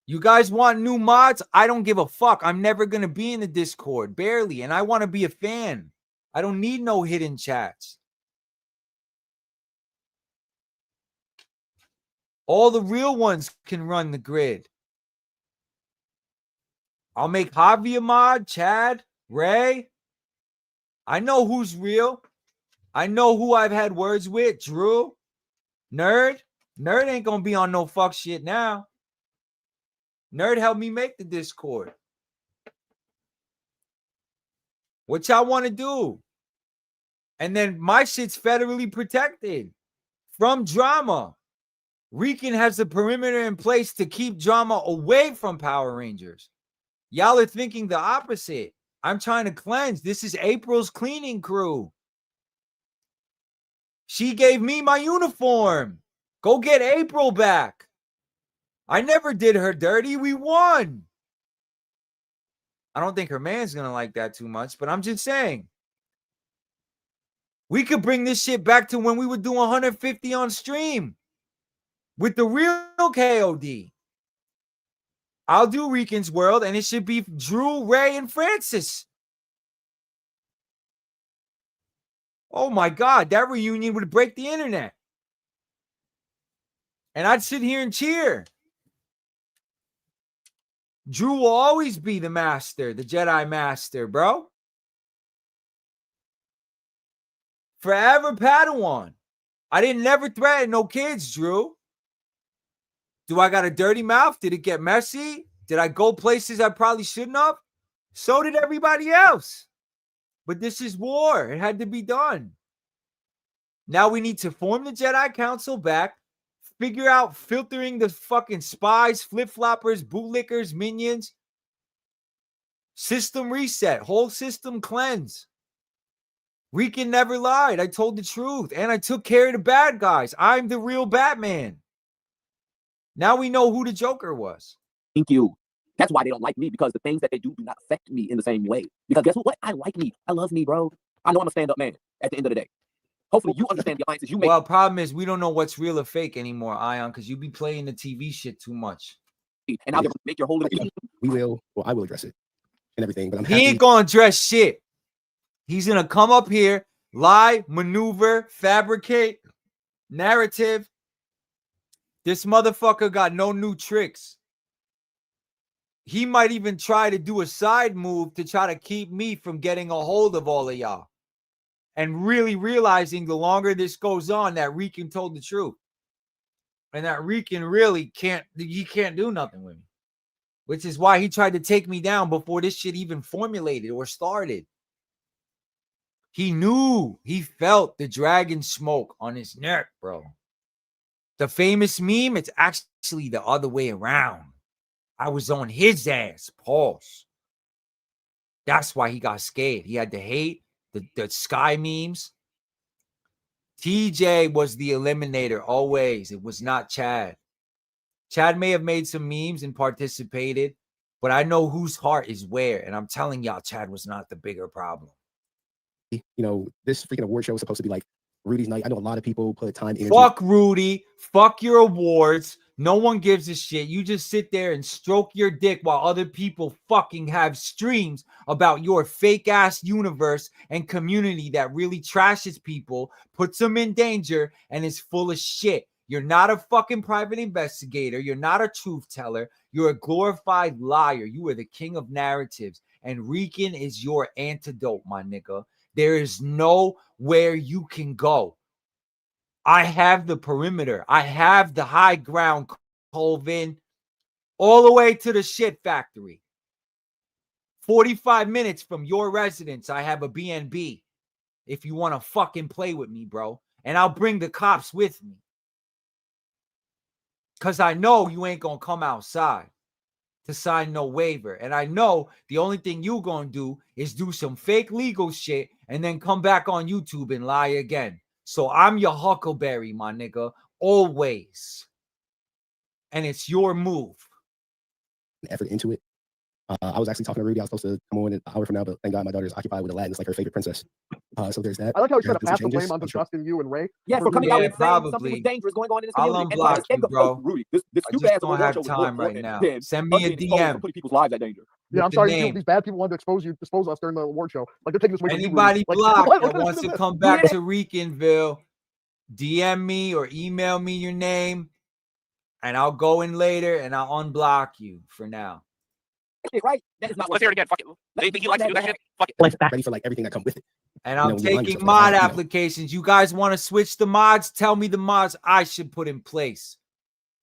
You guys want new mods? I don't give a fuck. I'm never going to be in the Discord, barely, and I want to be a fan. I don't need no hidden chats. All the real ones can run the grid. I'll make Javi a mod, Chad, Ray. I know who's real. I know who I've had words with. Drew, Nerd. Nerd ain't going to be on no fuck shit now. Nerd helped me make the Discord. What y'all want to do? And then my shit's federally protected from drama. Rican has the perimeter in place to keep drama away from Power Rangers. Y'all are thinking the opposite. I'm trying to cleanse. This is April's cleaning crew. She gave me my uniform. Go get April back. I never did her dirty. We won. I don't think her man's going to like that too much, but I'm just saying. We could bring this shit back to when we would do 150 on stream with the real KOD. I'll do Rican's World, and it should be Drew, Ray, and Francis. Oh, my God. That reunion would break the internet. And I'd sit here and cheer. Drew will always be the master, the Jedi master, bro. Forever Padawan. I didn't never threaten no kids, Drew. Do I got a dirty mouth? Did it get messy? Did I go places I probably shouldn't have? So did everybody else. But this is war. It had to be done. Now we need to form the Jedi Council back, figure out filtering the fucking spies, flip-floppers, bootlickers, minions. System reset, whole system cleanse. Rican never lied. I told the truth, and I took care of the bad guys. I'm the real Batman. Now we know who the Joker was. Thank you. That's why they don't like me, because the things that they do not affect me in the same way. Because guess what? I like me. I love me, bro. I know I'm a stand-up man at the end of the day. Hopefully you understand the alliances you make. Well, problem is we don't know what's real or fake anymore, Ion, because you be playing the TV shit too much. And I'll make your whole little I will address it and everything. But He ain't gonna address shit. He's gonna come up here, lie, maneuver, fabricate, narrative. This motherfucker got no new tricks. He might even try to do a side move to try to keep me from getting a hold of all of y'all. And really realizing the longer this goes on, that Rican told the truth. And that Rican really can't do nothing with me. Which is why he tried to take me down before this shit even formulated or started. He knew, he felt the dragon smoke on his neck, bro. The famous meme, it's actually the other way around. I was on his ass, pause. That's why he got scared. He had to hate the sky memes. TJ was the eliminator always. It was not Chad. Chad may have made some memes and participated, but I know whose heart is where. And I'm telling y'all, Chad was not the bigger problem. You know, this freaking award show is supposed to be like Rudy's night. I know a lot of people put time in. Fuck Rudy. Fuck your awards. No one gives a shit. You just sit there and stroke your dick while other people fucking have streams about your fake ass universe and community that really trashes people, puts them in danger, and is full of shit. You're not a fucking private investigator. You're not a truth teller. You're a glorified liar. You are the king of narratives. And Rican is your antidote, my nigga. There is nowhere you can go. I have the perimeter. I have the high ground, Colvin, all the way to the shit factory. 45 minutes from your residence, I have a BNB. If you want to fucking play with me, bro. And I'll bring the cops with me. Because I know you ain't going to come outside to sign no waiver. And I know the only thing you going to do is do some fake legal shit and then come back on YouTube and lie again. So I'm your Huckleberry, my nigga, always. And it's your move. Effort into it. I was actually talking to Rudy. I was supposed to come on an hour from now, but thank God my daughter's occupied with Aladdin. It's like her favorite princess. So there's that. I like how you try to pass the blame on Justin, you, and Ray. Yeah, for coming out and saying something probably. was dangerous going on in this I'll community. unblock you, bro. Rudy, this I stupid just ass don't award have show was time more right important now. than Send me us a being exposed DM. and putting people's lives at danger. Yeah, I'm the sorry. name. These bad people wanted to expose us during the award show. Like they're taking this way. Anybody like, blocked what? that wants to come back to Ricanville, DM me or email me your name, and I'll go in later and I'll unblock you for now. Right? That is not Let's hear it again. Fuck it. They think you like to do that shit? Fuck it. Ready for like everything that comes with it. And You I'm know, when you line taking yourself mod up, applications. You guys want to switch the mods? Tell me the mods I should put in place.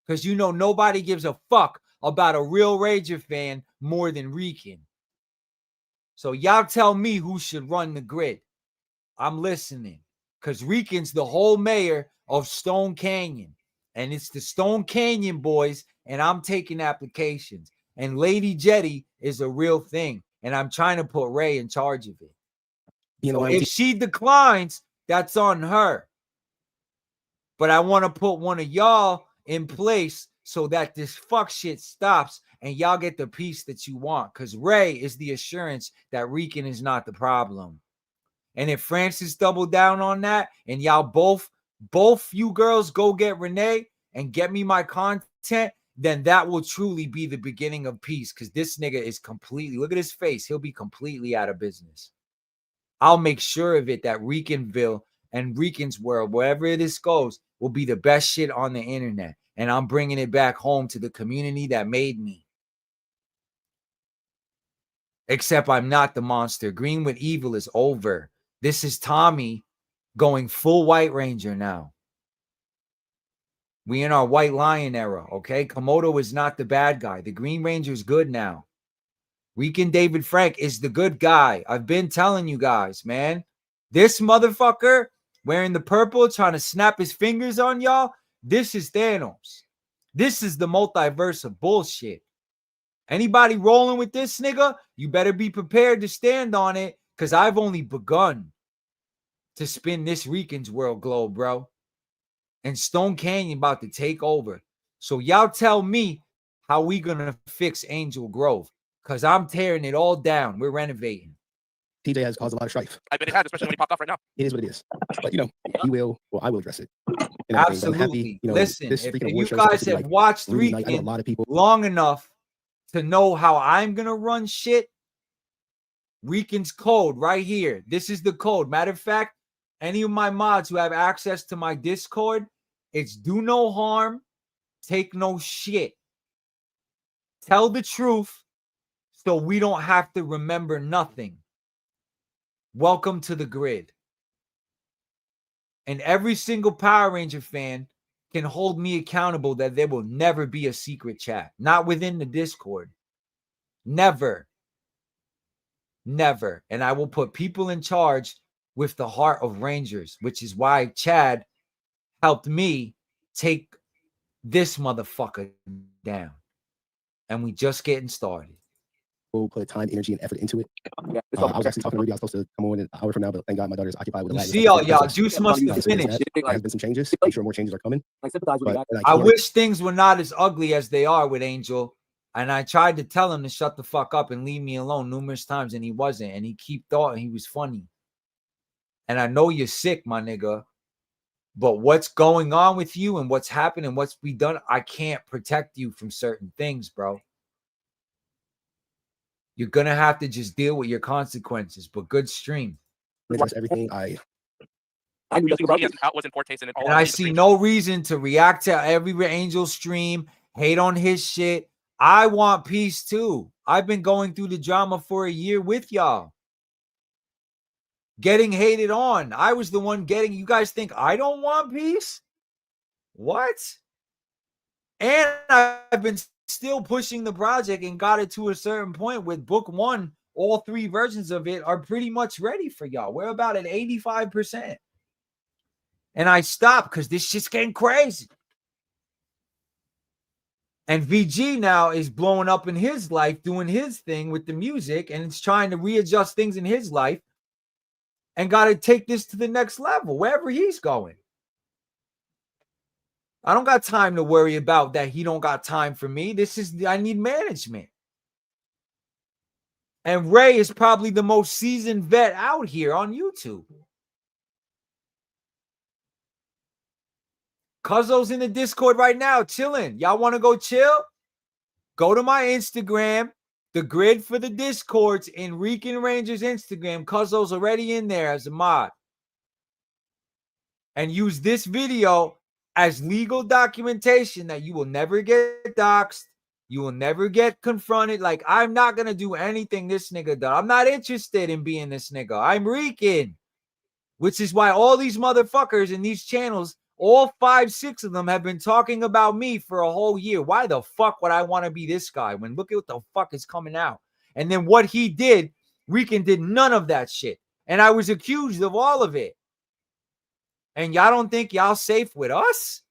Because you know nobody gives a fuck about a real Ranger fan more than Rican. So y'all tell me who should run the grid. I'm listening. Because Rican's the whole mayor of Stone Canyon. And it's the Stone Canyon boys, and I'm taking applications. And Lady Jetty is a real thing. And I'm trying to put Ray in charge of it. So if she declines, that's on her. But I want to put one of y'all in place so that this fuck shit stops and y'all get the peace that you want. Because Ray is the assurance that Rican is not the problem. And if Francis doubled down on that and y'all both you girls go get Renee and get me my content, then that will truly be the beginning of peace. Because this nigga is completely, look at his face. He'll be completely out of business. I'll make sure of it that Ricanville and Rican's world, wherever this goes, will be the best shit on the internet. And I'm bringing it back home to the community that made me. Except I'm not the monster. Green with Evil is over. This is Tommy going full White Ranger now. We in our White Lion era, okay? Komodo is not the bad guy. The Green Ranger is good now. Rican David Frank is the good guy. I've been telling you guys, man. This motherfucker wearing the purple, trying to snap his fingers on y'all, this is Thanos. This is the multiverse of bullshit. Anybody rolling with this nigga, you better be prepared to stand on it, because I've only begun to spin this Rican's world globe, bro. And Stone Canyon about to take over. So y'all tell me how we gonna fix Angel Grove, because I'm tearing it all down. We're renovating. TJ has caused a lot of strife. I bet it has, especially when he popped off right now. It is what it is. But, you know, I will address it. Absolutely. Happy, you know, listen, this if you guys have watched Rican, I know a Rican lot of people long enough to know how I'm going to run shit, Rican's code right here. This is the code. Matter of fact, any of my mods who have access to my Discord, it's do no harm, take no shit. Tell the truth so we don't have to remember nothing. Welcome to the grid. And every single Power Ranger fan can hold me accountable that there will never be a secret chat. Not within the Discord. Never. Never. And I will put people in charge with the heart of Rangers, which is why Chad helped me take this motherfucker down. And we just getting started. We'll put time, energy, and effort into it. I was actually talking to Ruby. I was supposed to come on an hour from now, but thank God my daughter's occupied with a You see y'all, Juice must have finished. There has been some changes. I'm sure more changes are coming. I wish things were not as ugly as they are with Angel. And I tried to tell him to shut the fuck up and leave me alone numerous times, and he wasn't. And he thought he was funny. And I know you're sick, my nigga. But what's going on with you and what's happening, what's be done, I can't protect you from certain things, bro. You're going to have to just deal with your consequences, but good stream. Address everything. I see no reason to react to every Angel stream, hate on his shit. I want peace too. I've been going through the drama for a year with y'all. Getting hated on. I was the one getting, you guys think I don't want peace? What? And I've been still pushing the project and got it to a certain point with book 1. All 3 versions of it are pretty much ready for y'all. We're about at 85%. And I stopped because this shit's getting crazy. And VG now is blowing up in his life, doing his thing with the music, and it's trying to readjust things in his life and got to take this to the next level, wherever he's going. I don't got time to worry about that. He don't got time for me. I need management. And Ray is probably the most seasoned vet out here on YouTube. Cuzzo's in the Discord right now, chilling. Y'all want to go chill? Go to my Instagram, the grid for the Discords in Rican Rangers Instagram. Cuzzo's already in there as a mod. And use this video as legal documentation that you will never get doxxed. You will never get confronted. Like, I'm not going to do anything this nigga does. I'm not interested in being this nigga. I'm Rican. Which is why all these motherfuckers in these channels, all 5, 6 of them have been talking about me for a whole year. Why the fuck would I want to be this guy when look at what the fuck is coming out? And then what he did, Rican did none of that shit. And I was accused of all of it. And y'all don't think y'all safe with us?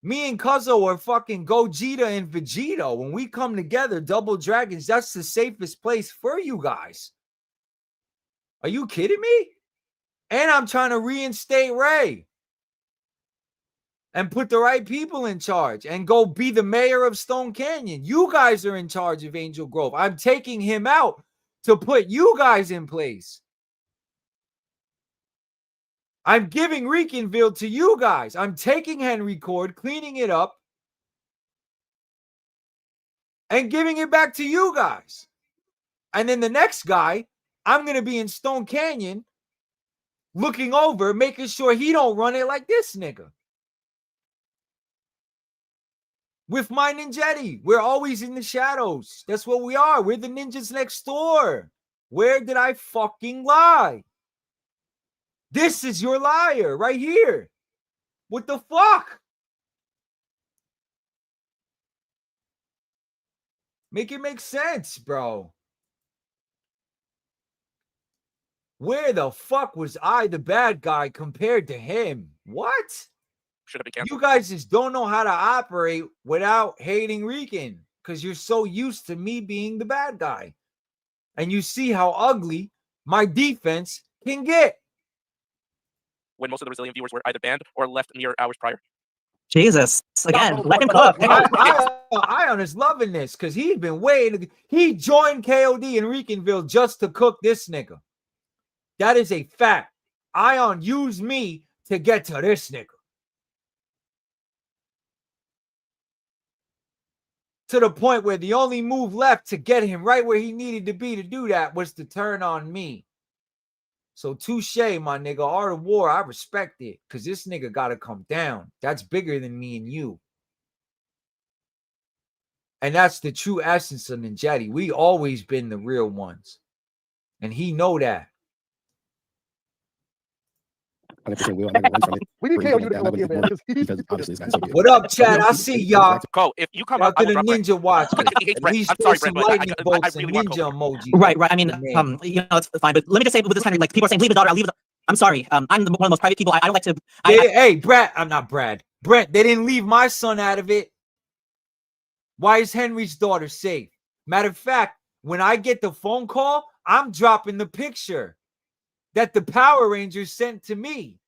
Me and Cuzzo are fucking Gogeta and Vegeta. When we come together, Double Dragons, that's the safest place for you guys. Are you kidding me? And I'm trying to reinstate Ray. And put the right people in charge. And go be the mayor of Stone Canyon. You guys are in charge of Angel Grove. I'm taking him out to put you guys in place. I'm giving Recanville to you guys. I'm taking Henry Cord, cleaning it up, and giving it back to you guys. And then the next guy, I'm going to be in Stone Canyon, looking over, making sure he don't run it like this nigga. With my Ninjetti, we're always in the shadows. That's what we are. We're the ninjas next door. Where did I fucking lie? This is your liar right here. What the fuck? Make it make sense, bro. Where the fuck was I the bad guy compared to him? What? Should have been canceled. You guys just don't know how to operate without hating Rican because you're so used to me being the bad guy. And you see how ugly my defense can get. When most of the resilient viewers were either banned or left mere hours prior. Jesus. Again, let him cook. Ion is loving this because he's been waiting. He joined KOD in RecanViLLe just to cook this nigga. That is a fact. Ion used me to get to this nigga. To the point where the only move left to get him right where he needed to be to do that was to turn on me. So touche, my nigga. Art of War, I respect it because this nigga got to come down. That's bigger than me and you. And that's the true essence of Ninjetti. We always been the real ones. And he know that. 100% will. I'm not gonna run from it. We need or KO anything you to like come that. up here, man. Because obviously it's got so good. What up, Chad? I see y'all. Cole, if you come out up, I to will the drop Ninja watch. I'm sorry, Brent, but lightning I bolts really and want ninja Cole. emoji. Right. I mean, you know, it's fine. But let me just say with this Henry, like people are saying, leave the daughter. I'll leave. I'm sorry. I'm one of the most private people. I don't like to. Hey, Brad. I'm not Brad. Brent, they didn't leave my son out of it. Why is Henry's daughter safe? Matter of fact, when I get the phone call, I'm dropping the picture that the Power Rangers sent to me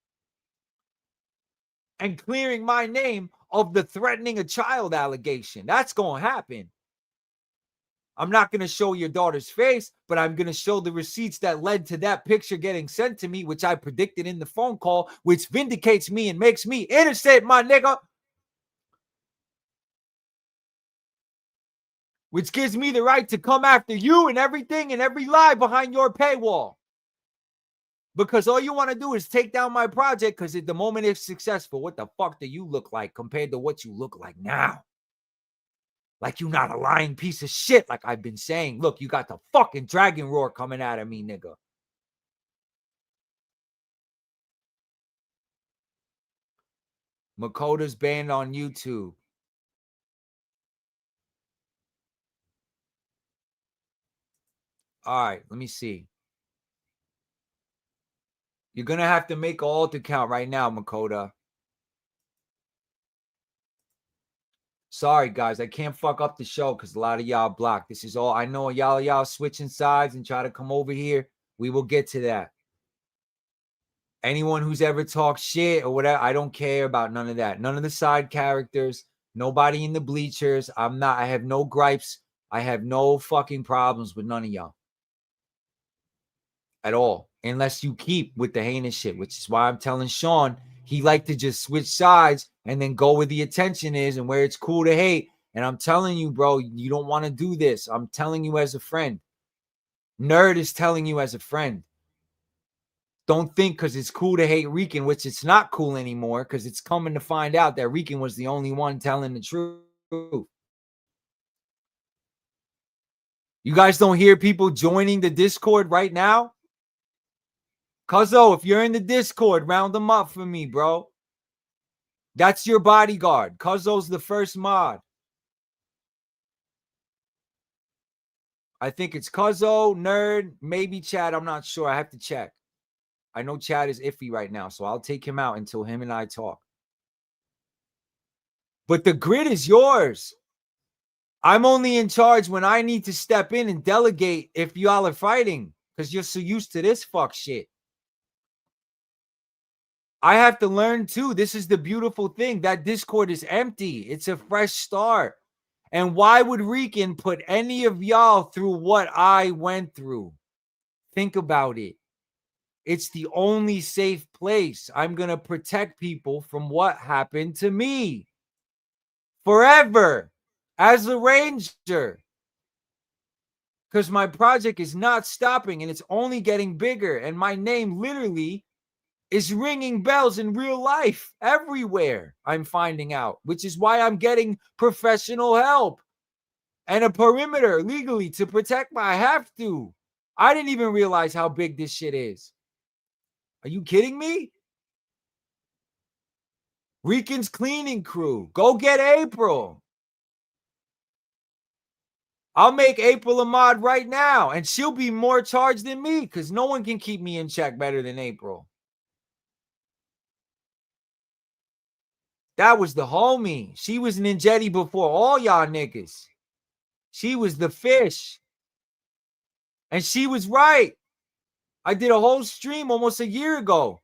and clearing my name of the threatening a child allegation. That's going to happen. I'm not going to show your daughter's face, but I'm going to show the receipts that led to that picture getting sent to me, which I predicted in the phone call, which vindicates me and makes me innocent, my nigga. Which gives me the right to come after you and everything and every lie behind your paywall. Because all you want to do is take down my project because at the moment it's successful, what the fuck do you look like compared to what you look like now? Like you not a lying piece of shit like I've been saying. Look, you got the fucking dragon roar coming out of me, nigga. Makota's banned on YouTube. All right, let me see. You're going to have to make an alt account right now, Makota. Sorry, guys. I can't fuck up the show because a lot of y'all blocked. This is all. I know y'all switching sides and try to come over here. We will get to that. Anyone who's ever talked shit or whatever, I don't care about none of that. None of the side characters. Nobody in the bleachers. I have no gripes. I have no fucking problems with none of y'all. At all. Unless you keep with the heinous shit, which is why I'm telling Sean he like to just switch sides and then go where the attention is and where it's cool to hate. And I'm telling you, bro, you don't want to do this. I'm telling you as a friend. Nerd is telling you as a friend. Don't think because it's cool to hate Rican, which it's not cool anymore because it's coming to find out that Rican was the only one telling the truth. You guys don't hear people joining the Discord right now? Cuzzo, if you're in the Discord, round them up for me, bro. That's your bodyguard. Cuzzo's the first mod. I think it's Cuzzo, Nerd, maybe Chad. I'm not sure. I have to check. I know Chad is iffy right now, so I'll take him out until him and I talk. But the grid is yours. I'm only in charge when I need to step in and delegate if y'all are fighting because you're so used to this fuck shit. I have to learn too. This is the beautiful thing. That Discord is empty. It's a fresh start. And why would Rican put any of y'all through what I went through? Think about it. It's the only safe place. I'm going to protect people from what happened to me. Forever. As a ranger. Because my project is not stopping and it's only getting bigger. And my name literally is ringing bells in real life everywhere, I'm finding out, which is why I'm getting professional help and a perimeter legally to protect me. I have to. I didn't even realize how big this shit is. Are you kidding me? Rican's cleaning crew. Go get April. I'll make April a mod right now, and she'll be more charged than me because no one can keep me in check better than April. That was the homie. She was Ninjetti before all y'all niggas. She was the fish. And she was right. I did a whole stream almost a year ago.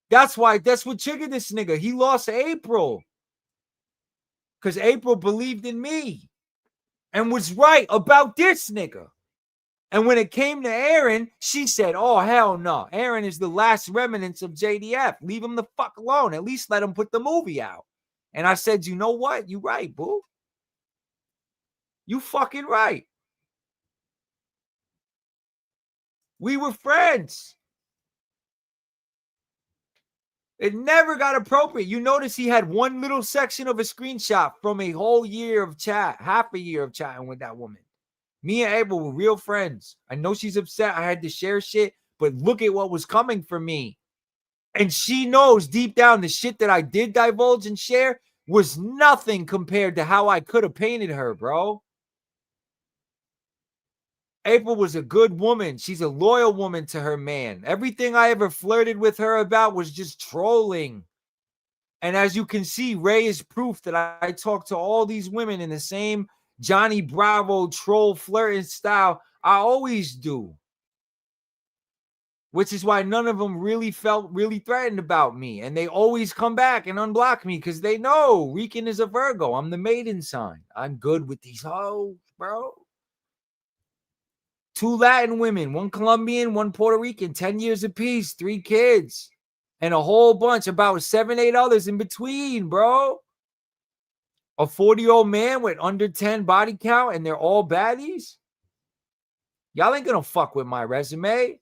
That's what triggered this nigga. He lost April. Because April believed in me. And was right about this nigga. And when it came to Aaron, she said, oh, hell no. Aaron is the last remnants of JDF. Leave him the fuck alone. At least let him put the movie out. And I said, you know what? You right, boo. You fucking right. We were friends. It never got appropriate. You notice he had one little section of a screenshot from a whole year of chat, half a year of chatting with that woman. Me and Abel were real friends. I know she's upset. I had to share shit, but look at what was coming for me. And she knows deep down the shit that I did divulge and share was nothing compared to how I could have painted her, bro. April was a good woman. She's a loyal woman to her man. Everything I ever flirted with her about was just trolling. And as you can see, Ray is proof that I talk to all these women in the same Johnny Bravo troll flirting style I always do. Which is why none of them really felt really threatened about me. And they always come back and unblock me because they know Rican is a Virgo. I'm the maiden sign. I'm good with these hoes, bro. 2 Latin women, 1 Colombian, 1 Puerto Rican, 10 years apiece, 3 kids, and a whole bunch, about 7, 8 others in between, bro. A 40-year-old man with under 10 body count, and they're all baddies. Y'all ain't gonna fuck with my resume.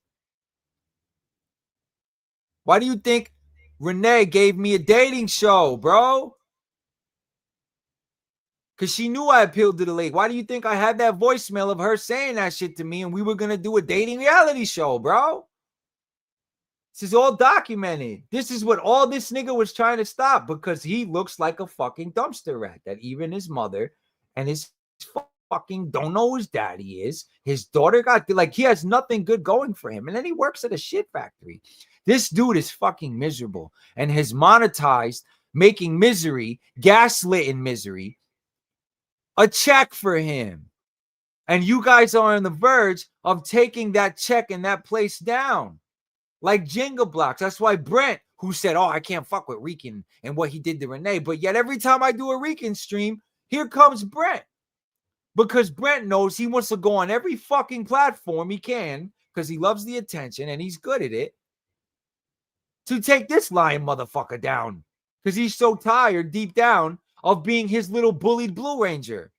Why do you think Renee gave me a dating show, bro? Because she knew I appealed to the lake. Why do you think I had that voicemail of her saying that shit to me and we were going to do a dating reality show, bro? This is all documented. This is what all this nigga was trying to stop because he looks like a fucking dumpster rat that even his mother and his fucking don't know who his daddy is. His daughter got, like, he has nothing good going for him. And then he works at a shit factory. This dude is fucking miserable and has monetized making misery, gaslit in misery, a check for him. And you guys are on the verge of taking that check and that place down like Jenga blocks. That's why Brent, who said, oh, I can't fuck with Rican and what he did to Renee. But yet every time I do a Rican stream, here comes Brent. Because Brent knows he wants to go on every fucking platform he can because he loves the attention and he's good at it to take this lying motherfucker down because he's so tired deep down of being his little bullied Blue Ranger.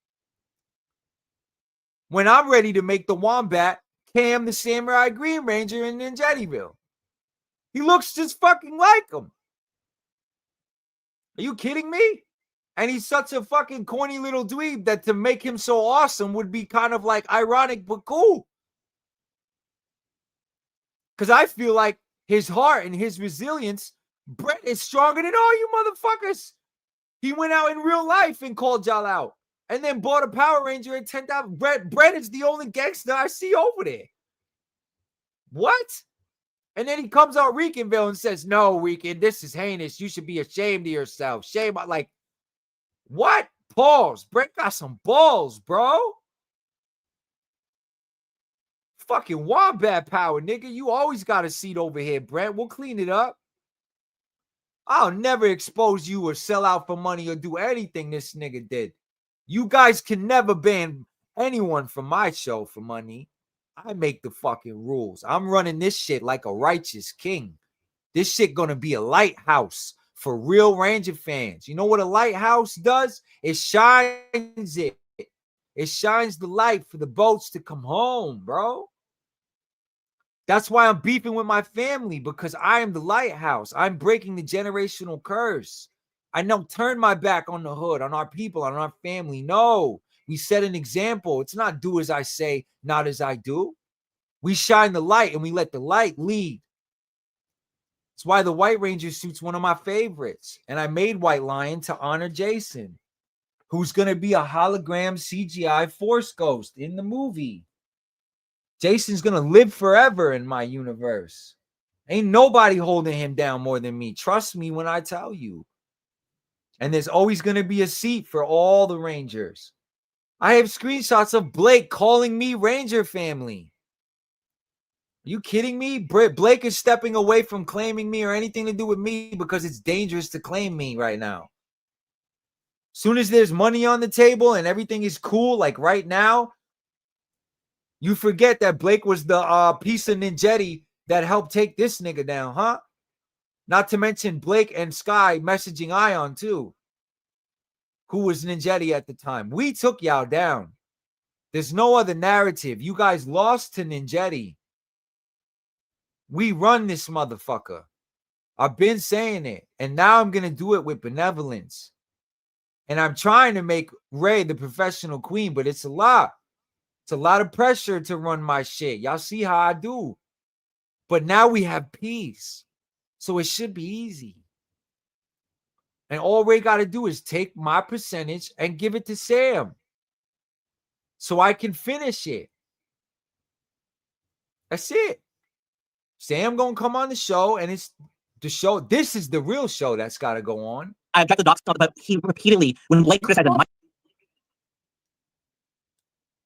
When I'm ready to make the Wombat Cam the Samurai Green Ranger in Ninjettiville. He looks just fucking like him. Are you kidding me? And he's such a fucking corny little dweeb that to make him so awesome would be kind of like ironic but cool. Because I feel like his heart and his resilience, Brett is stronger than all you motherfuckers. He went out in real life and called y'all out. And then bought a Power Ranger at 10,000. Brett is the only gangster I see over there. What? And then he comes out Ricanville and says, no, Rican, this is heinous. You should be ashamed of yourself. Shame. Like, what? Balls. Brett got some balls, bro. Fucking Wombat power, nigga. You always got a seat over here, Brett. We'll clean it up. I'll never expose you or sell out for money or do anything this nigga did. You guys can never ban anyone from my show for money. I make the fucking rules. I'm running this shit like a righteous king. This shit gonna be a lighthouse for real Ranger fans. You know what a lighthouse does? It shines it. It shines the light for the boats to come home, bro. That's why I'm beefing with my family, because I am the lighthouse. I'm breaking the generational curse. I don't turn my back on the hood, on our people, on our family. No, we set an example. It's not do as I say, not as I do. We shine the light and we let the light lead. That's why the White Ranger suit's one of my favorites. And I made White Lion to honor Jason, who's going to be a hologram CGI Force Ghost in the movie. Jason's going to live forever in my universe. Ain't nobody holding him down more than me. Trust me when I tell you. And there's always going to be a seat for all the Rangers. I have screenshots of Blake calling me Ranger family. Are you kidding me? Blake is stepping away from claiming me or anything to do with me because it's dangerous to claim me right now. Soon as there's money on the table and everything is cool, like right now, you forget that Blake was the piece of Ninjetti that helped take this nigga down, huh? Not to mention Blake and Sky messaging Ion too, who was Ninjetti at the time. We took y'all down. There's no other narrative. You guys lost to Ninjetti. We run this motherfucker. I've been saying it. And now I'm going to do it with benevolence. And I'm trying to make Ray the professional queen, but it's a lot. It's a lot of pressure to run my shit. Y'all see how I do. But now we have peace. So it should be easy. And all Ray got to do is take my percentage and give it to Sam. So I can finish it. That's it. Sam gonna come on the show, and it's the show. This is the real show that's got to go on. I object to Doxing, but he repeatedly, when Blake criticized him.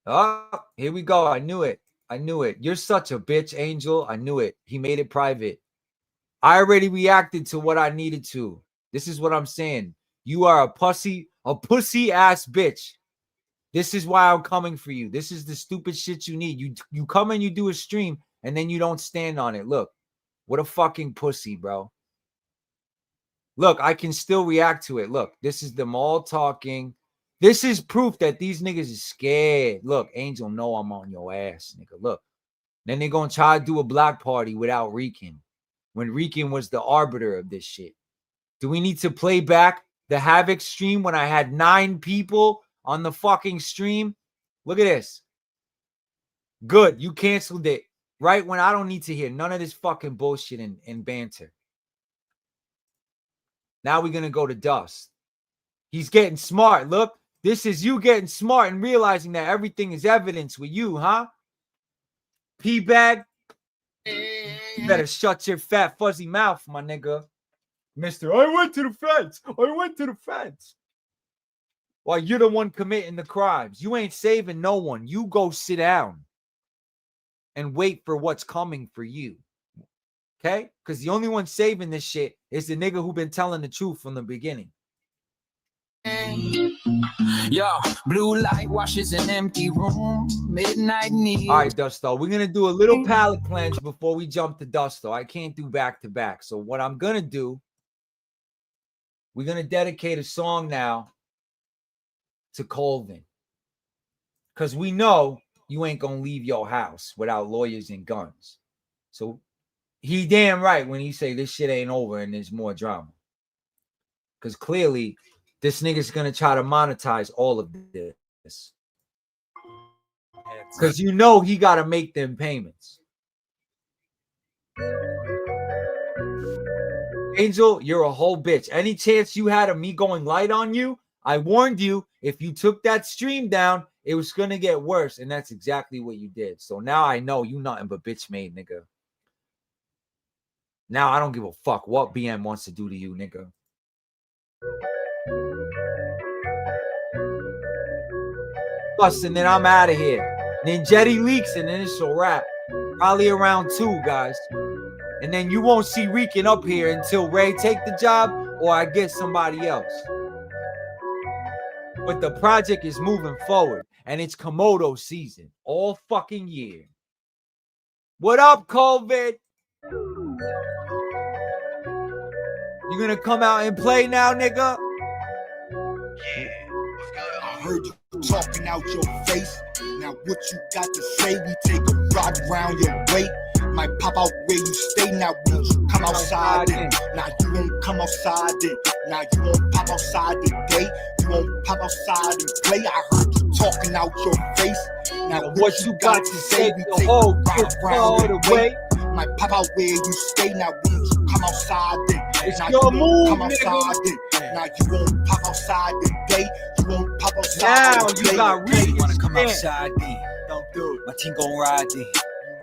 Oh, here we go. I knew it. I knew it. You're such a bitch, Angel. I knew it. He made it private. I already reacted to what I needed to. This is what I'm saying. You are a pussy ass bitch. This is why I'm coming for you. This is the stupid shit you need. You come and you do a stream, and then you don't stand on it. Look, what a fucking pussy, bro. Look, I can still react to it. Look, this is them all talking. This is proof that these niggas is scared. Look, Angel, know I'm on your ass, nigga. Look. Then they're going to try to do a block party without Rican, when Rican was the arbiter of this shit. Do we need to play back the Havoc stream when I had 9 people on the fucking stream? Look at this. Good, you canceled it. Right when I don't need to hear none of this fucking bullshit and banter. Now we're going to go to Dust. He's getting smart. Look, this is you getting smart and realizing that everything is evidence with you, huh? P-bag. You better shut your fat fuzzy mouth, my nigga. Mister, I went to the fence. I went to the fence. While you're the one committing the crimes. You ain't saving no one. You go sit down and wait for what's coming for you. Okay? Because the only one saving this shit is the nigga who been telling the truth from the beginning. Yo, blue light washes an empty room. Midnight need. All right, Dusto. We're going to do a little palette cleanse before we jump to Dusto. I can't do back to back. So what I'm going to do, we're going to dedicate a song now to Colvin. Because we know you ain't going to leave your house without lawyers and guns. So he damn right when he say this shit ain't over and there's more drama. Because clearly this nigga's going to try to monetize all of this. Because you know he got to make them payments. Angel, you're a whole bitch. Any chance you had of me going light on you, I warned you, if you took that stream down, it was going to get worse. And that's exactly what you did. So now I know you nothing but bitch made, nigga. Now I don't give a fuck what BM wants to do to you, nigga. Plus, and then I'm out of here. Ninjetti leaks, and then it's a wrap. Probably around 2, guys. And then you won't see Rican up here until Ray take the job or I get somebody else. But the project is moving forward, and it's Komodo season all fucking year. What up, Colvin? You gonna come out and play now, nigga? Yeah. I heard you talking out your face. Now what you got to say? We take a ride around your way. Might pop out where you stay. Now will you come outside then? Now you won't come outside then. Now you won't pop outside today. You won't pop outside and play. I heard you talking out your face. Now what you got to say? We take a ride around your way. Might pop out where you stay. Now will you come outside then? It's your move, come outside then. Now you won't pop outside today. You won't pop outside. Now you got really wanna come outside, D. Don't do it. My team gon' ride, D.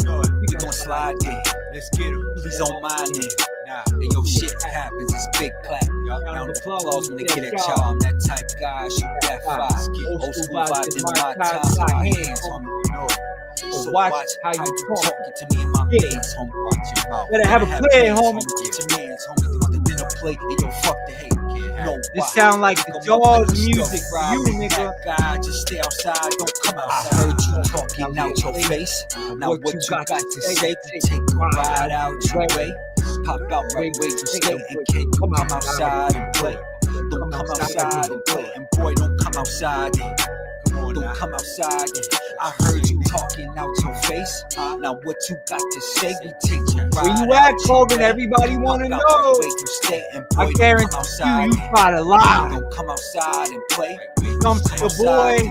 We gon' slide, D. Let's get it. Please don't mind it. Nah, hey, yo, shit happens. It's big clap. Round of applause when they get at y'all. I'm that type guy. Shoot that fire. Old school vibes in my time. My hands on me, you know it. So watch how you talking to me in my face, homie. Watch your mouth. Better have a plan, homie. Get your mans, homie. You want the dinner plate? Hey, yo, fuck the hate. No, this sound like the Jaws music for you, nigga. God, just stay outside. Don't come outside. I heard you talking out your face. Now what you got to say? Take a ride out your way. Pop out right way to stay and can't come outside and play. Don't come outside and play. And boy, don't come outside. Don't come outside. I heard you talking out your face. Now what you got to say? We take your ride. Where you at, Colvin? Everybody want to know. I guarantee you try to lie. Don't come outside and play. Come to the boy.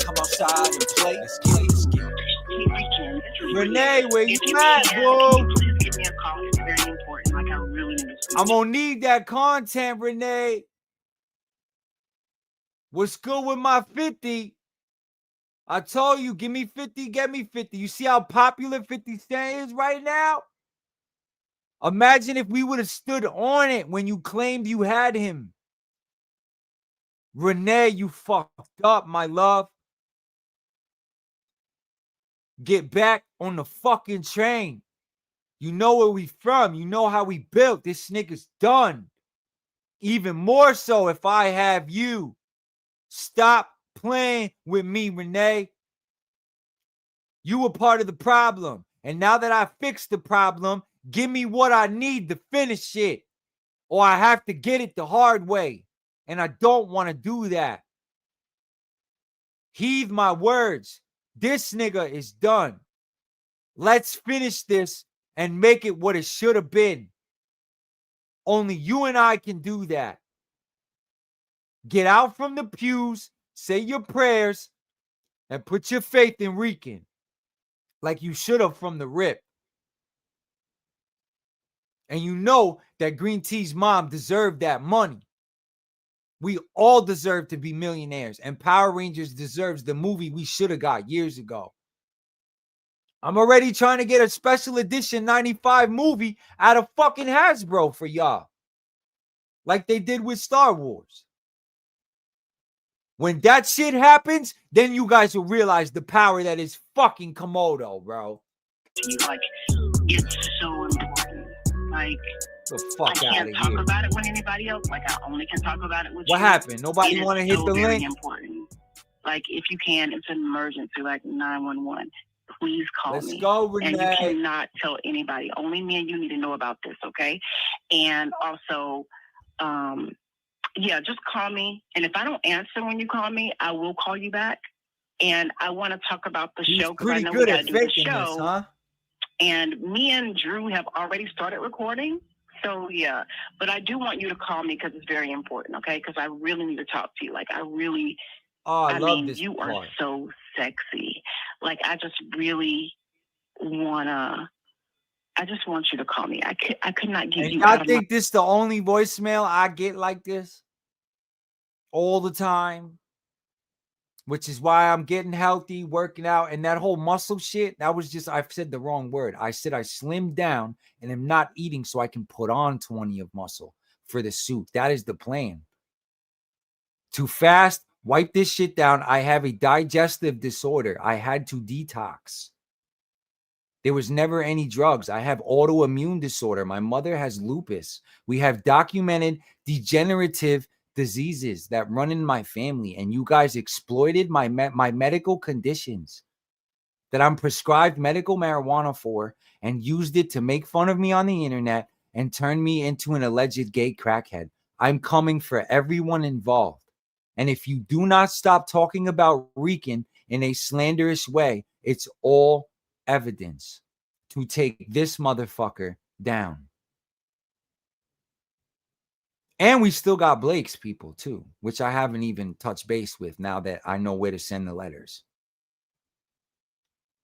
Come outside and play. Let's get it. Let's get it. Renee, where you at, bro? Give me a call. It's very important. Like, I really need to speak. I'm gonna need that content, Renee. What's good with my 50? I told you, give me 50, get me 50. You see how popular 50 Cent is right now? Imagine if we would have stood on it when you claimed you had him. Renee, you fucked up, my love. Get back on the fucking train. You know where we from. You know how we built. This nigga's done. Even more so if I have you. Stop playing with me, Renee. You were part of the problem. And now that I fixed the problem, give me what I need to finish it. Or I have to get it the hard way. And I don't want to do that. Heed my words. This nigga is done. Let's finish this and make it what it should have been. Only you and I can do that. Get out from the pews, say your prayers, and put your faith in Rican. Like you should have from the rip. And you know that Green T's mom deserved that money. We all deserve to be millionaires. And Power Rangers deserves the movie we should have got years ago. I'm already trying to get a special edition 95 movie out of fucking Hasbro for y'all. Like they did with Star Wars. When that shit happens, then you guys will realize the power that is fucking Komodo, bro. Like, it's so important. Like, the fuck I can't talk about it with anybody else. Like, I only can talk about it with you. What happened? Nobody want to hit the link? Important. Like, if you can, it's an emergency, like 911. Please call me. Let's go, Renee. And you cannot tell anybody. Only me and you need to know about this, okay? And also, yeah, just call me. And if I don't answer when you call me, I will call you back. And I want to talk about the show because I know we got to do the show. This, huh? And me and Drew have already started recording. So, yeah. But I do want you to call me because it's very important, okay? Because I really need to talk to you. Like, I really... I love mean, this you part. are so sexy. Like, I just really wanna. I just want you to call me. I could not give you. I think this is the only voicemail I get like this all the time, which is why I'm getting healthy, working out, and that whole muscle shit. That was just I've said the wrong word. I said I slimmed down and am not eating so I can put on 20 of muscle for the suit. That is the plan. Too fast. Wipe this shit down. I have a digestive disorder. I had to detox. There was never any drugs. I have autoimmune disorder. My mother has lupus. We have documented degenerative diseases that run in my family. And you guys exploited my medical conditions that I'm prescribed medical marijuana for and used it to make fun of me on the internet and turn me into an alleged gay crackhead. I'm coming for everyone involved. And if you do not stop talking about Rican in a slanderous way, it's all evidence to take this motherfucker down. And we still got Blake's people too, which I haven't even touched base with now that I know where to send the letters.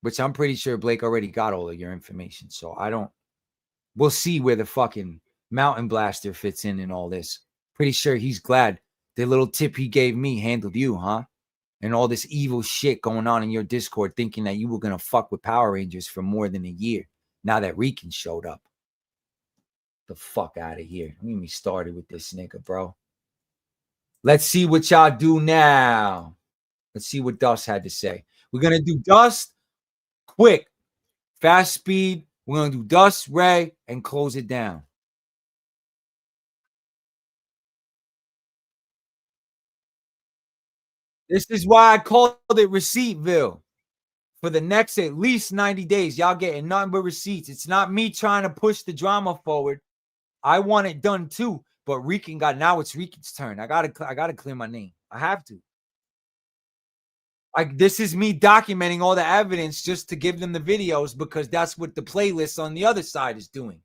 Which I'm pretty sure Blake already got all of your information. So we'll see where the fucking Mountain Blaster fits in all this. Pretty sure he's glad the little tip he gave me handled you, huh? And all this evil shit going on in your Discord, thinking that you were going to fuck with Power Rangers for more than a year. Now that Rican showed up. The fuck out of here. Let me started with this nigga, bro. Let's see what y'all do now. Let's see what Dust had to say. We're going to do Dust quick, fast speed. We're going to do Dust, Ray, and close it down. This is why I called it ReceiptViLLe. For the next at least 90 days, y'all getting nothing but receipts. It's not me trying to push the drama forward. I want it done too. But Rican now it's Rican's turn. I gotta clear my name. I have to. This is me documenting all the evidence just to give them the videos because that's what the playlist on the other side is doing.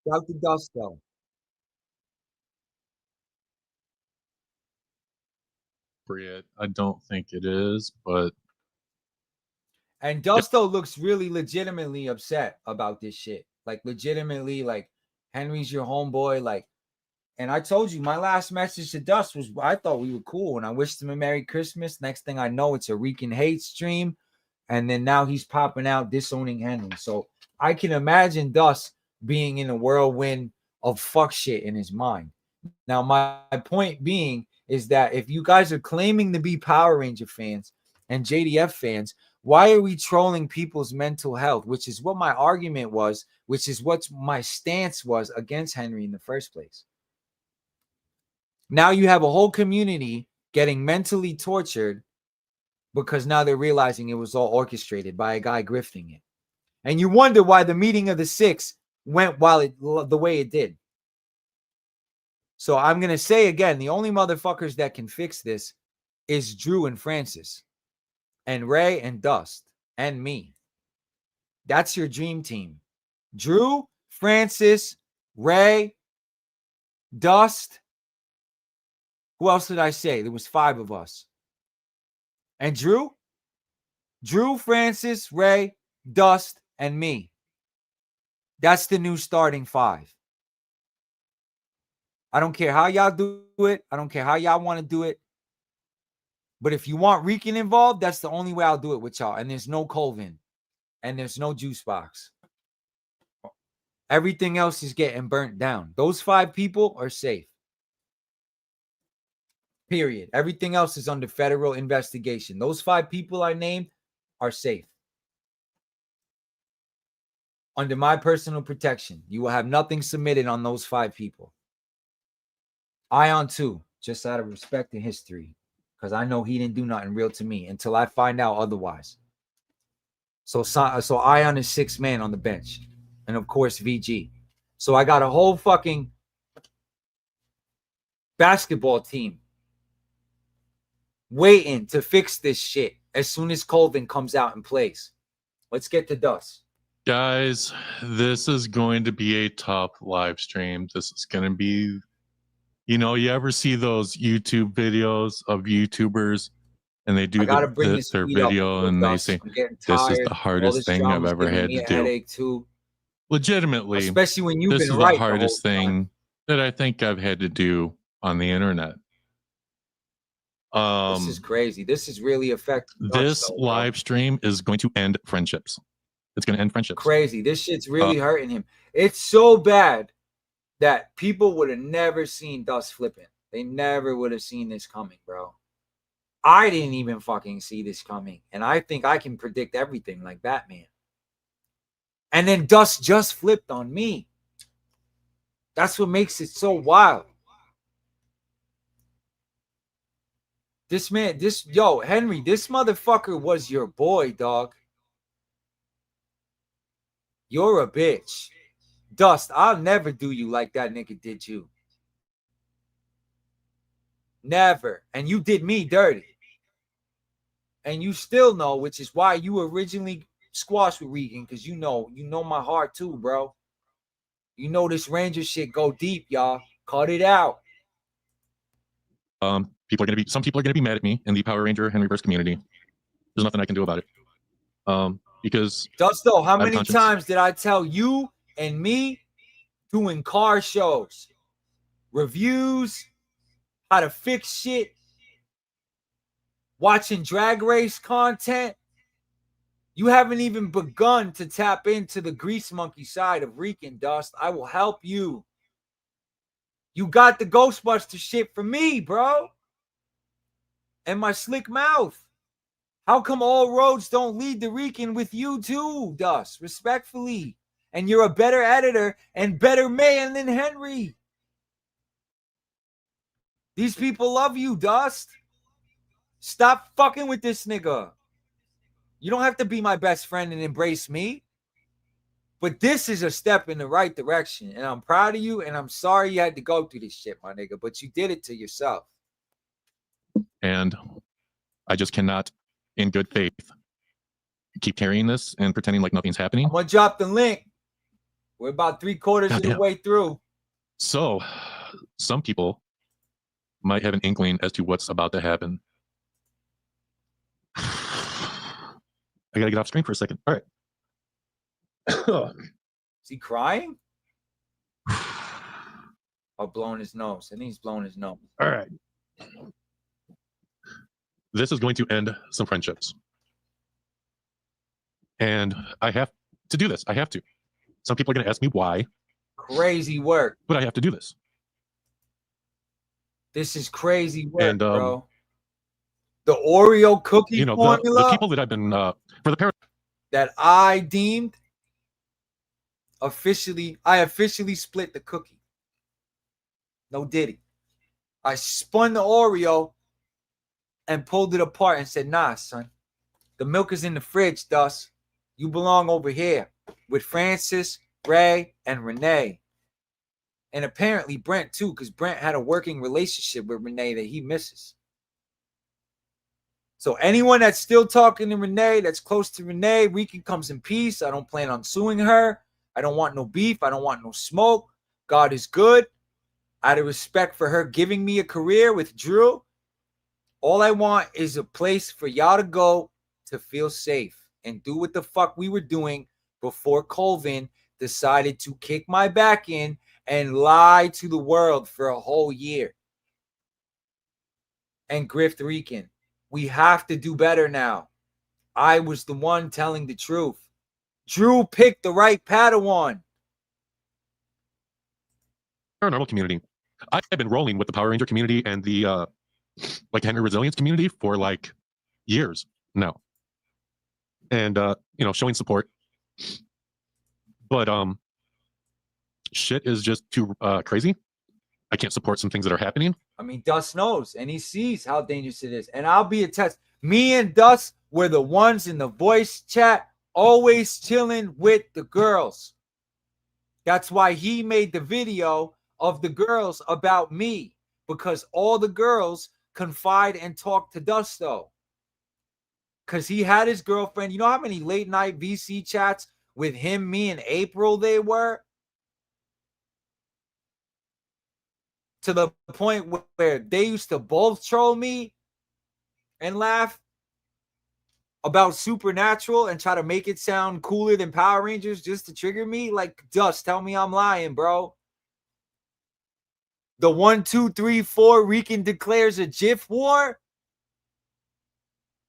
Shout to Dust though. I don't think it is, but and Dusto looks really legitimately upset about this shit. Like legitimately, like Henry's your homeboy. Like, and I told you my last message to Dust was I thought we were cool and I wished him a Merry Christmas. Next thing I know, it's a Rican hate stream, and then now he's popping out disowning Henry. So I can imagine Dust being in a whirlwind of fuck shit in his mind. Now, my point being is that if you guys are claiming to be Power Ranger fans and JDF fans, why are we trolling people's mental health? Which is what my argument was, which is what my stance was against Henry in the first place. Now you have a whole community getting mentally tortured because now they're realizing it was all orchestrated by a guy grifting it. And you wonder why the meeting of the six went the way it did. So I'm going to say again, the only motherfuckers that can fix this is Drew and Francis and Ray and Dust and me. That's your dream team. Drew, Francis, Ray, Dust. Who else did I say? There was 5 of us. And Drew, Francis, Ray, Dust, and me. That's the new starting 5. I don't care how y'all do it. I don't care how y'all want to do it. But if you want Rican involved, that's the only way I'll do it with y'all. And there's no Colvin. And there's no juice box. Everything else is getting burnt down. Those 5 people are safe. Period. Everything else is under federal investigation. Those 5 people I named are safe. Under my personal protection. You will have nothing submitted on those 5 people. Ion too, just out of respect and history, because I know he didn't do nothing real to me until I find out otherwise. So Ion is 6th man on the bench, and of course VG. So I got a whole fucking basketball team waiting to fix this shit as soon as Colvin comes out and plays. Let's get to Dust. Guys, this is going to be a top live stream. This is going to be... You know, you ever see those YouTube videos of YouTubers and they do their video and they say, this is the hardest thing I've ever had to do. Legitimately, especially when you've been right, the hardest thing that I think I've had to do on the internet. This is crazy. This is really affecting this live stream is going to end friendships. It's going to end friendships. Crazy. This shit's really hurting him. It's so bad that people would have never seen Dust flipping. They never would have seen this coming, bro. I didn't even fucking see this coming. And I think I can predict everything like Batman. And then Dust just flipped on me. That's what makes it so wild. Henry, this motherfucker was your boy, dog. You're a bitch. Dust, I'll never do you like that nigga did you. Never. And you did me dirty. And you still know, which is why you originally squashed with Rican, because you know my heart too, bro. You know this Ranger shit go deep, y'all. Cut it out. Some people are gonna be mad at me in the Power Ranger Henryverse community. There's nothing I can do about it. Because Dusto, how many times did I tell you and me doing car shows, reviews, how to fix shit, watching drag race content. You haven't even begun to tap into the grease monkey side of Rican, Dust. I will help you. You got the Ghostbuster shit from me, bro. And my slick mouth. How come all roads don't lead to Rican with you too, Dust? Respectfully. And you're a better editor and better man than Henry. These people love you, Dust. Stop fucking with this nigga. You don't have to be my best friend and embrace me. But this is a step in the right direction. And I'm proud of you. And I'm sorry you had to go through this shit, my nigga. But you did it to yourself. And I just cannot, in good faith, keep carrying this and pretending like nothing's happening. I'm going to drop the link. We're about 3/4 of the way through. So, some people might have an inkling as to what's about to happen. I gotta get off screen for a second. All right. Is he crying? Or blowing his nose? I think he's blowing his nose. All right. This is going to end some friendships. And I have to do this. I have to. Some people are going to ask me why. Crazy work. But I have to do this. This is crazy work, and, bro. The Oreo cookie formula. The people that I've been, for the parents that I deemed I officially split the cookie. No diddy. I spun the Oreo and pulled it apart and said, nah, son. The milk is in the fridge, Dust. You belong over here with Francis, Ray, and Renee. And apparently Brent, too, because Brent had a working relationship with Renee that he misses. So anyone that's still talking to Renee, that's close to Renee, Rican comes in peace. I don't plan on suing her. I don't want no beef. I don't want no smoke. God is good. Out of respect for her giving me a career with Drew, all I want is a place for y'all to go to feel safe and do what the fuck we were doing before Colvin decided to kick my back in and lie to the world for a whole year and grift Rican. We have to do better now. I was the one telling the truth. Drew picked the right Padawan. paranormal community. I've been rolling with the Power Ranger community and the like Henry Resilience community for like years now. And you know, showing support. But shit is just too crazy. I can't support some things that are happening. I mean, Dust knows, and he sees how dangerous it is. And I'll be a test. Me and Dust were the ones in the voice chat always chilling with the girls. That's why he made the video of the girls about me, because all the girls confide and talk to Dusto. Because he had his girlfriend. You know how many late night VC chats with him, me, and April they were? To the point where they used to both troll me and laugh about Supernatural and try to make it sound cooler than Power Rangers just to trigger me. Like, Dust, tell me I'm lying, bro. The 1, 2, 3, 4 Rican declares a GIF war.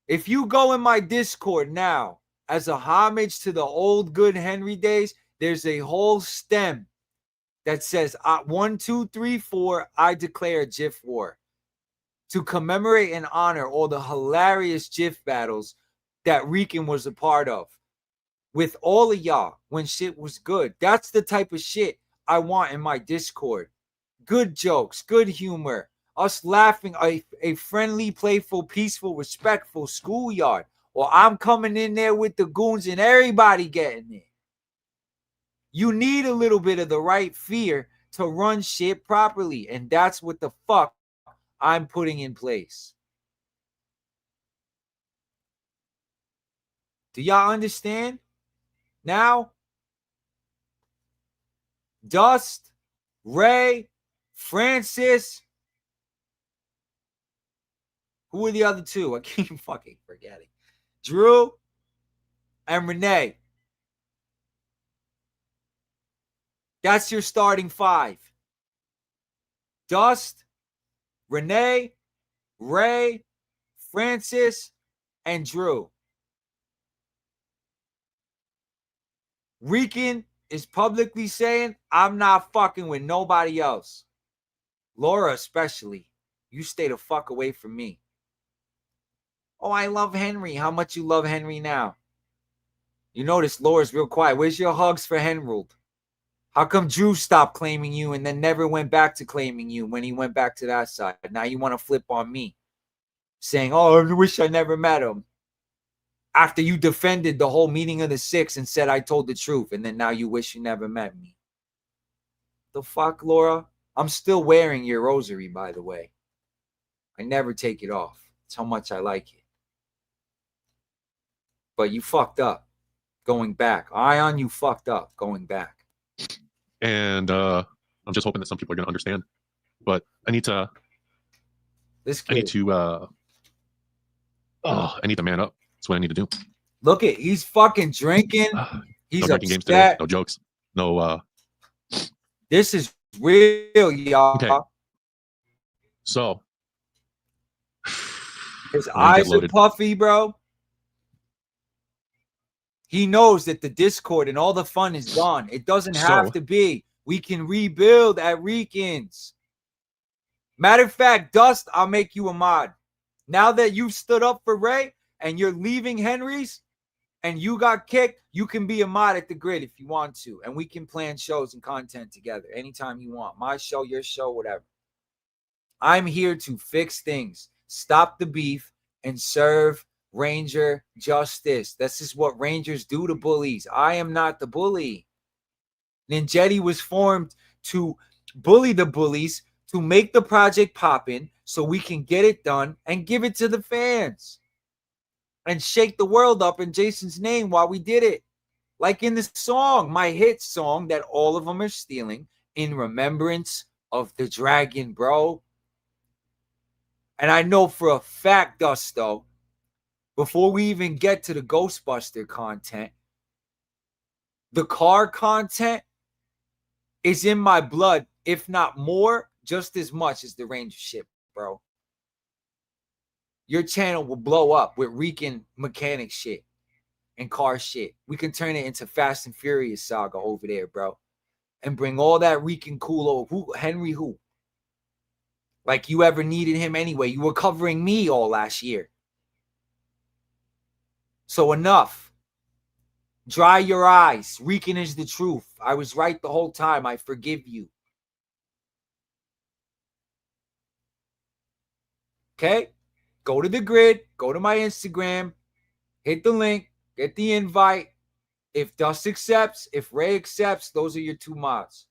If you go in my Discord now, as a homage to the old good Henry days, there's a whole stem that says 1, 2, 3, 4, I declare a GIF war, to commemorate and honor all the hilarious GIF battles that Rican was a part of with all of y'all when shit was good. That's the type of shit I want in my Discord. Good jokes, good humor, us laughing, a friendly, playful, peaceful, respectful schoolyard. Or I'm coming in there with the goons and everybody getting it. You need a little bit of the right fear to run shit properly. And that's what the fuck I'm putting in place. Do y'all understand? Now, Dust, Ray, Francis. Who are the other two? I keep fucking forgetting. Drew and Renee. That's your starting 5. Dust, Renee, Ray, Francis, and Drew. Rican is publicly saying, I'm not fucking with nobody else. Laura especially. You stay the fuck away from me. Oh, I love Henry. How much you love Henry now? You notice Laura's real quiet. Where's your hugs for Henry? How come Drew stopped claiming you and then never went back to claiming you when he went back to that side? Now you want to flip on me, saying, oh, I wish I never met him. After you defended the whole meeting of the 6 and said I told the truth, and then now you wish you never met me. The fuck, Laura? I'm still wearing your rosary, by the way. I never take it off. That's how much I like it. But you fucked up going back. Ion, you fucked up going back. And I'm just hoping that some people are going to understand. But I need to. I need to man up. That's what I need to do. Look at, he's fucking drinking. He's no drinking games today. No jokes. No. This is real, y'all. Okay. So his eyes are puffy, bro. He knows that the Discord and all the fun is gone. It doesn't have to be. We can rebuild at ReiGns. Matter of fact, Dust, I'll make you a mod. Now that you stood up for Ray and you're leaving Henry's and you got kicked, you can be a mod at the grid if you want to. And we can plan shows and content together anytime you want. My show, your show, whatever. I'm here to fix things, stop the beef, and serve Ranger justice. This is what Rangers do to bullies. I am not the bully. Ninjetti was formed to bully the bullies, to make the project poppin' so we can get it done and give it to the fans and shake the world up in Jason's name while we did it. Like in the song, my hit song that all of them are stealing, In Remembrance of the Dragon, bro. And I know for a fact, Dust, though, before we even get to the Ghostbuster content, the car content is in my blood, if not more, just as much as the Ranger shit, bro. Your channel will blow up with Rican mechanic shit and car shit. We can turn it into Fast and Furious saga over there, bro. And bring all that Rican cool over. Henry who? Like you ever needed him anyway. You were covering me all last year. So enough. Dry your eyes. Rican is the truth. I was right the whole time. I forgive you. Okay? Go to the grid. Go to my Instagram. Hit the link. Get the invite. If Dust accepts, if Ray accepts, those are your 2 mods.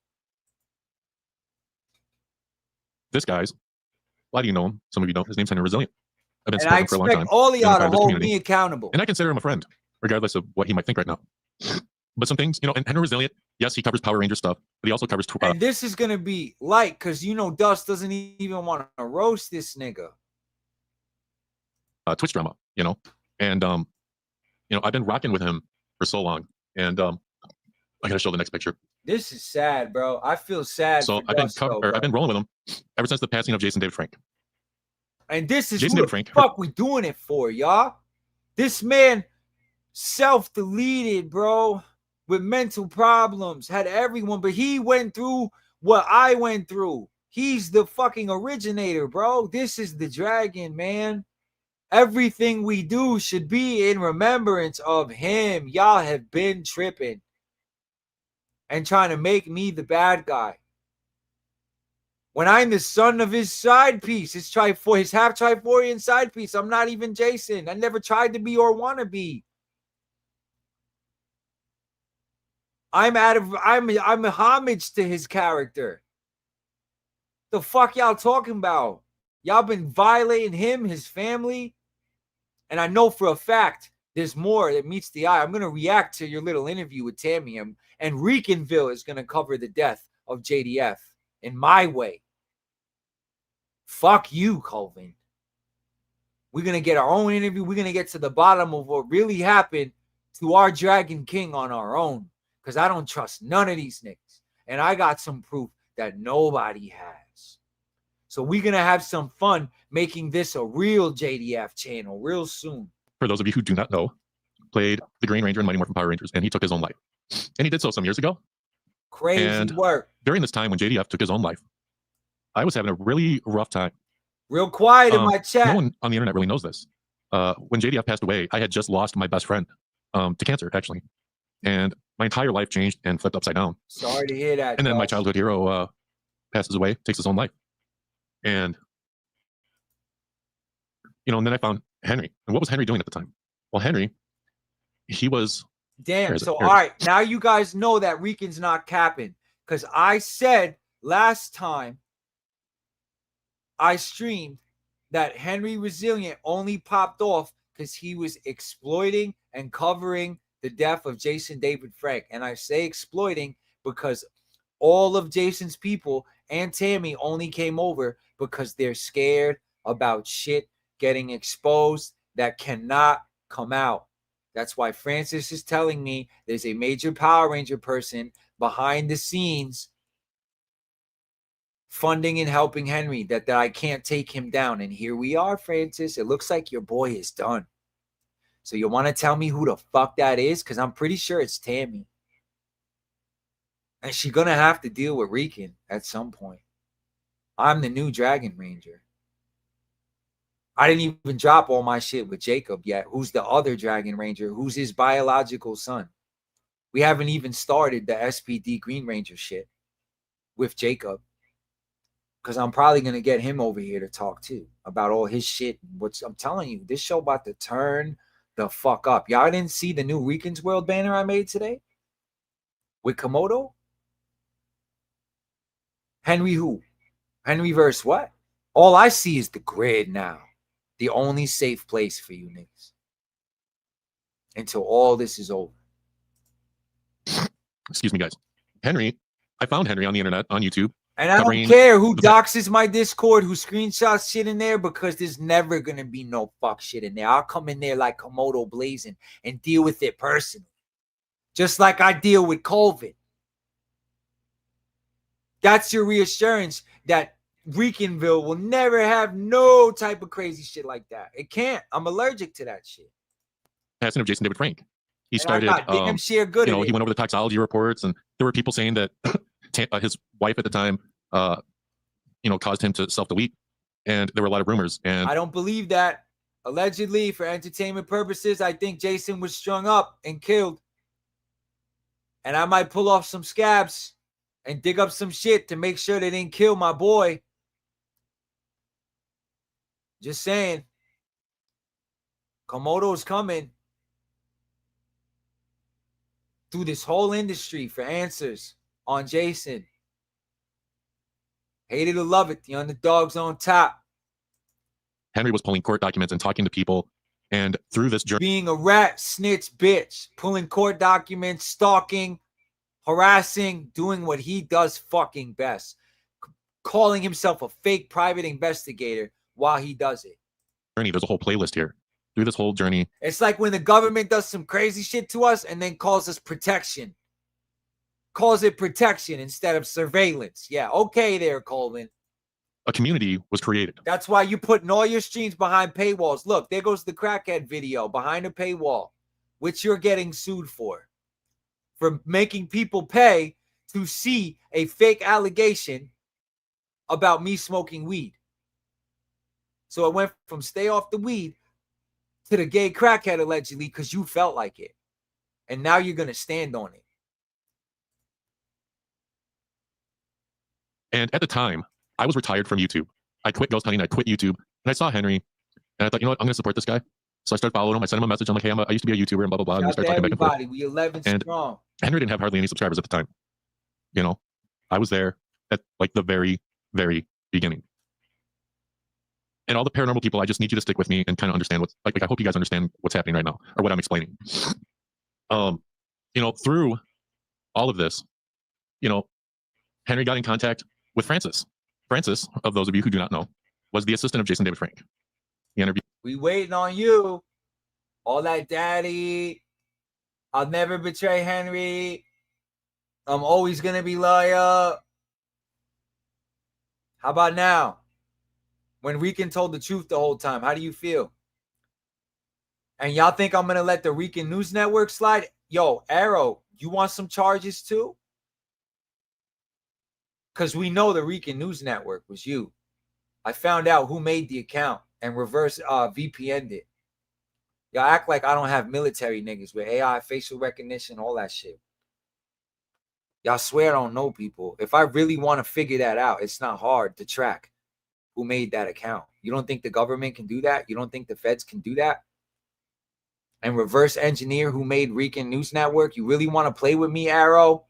This guy's. Why do you know him? Some of you don't. His name's Henry Resilient. I've been supporting him for a long time. I expect all of y'all to hold me accountable. And I consider him a friend, regardless of what he might think right now. But some things, and Henry Resilient, yes, he covers Power Ranger stuff, but he also covers... and this is going to be light, because Dust doesn't even want to roast this nigga. Twitch drama, And, I've been rocking with him for so long. And I got to show the next picture. This is sad, bro. I feel sad. So I've been rolling with him ever since the passing of Jason David Frank. And this is what the fuck we doing it for, y'all. This man self-deleted, bro, with mental problems, had everyone, but he went through what I went through. He's the fucking originator, bro. This is the dragon, man. Everything we do should be in remembrance of him. Y'all have been tripping and trying to make me the bad guy. When I'm the son of his side piece, his half Triforian side piece. I'm not even Jason. I never tried to be or want to be. I'm a homage to his character. The fuck y'all talking about? Y'all been violating him, his family. And I know for a fact there's more that meets the eye. I'm going to react to your little interview with Tammy. And ReceiptViLLe is going to cover the death of JDF in my way. Fuck you, Colvin. We're going to get our own interview. We're going to get to the bottom of what really happened to our Dragon King on our own. Because I don't trust none of these niggas. And I got some proof that nobody has. So we're going to have some fun making this a real JDF channel real soon. For those of you who do not know, played the Green Ranger in Mighty Morphin Power Rangers, and he took his own life. And he did so some years ago. Crazy work. During this time when JDF took his own life, I was having a really rough time. Real quiet in my chat. No one on the internet really knows this. When JDF passed away, I had just lost my best friend to cancer, actually. And my entire life changed and flipped upside down. Sorry to hear that. And then my childhood hero passes away, takes his own life. And, you know, and then I found Henry. And what was Henry doing at the time? Well, Henry, he was... Damn. So, all right. Now you guys know that Rican's not capping. Because I said last time I streamed that Henry Resilient only popped off because he was exploiting and covering the death of Jason David Frank. And I say exploiting because all of Jason's people and Tammy only came over because they're scared about shit getting exposed that cannot come out. That's why Francis is telling me there's a major Power Ranger person behind the scenes funding and helping Henry, that I can't take him down. And here we are, Francis. It looks like your boy is done. So you want to tell me who the fuck that is? Because I'm pretty sure it's Tammy. And she's going to have to deal with Rican at some point. I'm the new Dragon Ranger. I didn't even drop all my shit with Jacob yet. Who's the other Dragon Ranger? Who's his biological son? We haven't even started the SPD Green Ranger shit with Jacob. Because I'm probably going to get him over here to talk too about all his shit. I'm telling you, this show about to turn the fuck up. Y'all didn't see the new Rican's World banner I made today? With Komodo? Henry who? Henry verse what? All I see is the grid now. The only safe place for you niggas. Until all this is over. Excuse me, guys. Henry, I found Henry on the internet, on YouTube. And I don't care who doxes my Discord, who screenshots shit in there, because there's never going to be no fuck shit in there. I'll come in there like Komodo blazing and deal with it personally. Just like I deal with Colvin. That's your reassurance that RecanViLLe will never have no type of crazy shit like that. It can't. I'm allergic to that shit. Passing of Jason David Frank. He And started, I got damn sure good you know, at he it. went over the toxology reports, and there were people saying that his wife at the time, you know, caused him to self-delete, and there were a lot of rumors. And I don't believe that. Allegedly, for entertainment purposes, I think Jason was strung up and killed. And I might pull off some scabs and dig up some shit to make sure they didn't kill my boy. Just saying. Komodo's coming through this whole industry for answers on Jason. Hate it or love it, the underdog's on top. Henry was pulling court documents and talking to people, and through this journey, Being a rat, snitch, bitch, pulling court documents, stalking, harassing, doing what he does fucking best. Calling himself a fake private investigator while he does it. there's a whole playlist here. Through this whole journey, It's like when the government does some crazy shit to us and then calls us protection. Calls it protection instead of surveillance. Yeah, okay there, Colvin. a community was created. That's why you're putting all your streams behind paywalls. Look, there goes the crackhead video behind a paywall, which you're getting sued for making people pay to see a fake allegation about me smoking weed. So it went from stay off the weed to the gay crackhead allegedly because you felt like it. And now you're going to stand on it. And at the time, I was retired from YouTube. I quit ghost hunting. I quit YouTube. And I saw Henry, and I thought, you know what? I'm going to support this guy. So I started following him. I sent him a message. I'm like, hey, I used to be a YouTuber and blah, blah, blah. And we started talking back and forth. We 11 And strong. Henry didn't have hardly any subscribers at the time. You know, I was there at like the very, very beginning. And all the paranormal people, I just need you to stick with me and kind of understand what's like I hope you guys understand what's happening right now or what I'm explaining. You know, through all of this, you know, Henry got in contact with Francis. Francis, of those of you who do not know, was the assistant of Jason David Frank. He interviewed. We waiting on you. All that daddy. I'll never betray Henry. I'm always gonna be like, how about now? When Rican told the truth the whole time, how do you feel? And y'all think I'm gonna let the Rican News Network slide? Yo, Arrow, you want some charges too? Because we know the Rican News Network was you. I found out who made the account and reverse VPN'd it. Y'all act like I don't have military niggas with AI, facial recognition, all that shit. Y'all swear I don't know people. If I really want to figure that out, it's not hard to track who made that account. You don't think the government can do that? You don't think the feds can do that? And reverse engineer who made Rican News Network? You really want to play with me, Arrow?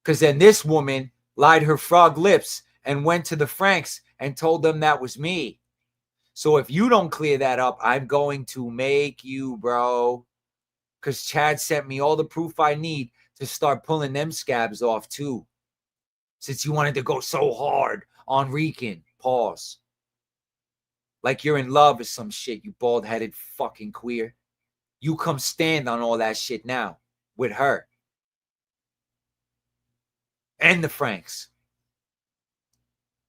Because then this woman lied her frog lips and went to the Franks and told them that was me. So if you don't clear that up, I'm going to make you, bro. Because Chad sent me all the proof I need to start pulling them scabs off too. Since you wanted to go so hard on Rican. Pause. Like you're in love with some shit, you bald-headed fucking queer. You come stand on all that shit now with her. And the Franks.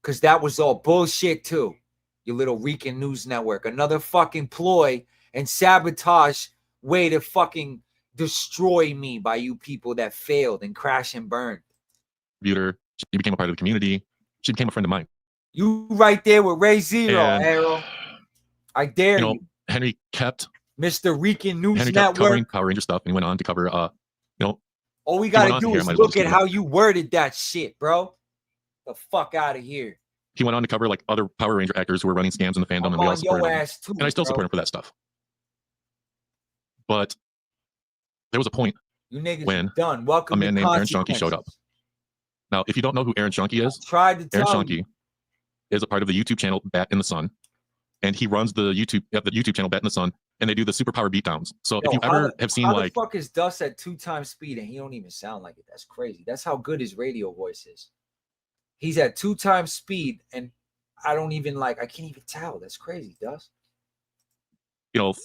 Because that was all bullshit too. You little Rican News Network. Another fucking ploy and sabotage way to fucking destroy me by you people that failed and crashed and burned. She became a part of the community. She became a friend of mine. You right there with Ray Zero, Arrow. I dare you. Henry kept Mr. Rican News Henry Network. kept covering Power Ranger stuff, and he went on to cover all we gotta do is look at how you worded that shit, bro. The fuck out of here. He went on to cover like other Power Ranger actors who were running scams in the fandom, and we all supported him. Too, and I still support him for that stuff. But there was a point when done. Welcome a man named Aaron Shonky showed up. Now, if you don't know who Aaron Shonky is, Aaron Shonky is a part of the YouTube channel Bat in the Sun, and he runs the YouTube channel Bat in the Sun, and they do the superpower beatdowns. So if you ever have seen how the fuck is Dust at 2x speed and he don't even sound like it? That's crazy. That's how good his radio voice is. He's at 2x speed, and I can't even tell. That's crazy, Dust.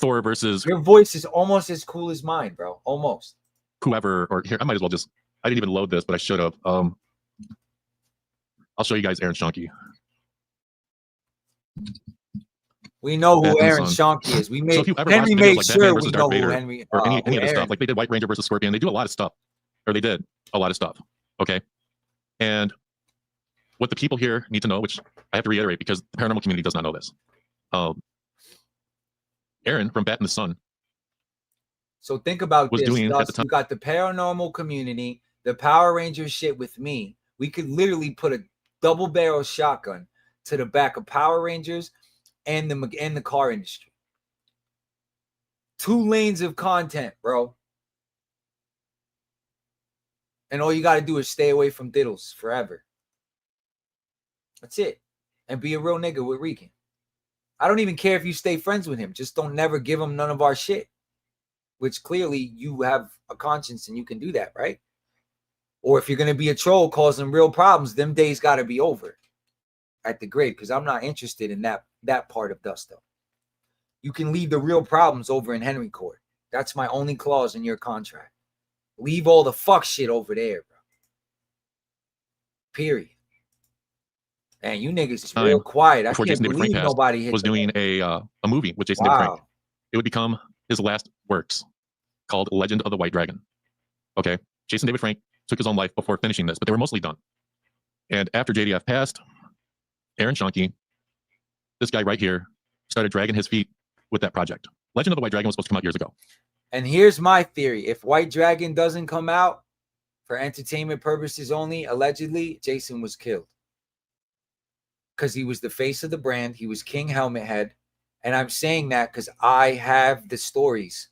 Thor versus your voice is almost as cool as mine, bro. Almost. Whoever, or here, I might as well just. I didn't even load this, but I should have. I'll show you guys Aaron Shonky. We know who Aaron Shonky is. We made Henry made sure we know who Henry or any of the stuff. Like they did White Ranger versus Scorpion. They do a lot of stuff, or they did a lot of stuff. Okay, and what the people here need to know, which I have to reiterate because the paranormal community does not know this. Aaron from Bat in the Sun. So think about this. You got the paranormal community, the Power Rangers shit with me. We could literally put a double barrel shotgun to the back of Power Rangers and the car industry. 2 lanes of content, bro. And all you got to do is stay away from diddles forever. That's it. And be a real nigga with Rican. I don't even care if you stay friends with him. Just don't never give him none of our shit. Which clearly you have a conscience and you can do that, right? Or if you're going to be a troll causing real problems, them days got to be over at the grave, because I'm not interested in that part of Dust, though. You can leave the real problems over in Henry Court. That's my only clause in your contract. Leave all the fuck shit over there, bro. Period. And you niggas is real quiet. I can't believe nobody hit was doing a movie with Jason David Frank. It would become his last works, called Legend of the White Dragon. Okay, Jason David Frank took his own life before finishing this, but they were mostly done. And after JDF passed, Aaron Shonky, this guy right here, started dragging his feet with that project. Legend of the White Dragon was supposed to come out years ago. And here's my theory. If White Dragon doesn't come out for entertainment purposes only, allegedly, Jason was killed. Because he was the face of the brand. He was King Helmet Head. And I'm saying that because I have the stories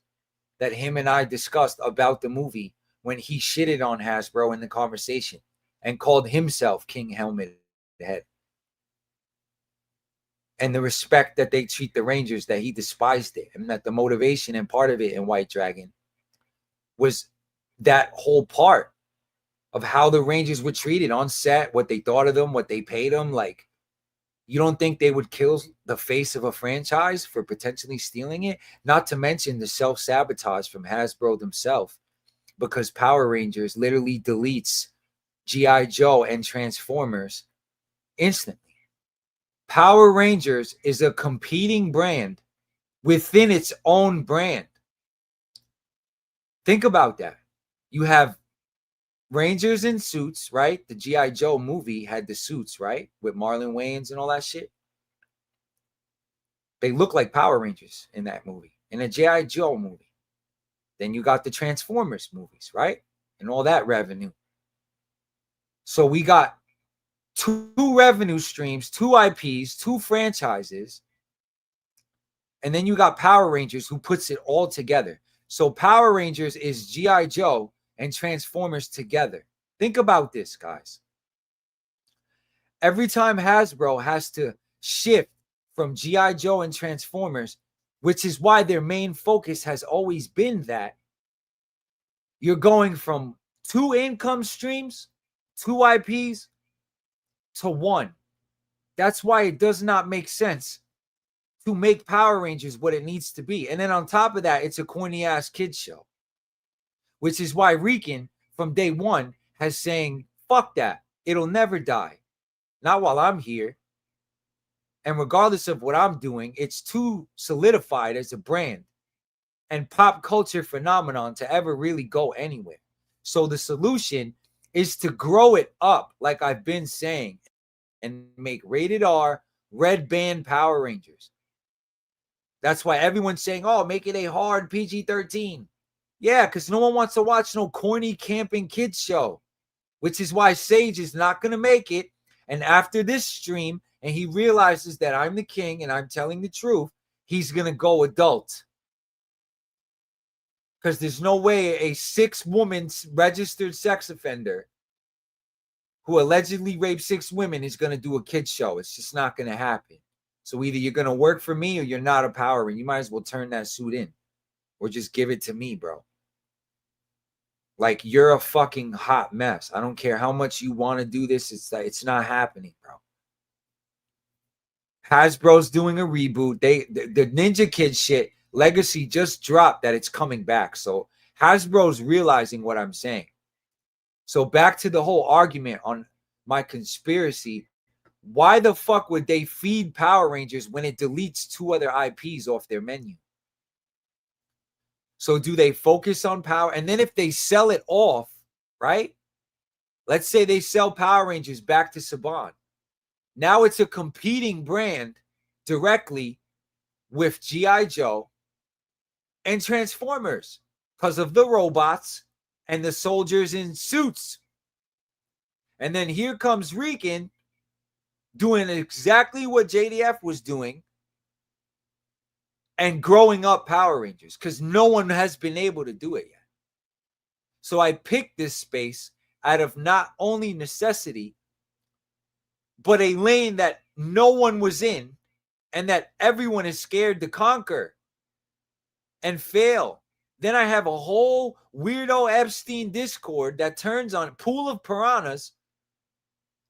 that him and I discussed about the movie when he shitted on Hasbro in the conversation and called himself King Helmet Head. And the respect that they treat the Rangers, that he despised it, and that the motivation and part of it in White Dragon was that whole part of how the Rangers were treated on set, what they thought of them, what they paid them. Like, you don't think they would kill the face of a franchise for potentially stealing it? Not to mention the self-sabotage from Hasbro themselves because Power Rangers literally deletes G.I. Joe and Transformers instantly. Power Rangers is a competing brand within its own brand. Think about that. You have Rangers in suits, right? The G.I. Joe movie had the suits, right? With Marlon Wayans and all that shit. They look like Power Rangers in that movie, in a G.I. Joe movie. Then you got the Transformers movies, right? And all that revenue. So we got two revenue streams, two IPs, two franchises. And then you got Power Rangers, who puts it all together. So Power Rangers is G.I. Joe and Transformers together. Think about this, guys. Every time Hasbro has to shift from G.I. Joe and Transformers, which is why their main focus has always been that, you're going from two income streams, two IPs, to one. That's why it does not make sense to make Power Rangers what it needs to be. And then on top of that, it's a corny-ass kids show, which is why Rican, from day one, has saying, fuck that. It'll never die. Not while I'm here. And regardless of what I'm doing, it's too solidified as a brand and pop culture phenomenon to ever really go anywhere. So the solution is to grow it up, like I've been saying, and make rated R, red band Power Rangers. That's why everyone's saying, oh, make it a hard PG-13. Yeah, because no one wants to watch no corny camping kids show, which is why Sage is not going to make it. And after this stream, and he realizes that I'm the king and I'm telling the truth, he's going to go adult. Because there's no way a 6-woman registered sex offender who allegedly raped 6 women is going to do a kid's show. It's just not going to happen. So either you're going to work for me or you're not a Power Ranger. You might as well turn that suit in or just give it to me, bro. Like, you're a fucking hot mess. I don't care how much you want to do this. It's not happening, bro. Hasbro's doing a reboot. The Ninja Kid shit, Legacy just dropped that it's coming back. So Hasbro's realizing what I'm saying. So back to the whole argument on my conspiracy. Why the fuck would they feed Power Rangers when it deletes 2 other IPs off their menu? So do they focus on Power? And then if they sell it off, right? Let's say they sell Power Rangers back to Saban. Now it's a competing brand directly with G.I. Joe and Transformers because of the robots and the soldiers in suits. And then here comes Rican doing exactly what JDF was doing and growing up Power Rangers because no one has been able to do it yet. So I picked this space out of not only necessity, but a lane that no one was in and that everyone is scared to conquer and fail. Then I have a whole weirdo Epstein Discord that turns on a pool of piranhas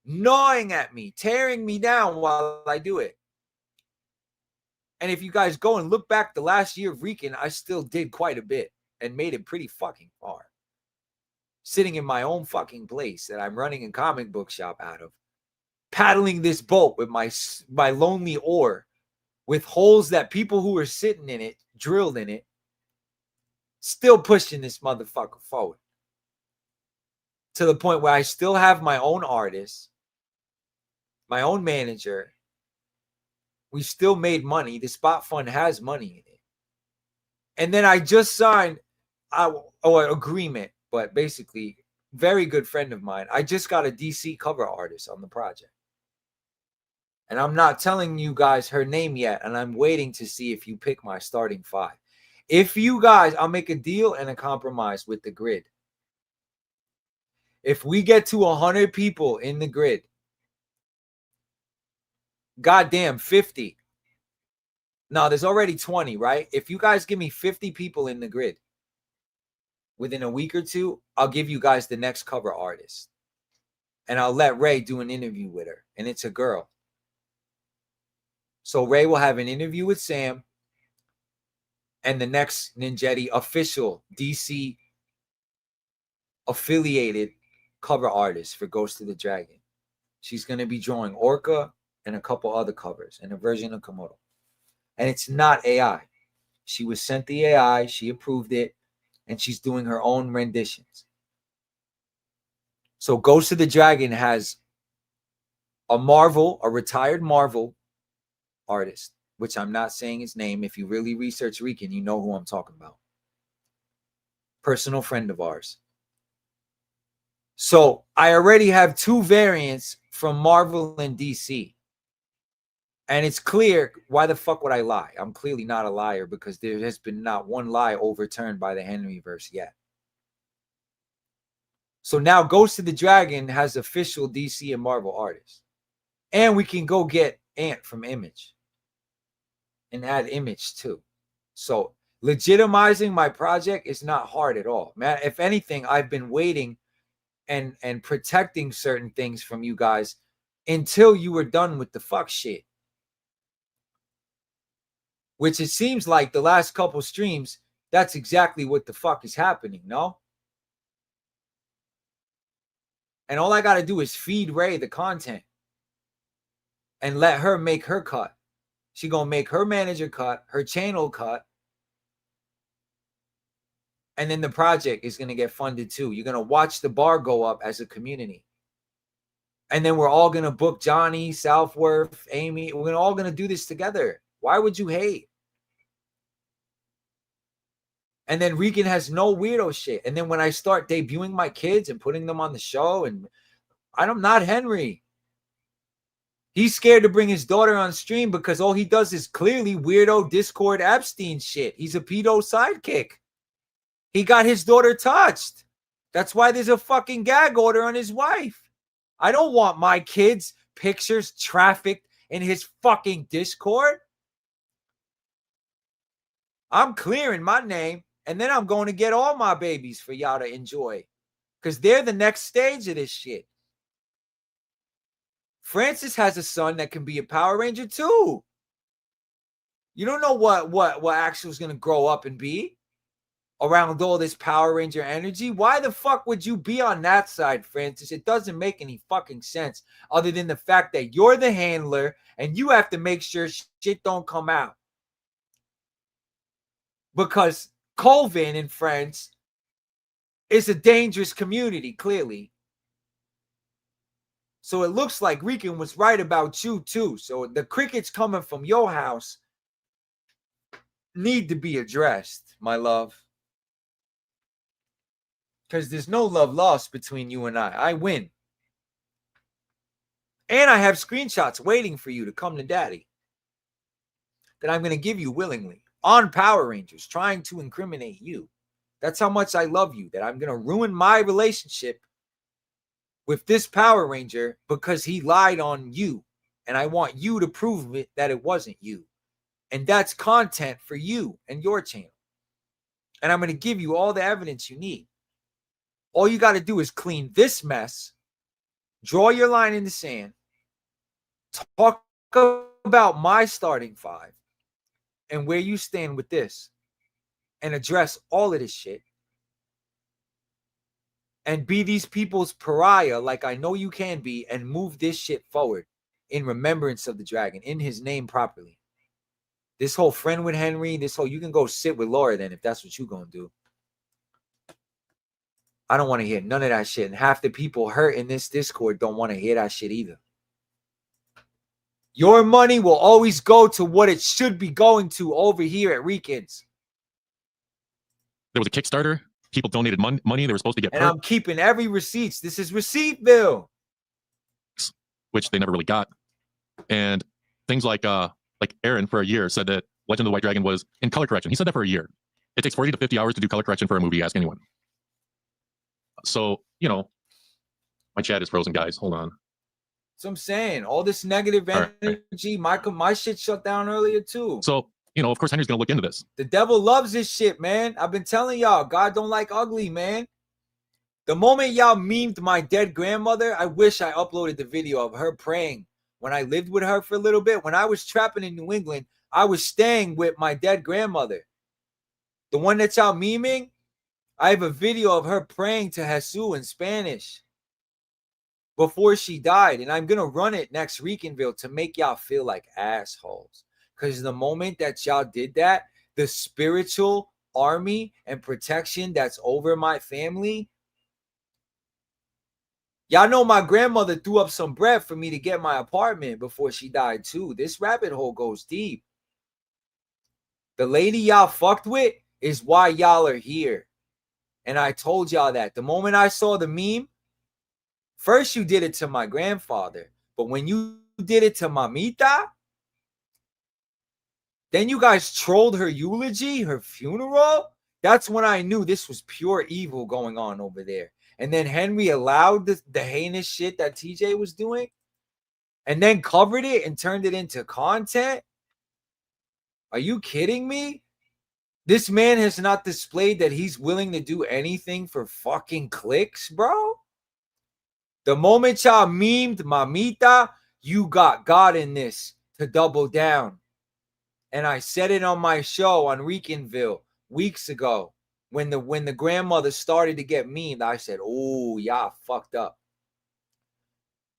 gnawing at me, tearing me down while I do it. And if you guys go and look back the last year of Rican, I still did quite a bit and made it pretty fucking far. Sitting in my own fucking place that I'm running a comic book shop out of, paddling this boat with my lonely oar with holes that people who are sitting in it drilled in it, still pushing this motherfucker forward to the point where I still have my own artist, my own manager. We still made money. The Spot Fund has money in it. And then I just signed an agreement, but basically, very good friend of mine. I just got a DC cover artist on the project. And I'm not telling you guys her name yet, and I'm waiting to see if you pick my starting 5. If you guys, I'll make a deal and a compromise with the grid. If we get to 100 people in the grid, goddamn 50. No, there's already 20, right? If you guys give me 50 people in the grid within a week or 2, I'll give you guys the next cover artist. And I'll let Ray do an interview with her. And it's a girl. So Ray will have an interview with Sam. And the next Ninjetti official DC affiliated cover artist for Ghost of the Dragon. She's going to be drawing Orca and a couple other covers and a version of Komodo. And it's not AI. She was sent the AI, she approved it, and she's doing her own renditions. So Ghost of the Dragon has a retired Marvel artist, which I'm not saying his name. If you really research Rican, you know who I'm talking about. Personal friend of ours. So I already have 2 variants from Marvel and DC. And it's clear, why the fuck would I lie? I'm clearly not a liar because there has been not one lie overturned by the Henryverse yet. So now Ghost of the Dragon has official DC and Marvel artists. And we can go get Ant from Image and add Image too. So legitimizing my project is not hard at all. Man, if anything, I've been waiting and protecting certain things from you guys until you were done with the fuck shit. Which it seems like the last couple streams, that's exactly what the fuck is happening, no? And all I got to do is feed Ray the content and let her make her cut. She going to make her manager cut, her channel cut. And then the project is going to get funded too. You're going to watch the bar go up as a community. And then we're all going to book Johnny, Southworth, Amy. We're all going to do this together. Why would you hate? And then Rican has no weirdo shit. And then when I start debuting my kids and putting them on the show, and I'm not Henry. He's scared to bring his daughter on stream because all he does is clearly weirdo Discord Epstein shit. He's a pedo sidekick. He got his daughter touched. That's why there's a fucking gag order on his wife. I don't want my kids' pictures trafficked in his fucking Discord. I'm clearing my name, and then I'm going to get all my babies for y'all to enjoy because they're the next stage of this shit. Francis has a son that can be a Power Ranger too. You don't know what Axel's going to grow up and be around all this Power Ranger energy. Why the fuck would you be on that side, Francis? It doesn't make any fucking sense other than the fact that you're the handler and you have to make sure shit don't come out. Because Colvin and friends is a dangerous community, clearly. So it looks like Rican was right about you too. So the crickets coming from your house need to be addressed, my love. Because there's no love lost between you and I. I win. And I have screenshots waiting for you to come to daddy that I'm going to give you willingly on Power Rangers, trying to incriminate you. That's how much I love you, that I'm going to ruin my relationship with this Power Ranger because he lied on you. And I want you to prove it that it wasn't you. And that's content for you and your channel. And I'm going to give you all the evidence you need. All you got to do is clean this mess, draw your line in the sand, talk about my starting 5 and where you stand with this, and address all of this shit. And be these people's pariah like I know you can be, and move this shit forward in remembrance of the dragon, in his name properly. This whole friend with Henry, you can go sit with Laura then if that's what you're going to do. I don't want to hear none of that shit. And half the people hurt in this Discord don't want to hear that shit either. Your money will always go to what it should be going to over here at ReiGns. There was a Kickstarter. People donated money. They were supposed to get and I'm keeping every receipts. This is ReceiptViLLe. Which they never really got. And things like Aaron for a year said that Legend of the White Dragon was in color correction. He said that for a year. It takes 40 to 50 hours to do color correction for a movie. Ask anyone. So, my chat is frozen, guys. Hold on. So I'm saying, all this negative energy, right. My shit shut down earlier too. So, of course, Henry's going to look into this. The devil loves this shit, man. I've been telling y'all, God don't like ugly, man. The moment y'all memed my dead grandmother, I wish I uploaded the video of her praying when I lived with her for a little bit. When I was trapping in New England, I was staying with my dead grandmother. The one that y'all memeing, I have a video of her praying to Jesus in Spanish before she died, and I'm going to run it next ReiGnsViLLe to make y'all feel like assholes. Because the moment that y'all did that, the spiritual army and protection that's over my family, y'all know my grandmother threw up some bread for me to get my apartment before she died too. This rabbit hole goes deep. The lady y'all fucked with is why y'all are here. And I told y'all that. The moment I saw the meme, first you did it to my grandfather, but when you did it to Mamita, then you guys trolled her eulogy, her funeral. That's when I knew this was pure evil going on over there. And then Henry allowed the heinous shit that TJ was doing and then covered it and turned it into content. Are you kidding me? This man has not displayed that he's willing to do anything for fucking clicks, bro. The moment y'all memed Mamita, you got God in this to double down. And I said it on my show on ReiGnsViLLe weeks ago. When the grandmother started to get memed, I said, oh, y'all fucked up.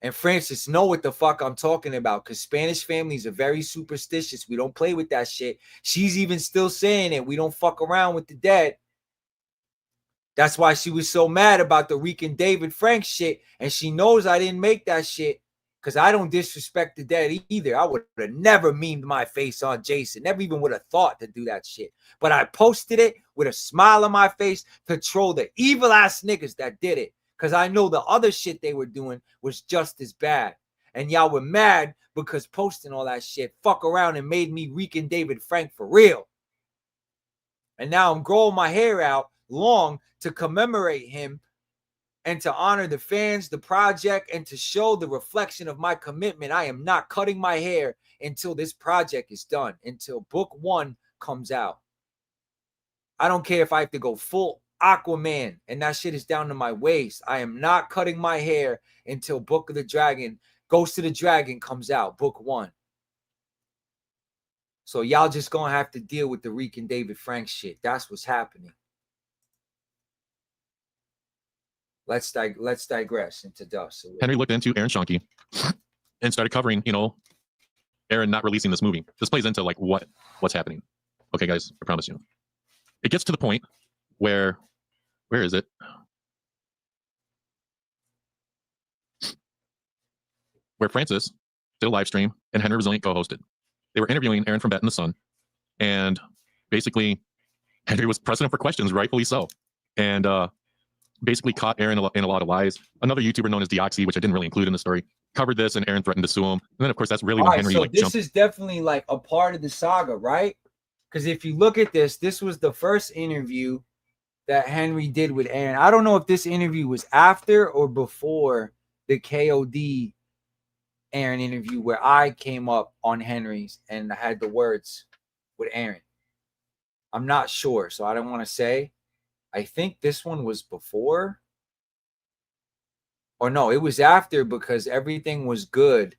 And Francis know what the fuck I'm talking about, because Spanish families are very superstitious. We don't play with that shit. She's even still saying it. We don't fuck around with the dead. That's why she was so mad about the Rican David Frank shit. And she knows I didn't make that shit, because I don't disrespect the dead either. I would have never memed my face on Jason. Never even would have thought to do that shit. But I posted it with a smile on my face to troll the evil ass niggas that did it. Because I know the other shit they were doing was just as bad. And y'all were mad because posting all that shit fuck around and made me Rican David Frank for real. And now I'm growing my hair out long to commemorate him and to honor the fans, the project, and to show the reflection of my commitment. I am not cutting my hair until this project is done, until book 1 comes out. I don't care if I have to go full Aquaman and that shit is down to my waist. I am not cutting my hair until Book of the Dragon, Ghost of the Dragon comes out, book 1. So y'all just gonna have to deal with the Rican David Frank shit. That's what's happening. Let's digress into dust. Henry looked into Aaron Schonke and started covering, Aaron not releasing this movie. This plays into like what's happening. Okay, guys, I promise you. It gets to the point where is it? Where Francis did a live stream and Henry Resilient co-hosted. They were interviewing Aaron from Bet in the Sun, and basically Henry was pressing him for questions, rightfully so, and basically caught Aaron in a lot of lies. Another YouTuber known as Doxing, which I didn't really include in the story, covered this, and Aaron threatened to sue him. And then, of course, that's really when Henry so this is definitely like a part of the saga, right? Because if you look at this was the first interview that Henry did with Aaron. I don't know if this interview was after or before the KOD Aaron interview where I came up on Henry's and I had the words with Aaron. I'm not sure, so I don't want to say. I think this one was before. Or no, it was after, because everything was good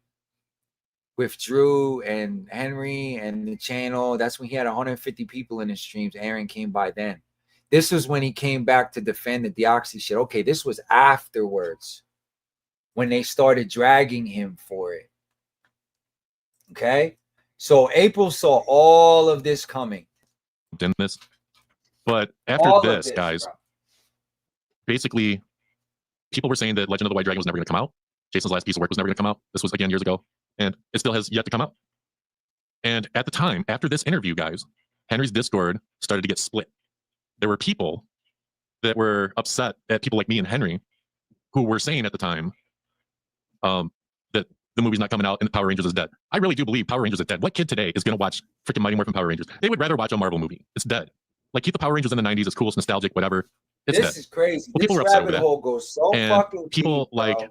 with Drew and Henry and the channel. That's when he had 150 people in his streams. Aaron came by then. This was when he came back to defend the Doxing shit. Okay, this was afterwards when they started dragging him for it. Okay? So April saw all of this coming. In this. But after this, guys, basically, people were saying that Legend of the White Dragon was never going to come out. Jason's last piece of work was never going to come out. This was, again, years ago. And it still has yet to come out. And at the time, after this interview, guys, Henry's Discord started to get split. There were people that were upset at people like me and Henry, who were saying at the time that the movie's not coming out and Power Rangers is dead. I really do believe Power Rangers is dead. What kid today is going to watch freaking Mighty Morphin Power Rangers? They would rather watch a Marvel movie. It's dead. Like, keep the Power Rangers in the 90s. It's cool. It's nostalgic, whatever. It's this dead. is crazy. Well, people this were upset rabbit over hole that. goes so And fucking people deep, like bro.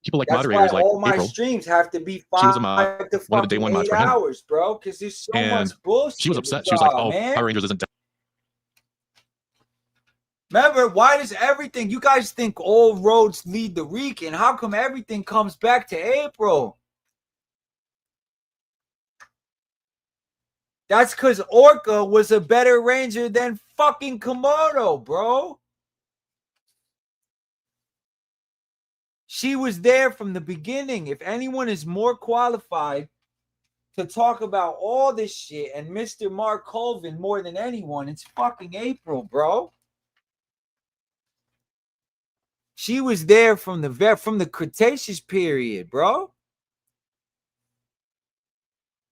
That's moderators why like all my April. streams have to be She was a 5 mod, to one of the day fucking one mods 8 for Henry. hours, bro, because there's so And much bullshit. she was upset. with She was like, y'all, "Oh, man. Power Rangers isn't dead." Remember, why does everything, you guys think all roads lead to Rican? How come everything comes back to April? That's because Orca was a better ranger than fucking Komodo, bro. She was there from the beginning. If anyone is more qualified to talk about all this shit and Mr. Mark Colvin more than anyone, it's fucking April, bro. She was there from the Cretaceous period, bro.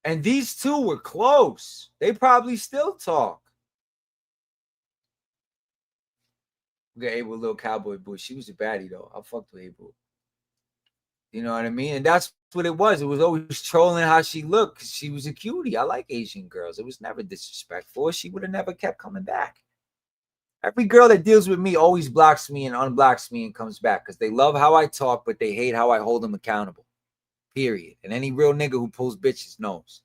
And these two were close. They probably still talk. We got April, little cowboy boo. She was a baddie though. I fucked with April. You know what I mean? And that's what it was. It was always trolling how she looked because she was a cutie. I like Asian girls. It was never disrespectful. She would have never kept coming back. Every girl that deals with me always blocks me and unblocks me and comes back because they love how I talk, but they hate how I hold them accountable. Period. And any real nigga who pulls bitches knows.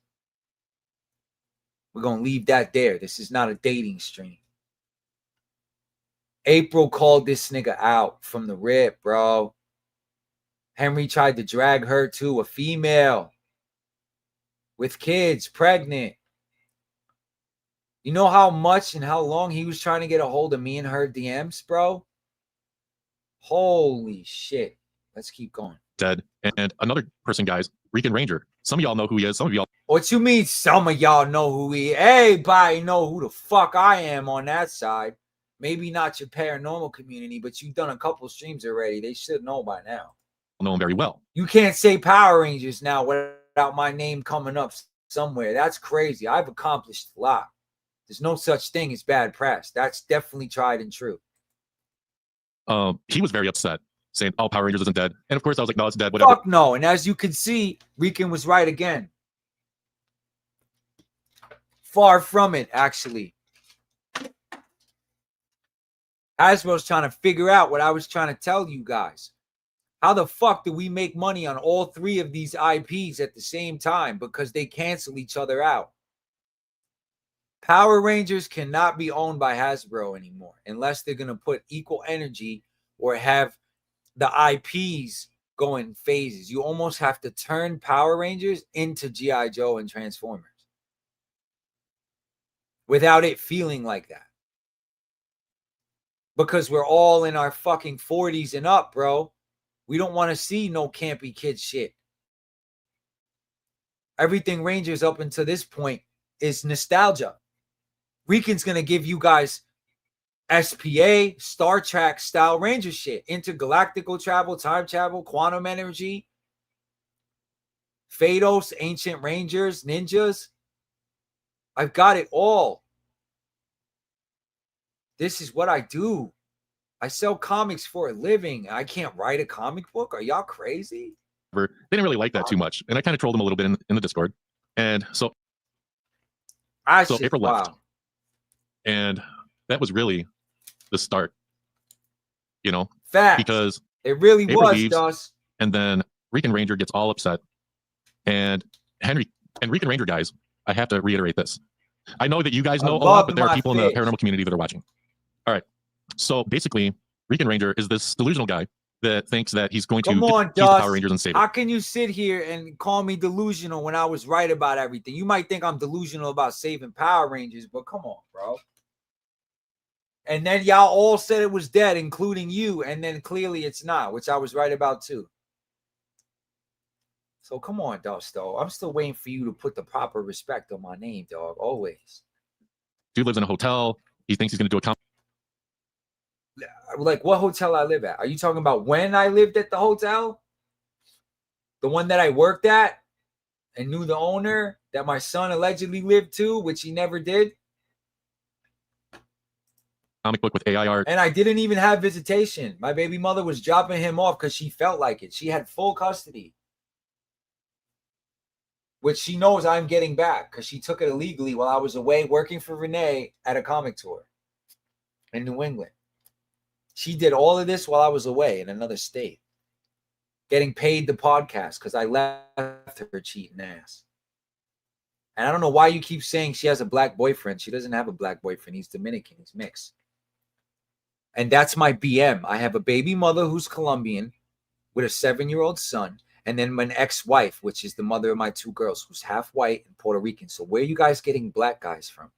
We're going to leave that there. This is not a dating stream. April called this nigga out from the rip, bro. Henry tried to drag her to a female with kids, pregnant. You know how much and how long he was trying to get a hold of me and her DMs, bro? Holy shit. Let's keep going. Dead. And another person, guys, Rican Ranger. Some of y'all know who he is. Some of y'all. What you mean some of y'all know who he is? Everybody know who the fuck I am on that side. Maybe not your paranormal community, but you've done a couple streams already. They should know by now. Know him very well. You can't say Power Rangers now without my name coming up somewhere. That's crazy. I've accomplished a lot. There's no such thing as bad press. That's definitely tried and true. He was very upset, saying, "Oh, Power Rangers isn't dead." And of course, I was like, "No, it's dead." Whatever. Fuck no. And as you can see, Rican was right again. Far from it, actually. Hasbro's trying to figure out what I was trying to tell you guys. How the fuck do we make money on all three of these IPs at the same time? Because they cancel each other out. Power Rangers cannot be owned by Hasbro anymore unless they're going to put equal energy or have the IPs go in phases. You almost have to turn Power Rangers into G.I. Joe and Transformers without it feeling like that. Because we're all in our fucking 40s and up, bro. We don't want to see no campy kid shit. Everything Rangers up until this point is nostalgia. Rican's going to give you guys SPA, Star Trek style Ranger shit. Intergalactical travel, time travel, quantum energy. Phaedos, ancient Rangers, ninjas. I've got it all. This is what I do. I sell comics for a living. I can't write a comic book. Are y'all crazy? They didn't really like that too much. And I kind of trolled them a little bit in the Discord. And so April left. And that was really the start. You know? Fact. Because it really April was, leaves, Dust. And then Rican Ranger gets all upset. And Rican Ranger guys, I have to reiterate this. I know that you guys know a lot, but there are people in the paranormal community that are watching. All right. So basically, Rican Ranger is this delusional guy that thinks that he's going to use the Power Rangers and save it. How can you sit here and call me delusional when I was right about everything? You might think I'm delusional about saving Power Rangers, but come on, bro. And then y'all all said it was dead, including you, and then clearly it's not, which I was right about too. So come on, Dusto. I'm still waiting for you to put the proper respect on my name, dog. Always. Dude lives in a hotel. He thinks he's going to do a like what hotel I live at? Are you talking about when I lived at the hotel? The one that I worked at and knew the owner that my son allegedly lived to, which he never did. Comic book with AI art. And I didn't even have visitation. My baby mother was dropping him off because she felt like it. She had full custody. Which she knows I'm getting back because she took it illegally while I was away working for Renee at a comic tour in New England. She did all of this while I was away in another state, getting paid the podcast because I left her cheating ass. And I don't know why you keep saying she has a black boyfriend. She doesn't have a black boyfriend. He's Dominican. He's mixed. And that's my BM. I have a baby mother who's Colombian with a 7-year-old son. And then my ex-wife, which is the mother of my 2 girls, who's half white and Puerto Rican. So where are you guys getting black guys from?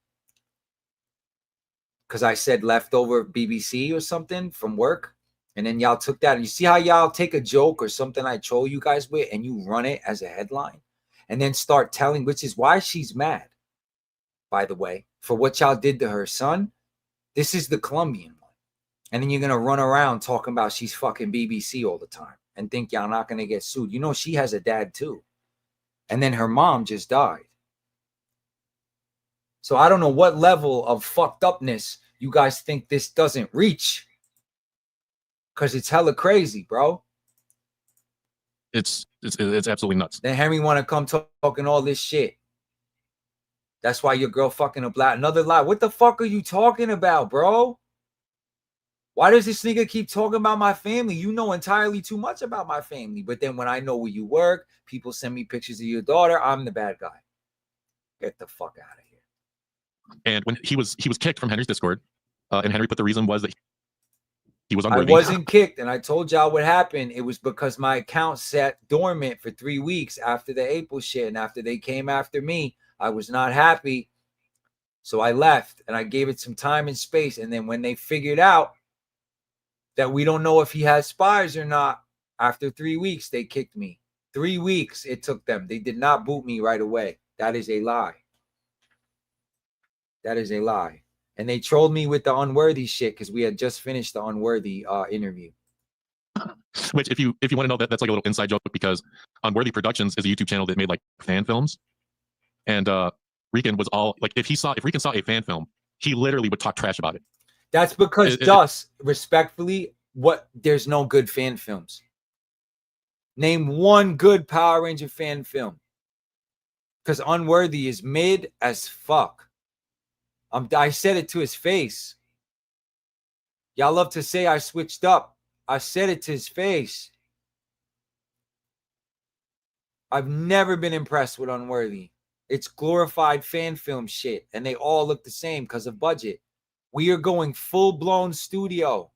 Because I said leftover BBC or something from work. And then y'all took that. And you see how y'all take a joke or something I troll you guys with and you run it as a headline and then start telling, which is why she's mad, by the way, for what y'all did to her son. This is the Colombian one. And then you're going to run around talking about she's fucking BBC all the time and think y'all not going to get sued. You know, she has a dad too. And then her mom just died. So I don't know what level of fucked upness you guys think this doesn't reach. Because it's hella crazy, bro. It's absolutely nuts. Then Henry want to come talking all this shit. That's why your girl fucking a black. Another lie. What the fuck are you talking about, bro? Why does this nigga keep talking about my family? You know entirely too much about my family. But then when I know where you work, people send me pictures of your daughter. I'm the bad guy. Get the fuck out of here. And when he was kicked from Henry's Discord, and Henry put the reason was that he was unworthy. I wasn't kicked, and I told y'all what happened. It was because my account sat dormant for 3 weeks after the April shit, and after they came after me, I was not happy. So I left, and I gave it some time and space. And then when they figured out that we don't know if he has spies or not, after 3 weeks, they kicked me. 3 weeks it took them. They did not boot me right away. That is a lie. That is a lie. And they trolled me with the Unworthy shit because we had just finished the Unworthy interview. Which, if you want to know, that's like a little inside joke, because Unworthy Productions is a YouTube channel that made like fan films, and Rican was all like, if Rican saw a fan film, he literally would talk trash about it. That's because respectfully, there's no good fan films. Name one good Power Ranger fan film. Because Unworthy is mid as fuck. I said it to his face. Y'all love to say I switched up. I said it to his face. I've never been impressed with Unworthy. It's glorified fan film shit, and they all look the same because of budget. We are going full-blown studio.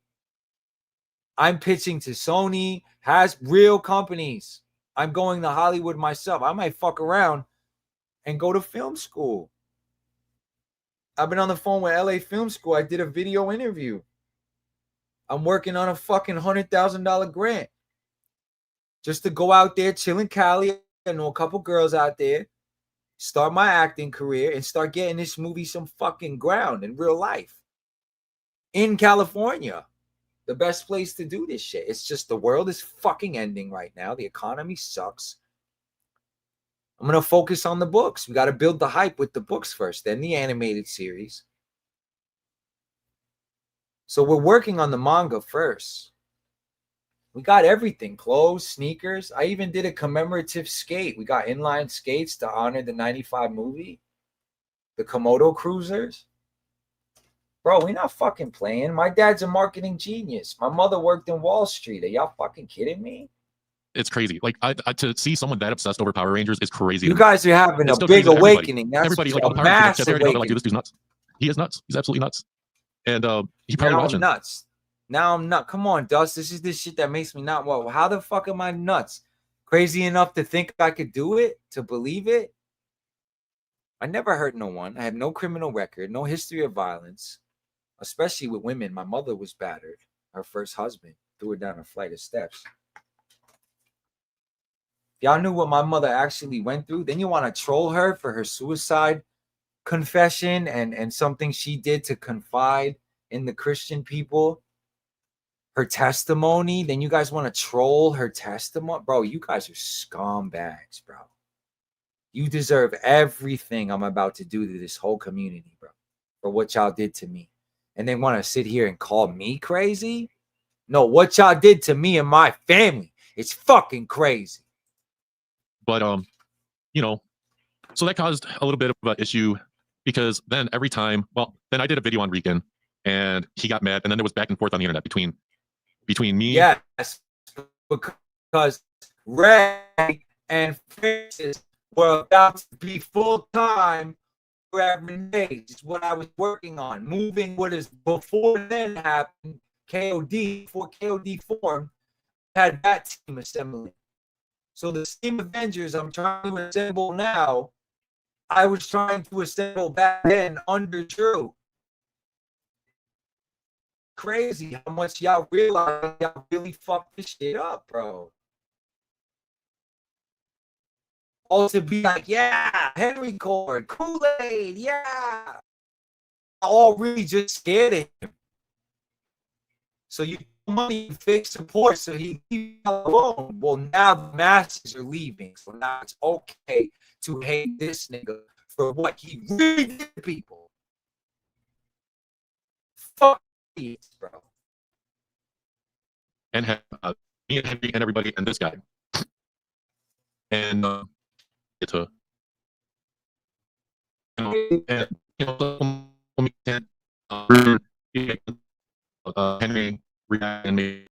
I'm pitching to Sony, has real companies. I'm going to Hollywood myself. I might fuck around and go to film school. I've been on the phone with LA Film School. I did a video interview. I'm working on a fucking $100,000 grant just to go out there, chill in Cali. I know a couple girls out there, start my acting career, and start getting this movie some fucking ground in real life. In California, the best place to do this shit. It's just the world is fucking ending right now. The economy sucks. I'm going to focus on the books. We got to build the hype with the books first, then the animated series. So we're working on the manga first. We got everything, clothes, sneakers. I even did a commemorative skate. We got inline skates to honor the 95 movie. The Komodo cruisers. Bro, we're not fucking playing. My dad's a marketing genius. My mother worked in Wall Street. Are y'all fucking kidding me? It's crazy. Like, to see someone that obsessed over Power Rangers is crazy. You guys are having a big awakening. That's everybody, like, a massive awakening. Like, dude, this dude's nuts. He is nuts. He's absolutely nuts. And he probably watching. Nuts. Now I'm not. Come on, Dust. This is the shit that makes me not. Well, how the fuck am I nuts? Crazy enough to think I could do it? To believe it? I never hurt no one. I have no criminal record, no history of violence, especially with women. My mother was battered. Her first husband threw her down a flight of steps. If y'all knew what my mother actually went through, then you want to troll her for her suicide confession and something she did to confide in the Christian people. Her testimony, then you guys want to troll her testimony. Bro, you guys are scumbags, bro. You deserve everything I'm about to do to this whole community, bro, for what y'all did to me. And they want to sit here and call me crazy? No, what y'all did to me and my family, it's fucking crazy. But, you know, so that caused a little bit of an issue, because then every time, then I did a video on Rican and he got mad, and then there was back and forth on the internet between me. Yes, because Ray and Francis were about to be full-time days. It's what I was working on. Moving what is before then happened, KOD, before KOD formed, had that team assembly. So the same Avengers I'm trying to assemble now, I was trying to assemble back then under Drew. Crazy how much y'all realize y'all really fucked this shit up, bro. All to be like, yeah, Henry Cord, Kool-Aid, yeah. All really just scared of him. So you money fix support so he leave alone. Well, now the masses are leaving. So now it's okay to hate this nigga for what he really did to people. Fuck these, bro. And me and Henry and everybody and this guy. And it's a and Henry react and me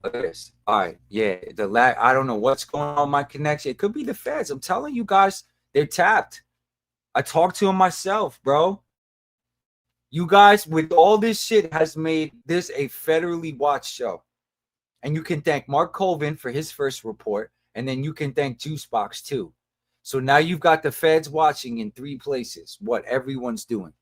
Look at this. All right, yeah, the lag. I don't know what's going on with my connection. It could be the feds. I'm telling you guys, they're tapped. I talked to him myself, bro. You guys, with all this shit, has made this a federally watched show. And you can thank Mark Colvin for his first report, and then you can thank Juicebox too. So now you've got the feds watching in 3 places what everyone's doing.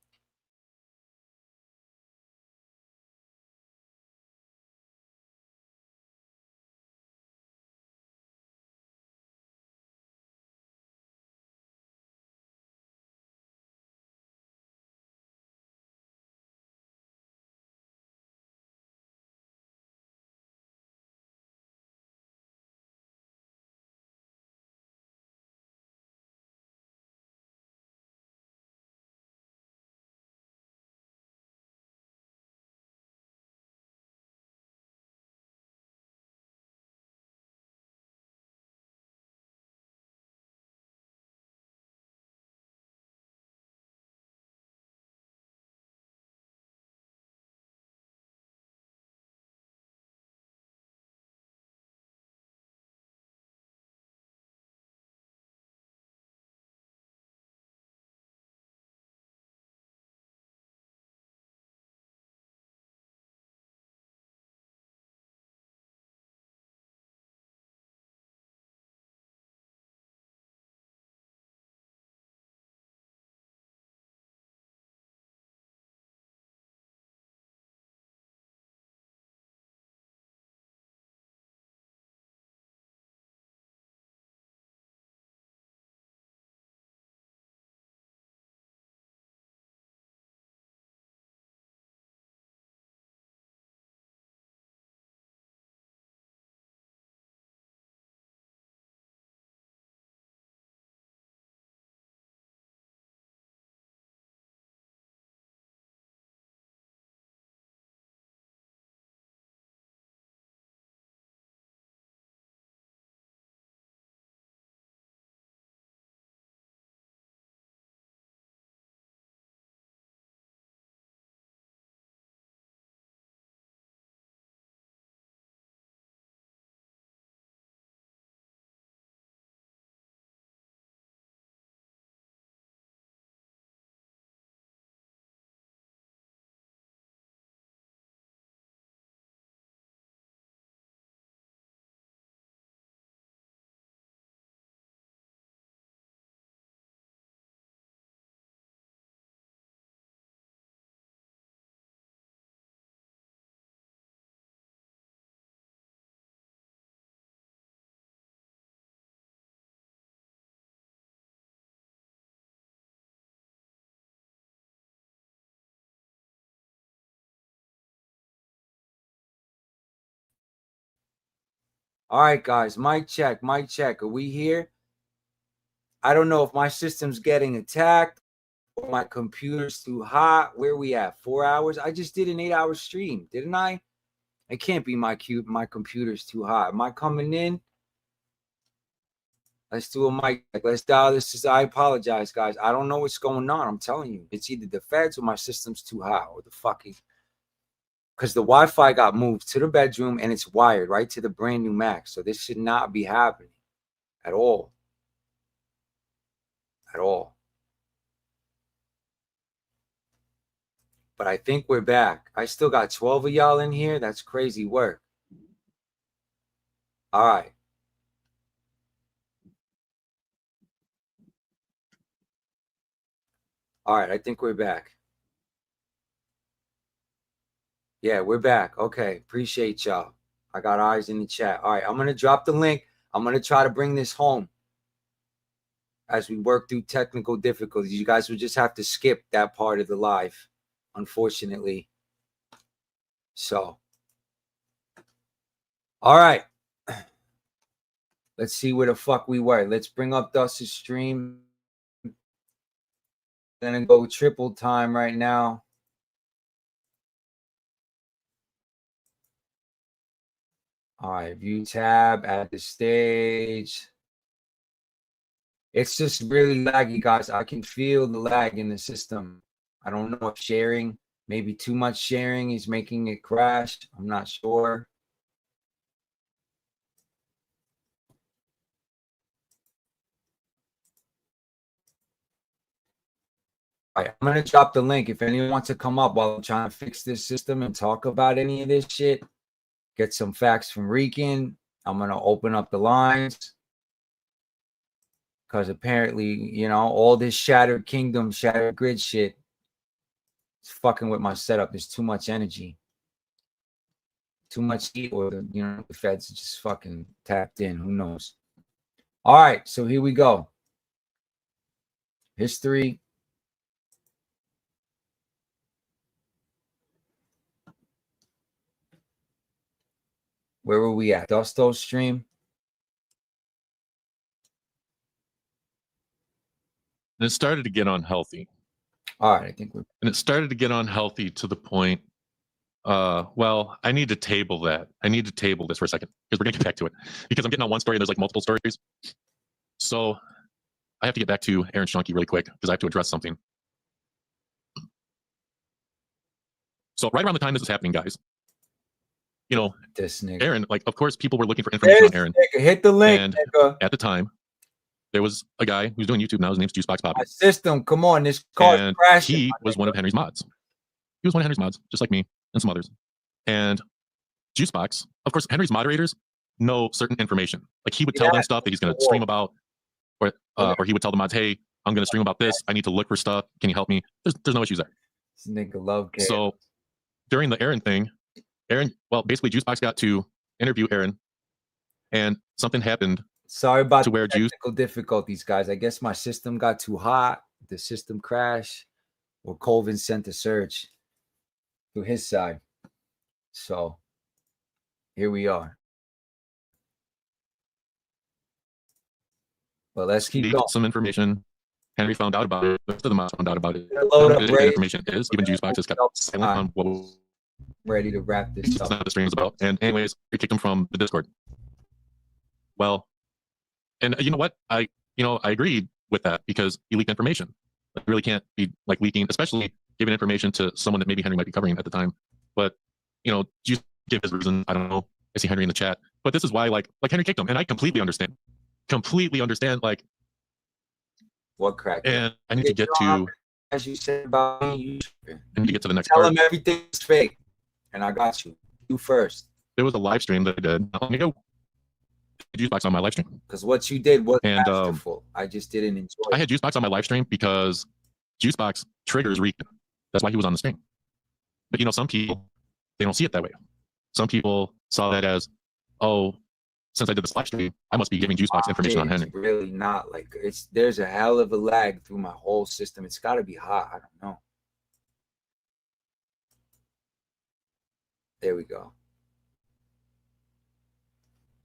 All right, guys, mic check, mic check. Are we here? I don't know if my system's getting attacked or my computer's too hot. Where we at? 4 hours? I just did an 8-hour stream, didn't I? It can't be my computer's too hot. Am I coming in? Let's do a mic check. Let's dial this. I apologize, guys. I don't know what's going on. I'm telling you. It's either the feds or my system's too hot or the fucking... Because the Wi-Fi got moved to the bedroom and it's wired right to the brand new Mac. So this should not be happening at all. At all. But I think we're back. I still got 12 of y'all in here. That's crazy work. All right. All right, I think we're back. Yeah, we're back. Okay, appreciate y'all. I got eyes in the chat. All right, I'm going to drop the link. I'm going to try to bring this home as we work through technical difficulties. You guys will just have to skip that part of the live, unfortunately. So, all right. Let's see where the fuck we were. Let's bring up Dust's stream. Gonna go triple time right now. All right, view tab, add the stage. It's just really laggy, guys. I can feel the lag in the system. I don't know if sharing, maybe too much sharing is making it crash. I'm not sure. All right, I'm gonna drop the link if anyone wants to come up while I'm trying to fix this system and talk about any of this shit. Get some facts from Rican. I'm gonna open up the lines because apparently, you know, all this shattered kingdom, shattered grid shit is fucking with my setup. There's too much energy, too much heat, or the feds just fucking tapped in. Who knows? All right, so here we go. History. Where were we at? Dusto's stream. And it started to get unhealthy. All right, I think we're. And it started to get unhealthy to the point. Well, I need to table that. I need to table this for a second because we're gonna get back to it. Because I'm getting on one story and there's like multiple stories. So I have to get back to Aaron Shunky really quick because I have to address something. So right around the time this was happening, guys, you know, this nigga. Aaron, like, of course, people were looking for information on Aaron. Nigga, hit the link. And nigga. at the time, there was a guy who's doing YouTube now. His name's Juicebox Bobby. My system, come on, this car's crashing. He was one of Henry's mods. He was one of Henry's mods, just like me and some others. And Juicebox, of course, Henry's moderators know certain information. Like he would tell them stuff that he's going to stream about, or he would tell the mods, "Hey, I'm going to stream about this. I need to look for stuff. Can you help me?" There's no issues there. This nigga love chaos. So during the Aaron thing, basically Juicebox got to interview Aaron, and something happened. Sorry about to where technical difficulties, guys. I guess my system got too hot. The system crashed, or Colvin sent a surge to his side. So here we are. But let's keep going. Some information. Henry found out about it. The rest of the mods found out about it. Load up, the information is even Juicebox has kept silent on what was ready to wrap this up. Not the stream is about. And anyways, we kicked him from the Discord. Well, and you know what? I agreed with that because he leaked information. Like, really can't be like leaking, especially giving information to someone that maybe Henry might be covering at the time. But you give his reason. I don't know. I see Henry in the chat, but this is why like Henry kicked him, and I completely understand. Like what crack? And I need to get to, as you said about me. I need to get to the next Tell part. him everything's fake, and I got you. You first. There was a live stream that I did. Let me go. Juicebox on my live stream because what you did was masterful. I just didn't enjoy it. I had Juicebox on my live stream because Juicebox triggers Rican. That's why he was on the stream. But some people, they don't see it that way. Some people saw that as, oh, since I did this live stream, I must be giving Juicebox information on Henry. It's really not. Like there's a hell of a lag through my whole system. It's got to be hot. I don't know. There we go.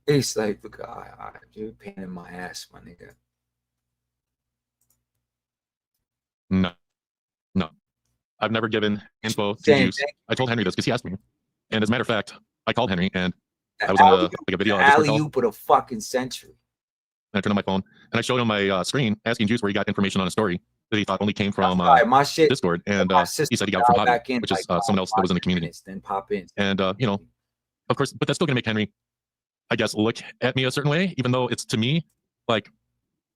It's like, look, you're pain in my ass, my nigga. No. I've never given info to Juice. I told Henry this because he asked me. And as a matter of fact, I called Henry and I was in a video. Alley-oop with a fucking century. And I turned on my phone and I showed him my screen asking Juice where he got information on a story that he thought only came from my shit, Discord. And he said he got it from Hobby, which is someone else that was in the community. Then pop in. And, of course, but that's still going to make Henry, I guess, look at me a certain way, even though it's to me, like,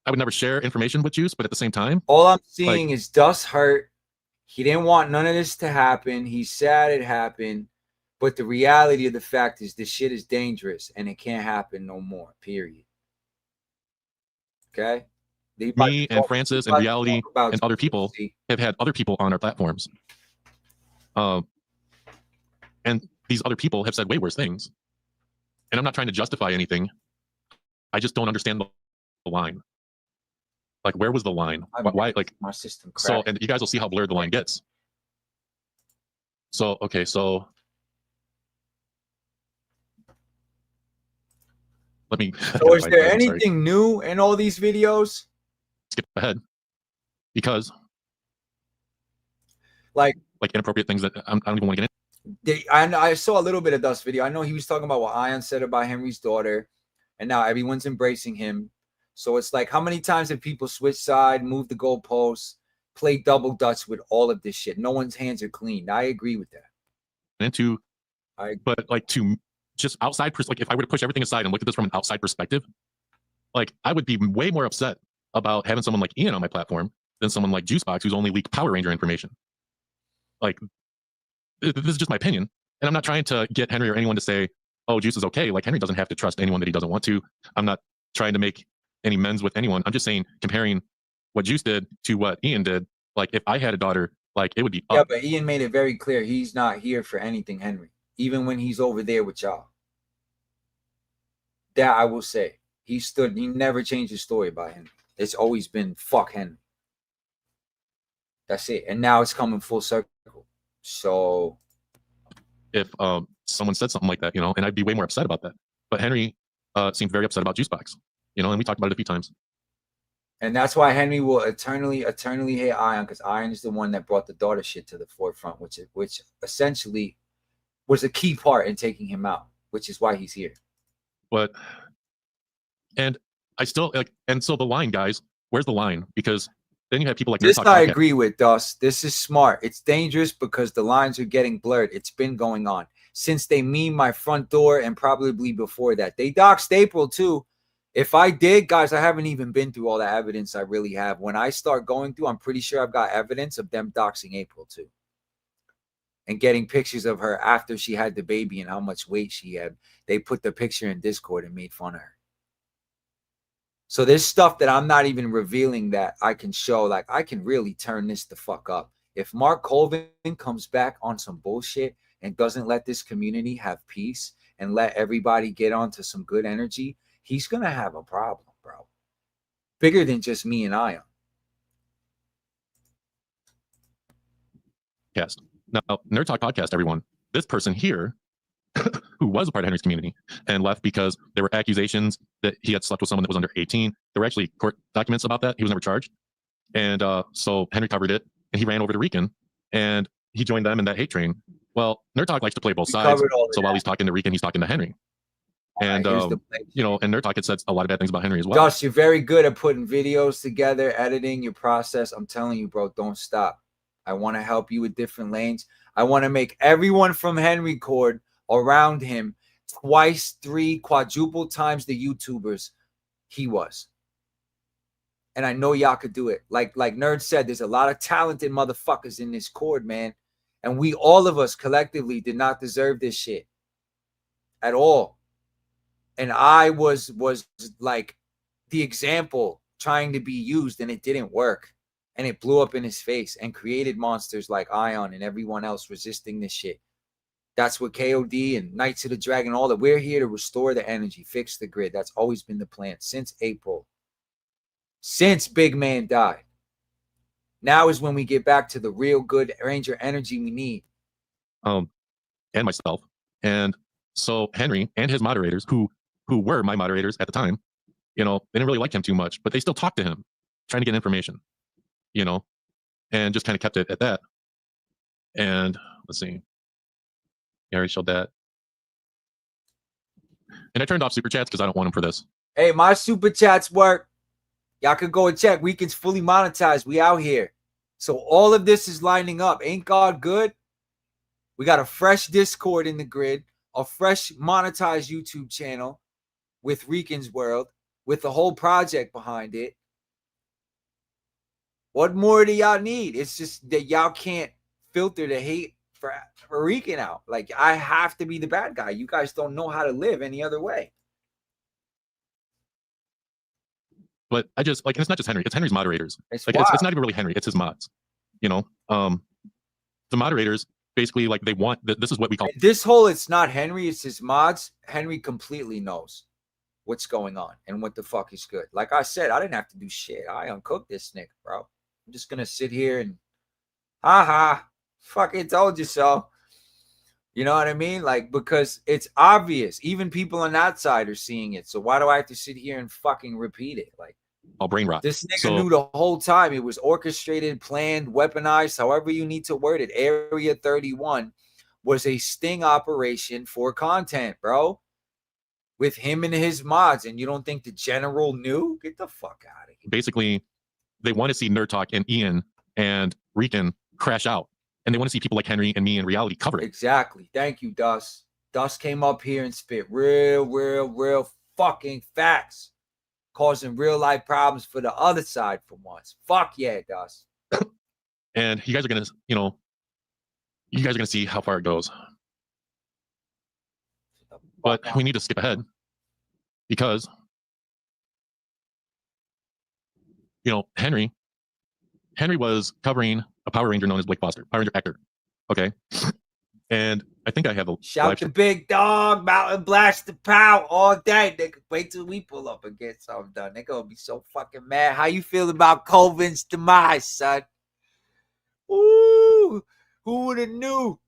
I would never share information with Juice, but at the same time, all I'm seeing is Dust hurt. He didn't want none of this to happen. He's sad it happened. But the reality of the fact is this shit is dangerous and it can't happen no more, period. Okay? Me and Francis and Reality and other people have had other people on our platforms. And these other people have said way worse things. And I'm not trying to justify anything. I just don't understand the line. Like, where was the line? Why? Like, my system crashed. So, and you guys will see how blurred the line gets. So, okay, so let me. So, is there anything new in all these videos? Skip ahead, because like inappropriate things that I don't even want to get in. I saw a little bit of Dust video. I know he was talking about what Ion said about Henry's daughter, and now everyone's embracing him. So it's like, how many times have people switch side, move the goalposts, play double dutch with all of this shit? No one's hands are clean. I agree with that. But like to just outside, like if I were to push everything aside and look at this from an outside perspective, like I would be way more upset about having someone like Ian on my platform than someone like Juicebox, who's only leaked Power Ranger information. Like, this is just my opinion. And I'm not trying to get Henry or anyone to say, oh, Juice is okay. Like, Henry doesn't have to trust anyone that he doesn't want to. I'm not trying to make any amends with anyone. I'm just saying, comparing what Juice did to what Ian did. Like, if I had a daughter, like, it would be up. Yeah, but Ian made it very clear he's not here for anything, Henry, even when he's over there with y'all. That I will say. He never changed his story about Henry. It's always been fuck Henry. That's it. And now it's coming full circle. So if someone said something like that, you know, and I'd be way more upset about that. But Henry seemed very upset about Juicebox, you know, and we talked about it a few times. And that's why Henry will eternally hate Ion, because Ion is the one that brought the daughter shit to the forefront, which essentially was a key part in taking him out, which is why he's here. But and I still like, and so the line, guys, where's the line? Because then you have people like this. I agree with Dust. This is smart. It's dangerous because the lines are getting blurred. It's been going on since they memed my front door and probably before that. They doxed April too. If I did, guys, I haven't even been through all the evidence I really have. When I start going through, I'm pretty sure I've got evidence of them doxing April too. And getting pictures of her after she had the baby and how much weight she had. They put the picture in Discord and made fun of her. So there's stuff that I'm not even revealing that I can show. Like, I can really turn this the fuck up. If Mark Colvin comes back on some bullshit and doesn't let this community have peace and let everybody get onto some good energy, he's going to have a problem, bro. Bigger than just me and Ion. Yes. Now, Nerd Talk Podcast, everyone. This person here, who was a part of Henry's community and left because there were accusations that he had slept with someone that was under 18. There were actually court documents about that. He was never charged. And so Henry covered it, and he ran over to Rican, and he joined them in that hate train. Well, Nerd Talk likes to play both sides. So while he's talking to Rican, he's talking to Henry. And, you know, and Nerd Talk had said a lot of bad things about Henry as well. Josh, you're very good at putting videos together, editing your process. I'm telling you, bro, don't stop. I want to help you with different lanes. I want to make everyone from Henry Cord around him twice, 3, quadruple times the YouTubers he was. And I know y'all could do it. Like Nerd said, there's a lot of talented motherfuckers in this Cord, man. And we, all of us collectively, did not deserve this shit at all. And I was like the example trying to be used, and it didn't work. And it blew up in his face and created monsters like Ion and everyone else resisting this shit. That's what KOD and Knights of the Dragon, all that. We're here to restore the energy, fix the grid. That's always been the plan since April. Since Big Man died. Now is when we get back to the real good Ranger energy we need. And myself. And so Henry and his moderators, who were my moderators at the time, you know, they didn't really like him too much, but they still talked to him, trying to get information, you know, and just kind of kept it at that. And let's see. I already showed that. And I turned off super chats because I don't want them for this. Hey, my super chats work. Y'all can go and check. Weekend's fully monetized. We out here. So all of this is lining up. Ain't God good? We got a fresh Discord in the grid, a fresh monetized YouTube channel with Rican's World, with the whole project behind it. What more do y'all need? It's just that y'all can't filter the hate for Rican out. Like, I have to be the bad guy. You guys don't know how to live any other way. But I just like, and it's not just Henry, it's Henry's moderators. It's not even really Henry, it's his mods. You know, the moderators basically, like, they want this is what we call this whole, it's not Henry, it's his mods. Henry completely knows what's going on and what the fuck is good. Like I said, I didn't have to do shit. I uncooked this nigga, bro. I'm just gonna sit here and fucking told you so. You know what I mean? Like, because it's obvious. Even people on that side are seeing it. So why do I have to sit here and fucking repeat it? Like, all brain rot. This nigga knew the whole time. It was orchestrated, planned, weaponized, however you need to word it. Area 31 was a sting operation for content, bro. With him and his mods. And you don't think the general knew? Get the fuck out of here. Basically, they want to see Nerd Talk and Ian and Rican crash out. And they want to see people like Henry and me in reality cover it. Exactly. Thank you, Dust. Dust came up here and spit real fucking facts. causing real life problems for the other side for once. Fuck yeah, it does. And you guys are gonna, you know, you guys are gonna see how far it goes. But we need to skip ahead because, you know, Henry was covering a Power Ranger known as Blake Foster, Power Ranger actor. Okay. And I think I have a shout the big dog, Mountain Blast the Pow all day. Nigga, wait till we pull up and get something done. They're gonna be so fucking mad. How you feel about Colvin's demise, son? Ooh, who would have knew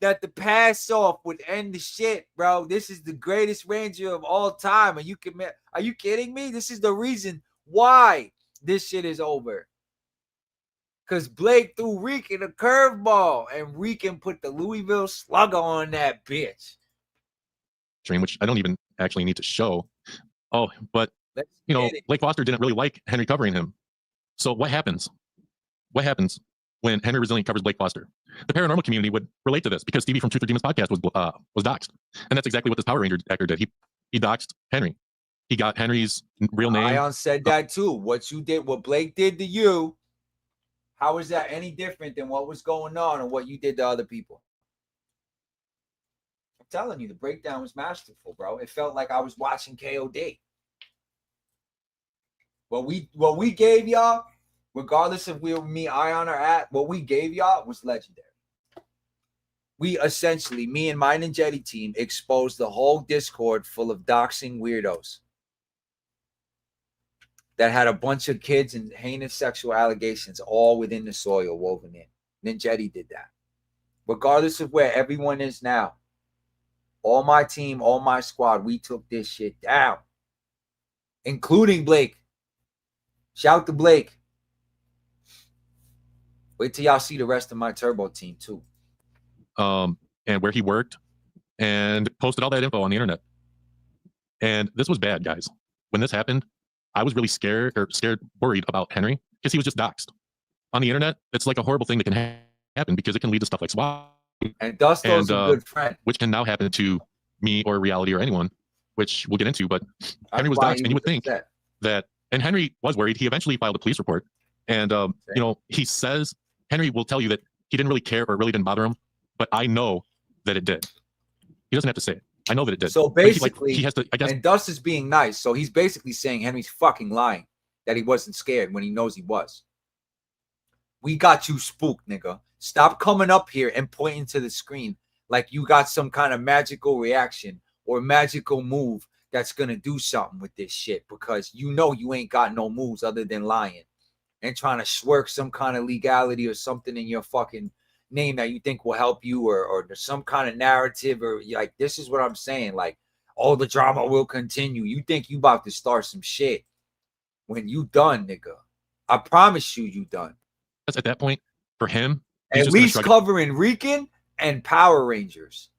that the pass off would end the shit, bro? This is the greatest Ranger of all time. And are you kidding me? This is the reason why this shit is over. Because Blake threw Rican a curveball, and Rican put the Louisville Slugger on that bitch. Which I don't even actually need to show. Oh, but, you know, Blake Foster didn't really like Henry covering him. So what happens? What happens when Henry Resilient covers Blake Foster? The paranormal community would relate to this because Stevie from Truth or Demons podcast was doxxed. And that's exactly what this Power Ranger actor did. He doxxed Henry. He got Henry's real name. Ion said that too. What Blake did to you, how is that any different than what was going on and what you did to other people? I'm telling you, the breakdown was masterful, bro. It felt like I was watching KOD. What we gave y'all, regardless if we were me, Ion, or at, what we gave y'all was legendary. We essentially, me and my Ninjetti team, exposed the whole Discord full of doxing weirdos that had a bunch of kids and heinous sexual allegations all within the soil woven in. Ninjetti did that. Regardless of where everyone is now, all my team, all my squad, we took this shit down, including Blake. Shout to Blake. Wait till y'all see the rest of my turbo team too. And where he worked, and posted all that info on the internet. And this was bad, guys. When this happened, I was really worried about Henry because he was just doxxed on the internet. It's like a horrible thing that can happen because it can lead to stuff like swap. And Dusto's a good friend, which can now happen to me or Reality or anyone, which we'll get into. But Henry was doxxed, and you would think that, and Henry was worried. He eventually filed a police report, and you know, he says Henry will tell you that he didn't really care or it really didn't bother him, but I know that it did. He doesn't have to say it. I know that it did. So basically, he has to, I guess. And Dust is being nice. So he's basically saying Henry's fucking lying that he wasn't scared when he knows he was. We got you spooked, nigga. Stop coming up here and pointing to the screen like you got some kind of magical reaction or magical move that's going to do something with this shit, because you know you ain't got no moves other than lying and trying to shirk some kind of legality or something in your fucking name that you think will help you, or there's some kind of narrative, or like, this is what I'm saying, like, oh, the drama will continue. You think you about to start some shit when you done, nigga. I promise you done. At that point, for him, at least covering Rican and Power Rangers.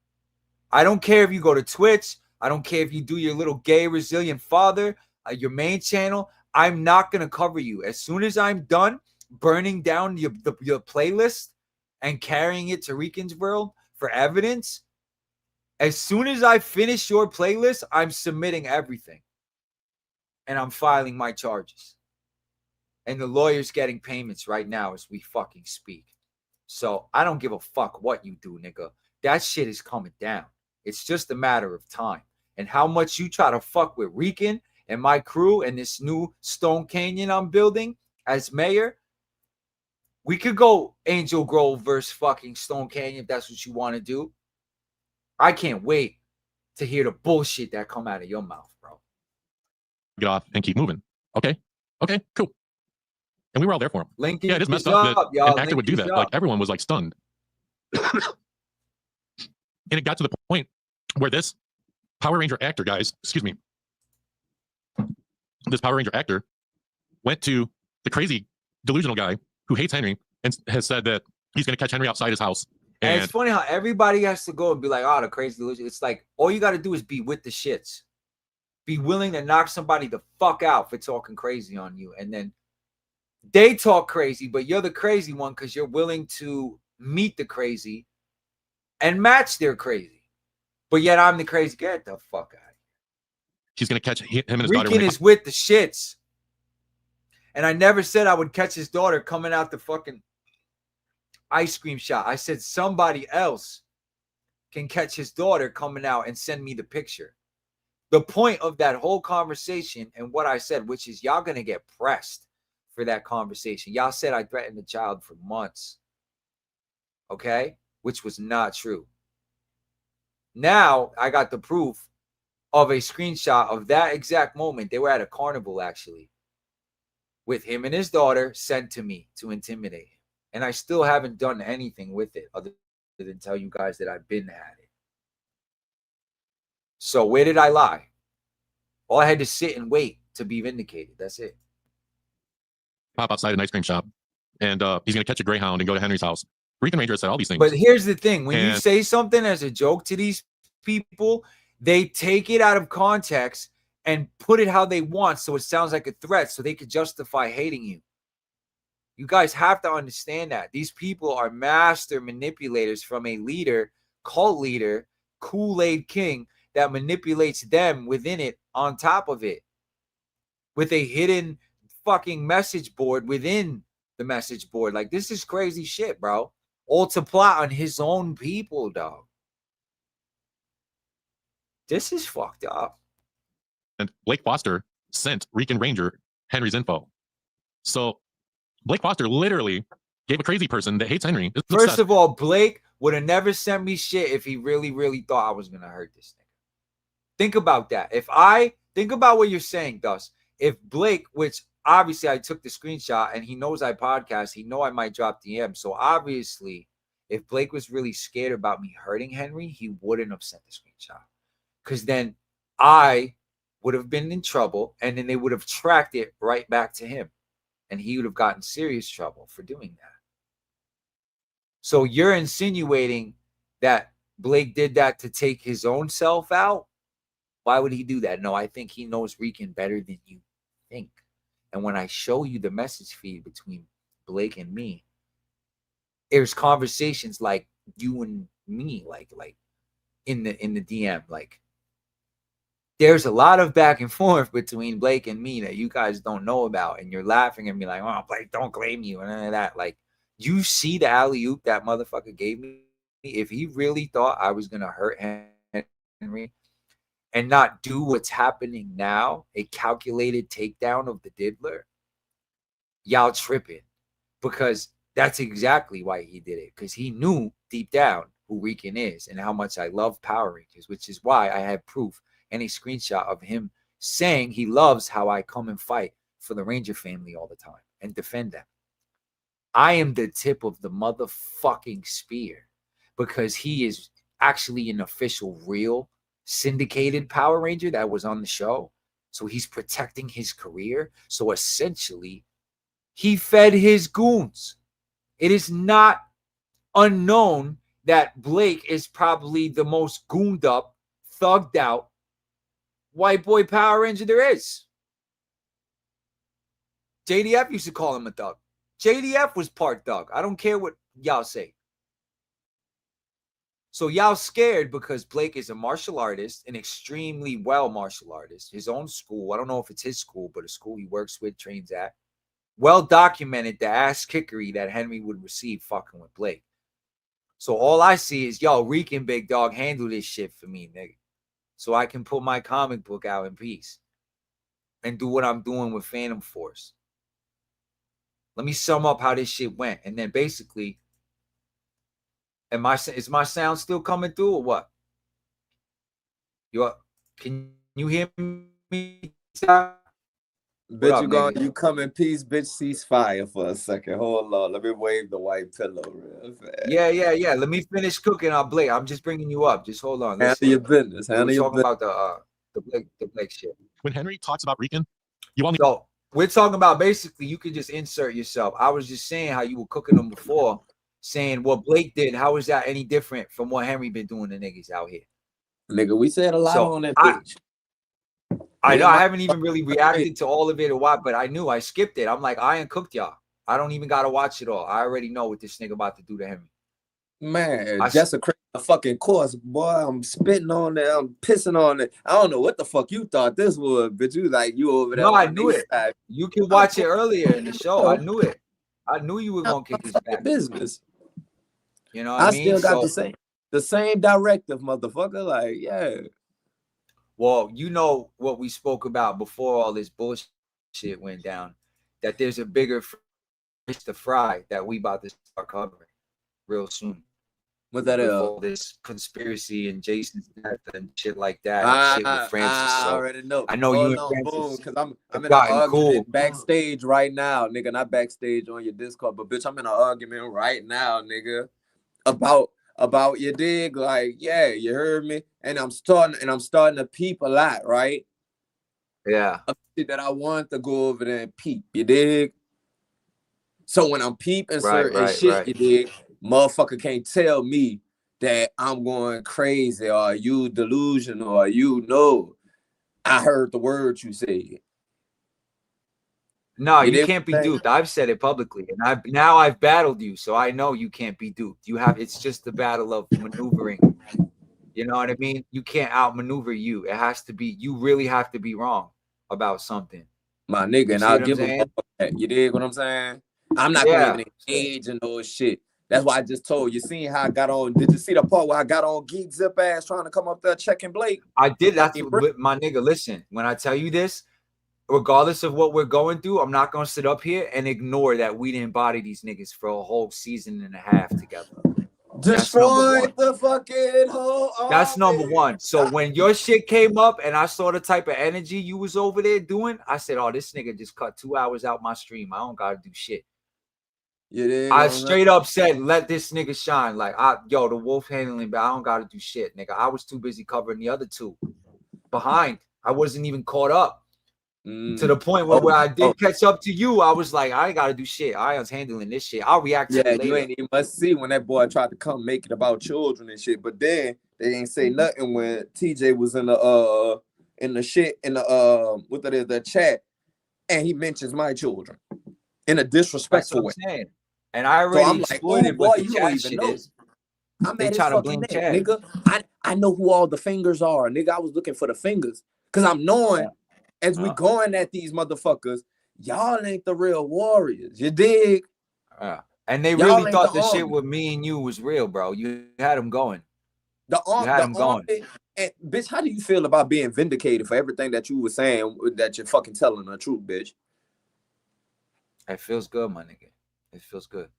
I don't care if you go to Twitch. I don't care if you do your little gay resilient father, your main channel. I'm not gonna cover you. As soon as I'm done burning down your playlist and carrying it to Rican's World for evidence, as soon as I finish your playlist, I'm submitting everything. And I'm filing my charges. And the lawyer's getting payments right now as we fucking speak. So I don't give a fuck what you do, nigga. That shit is coming down. It's just a matter of time. And how much you try to fuck with Rican and my crew and this new Stone Canyon I'm building as mayor, we could go Angel Grove versus fucking Stone Canyon if that's what you want to do. I can't wait to hear the bullshit that come out of your mouth, bro. Get off and keep moving. Okay, cool. And we were all there for him. Lincoln, yeah, it is messed up that an actor would do that. Like, everyone was like stunned. And it got to the point where this Power Ranger actor, guys, excuse me, this Power Ranger actor went to the crazy delusional guy who hates Henry and has said that he's going to catch Henry outside his house. And it's funny how everybody has to go and be like, oh, the crazy delusion. It's like, all you got to do is be with the shits. Be willing to knock somebody the fuck out for talking crazy on you. And then they talk crazy, but you're the crazy one because you're willing to meet the crazy and match their crazy. But yet I'm the crazy. Get the fuck out of here. She's gonna catch him and his daughter. Rican is with the shits. And I never said I would catch his daughter coming out the fucking ice cream shop. I said somebody else can catch his daughter coming out and send me the picture. The point of that whole conversation and what I said, which is y'all going to get pressed for that conversation. Y'all said I threatened the child for months. Okay? Which was not true. Now I got the proof of a screenshot of that exact moment. They were at a carnival, actually, with him and his daughter sent to me to intimidate him. And I still haven't done anything with it other than tell you guys that I've been at it. So where did I lie? All I had to sit and wait to be vindicated. That's it. Pop outside an ice cream shop, and he's going to catch a Greyhound and go to Henry's house. Rican Ranger said all these things. But here's the thing. When you say something as a joke to these people, they take it out of context and put it how they want so it sounds like a threat so they could justify hating you. You guys have to understand that. These people are master manipulators from a leader, cult leader, Kool-Aid King that manipulates them within it on top of it with a hidden fucking message board within the message board. Like, this is crazy shit, bro. All to plot on his own people, dog. This is fucked up. And Blake Foster sent Rican Ranger Henry's info. So Blake Foster literally gave a crazy person that hates Henry. First of all, Blake would have never sent me shit if he really, really thought I was going to hurt this nigga. Think about that. Think about what you're saying, Dust. If Blake, which obviously I took the screenshot and he knows I podcast, he know I might drop DM. So obviously, if Blake was really scared about me hurting Henry, he wouldn't have sent the screenshot. Because then I would have been in trouble and then they would have tracked it right back to him. And he would have gotten serious trouble for doing that. So you're insinuating that Blake did that to take his own self out? Why would he do that? No, I think he knows Rican better than you think. And when I show you the message feed between Blake and me, there's conversations like you and me, like in the DM, like there's a lot of back and forth between Blake and me that you guys don't know about, and you're laughing at me like, oh, Blake, don't claim you and none of that. Like, you see the alley-oop that motherfucker gave me? If he really thought I was gonna hurt Henry and not do what's happening now, a calculated takedown of the diddler, y'all tripping. Because that's exactly why he did it. Because he knew deep down who Rican is and how much I love Power Rangers, which is why I had proof and a screenshot of him saying he loves how I come and fight for the Ranger family all the time and defend them. I am the tip of the motherfucking spear because he is actually an official, real, syndicated Power Ranger that was on the show. So he's protecting his career. So essentially, he fed his goons. It is not unknown that Blake is probably the most gooned up, thugged out white boy Power Ranger there is. JDF used to call him a thug. JDF was part thug. I don't care what y'all say. So y'all scared because Blake is a martial artist, an extremely well martial artist. His own school, I don't know if it's his school, but a school he works with, trains at. Well documented the ass kickery that Henry would receive fucking with Blake. So all I see is, yo, Rican big dog, handle this shit for me, nigga. So I can put my comic book out in peace and do what I'm doing with Phantom Force. Let me sum up how this shit went. And then basically, is my sound still coming through or what? Can you hear me? Bitch, you come in peace, bitch, cease fire for a second. Hold on. Let me wave the white pillow real fast. Yeah. Let me finish cooking on Blake. I'm just bringing you up. Just hold on. Handle your business. We're talking about the Blake shit. When Henry talks about Rican, So we're talking about basically you can just insert yourself. I was just saying how you were cooking them before, saying what Blake did. How is that any different from what Henry been doing to niggas out here? Nigga, we said a lot on that page. I know I haven't even really reacted to all of it or what, but I knew I skipped it. I'm like, I ain't cooked y'all. I don't even gotta watch it all. I already know what this nigga about to do to Henry. Man, that's a crazy a fucking course, boy. I'm spitting on it. I'm pissing on it. I don't know what the fuck you thought this was, but you like you over there. No, I knew it. Side. You can watch it earlier in the show. I knew it. I knew you were gonna kick his back. Business. You know what I mean? Still got the same directive, motherfucker. Like, yeah. Well, you know what we spoke about before all this bullshit went down, that there's a bigger fish to fry that we about to start covering real soon. What that is? All this conspiracy and Jason's death and shit like that. Shit with Francis. I already know. I know you and Francis. Because I'm in an argument backstage right now, nigga. Not backstage on your Discord, but bitch, I'm in an argument right now, nigga, about your dig. Like, yeah, you heard me. And I'm starting to peep a lot, right? Yeah. That I want to go over there and peep. You dig? So when I'm peeping certain shit, you dig, motherfucker can't tell me that I'm going crazy or you delusional or you know I heard the words you said. No, you can't be duped. I've said it publicly, and I've battled you, so I know you can't be duped. It's just the battle of maneuvering. You know what I mean? You can't outmaneuver you. It has to be, you really have to be wrong about something. My nigga, and I'll give him that. You dig what I'm saying? I'm not gonna even engage in those shit. That's why I just told you. Seen how I got on? Did you see the part where I got on Geek Zip ass trying to come up there checking Blake? I did. That's my nigga. Listen, when I tell you this, regardless of what we're going through, I'm not gonna sit up here and ignore that we didn't body these niggas for a whole season and a half together. Destroy the fucking whole. That's number one. So when your shit came up and I saw the type of energy you was over there doing, I said, "Oh, this nigga just cut 2 hours out my stream. I don't gotta do shit." I straight up said, "Let this nigga shine." Like, the wolf handling, but I don't gotta do shit, nigga. I was too busy covering the other two behind. I wasn't even caught up. To the point where I did catch up to you, I was like, I ain't gotta do shit. I was handling this shit. I'll react to it later. You ain't even must see when that boy tried to come make it about children and shit. But then they ain't say nothing when TJ was in the the chat, and he mentions my children in a disrespectful way. And I already exploited what the chat shit is. They try to blame Chad. Nigga. I know who all the fingers are, nigga. I was looking for the fingers because I'm knowing as we going at these motherfuckers, y'all ain't the real warriors. You dig? And they really thought the shit with me and you was real, bro. You had them going. You had them going. And bitch, how do you feel about being vindicated for everything that you were saying that you're fucking telling the truth, bitch? It feels good, my nigga. It feels good.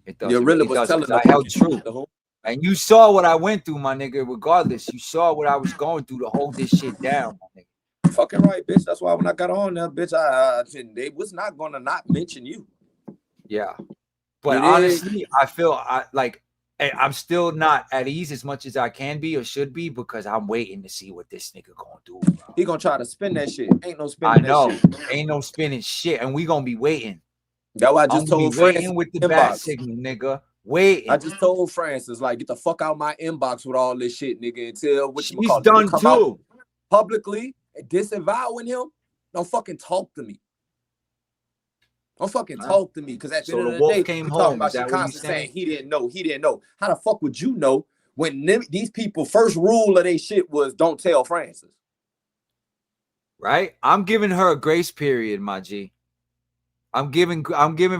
It does. You really was telling I held true. And you saw what I went through, my nigga. Regardless, you saw what I was going through to hold this shit down, my nigga. Fucking right, bitch. That's why when I got on there, bitch, they was not gonna not mention you. Yeah, but honestly, I feel like I'm still not at ease as much as I can be or should be because I'm waiting to see what this nigga gonna do. Bro. He gonna try to spin that shit. Ain't no spinning. I know. That shit. Ain't no spinning shit, and we gonna be waiting. That's why I just told Francis with the bat signal, nigga. Waiting. I just told Francis, like, get the fuck out my inbox with all this shit, nigga. Until what she's done too. Publicly disavowing him. Don't fucking talk to me. Don't fucking talk to me. Because at the end of the day, came talking home. about Chicago saying he didn't know. He didn't know. How the fuck would you know when these people first rule of their shit was don't tell Francis? Right? I'm giving her a grace period, my G. I'm giving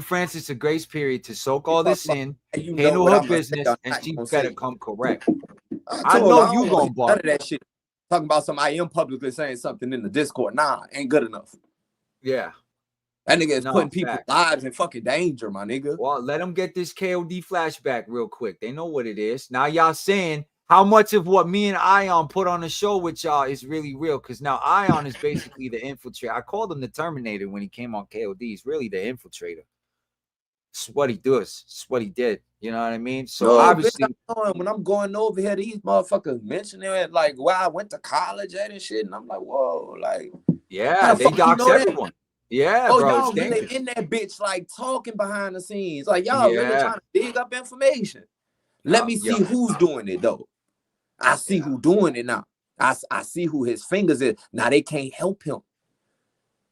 Francis a grace period to soak all this in, handle her business, and she better come correct. I know you gonna bark. None of that shit. Talking about I am publicly saying something in the Discord. Nah, ain't good enough. Yeah. That nigga is putting people's lives in fucking danger, my nigga. Well, let them get this KOD flashback real quick. They know what it is. Now y'all saying how much of what me and Ion put on the show with y'all is really real. Because now Ion is basically the infiltrator. I called him the Terminator when he came on KOD. He's really the infiltrator. It's what he does. It's what he did. You know what I mean? So obviously, when I'm going over here, these motherfuckers mentioning it like where I went to college at and shit, and I'm like, whoa, like, yeah, they dox everyone. Yeah, bro. Y'all really in that bitch like talking behind the scenes, like y'all really trying to dig up information. Let me see who's doing it though. I see who doing it now. I see who his fingers is. Now they can't help him.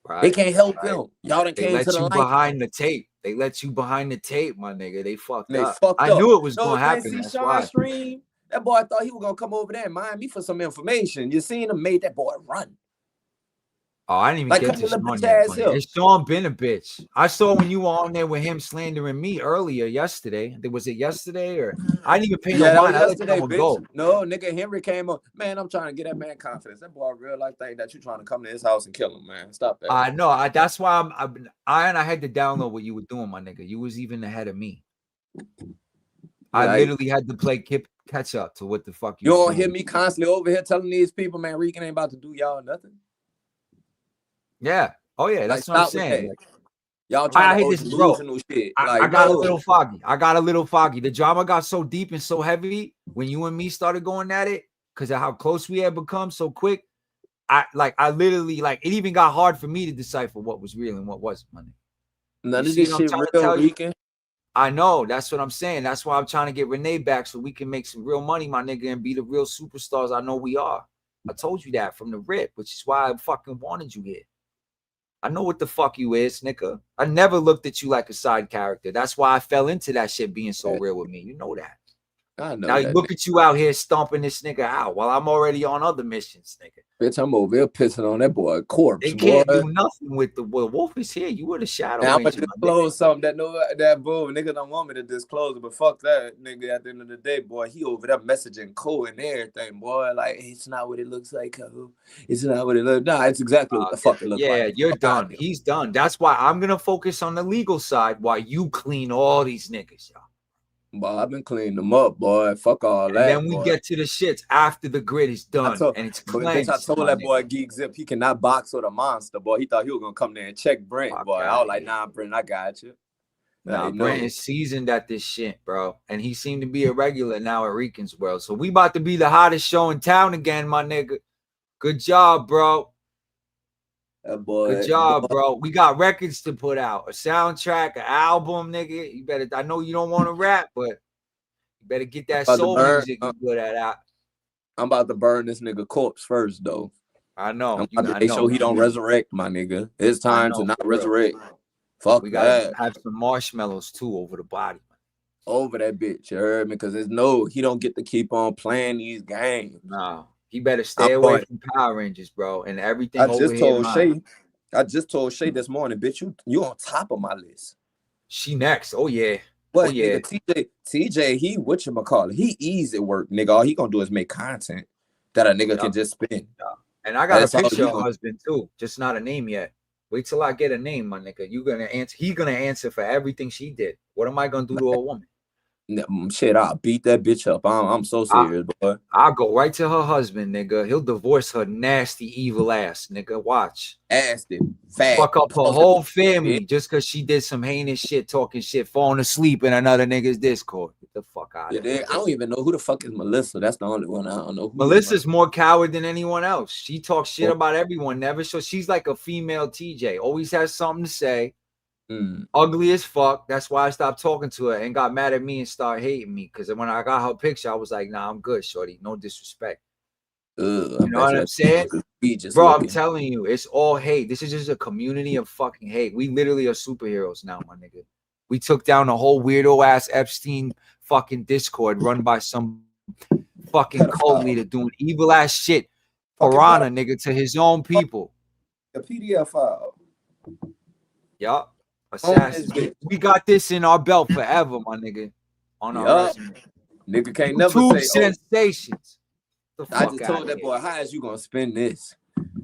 Right. They can't help him. Y'all done came to the light. Behind the tape. They let you behind the tape, my nigga. They fucked up. I knew it was gonna happen. That's why. Stream, That boy thought he was gonna come over there and mind me for some information. You seen him made that boy run. Oh, I didn't even get to Sean yet. Sean been a bitch. I saw when you were on there with him slandering me earlier yesterday. Was it yesterday or I didn't even pay no mind. I let someone go. No, nigga, Henry came up. Man, I'm trying to get that man confidence. That boy real life think that you trying to come to his house and kill him, man. Stop that. I know. That's why I had to download what you were doing, my nigga. You was even ahead of me. I literally had to play catch up to what the fuck you don't hear me constantly over here telling these people, man, Rican ain't about to do y'all nothing. Yeah. Oh yeah, that's what I'm saying. Y'all trying to this, bro. Shit. I got a little foggy. The drama got so deep and so heavy when you and me started going at it because of how close we had become so quick. I literally it even got hard for me to decipher what was real and what wasn't. Money. None of this shit real, Rican. I know. That's what I'm saying. That's why I'm trying to get Renee back so we can make some real money, my nigga, and be the real superstars I know we are. I told you that from the rip, which is why I fucking wanted you here. I know what the fuck you is, nigga. I never looked at you like a side character. That's why I fell into that shit being so real with me. You know that. I know. Now you look at you out here stomping this nigga out while I'm already on other missions, nigga. Bitch, I'm over here pissing on that boy corpse. They can't do nothing with the Wolf is here. You were the shadow. I'm gonna disclose something that boy nigga don't want me to disclose it, but fuck that nigga. At the end of the day, boy, he over there messaging code and everything, boy. Like it's not what it looks like. It's not what it looks. Nah, it's exactly what the fuck it looks like. Yeah, you're done. He's done. That's why I'm gonna focus on the legal side while you clean all these niggas, y'all. Boy, I've been cleaning them up, boy. Fuck all that. And then we get to the shits after the grid is done and it's cleansed. I told that boy Geek Zip he cannot box with a monster, boy. He thought he was gonna come there and check Brent, boy. I was like, nah, Brent, I got you. Nah, Brent is seasoned at this shit, bro. And he seemed to be a regular now at Rican's World. So we about to be the hottest show in town again, my nigga. Good job, bro. Good job, bro. We got records to put out, a soundtrack, an album, nigga. You better. I know you don't want to rap, but you better get that soul music you good at out. I'm about to burn this nigga corpse first, though. I know. I'm about to make sure he don't resurrect, my nigga. It's time to not resurrect. Fuck we that. Gotta have some marshmallows too over the body. Over that bitch, you heard me? Because there's he don't get to keep on playing these games. No. He better stay away from Power Rangers, bro, and everything. I just told Shay this morning, bitch, you on top of my list. She next. Oh yeah. But nigga, TJ, he whatchamacallit, he easy work, nigga. All he gonna do is make content that a nigga can just spin. Yeah. And I got a picture of her husband too, just not a name yet. Wait till I get a name, my nigga. You gonna answer? He gonna answer for everything she did. What am I gonna do to a woman? Shit, I'll beat that bitch up. I'm so serious, boy. I'll go right to her husband, nigga. He'll divorce her nasty, evil ass, nigga. Watch. Nasty, fat. Fuck up her whole family just because she did some heinous shit, talking shit, falling asleep in another nigga's Discord. Get the fuck out of here. I don't even know who the fuck is Melissa. That's the only one I don't know. Melissa's more coward than anyone else. She talks shit about everyone. Never so she's like a female TJ. Always has something to say. Ugly as fuck. That's why I stopped talking to her and got mad at me and started hating me. Because when I got her picture, I was like, nah, I'm good, shorty. No disrespect. You know what I'm saying? Bro, I'm telling you, it's all hate. This is just a community of fucking hate. We literally are superheroes now, my nigga. We took down a whole weirdo ass Epstein fucking Discord run by some fucking cult leader doing evil ass shit. Piranha, nigga, to his own people. A PDF file. Yup. Assassins. We got this in our belt forever, my nigga. On our resume. Nigga can't never YouTube say sensations. I just told that boy, how is you gonna spend this?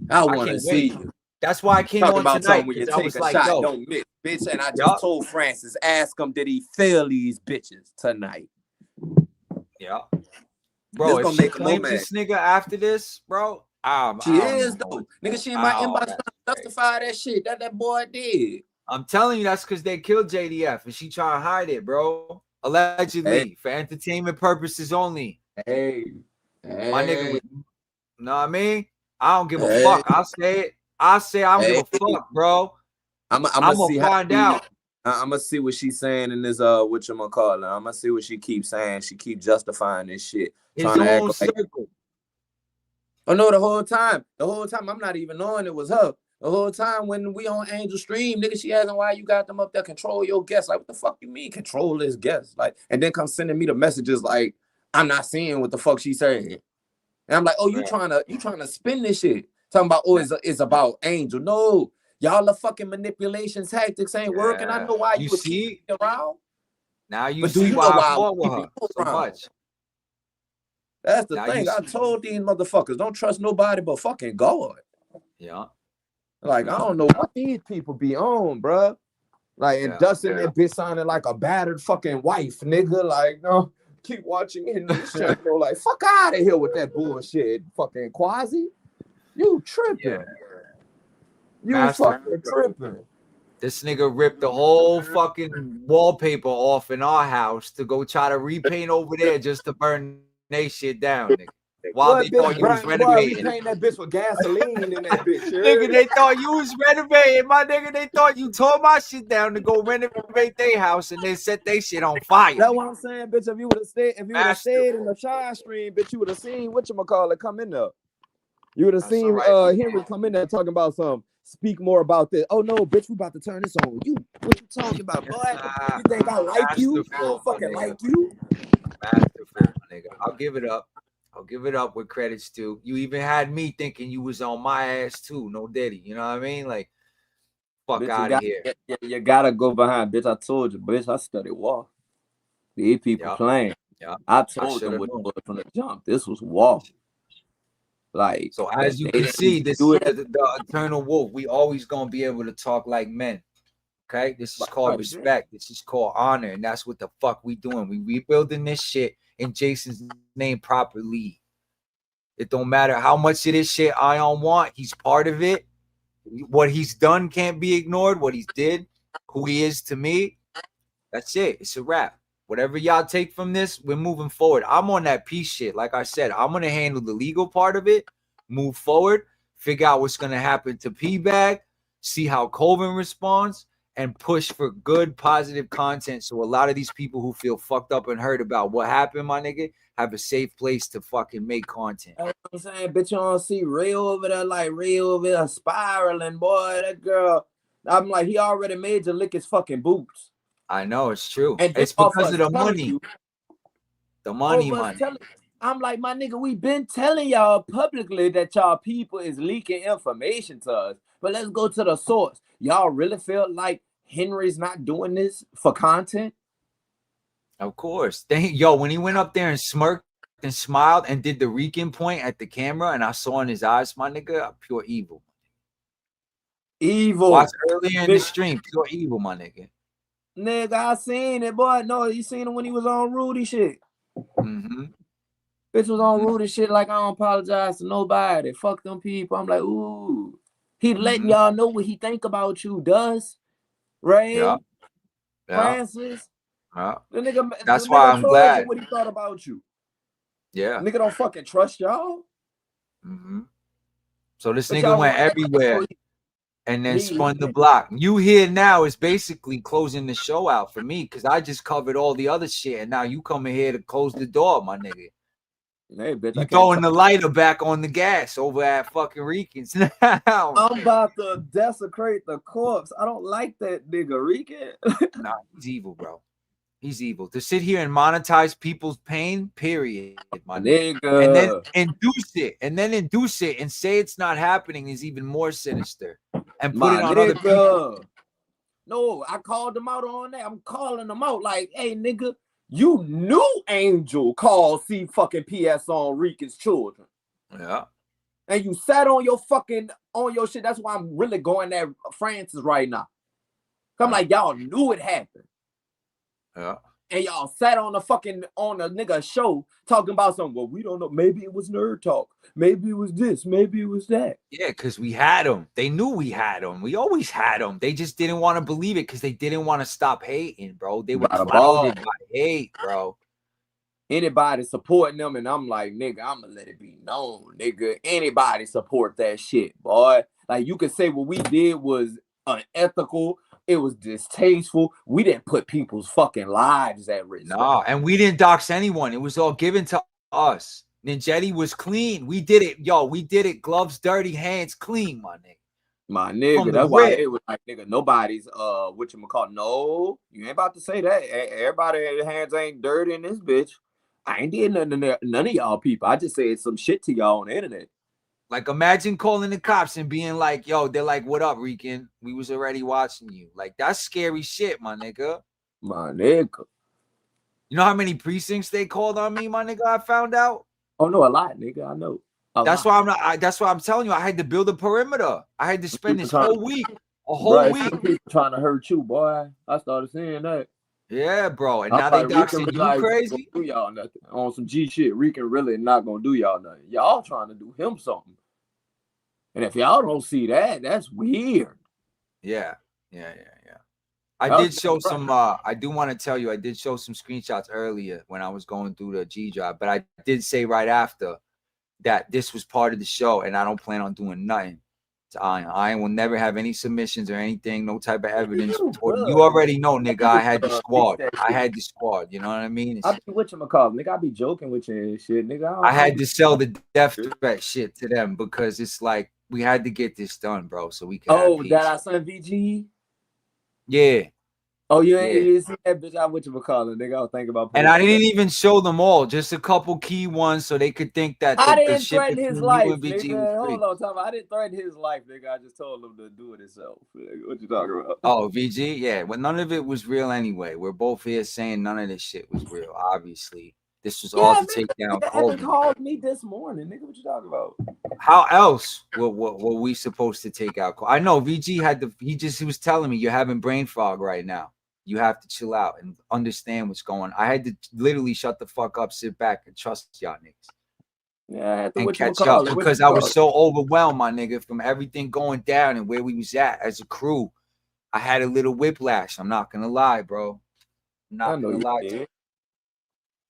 I want to see you. That's why I came on tonight. When you take a shot, don't miss, bitch. And I just told Francis, ask him, did he fail these bitches tonight? Yeah, bro. If she claims this nigga after this, bro, she is though, nigga. She in my inbox trying to justify that shit that boy did. I'm telling you, that's because they killed JDF and she trying to hide it, bro. Allegedly, for entertainment purposes only. My nigga, know what I mean? I don't give a fuck. I'll say it. I don't give a fuck, bro. I'm gonna find out. I'm gonna see what she's saying in this whatchamacallit. I'm gonna see what she keeps saying. She keeps justifying this shit. His own circle. Oh no, the whole time I'm not even knowing it was her. The whole time when we on Angel Stream, nigga, she asking why you got them up there, control your guests. Like, what the fuck you mean control this guest? Like, and then come sending me the messages like, I'm not seeing what the fuck she said. And I'm like, oh, you trying to spin this shit. Talking about, oh, it's about Angel. No, y'all the fucking manipulation tactics ain't working. I know why you was keeping me around. Now you but see do you why know I why fought with her so much. That's the now thing. I told these motherfuckers, don't trust nobody but fucking God. Yeah. Like, I don't know what these people be on, bruh. Like, and Dustin, that bitch sounded like a battered fucking wife, nigga. Like, no, keep watching in this channel. Like, fuck out of here with that bullshit, fucking Quasi. You tripping. You fucking tripping. This nigga ripped the whole fucking wallpaper off in our house to go try to repaint over there just to burn they shit down, nigga. While they thought you was renovating. Repaint that bitch with gasoline in that bitch. Nigga, they thought you was renovating, my nigga. They thought you tore my shit down to go renovate their house and then set their shit on fire. That's what I'm saying, bitch. If you would have stayed in the side stream, bitch, you would have seen whatchamacallit come in there. You would have seen Henry come in there talking about some. Speak more about this. Oh no, bitch, we about to turn this on you. What you talking about, boy? You think I like you? I don't fucking like you. Masterful, my nigga. I'll give it up. I'll give it up with credits too. You even had me thinking you was on my ass too. No Diddy. You know what I mean? Like, fuck out of here. You gotta go behind, bitch. I told you, bitch. I studied war. These people playing. I told them what it was from the jump. This was war. Like, so as you can see, this is the eternal wolf. We always gonna be able to talk like men. Okay, this is called respect. This is called honor, and that's what the fuck we doing. We rebuilding this shit in Jason's name properly. It don't matter how much of this shit Ion want. He's part of it. What he's done can't be ignored. What he's did, who he is to me, that's it. It's a wrap. Whatever y'all take from this, we're moving forward. I'm on that peace shit. Like I said, I'm going to handle the legal part of it, move forward, figure out what's going to happen to P-Bag, see how Colvin responds, and push for good, positive content so a lot of these people who feel fucked up and hurt about what happened, my nigga, have a safe place to fucking make content. That's what I'm saying, bitch, you don't see Ray over there, like Ray over there spiraling, boy. That girl, I'm like, he already made you lick his fucking boots. I know, it's true. And it's because of the money. The money. I'm like, my nigga, we been telling y'all publicly that y'all people is leaking information to us. But let's go to the source. Y'all really feel like Henry's not doing this for content? Of course. Yo, when he went up there and smirked and smiled and did the Rican point at the camera, and I saw in his eyes, my nigga, pure evil. Evil. Watch earlier in the stream, pure evil, my nigga. Nigga, I seen it, boy. No, you seen him when he was on Rudy shit. Mm-hmm. Bitch was on Rudy shit like, I don't apologize to nobody. Fuck them people. I'm like, ooh. He letting y'all know what he think about you, does. Ray? Francis? Yeah. The nigga, that's why I'm glad. What he thought about you. Yeah. Nigga don't fucking trust y'all. Mm-hmm. So this nigga went everywhere. And then spun the block. You here now is basically closing the show out for me because I just covered all the other shit, and now you coming here to close the door, my nigga. Hey, bitch, you throwing the lighter back on the gas over at fucking Rican's now. I'm about to desecrate the corpse. I don't like that nigga, Rican. Nah, he's evil, bro. He's evil. To sit here and monetize people's pain, period, my nigga. And then induce it and say it's not happening is even more sinister. And put it on other people. No, I called them out on that. I'm calling them out like, hey, nigga, you knew Angel called CiRcuS on Rican's children. Yeah. And you sat on your shit. That's why I'm really going at Francis right now. I'm like, y'all knew it happened. Yeah. And y'all sat on the nigga show talking about something. Well, we don't know. Maybe it was nerd talk. Maybe it was this. Maybe it was that. Yeah, because we had them. They knew we had them. We always had them. They just didn't want to believe it because they didn't want to stop hating, bro. They were clouded by hate, bro. Anybody supporting them, and I'm like, nigga, I'm gonna let it be known, nigga. Anybody support that shit, boy. Like, you could say what we did was unethical. It was distasteful. We didn't put people's fucking lives at risk. No, and we didn't dox anyone. It was all given to us. Ninjetti was clean. We did it, yo. We did it. Gloves dirty, hands clean, my nigga. My nigga, that's why it was like, nigga, nobody's whatchamacallit. No, you ain't about to say that. Everybody's hands ain't dirty in this bitch. I ain't did nothing to none of y'all people. I just said some shit to y'all on the internet. Like, imagine calling the cops and being like, yo, they're like, what up, Rican? We was already watching you. Like, that's scary shit, my nigga. My nigga. You know how many precincts they called on me, my nigga? I found out. Oh no, a lot, nigga. I know. That's why I'm not. That's why I'm telling you. I had to build a perimeter. I had to spend this whole week, a whole week, people trying to hurt you, boy. I started seeing that. Yeah, bro. And now they doxing you crazy. Do y'all nothing on some G shit? Rican really not gonna do y'all nothing. Y'all trying to do him something. And if y'all don't see that, that's weird. Yeah. I did show some. I do want to tell you, I did show some screenshots earlier when I was going through the G drive, but I did say right after that this was part of the show, and I don't plan on doing nothing. I will never have any submissions or anything, no type of evidence. You already know, nigga. I had the squad. You know what I mean? I be with you, McCall, nigga. I be joking with you and shit, nigga. I had to sell the death threat shit to them because it's like we had to get this done, bro. So we can. Oh, that I sent VG. Yeah. Oh, you ain't see that bitch? I with you, McCall, nigga. I was thinking about. And I didn't even show them all, just a couple key ones, so they could think that I the didn't shit threaten his between life, you and BG nigga. was free. Hold on, time. I didn't threaten his life, nigga. I just told him to do it himself. Nigga. What you talking about? Oh, VG, yeah. Well, none of it was real anyway. We're both here saying none of this shit was real. Obviously, this was all to take down Colvin Colvin. called me this morning, nigga. What you talking about? How else were we supposed to take out? I know VG had the. He was telling me you're having brain fog right now. You have to chill out and understand what's going on. I had to literally shut the fuck up, sit back, and trust y'all niggas. Yeah, I had to And catch up because I was so overwhelmed, my nigga, from everything going down and where we was at as a crew. I had a little whiplash. I'm not gonna lie, bro. I'm not gonna lie to you.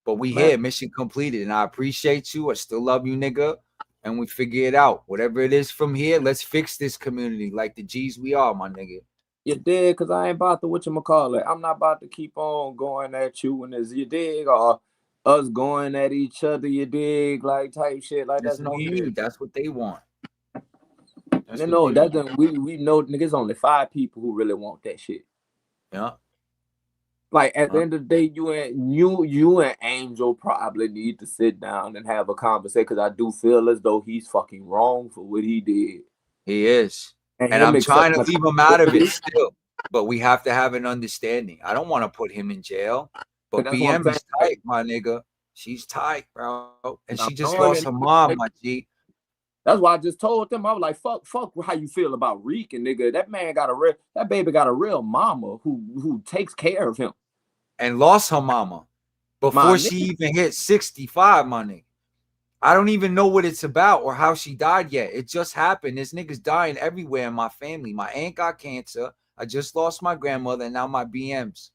But we here, mission completed, and I appreciate you. I still love you, nigga. And we figure it out. Whatever it is from here, let's fix this community like the G's we are, my nigga. You dig? Because I ain't about to whatchamacallit. I'm not about to keep on going at you when it's you dig, or us going at each other, you dig, like type shit. Like There's that's no weird. need. That's what they want. No, that doesn't. We know niggas only 5 people who really want that shit. Yeah. Like at the end of the day, you and Angel probably need to sit down and have a conversation because I do feel as though he's fucking wrong for what he did. He is. And I'm trying to leave him out of it still. But we have to have an understanding. I don't want to put him in jail. But BM is tight, my nigga. She's tight, bro. And she just lost her mom, my G. That's why I just told them. I was like, fuck how you feel about Rican, nigga. That baby got a real mama who takes care of him. And lost her mama before she even hit 65, my nigga. I don't even know what it's about or how she died yet. It just happened. There's niggas dying everywhere in my family. My aunt got cancer. I just lost my grandmother, and now my BMs.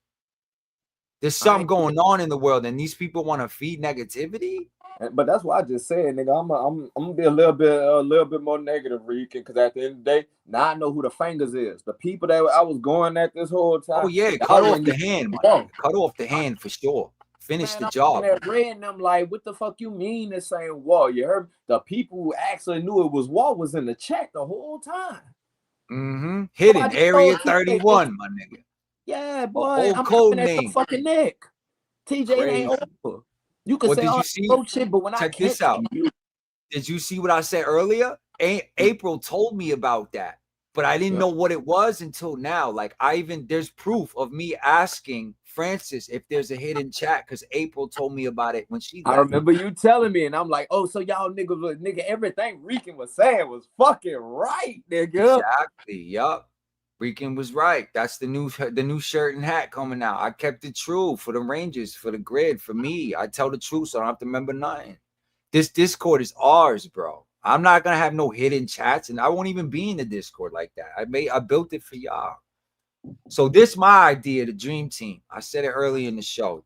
There's something going on in the world, and these people want to feed negativity. But that's why I just said, nigga, I'm gonna be a little bit more negative, Rican, because at the end of the day, now I know who the fingers is. The people that I was going at this whole time. Oh yeah, cut off the hand, man. Cut off the hand for sure. Finish the job. Reading them like, what the fuck you mean they're saying war? You heard the people who actually knew it was war was in the chat the whole time. Hidden Area 31, my nigga. Yeah, boy. I'm code name. name. Fucking neck. TJ ain't over. You can say did all you see? shit, but when Check this out. Did you see what I said earlier? April told me about that, but I didn't know what it was until now. Like there's proof of me asking Francis if there's a hidden chat because April told me about it when she left. I remember you telling me, and I'm like, oh, so y'all nigga, everything Rican was saying was fucking right, nigga. Exactly. Yup. Rican was right. That's the new shirt and hat coming out. I kept it true for the Rangers, for the grid, for me. I tell the truth, so I don't have to remember nothing. This Discord is ours, bro. I'm not gonna have no hidden chats, and I won't even be in the Discord like that. I built it for y'all. So this my idea, the dream team. I said it earlier in the show.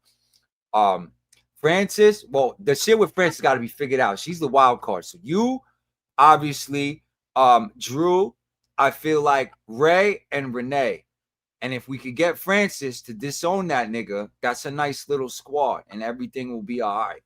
Francis, well, the shit with Francis got to be figured out. She's the wild card. So you, obviously, Drew. I feel like Ray and Renee. And if we could get Francis to disown that nigga, that's a nice little squad and everything will be all right.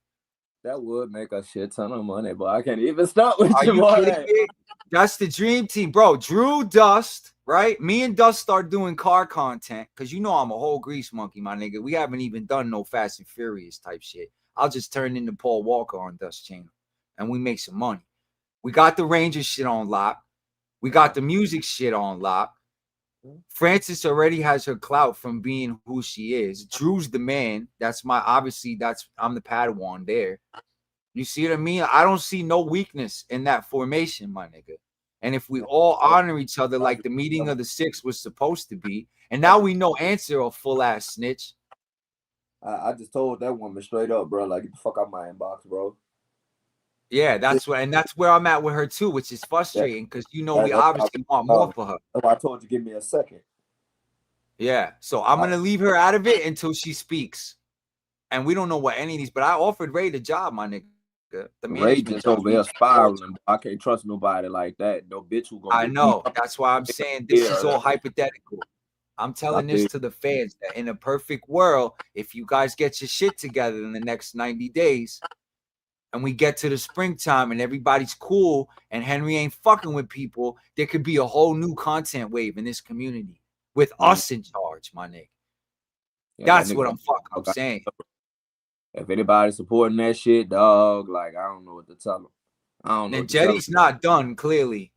That would make a shit ton of money, but I can't even start with you. Are you kidding me? That's the dream team, bro. Drew, Dust, right? Me and Dust start doing car content because you know I'm a whole grease monkey, my nigga. We haven't even done no Fast and Furious type shit. I'll just turn into Paul Walker on Dust Channel, and we make some money. We got the Rangers shit on lock. We got the music shit on lock. Francis already has her clout from being who she is. Drew's the man. I'm the Padawan there. You see what I mean? I don't see no weakness in that formation, my nigga. And if we all honor each other like the meeting of the six was supposed to be, and now we know Answer a full ass snitch. I just told that woman straight up, bro. Like, get the fuck out my inbox, bro. Yeah, that's where I'm at with her too, which is frustrating because we obviously want more for her. I told you, give me a second. Yeah, so I'm gonna leave her out of it until she speaks, and we don't know what any of these. But I offered Ray the job, my nigga. Ray just over here spiraling. I can't trust nobody like that. No bitch who gonna. I know. That's why I'm saying this is all hypothetical. I'm telling this to the fans that in a perfect world, if you guys get your shit together in the next 90 days. And we get to the springtime and everybody's cool and Henry ain't fucking with people, there could be a whole new content wave in this community with us in charge, my nigga. That's what I'm saying. If anybody's supporting that shit, dog, like, I don't know what to tell them. I don't know. Ninjetti's not done, clearly.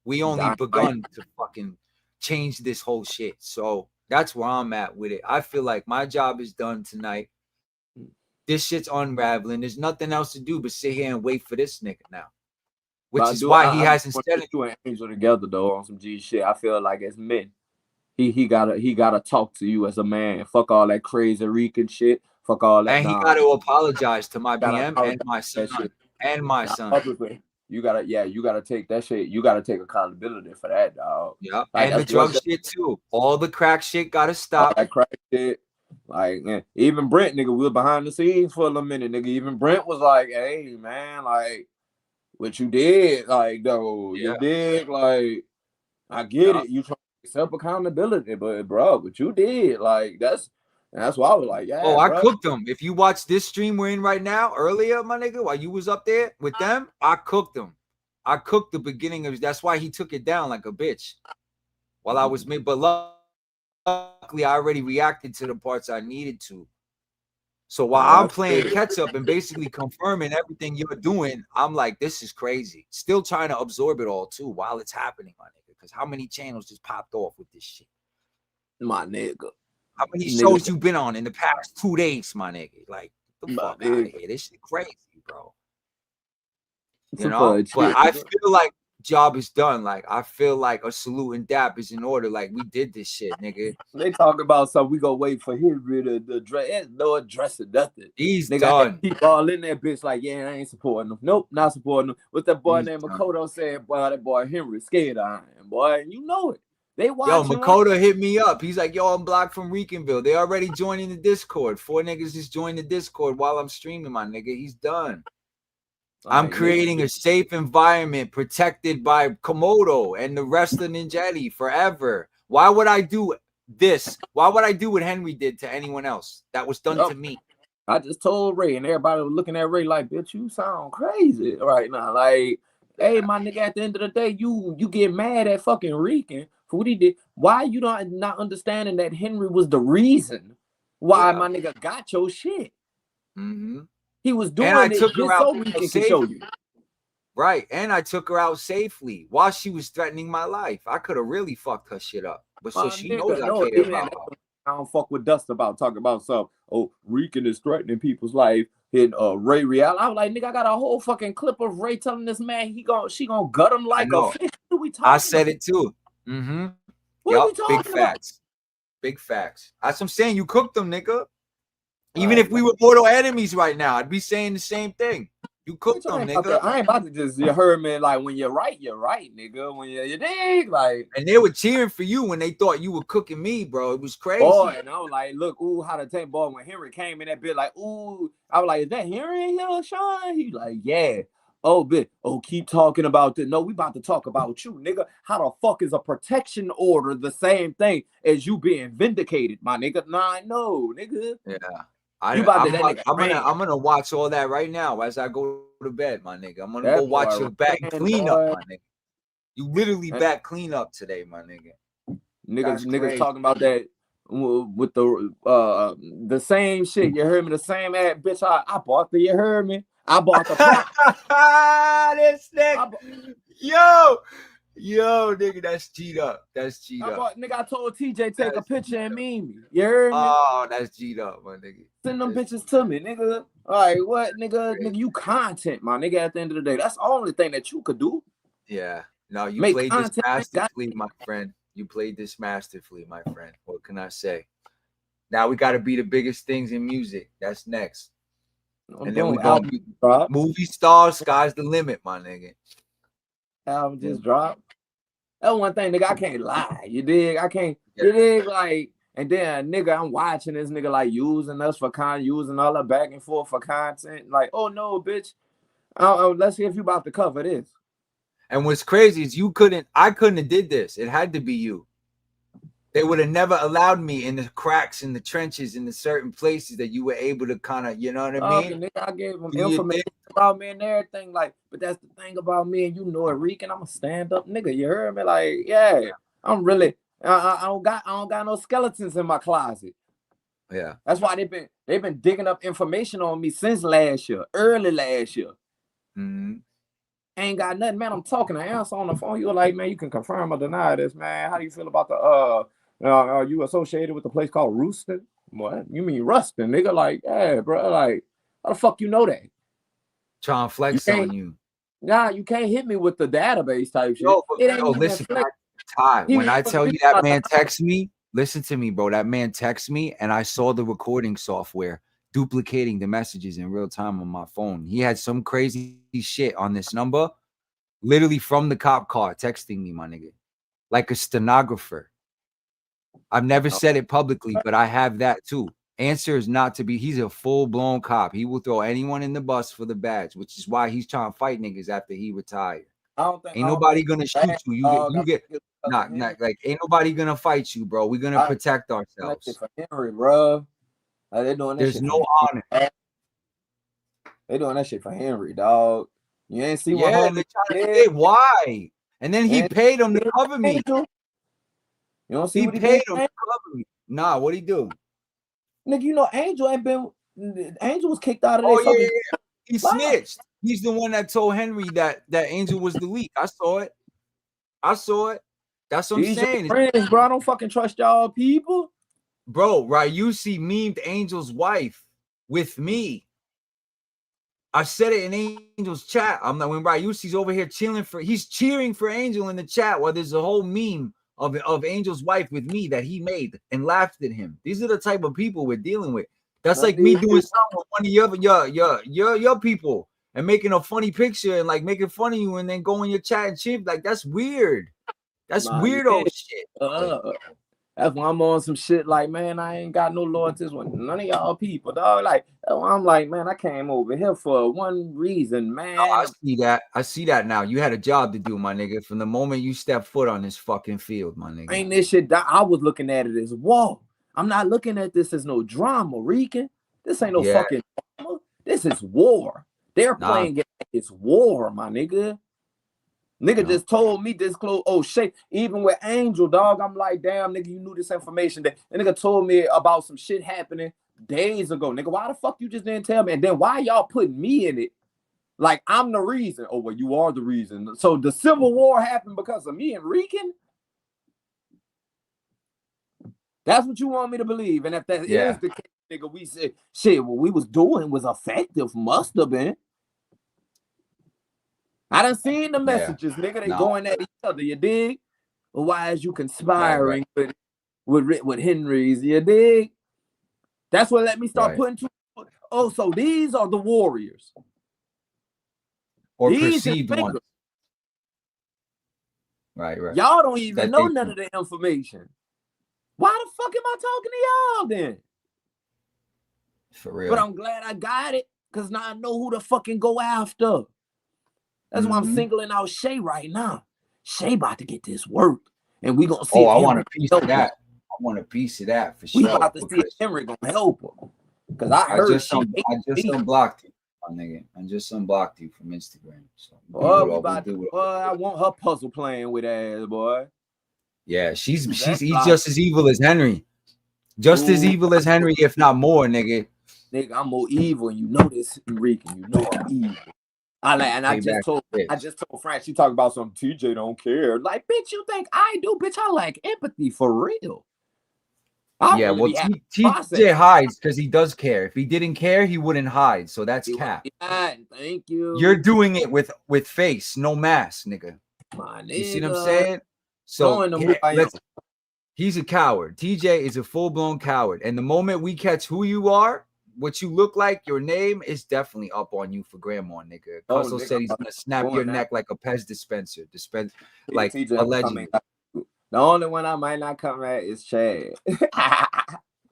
We only begun to fucking change this whole shit. So that's where I'm at with it. I feel like my job is done tonight. This shit's unraveling. There's nothing else to do but sit here and wait for this nigga now. Which is why he hasn't said it. You and Angel together though on some G shit. I feel like as men, he gotta talk to you as a man. Fuck all that crazy Rican shit. Fuck all that. And he got to apologize to my BM and my son. And my son. Publicly. You gotta take that shit. You gotta take accountability for that, dog. Yeah, like, and the drug shit too. All the crack shit gotta stop. That crack shit. Like, man, even Brent, nigga, we were behind the scenes for a minute, nigga. Even Brent was like, hey, man, like, what you did, like, though, you did, like, I get it. You try to accept accountability, but, bro, what you did, like, that's why I was like, yeah. Oh, I cooked them. If you watch this stream we're in right now, earlier, my nigga, while you was up there with them, I cooked them. I cooked the beginning of, that's why he took it down like a bitch while I was made, but luckily, I already reacted to the parts I needed to. So while I'm playing catch up and basically confirming everything you're doing, I'm like, this is crazy. Still trying to absorb it all too while it's happening, my nigga. Because how many channels just popped off with this shit? My nigga. How many shows you been on in the past 2 days, my nigga? Like, the fuck out of here. This shit crazy, bro. You know? But I feel like job is done. Like, I feel like a salute and dap is in order. Like, we did this shit, nigga. They talk about something. We gonna wait for him to address. There's no addressing nothing. He's nigga, done. People all in that bitch like, yeah, I ain't supporting him. Nope, not supporting him. What that boy named Makoto said, boy, that boy Henry scared of him, boy. And you know it. They watch. Yo, Makoto hit me up. He's like, yo, I'm blocked from Ricanville. They already joining the Discord. 4 niggas just joined the Discord while I'm streaming, my nigga. He's done. I'm creating a safe environment protected by Komodo and the rest of Ninjetti forever. Why would I do this? Why would I do what Henry did to anyone else? That was done to me. I just told Ray, and everybody was looking at Ray like, bitch, you sound crazy right now. Like, hey, my nigga, at the end of the day, you get mad at fucking Rican for what he did. Why you not understanding that Henry was the reason why my nigga got your shit? Mm-hmm. He was doing it just so Rican can show you. Right, and I took her out safely while she was threatening my life. I could have really fucked her shit up, but so she knows I care about her. I don't fuck with Dust about talking about something. Oh, Rican is threatening people's life. And Ray Real, I was like, nigga, I got a whole fucking clip of Ray telling this man she gonna gut him like a fish. What are we talking I said it too. Mm-hmm. Yep, big facts. Big facts. That's what I'm saying. You cooked them, nigga. Even if we were mortal enemies right now, I'd be saying the same thing. You cooked them, nigga. I ain't about to just hear me like when you're right, nigga. When you dig, like. And they were cheering for you when they thought you were cooking me, bro. It was crazy. Boy, and I was like, look, ooh, how to take boy when Henry came in that bit, like, ooh, I was like, is that Henry in here, Sean? He like, yeah. Oh, bitch. Oh, keep talking about this. No, we about to talk about you, nigga. How the fuck is a protection order the same thing as you being vindicated, my nigga? Nah, no, nigga. Yeah. I'm gonna watch all that right now as I go to bed, my nigga. I'm gonna go watch your back clean up, my nigga. You literally back clean up today, my nigga. Niggas talking about that. with the same shit. You heard me? The same ad, bitch. I bought the. You heard me? I bought the. This nigga, yo, nigga, that's G'd up. That's G'd up. Nigga, I told TJ take a picture and meme me. You heard me? Oh, that's G'd up, my nigga. Send them bitches to me, nigga. All right, what, nigga? Nigga, you content, my nigga. At the end of the day, that's the only thing that you could do. Yeah. No, you Make played this content, masterfully, my friend. You played this masterfully, my friend. What can I say? Now we got to be the biggest things in music. That's next. And then we going to movie stars. Sky's the limit, my nigga. Album just dropped. That's one thing, nigga. I can't lie. You dig? I can't. You dig? Like, and then, nigga, I'm watching this nigga like using us for using all the back and forth for content. Like, oh no, bitch. Let's see if you about to cover this. And what's crazy is I couldn't have did this. It had to be you. They would have never allowed me in the cracks, in the trenches, in the certain places that you were able to kind of, you know what I mean? Nigga, I gave them information about me and everything. Like, but that's the thing about me, and you know it, Rican. I'm a stand-up nigga. You heard me? Like, yeah, I'm really. I don't got no skeletons in my closet. Yeah, that's why they've been digging up information on me since last year, early last year. Mm-hmm. Ain't got nothing, man. I'm talking to answer on the phone. You were like, man, you can confirm or deny this, man. How do you feel about the are you associated with a place called Rooston? What? You mean Rustin, nigga? Like, yeah, bro. Like, how the fuck you know that? Trying to flex on you. Nah, you can't hit me with the database type shit. Listen, Ty, when I tell you that man text me, listen to me, bro. That man text me, and I saw the recording software duplicating the messages in real time on my phone. He had some crazy shit on this number, literally from the cop car, texting me, my nigga, like a stenographer. I've never said it publicly, but I have that too. Answer is not to be. He's a full-blown cop. He will throw anyone in the bus for the badge, which is why he's trying to fight niggas after he retired. Ain't nobody gonna shoot you. You get not like ain't nobody gonna fight you, bro. We're gonna protect ourselves. For Henry, bro. They doing that. There's shit no honor. They doing that shit for Henry, dog. You ain't see what? Yeah, they trying to say why, and then he paid him to cover me. You don't see he what paid him to cover me. Nah, what'd he do? Nigga, you know Angel ain't been. Angel was kicked out of there. Oh yeah. He snitched. He's the one that told Henry that Angel was the leak. I saw it. That's what I'm saying. Friends, bro. I don't fucking trust y'all people. Bro, Ryusi memed Angel's wife with me. I said it in Angel's chat. I'm like, when Ryusi's over here he's cheering for Angel in the chat while there's a whole meme of Angel's wife with me that he made and laughed at him. These are the type of people we're dealing with. That's like me doing something with one of your people and making a funny picture and like making fun of you and then going your chat and chip. Like, that's weird. That's weirdo shit. That's why I'm on some shit like, man, I ain't got no loyalties with none of y'all people, dog. Like, I'm like, man, I came over here for one reason, man. Oh, I see that. I see that now. You had a job to do, my nigga, from the moment you stepped foot on this fucking field, my nigga. Ain't this shit, I was looking at it as war. I'm not looking at this as no drama, Rican. This ain't no fucking drama. This is war. They're playing it's war, my nigga. Nigga just told me this close. Oh shit! Even with Angel, dog, I'm like, damn, nigga, you knew this information. That the nigga told me about some shit happening days ago, nigga. Why the fuck you just didn't tell me? And then why y'all putting me in it? Like I'm the reason. Oh well, you are the reason. So the Civil War happened because of me and Rican. That's what you want me to believe. And if that is the case, nigga, we said shit. What we was doing was effective. Must have been. I done seen the messages, nigga. They going at each other. You dig? Or why is you conspiring with Henry's? You dig? That's what let me start putting two. Oh, so these are the warriors, or these perceived ones. Right. Y'all don't even know none of the information. Why the fuck am I talking to y'all then? For real. But I'm glad I got it because now I know who to fucking go after. That's why I'm singling out Shay right now. Shay about to get this work. And we gonna see. Oh, I want a piece of that. I want a piece of that for sure. We about to see if Henry gonna help her. Because I just unblocked you, my nigga. I just unblocked you from Instagram. So I want her puzzle playing with ass, boy. Yeah, he's just as evil as Henry. Just as evil as Henry, if not more, nigga. Nigga, I'm more evil, and you know this, Rican. You know I'm evil. I just told Frank, she talking about some TJ don't care. Like, bitch, you think I do? Bitch, I lack empathy for real. Yeah, well, TJ hides because he does care. If he didn't care, he wouldn't hide. So that's cap. Thank you. You're doing it with face, no mask, nigga. My nigga. You see what I'm saying? So he's a coward. TJ is a full-blown coward. And the moment we catch who you are, what you look like, your name is definitely up on you for grandma, nigga. Cusso said he's gonna snap your neck like a Pez dispenser. Like allegedly. The only one I might not come at is Chad.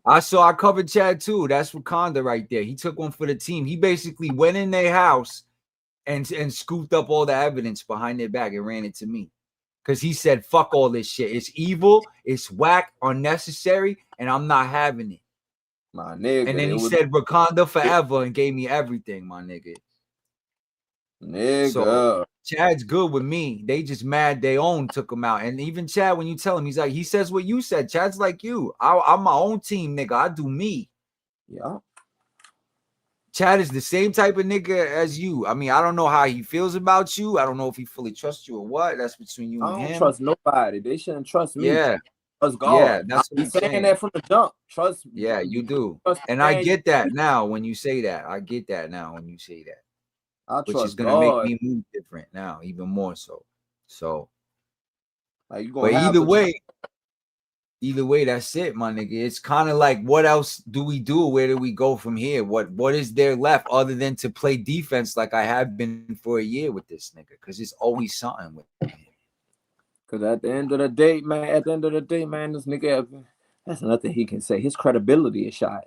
I covered Chad too. That's Wakanda right there. He took one for the team. He basically went in their house and scooped up all the evidence behind their back and ran it to me. Because he said, fuck all this shit. It's evil, it's whack, unnecessary, and I'm not having it. My nigga. And then he said Wakanda forever and gave me everything, my nigga. Nigga. So Chad's good with me. They just mad they own took him out. And even Chad, when you tell him, he's like, he says what you said. Chad's like you. I'm my own team, nigga. I do me. Yeah. Chad is the same type of nigga as you. I mean, I don't know how he feels about you. I don't know if he fully trusts you or what. That's between you and him. I don't trust nobody. They shouldn't trust me. Yeah. Trust God. Yeah, that's what I'm saying that from the jump. Trust me. Yeah, you do. And I get that now when you say that. I get that now when you say that. Which is gonna make me move different now, even more so. So, like, you but either way, that's it, my nigga. It's kind of like, what else do we do? Where do we go from here? What is there left other than to play defense like I have been for a year with this nigga? Because it's always something with him. Because at the end of the day, man, this nigga, that's nothing he can say. His credibility is shot.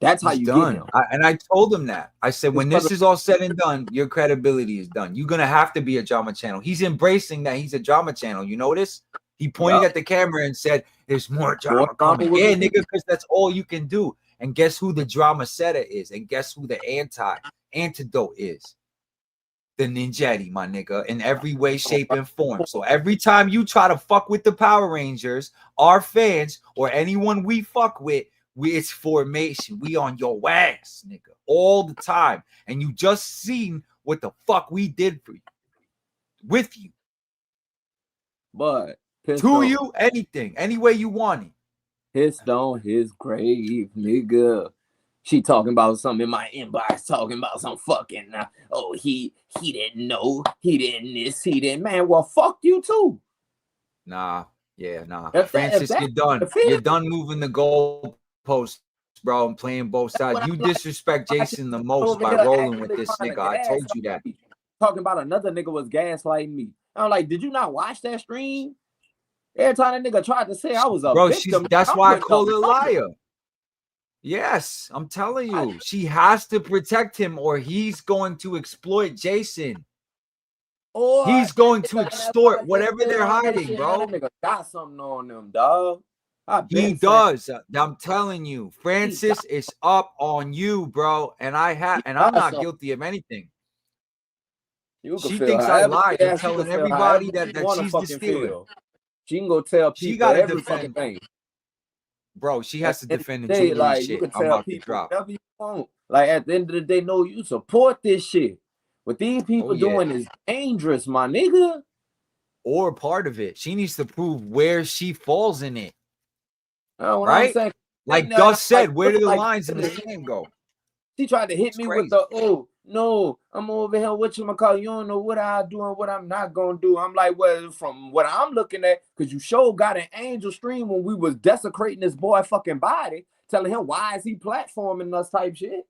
That's how you get him. And I told him that. I said, when this is all said and done, your credibility is done. You're going to have to be a drama channel. He's embracing that he's a drama channel. You notice? He pointed at the camera and said, there's more drama coming. Yeah, nigga, because that's all you can do. And guess who the drama setter is? And guess who the antidote is? The Ninjetti, my nigga, in every way, shape, and form. So every time you try to fuck with the Power Rangers, our fans, or anyone we fuck with, it's formation. We on your ass, nigga, all the time. And you just seen what the fuck we did for you. With you. But to you, anything, any way you want it. Pissed on his grave, nigga. She talking about something in my inbox, talking about some fucking, he didn't know, he didn't this, he didn't, man, well, fuck you too. Nah. Francis, you're done. You're done moving the goalposts, bro, and playing both sides. You disrespect Jason the most by rolling with this nigga. I told you that. Talking about another nigga was gaslighting me. I'm like, did you not watch that stream? Every time that nigga tried to say I was a victim. That's why I called her a liar. Yes, I'm telling you, she has to protect him or he's going to exploit Jason. Or he's going to extort whatever they're hiding, bro. That nigga got something on them, dog. He does. I'm telling you, Francis is up on you, bro. And I'm not guilty of anything. She thinks I lied. I'm telling everybody that she's the stealer. She can go tell people she gotta every defend, fucking thing. Bro, she has to defend the truth. Like, shit. you can I'm tell about to people drop. whatever you want. Like, at the end of the day, no, you support this shit. What these people doing is dangerous, my nigga. Or part of it. She needs to prove where she falls in it. Right? Like Gus said, where do the lines in the sand go? She tried to hit me with the, no, I'm over here, whatchamacallit, you don't know what I do and what I'm not gonna do. I'm like, well, from what I'm looking at, because you sure got an angel stream when we was desecrating this boy fucking body, telling him why is he platforming us type shit.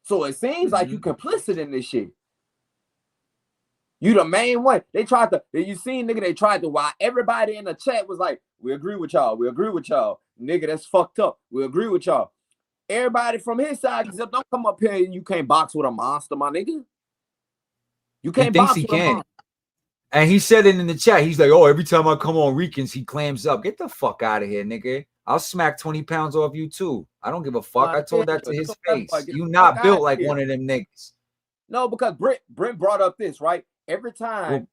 So it seems like you complicit in this shit. You the main one. They tried to, you seen, nigga, they tried to, while everybody in the chat was like, we agree with y'all, nigga, that's fucked up, we agree with y'all. Everybody from his side, except don't come up here and you can't box with a monster, my nigga. You can't box with a monster. And he said it in the chat. He's like, oh, every time I come on ReiGns, he clams up. Get the fuck out of here, nigga. I'll smack 20 pounds off you too. I don't give a fuck. I told that to his face. You not built like one of them niggas. No, because Brent brought up this, right? Every time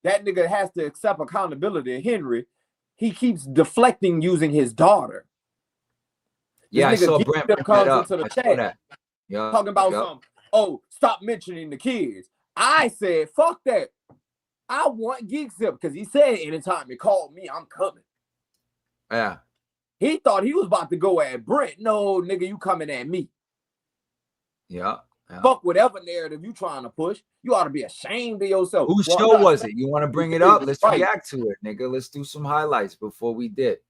that nigga has to accept accountability, Henry, he keeps deflecting using his daughter. Yeah, I This nigga saw Geek Brent Zip bring that comes up. into the I saw chat that. Yeah, talking about something. Oh, stop mentioning the kids. I said, fuck that. I want Geek Zip because he said anytime he called me, I'm coming. Yeah. He thought he was about to go at Brent. No, nigga, you coming at me. Yeah. Fuck whatever narrative you trying to push. You ought to be ashamed of yourself. Whose Well, show was it? You want to bring it up? Let's right. react to it, nigga. Let's do some highlights before we dip.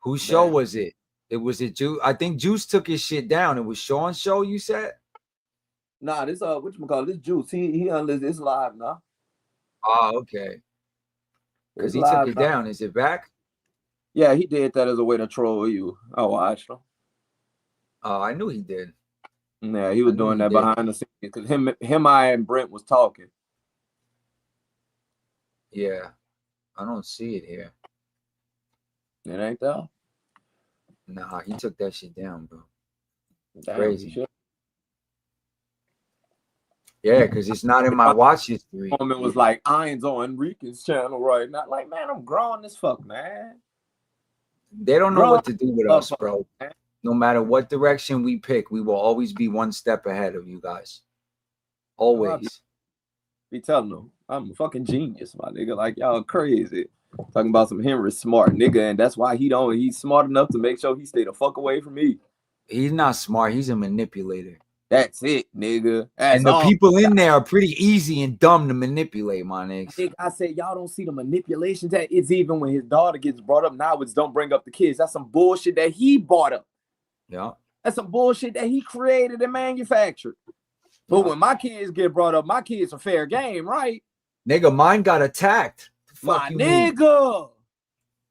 Whose show was it? It was it Juice. I think Juice took his shit down. It was Sean's show, you said? Nah, this whatchamacallit, this Juice. He it's live now. Oh, okay. Because he took it down. Is it back? Yeah, he did that as a way to troll you. I watched him. Oh, I knew he did. Yeah, he was doing that behind the scenes because I and Brent was talking. Yeah. I don't see it here. It ain't there. Nah, he took that shit down, bro. Damn, crazy. Yeah, because it's not in my watch history. It was like, Irons on Rican's channel right now. Like, man, I'm grown as fuck, man. They don't know what to do with us, bro. No matter what direction we pick, we will always be one step ahead of you guys. Always. Be telling them, I'm a fucking genius, my nigga. Like, y'all crazy. Talking about some Henry smart nigga, and that's why he's smart enough to make sure he stay the fuck away from me. He's not smart. He's a manipulator. That's it, nigga. That's and the people in there are pretty easy and dumb to manipulate, my niggas. I said, y'all don't see the manipulation that it's even when his daughter gets brought up. Now it's don't bring up the kids. That's some bullshit that he brought up. Yeah. That's some bullshit that he created and manufactured. But when my kids get brought up, my kids are fair game, right? Nigga, mine got attacked. My nigga.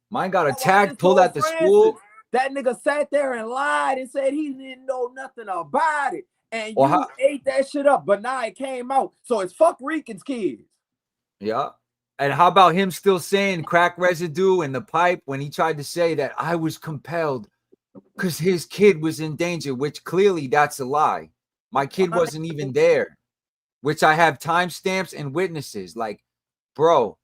Mine got attacked, pulled out the school. That nigga sat there and lied and said he didn't know nothing about it. And you ate that shit up, but now it came out. So it's fuck Rican's kids. Yeah. And how about him still saying crack residue in the pipe when he tried to say that I was compelled because his kid was in danger, which clearly that's a lie. My kid wasn't even there, which I have timestamps and witnesses. Like, bro,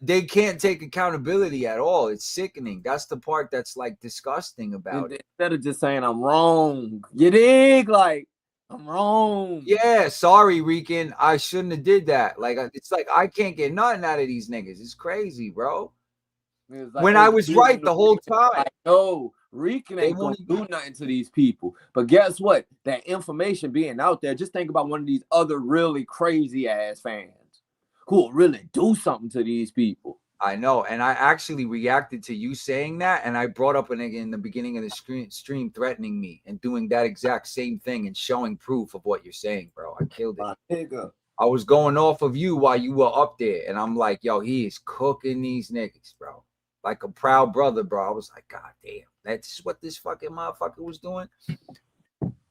they can't take accountability at all. It's sickening. That's the part that's like disgusting about it. Instead of just saying I'm wrong, you dig? Like, I'm wrong. Yeah, sorry, Rican. I shouldn't have did that. Like, it's like I can't get nothing out of these niggas. It's crazy, bro. Like, when I was right the whole time. Like, no, Rican ain't gonna do nothing to these people. But guess what? That information being out there, just think about one of these other really crazy ass fans who will really do something to these people. I know, and I actually reacted to you saying that, and I brought up a nigga in the beginning of the stream threatening me and doing that exact same thing and showing proof of what you're saying, bro. I killed it. I was going off of you while you were up there, and I'm like, yo, he is cooking these niggas, bro. Like a proud brother, bro. I was like, God damn, that's what this fucking motherfucker was doing.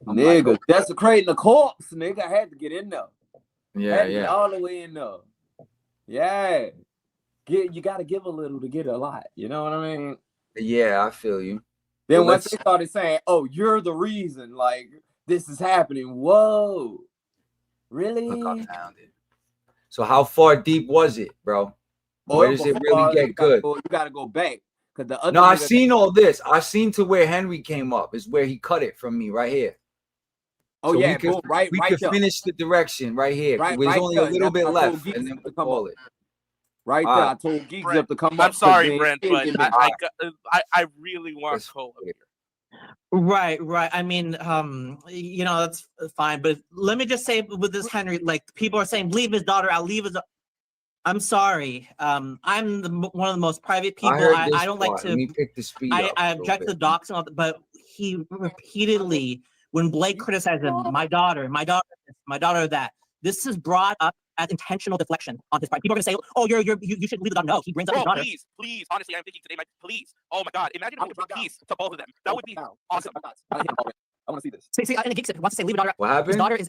Nigga, like, desecrating the corpse, nigga. I had to get in there. Yeah, yeah. All the way in there. Yeah. You got to give a little to get a lot. You know what I mean? Yeah, I feel you. Then once they started saying, oh, you're the reason, like, this is happening. Whoa. Really? Look, I found it. So how far deep was it, bro? Where does it really get good? You got to go back. The other no, I seen all this. I seen to where Henry came up. Is where he cut it from me right here. Oh, so yeah, we could finish the direction right here. There's only a little bit left, and then we'll call it. Right there, I told Geek Zip to come up. I'm sorry, Brent, but I really want Cole up here. Right. I mean, you know, that's fine. But let me just say with this Henry, like people are saying, leave his daughter out, leave his. I'm sorry. I'm one of the most private people. I don't like to. Let me pick the speed I object to doxing, but he repeatedly, when Blake criticized him, my daughter, that this is brought up as intentional deflection on his part. People are gonna say, "Oh, you should leave the daughter." No, he brings up his daughter. Please. Honestly, I'm thinking today, please. Oh my God, imagine if we could bring peace to both of them. That would be awesome. I want to see this. See, and Geek wants to say, leave the daughter. What happened? His daughter is.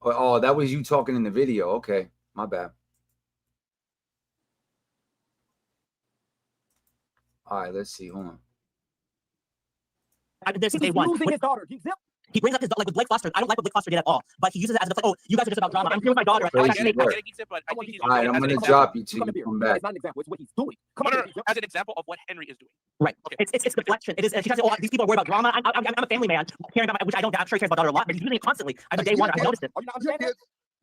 Oh, that was you talking in the video. Okay, my bad. All right, let's see. Hold on. There's day one. Losing his daughter. He brings up his like with Blake Foster. I don't like what Blake Foster did at all, but he uses it as a defense. Oh, you guys are just about drama. I'm here with my daughter. Crazy work. All right, I'm gonna drop you till you come back. It's not an example. It's what he's doing. As an example of what Henry is doing. Right. Okay. It's deflection. It is. She tries to say, oh, these people are worried about drama. I'm a family man, caring about which I don't. I'm sure he cares about daughter a lot, but he's using it constantly. As of day one, I noticed it. Are you not understanding?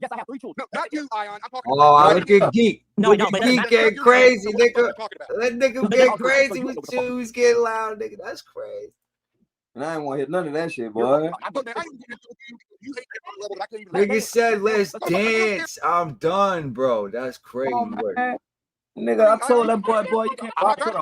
Yes, I have 3 children. No, not you, Ion. I'm talking Oh, look at Geek. No, Look no, at but Geek that's get not- crazy, nigga. Let No, nigga get crazy with you. He's getting loud, nigga. That's crazy. And I ain't want to hear none of that shit, boy. Nigga said, let's dance. I'm done, bro. That's crazy work. Nigga, I told that boy, you can't rock it.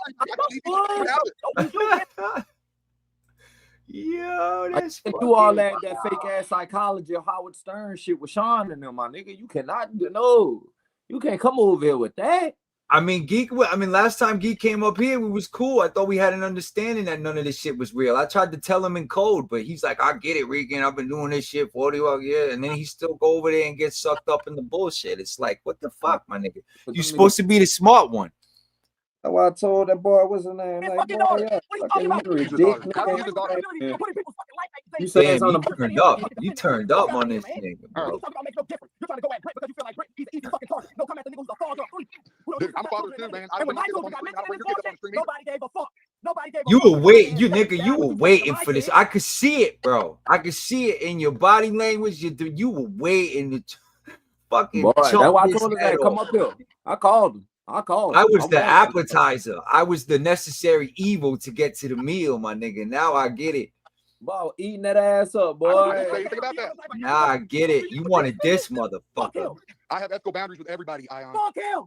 Yo, that's I do all that fake ass psychology of Howard Stern shit with Sean and them, my nigga. You cannot you can't come over here with that. I mean, last time Geek came up here, we was cool. I thought we had an understanding that none of this shit was real. I tried to tell him in code, but he's like, I get it, Rican. I've been doing this shit for 40 years. And then he still go over there and get sucked up in the bullshit. It's like, what the fuck, my nigga? You supposed to be the smart one. That's why I told that boy, what's his name? Like, boy, yeah, you said it's on the You turned up on this nigga, bro. I'm a father too, man. You were waiting, you were waiting for this. I could see it, bro. I could see it in your body language. You were waiting to fucking. Boy, that's why I told him that. Come up here. I called him. I was the appetizer. I was the necessary evil to get to the meal, my nigga. Now I get it. Boy, eating that ass up, boy. Now I get it. You wanted this motherfucker. I have ethical boundaries with everybody, Ion. Fuck him.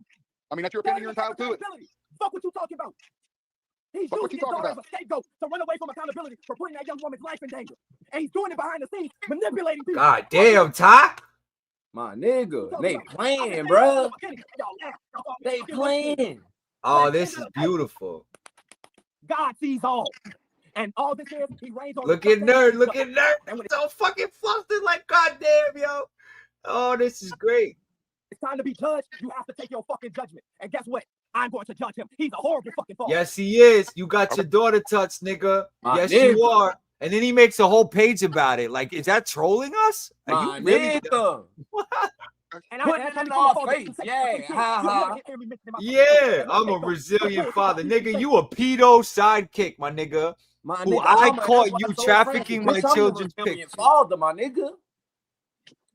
I mean, that's your opinion. You're entitled to it. Fuck what you talking about. He's using his daughter as a scapegoat to run away from accountability for putting that young woman's life in danger. And he's doing it behind the scenes, manipulating people. God damn, Ty. My nigga, they playing, bro. They playing. Oh, this is beautiful. God sees all. And all this is, he reigns on. Look at nerd. Look at nerd. So fucking flustered, like, goddamn, yo. Oh, this is great. It's time to be judged. You have to take your fucking judgment. And guess what? I'm going to judge him. He's a horrible fucking father. Yes, he is. You got your daughter touched, nigga. Yes, you are. And then he makes a whole page about it. Like, is that trolling us? Are you really? Put it in our face. Yeah. Yeah, I'm a resilient father. Nigga, you a pedo sidekick, my nigga. Who I caught you trafficking my children's pictures. Father, my nigga.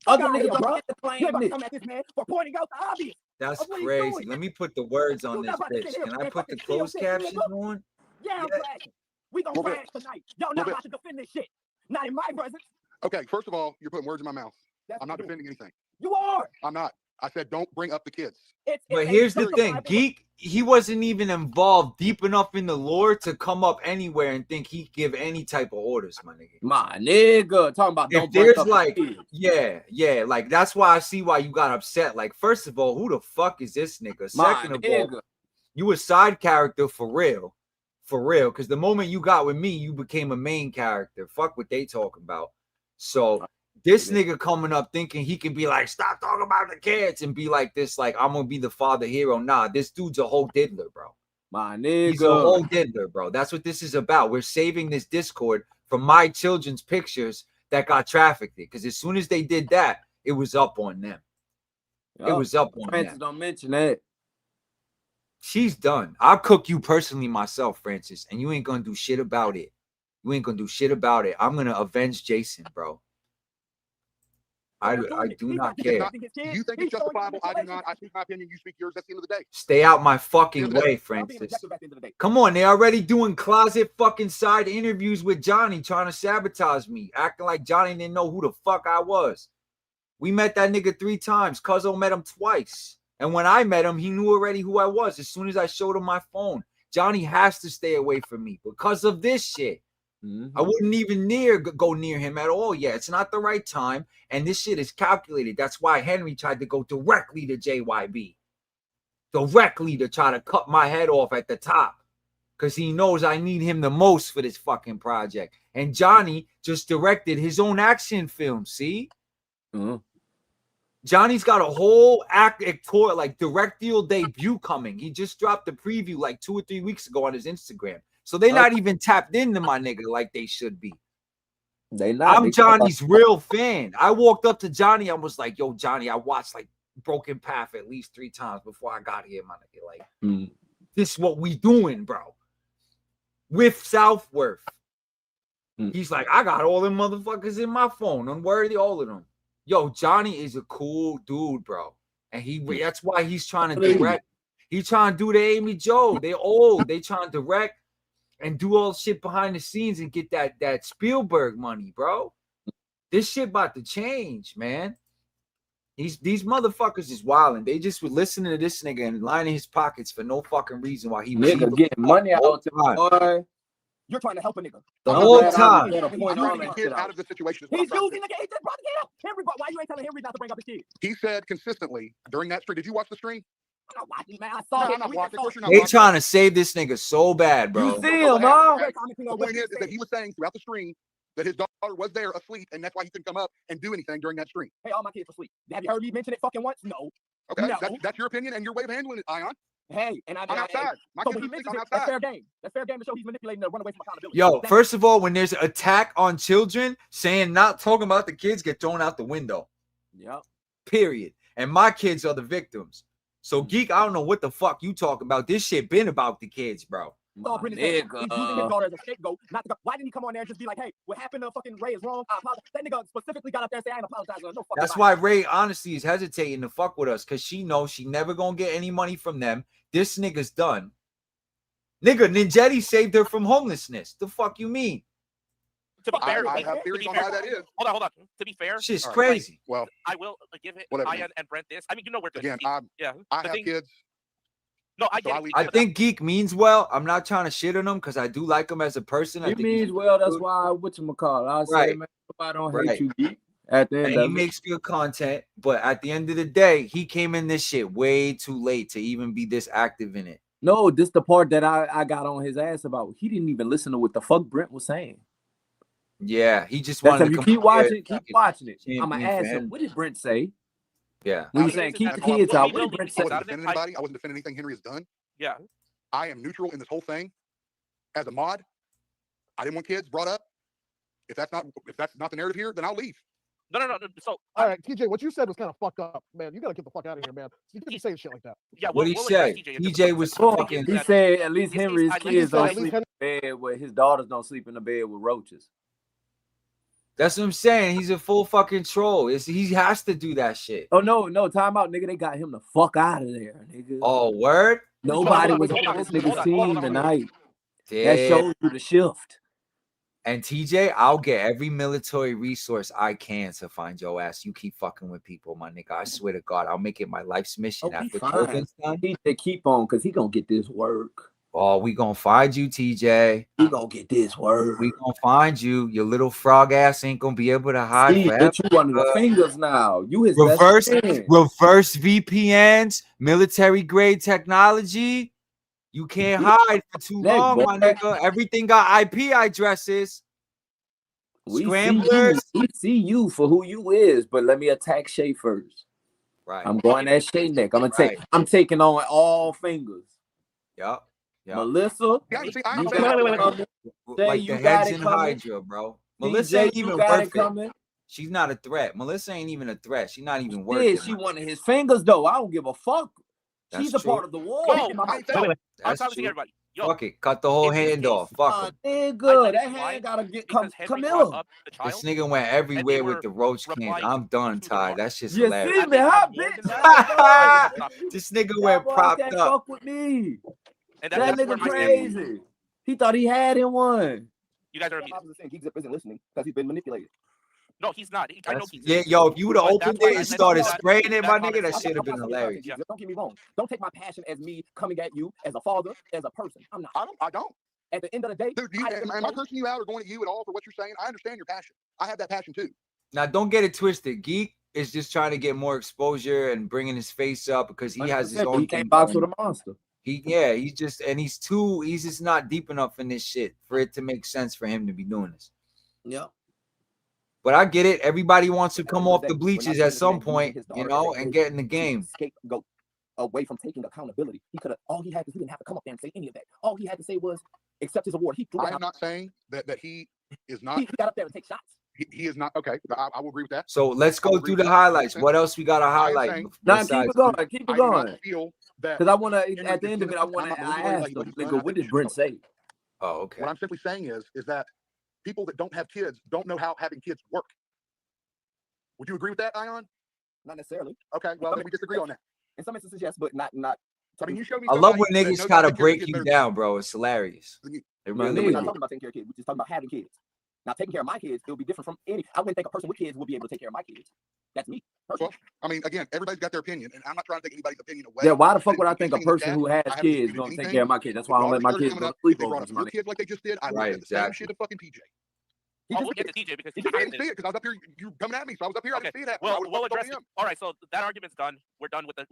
Other niggas don't get to play this. That's crazy. Let me put the words on this bitch. Can I put the closed captions on? Yeah, I'm crashing. We gonna crash tonight. Y'all not about to defend this shit. Not in my presence. Okay, first of all, you're putting words in my mouth. I'm not defending anything. You are. I'm not. I said don't bring up the kids. But here's the thing, Geek, he wasn't even involved deep enough in the lore to come up anywhere and think he'd give any type of orders, my nigga. My nigga, talking about if there's like, yeah, like that's why I see why you got upset. Like, first of all, who the fuck is this nigga? Second of all, you a side character for real, because the moment you got with me, you became a main character. Fuck what they talking about. So this nigga coming up thinking he can be like, stop talking about the kids and be like this, like, I'm gonna be the father hero. Nah, this dude's a whole diddler, bro. My nigga. He's a whole diddler, bro. That's what this is about. We're saving this Discord from my children's pictures that got trafficked. Because as soon as they did that, it was up on them. It was up on Francis, them. don't mention that. She's done. I'll cook you personally myself, Francis, and you ain't gonna do shit about it. You ain't gonna do shit about it. I'm gonna avenge Jason, bro. I do not care. You think it's justifiable? I do not. I speak my opinion. You speak yours. That's the end of the day. Stay out my fucking way, Francis. Come on, they already doing closet fucking side interviews with Johnny, trying to sabotage me, acting like Johnny didn't know who the fuck I was. We met that nigga 3 times. Cuzzo met him twice. And when I met him, he knew already who I was as soon as I showed him my phone. Johnny has to stay away from me because of this shit. I wouldn't even go near him at all yet. It's not the right time. And this shit is calculated. That's why Henry tried to go directly to JYB. Directly to try to cut my head off at the top. Because he knows I need him the most for this fucking project. And Johnny just directed his own action film. See? Johnny's got a whole actor, like directorial debut coming. He just dropped the preview like 2 or 3 weeks ago on his Instagram. So they're not even tapped into my nigga like they should be. I'm Johnny's real fan. I walked up to Johnny. I was like, yo, Johnny, I watched like Broken Path at least 3 times before I got here, man. Like, this is what we doing, bro. With Southworth. He's like, I got all them motherfuckers in my phone. Unworthy, all of them. Yo, Johnny is a cool dude, bro. And that's why he's trying to direct. He's trying to do the Amy Joe. They old. They trying to direct and do all shit behind the scenes and get that Spielberg money, bro. This shit about to change, man. These motherfuckers is wilding. They just were listening to this nigga and lining his pockets for no fucking reason while he was getting money out the boy. You're trying to help a nigga. The whole time. He's using the kid out of this situation. He's using the kid. He just brought the kid up. Henry, why you ain't telling Henry not to bring up his kid? He said consistently during that stream. Did you watch the stream? I'm not watching, man. I saw it. I'm not watching. Of course you're not They watching. trying to save this nigga so bad, bro. You see him, huh? The point is that he was saying throughout the stream that his daughter was there asleep, and that's why he couldn't come up and do anything during that stream. Hey, all my kids are asleep. Have you heard me mention it fucking once? No. Okay, no. That's your opinion and your way of handling it, Ion. Hey, and I'm outside. My so kids when he are asleep, mentions I'm it, outside. that's fair game. That's fair game to show he's manipulating to run away from accountability. Yo, first of all, when there's an attack on children, saying not talking about the kids get thrown out the window. Yep. Period. And my kids are the victims. So, Geek, I don't know what the fuck you talking about. This shit been about the kids, bro. He's using his daughter as a scapegoat. Why didn't he come on there and just be like, hey, what happened to fucking Ray is wrong. I apologize. That nigga specifically got up there and said, I ain't apologizing. No fucking That's why Ray honestly is hesitating to fuck with us, because she knows she never gonna get any money from them. This nigga's done. Nigga, Ninjetti saved her from homelessness. The fuck you mean? To be fair, I have theories on why that is. Hold on. To be fair, shit's crazy. Well, I will give it whatever. Ian and Brent this. I mean, you know where to again, I have kids. No, I get it. I think Geek means well. I'm not trying to shit on him because I do like him as a person. He means well. That's why I say, man, I don't hate you, Geek. At the end he makes good content, but at the end of the day, he came in this shit way too late to even be this active in it. No, this the part that I got on his ass about. He didn't even listen to what the fuck Brent was saying. Yeah, he just wanted to keep watching it. I'm gonna ask him, what did Brent say? Yeah. We were saying keep the kids out. What did Brent say? I wasn't defending anybody. I wasn't defending anything Henry has done. Yeah. I am neutral in this whole thing. As a mod, I didn't want kids brought up. If that's not the narrative here, then I'll leave. No. So all right, TJ, what you said was kind of fucked up, man. You gotta get the fuck out of here, man. You can't be saying shit like that. Yeah, what did he say? TJ was fucking. He said at least Henry's kids don't sleep in the bed where his daughters don't sleep in the bed with roaches. That's what I'm saying. He's a full fucking troll. He has to do that shit. Oh no, time out, nigga. They got him the fuck out of there, nigga. Oh, word? Nobody was on this nigga's team tonight. That shows you the shift. And TJ, I'll get every military resource I can to find your ass. You keep fucking with people, my nigga. I swear to God, I'll make it my life's mission. After Colvin's done, TJ, keep on, because he gonna get this work. Oh, we gonna find you, TJ. He gonna get this work. We gonna find you. Your little frog ass ain't gonna be able to hide forever. You one of the fingers now. You his reverse best VPNs, military grade technology. You can't hide for too long, my nigga. Everything got IP addresses. Scramblers. We see you for who you is, but let me attack Shay first. Right. I'm going at Shay neck. I'm taking on all fingers. Yep. Melissa, like the heads in Hydra, bro. Melissa ain't even worth it. She's not a threat. Melissa ain't even a threat. She's not even worth it. She one of his fingers, though. I don't give a fuck. She's a part of the war. That's true. Everybody. Fuck it. Cut the whole hand off. Fuck it. Good. That hand gotta come here. This nigga went everywhere with the roach can. I'm done, Ty. That's just hilarious. See me, huh, bitch? This nigga went propped up. Fuck with me. And that nigga crazy. He thought he had him one. You guys are saying he isn't listening because he's been manipulated. No, he's not. I know he's yo, if you would have opened it and started spraying it, my nigga, that should have been hilarious. Don't get me wrong. Don't take my passion as me coming at you as a father, as a person. I'm not. I don't. At the end of the day, dude, am I cursing you out or going at you at all for what you're saying? I understand your passion. I have that passion too. Now, don't get it twisted. Geek is just trying to get more exposure and bringing his face up because he has his own. He can't box with a monster. He's just not deep enough in this shit for it to make sense for him to be doing this. Yeah. But I get it. Everybody wants to come off the bleachers at some point, you know, and get in the game. Scapegoat away from taking accountability. He didn't have to come up there and say any of that. All he had to say was accept his award. I am not saying that he is not. He got up there and take shots. he is not okay. I will agree with that. So let's go through the highlights. What else we got to highlight? Nah, keep it going. Keep it going. Feel that because I want to. At the end of it, I want to ask them, nigga, what did Brent say? Oh, okay. What I'm simply saying is that people that don't have kids don't know how having kids work. Would you agree with that, Ion? Not necessarily. Okay, well, then we disagree on that. In some instances, yes, but not. I mean, you showed me. I love when niggas try to break you down, bro. It's hilarious. We're not talking about taking care of kids. We're just talking about having kids. Now, taking care of my kids, it would be different from any. I wouldn't think a person with kids would be able to take care of my kids. That's me. Well, I mean, again, everybody's got their opinion, and I'm not trying to take anybody's opinion away. Yeah, why the fuck would I think a person who has kids is gonna take care of my kids? That's why I don't let my kids go to sleep over. Your kids like they just did. I right, exactly. Same shit to fucking PJ. We'll get to TJ because I didn't see it because I was up here. You coming at me, so I was up here. I didn't see that. Well, we'll address it. All right, so that argument's done. We're done with the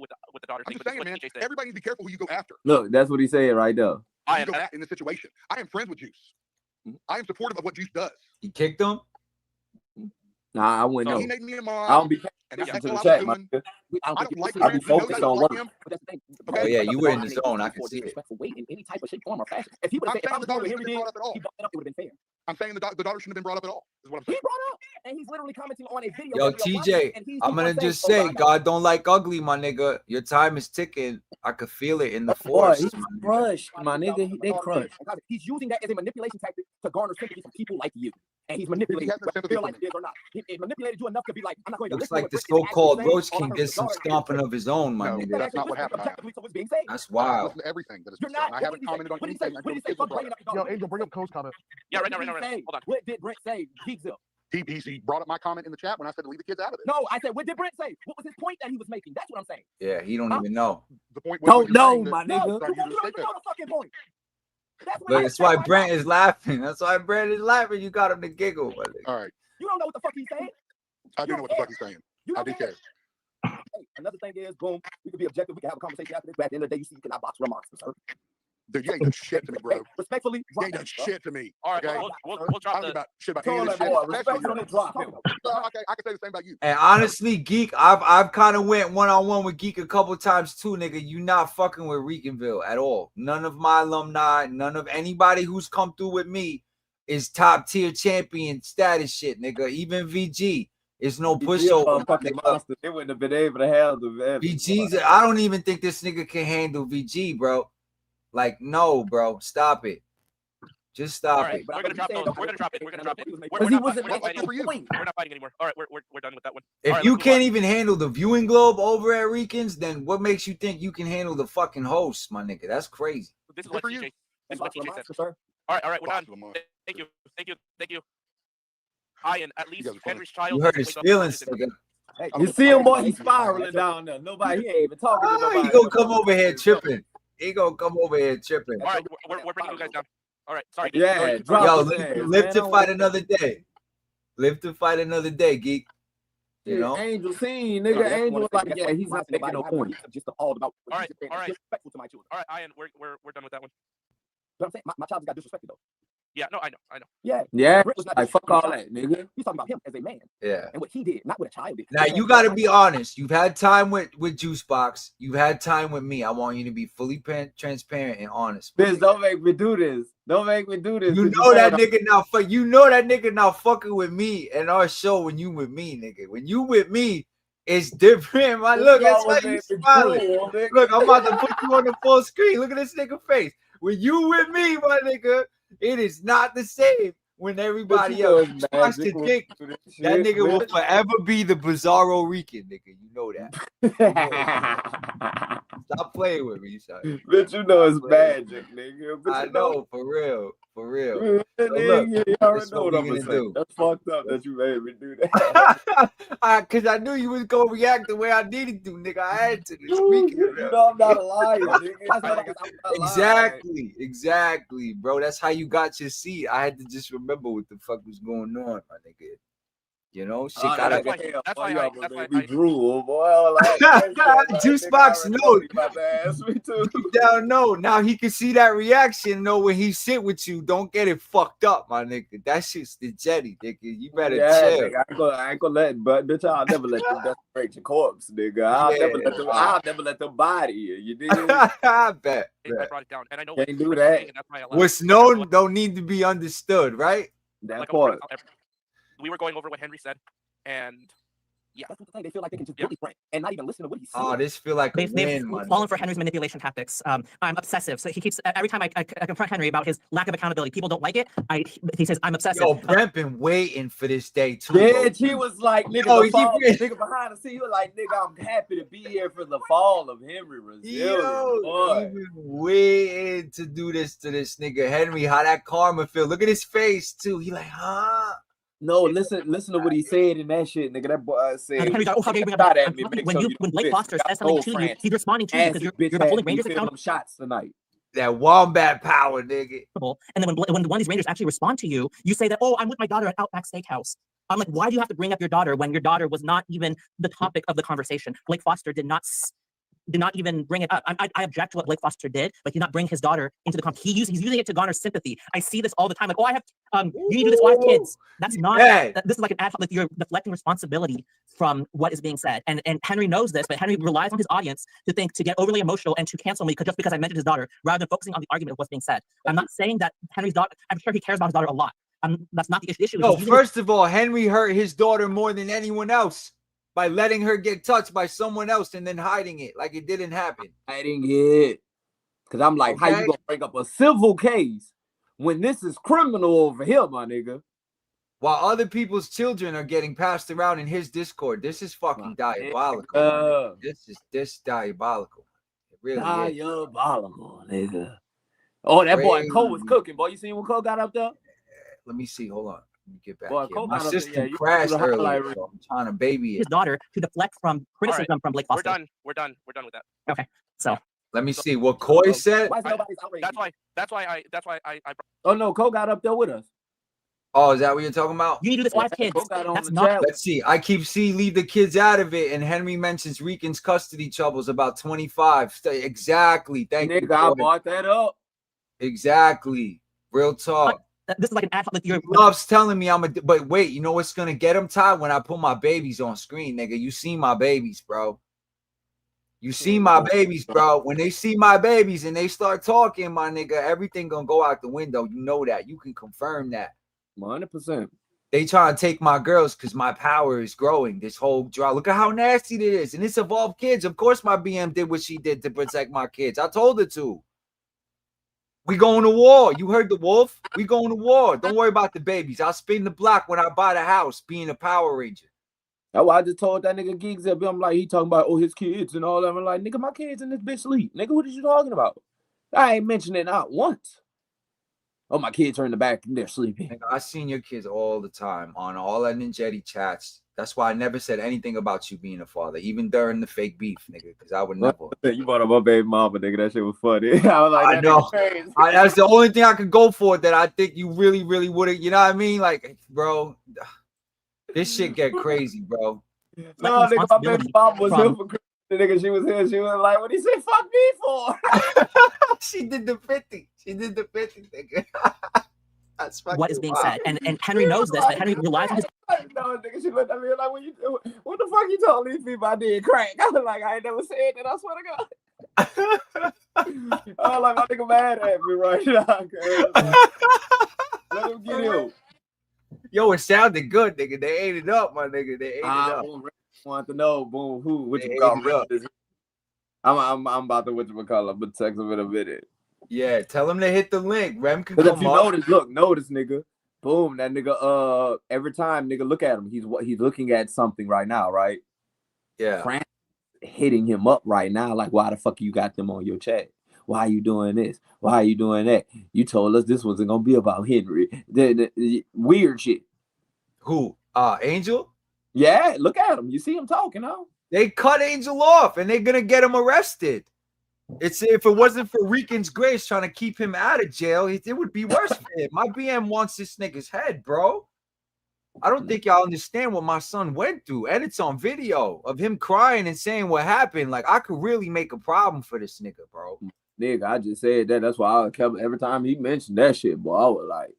daughter thing. I'm just saying, man. Everybody needs to be careful who you go after. Look, that's what he said right there. I am in this situation. I am friends with Juice. I am supportive of what Juice does. He kicked him. Nah, I wouldn't know. He made me a mod. I don't be listening to the chat, man. I don't like I be focused on work. Oh yeah, you were in the zone. I can see it. In any type of shape, form, or fashion. If he would have said, if I was doing what Henry did, he brought it up, it would have been fair. I'm saying the daughter shouldn't have been brought up at all. Is what I'm saying. He brought up, and he's literally commenting on a video. Yo, TJ, I'm gonna just say, God don't like ugly, my nigga. Your time is ticking. I could feel it in the force. He's crushed, my nigga. They crushed. He's using that as a manipulation tactic to garner sympathy from people like you. And he's manipulating you, whether you feel like it is or not. It manipulated you enough to be like, I'm not going to looks like the so-called Roach King did some stomping of his own, my nigga. That's not what happened. That's wild. Listen to everything that is being said. I haven't commented on anything. Yo, Angel, bring up Cole's comment. Yeah, right now. Hold on. What did Brent say? He brought up my comment in the chat when I said to leave the kids out of it. No, I said, what did Brent say? What was his point that he was making? That's what I'm saying. Yeah, he don't even know. The point was don't know, my nigga. You don't know the fucking point. That's why Brent is laughing. That's why Brent is laughing. You got him to giggle. All right. You don't know what the fuck he's saying. I do know what the fuck he's saying. I do care. Hey, another thing is, boom, we can be objective. We can have a conversation after this. But at the end of the day, you see, you cannot box remarks, sir. Dude, you ain't done shit to me, bro. Respectfully, you ain't done shit to me. All right, okay? we'll drop the shit about any of this shit. Okay, I can say the same about you. And honestly, Geek, I've kind of went one-on-one with Geek a couple times too, nigga. You not fucking with ReiGnsville at all. None of my alumni, none of anybody who's come through with me is top tier champion status shit, nigga. Even VG. It's no pushover. They wouldn't have been able to handle VG's. I don't even think this nigga can handle VG, bro. Like, no, bro. Stop it. Just stop it. We're gonna drop those. We're gonna drop it. We're not fighting anymore. All right, we're done with that one. If you can't even handle the viewing globe over at ReiGns, then what makes you think you can handle the fucking host, my nigga? That's crazy. This is what TJ. This is what TJ said. All right, we're done. Thank you. Ian, at least Henry's child. You hurt his feelings, nigga. Hey, you see him, boy? He's spiraling down there. Nobody, he ain't even talking to nobody. He gonna come over here tripping. He gonna come over here tripping. All right, we're bringing you guys down. All right, sorry. Yeah, yo, live to fight another day. Live to fight another day, Geek. You know, Angel seen, nigga. Angel was like, yeah, he's not making no point. Just all about. All right. Respectful to my children. All right, Ian, we're done with that one. But I'm saying my child got disrespected though. Yeah, no, I know. Yeah. Like fuck all that, nigga. He's talking about him as a man. Yeah. And what he did, not what a child did. Now you got to be honest. You've had time with Juicebox. You've had time with me. I want you to be fully transparent and honest. Bitch, don't make me do this. Don't make me do this. You know that nigga now. You know that nigga now fucking with me and our show when you with me, nigga. When you with me, it's different. My look, that's why you smiling. Look, I'm about to put you on the full screen. Look at this nigga face. When you with me, my nigga, it is not the same when everybody else tries to think that nigga will forever be the Bizarro Rican, nigga. You know that. Stop playing with me, son. Bitch, you know it's magic, nigga. I know, for real. For real. So look, you already know what I'm gonna say. That's fucked up that you made me do that. Cause I knew you was gonna react the way I needed to, nigga. I had to. You know I'm not a liar, nigga. Exactly, bro. That's how you got your seat. I had to just remember what the fuck was going on, my nigga. You know, shit gotta that's why I drool, boy. Juicebox knows. Down, no. Now he can see that reaction. Know when he sit with you, don't get it fucked up, my nigga. That shit's Ninjetti, nigga. You better chill. Nigga, I ain't gonna let, but bitch, I'll never let them desecrate your corpse, nigga. I'll never let them body you. You did. I bet. I brought it down, and I know can't do that. What's known don't need to be understood, right? That part. we were going over what Henry said, and yeah, that's what the thing. They feel like they can just bully Frank and not even listen to what he's saying. Oh, this feel like a They've win, fallen for Henry's manipulation tactics. I'm obsessive, so he keeps every time I confront Henry about his lack of accountability. People don't like it. He says I'm obsessive. Yo, Brent been waiting for this day too. Yeah, bro. she was like, nigga, Yo, the fall, nigga behind the scene. You were like, nigga, I'm happy to be here for the fall of Henry Brazil. Yo, he been waiting to do this to this nigga Henry. How that karma feel? Look at his face too. He like, huh? No, listen to what he said in that shit, nigga. That boy said, Henry's like, oh, how dare you bring up that? When Blake Foster says something to you, he's responding to you because you're about holding Rangers accountable. Shots tonight. That wombat power, nigga. And then when one of these Rangers actually respond to you, you say that, oh, I'm with my daughter at Outback Steakhouse. I'm like, why do you have to bring up your daughter when your daughter was not even the topic of the conversation? Blake Foster did not even bring it up. I object to what Blake Foster did, but he did not bring his daughter into the conversation. He's using it to garner sympathy. I see this all the time. Like, oh, I have, you need to do this. Well, I have kids. That's not, this is like an ad hoc, like you're deflecting responsibility from what is being said. And Henry knows this, but Henry relies on his audience to get overly emotional and to cancel me just because I mentioned his daughter, rather than focusing on the argument of what's being said. I'm not saying that Henry's daughter, I'm sure he cares about his daughter a lot. That's not the issue. No, first of all, Henry hurt his daughter more than anyone else by letting her get touched by someone else and then hiding it like it didn't happen. Hiding it. Because I'm like, how you going to bring up a civil case when this is criminal over here, my nigga? While other people's children are getting passed around in his Discord. This is fucking diabolical. This diabolical. It really diabolical, nigga. Oh, that boy Cole was cooking, boy. You seen when Cole got up there? Let me see. Hold on. Let me get back boy, here. My system crashed earlier, so I'm trying to baby it. His daughter to deflect from criticism from Blake Foster. We're done with that. Okay. So let me see what Coy said. That's why I Oh no, Cole got up there with us. Oh, is that what you're talking about? You need to do this wife kids. That's not. Let's see. I keep seeing leave the kids out of it, and Henry mentions Rican's custody troubles about 25. Exactly. Thank you. I brought that up. Exactly. Real talk. This is like an ad hoc. Like he loves telling me but wait, you know what's gonna get him, Ty? When I put my babies on screen, nigga. You see my babies, bro. You see my babies, bro. When they see my babies and they start talking, my nigga, everything gonna go out the window. You know that. You can confirm that. 100%. They trying to take my girls because my power is growing. This whole draw. Look at how nasty it is. And it's evolved kids. Of course, my BM did what she did to protect my kids. I told her to. We going to war. You heard the wolf? We going to war. Don't worry about the babies. I'll spin the block when I buy the house, being a Power Ranger. That's why I just told that nigga Geeks up. I'm like, he talking about, oh, his kids and all that. I'm like, nigga, my kids in this bitch sleep. Nigga, what are you talking about? I ain't mentioned it not once. Oh, my kids are in the back and they're sleeping. Nigga, I seen your kids all the time on all that Ninjetti chats. That's why I never said anything about you being a father, even during the fake beef, nigga, because I would never. You brought up my baby mama, nigga. That shit was funny. I was like, I know. That's the only thing I could go for that I think you really, really would have. You know what I mean? Like, bro, this shit get crazy, bro. No, nigga, my baby mama was here for Christmas. Nigga, she was here. She was like, what he say, fuck me for? She did the 50. She did the 50, nigga. That's what is being said. And Henry knows this, but Henry relies on his. No, nigga, she looked at me like, what the fuck you told these people I did crack? I was like, I ain't never said that, I swear to God. I was like, my nigga mad at me right now. Let him get him. Yo, it sounded good, nigga. They ate it up, my nigga. They ate it up. I want to know, boom, which you call it. I'm about to whatchamacallit, but text him in a minute. Yeah, tell him to hit the link. Rem can come if you up. Notice, nigga. Boom, that nigga. Every time, nigga, look at him. He's looking at something right now, right? Yeah. Frank hitting him up right now. Like, why the fuck you got them on your chat? Why are you doing this? Why are you doing that? You told us this wasn't gonna be about Henry. The weird shit. Who? Angel? Yeah, look at him. You see him talking, huh? They cut Angel off, and they're gonna get him arrested. It's if it wasn't for Rican's grace trying to keep him out of jail, it would be worse for him. My BM wants this nigga's head, bro. I don't think y'all understand what my son went through, and it's on video of him crying and saying what happened. Like, I could really make a problem for this nigga, bro. Nigga, I just said that. That's why I kept every time he mentioned that shit, boy, I was like,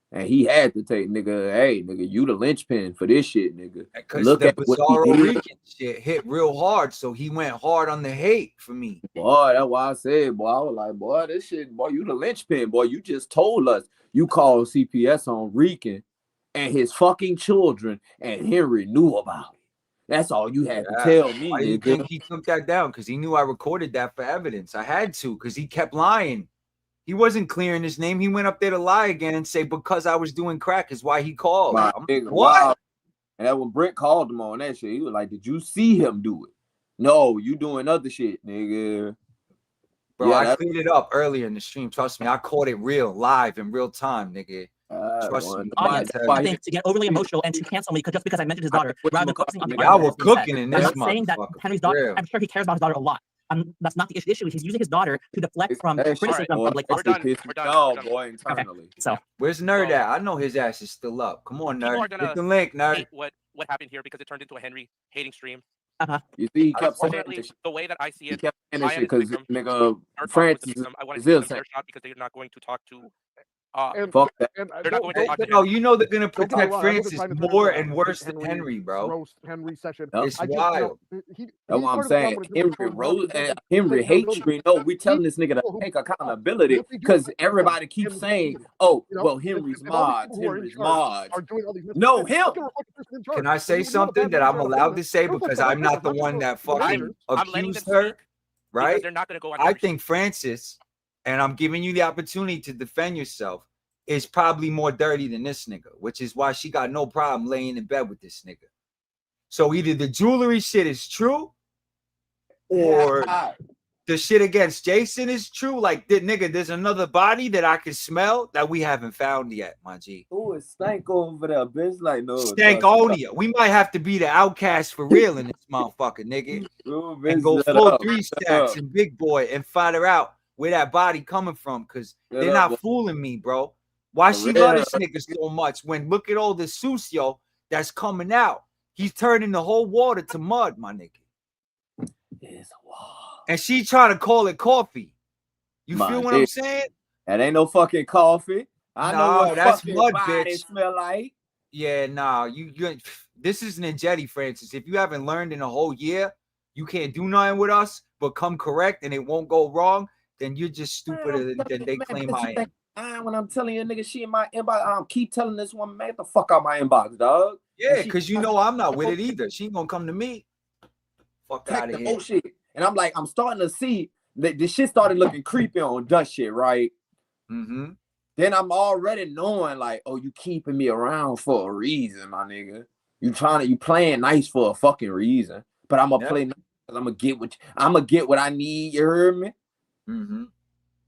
and he had to take, nigga, hey, nigga, you the linchpin for this shit, nigga. Look at Bizarro Rican shit hit real hard, so he went hard on the hate for me. Boy, that's why I said, boy, I was like, boy, this shit, boy, you the linchpin, boy. You just told us you called CPS on Rican and his fucking children, and Henry knew about it. That's all you had to tell me, Why do you nigga. think he took that down? Because he knew I recorded that for evidence. I had to, because he kept lying. He wasn't clearing his name. He went up there to lie again and say, because I was doing crack is why he called. My I'm nigga, like, what? wow. And that when Brent called him on that shit, he was like, did you see him do it? No, you doing other shit, nigga. Bro, I cleaned it up earlier in the stream. Trust me, I caught it real, live, in real time, nigga. Trust me. Audience, I think to get overly emotional and to cancel me just because I mentioned his daughter, rather than focusing on the Y'all were argument that's being cooking said. in I'm this not saying that Henry's daughter, I'm sure he cares about his daughter a lot. That's not the issue. He's using his daughter to deflect from criticism of like We're done. boy, internally. Okay, so where's Nerd at? I know his ass is still up. Come on, People are Nerd. gonna Hit the link, Nerd. hate what happened here because it turned into a Henry hating stream. You see, he kept saying Unfortunately, this. the way that I see He it, kept saying I this am shit the because victim. nigga They're Francis talking with the victim. I want is to give them innocent. their shot because they're not going to talk to. Fuck that. They're not going to talk to No, Henry. you know they're gonna Don't get me protect wrong, I wasn't Francis trying to turn more into a and worse than Henry, bro. roast Henry session. It's I just, wild. That's what I'm started saying. off with his Henry response Rose, because Henry he hates said, stream. No, we telling this nigga to take accountability because everybody keeps saying, "Oh, well, Henry's mods, Henry's mods." are doing all these No, him. Can I say something that I'm allowed to say because I'm not the one that fucking accused her, right? They're not going to go on. I think Francis, and I'm giving you the opportunity to defend yourself, is probably more dirty than this nigga, which is why she got no problem laying in bed with this nigga. So either the jewelry shit is true, or the shit against Jason is true. Like, nigga, there's another body that I can smell that we haven't found yet, my G. Who is Stank over there, bitch? Like, no. Stankonia. We might have to be the outcast for real in this motherfucker, nigga. And go full 3 stacks and big boy and find her out where that body coming from, because they're not fooling me, bro. Why she love this nigga so much when look at all the sucio that's coming out. He's turning the whole water to mud, my nigga. And she trying to call it coffee. You feel what I'm saying? That ain't no fucking coffee. I know what that's fucking mud, body bitch. smell like. Yeah, nah. You this is Ninjetti, Francis. If you haven't learned in a whole year, you can't do nothing with us, but come correct and it won't go wrong, then you're just stupider than they claim I am. When I'm telling you, nigga, she in my inbox. I keep telling this woman, man, get the fuck out my inbox, dog. Yeah, because you know I'm not with it either. She ain't gonna come to me. Fuck out of here. Oh shit. And I'm like, I'm starting to see that this shit started looking creepy on Dust shit, right? Mm-hmm. Then I'm already knowing, like, oh, you keeping me around for a reason, my nigga. You playing nice for a fucking reason. But I'm gonna play nice because I'm gonna get what I need, you heard me? Mm-hmm.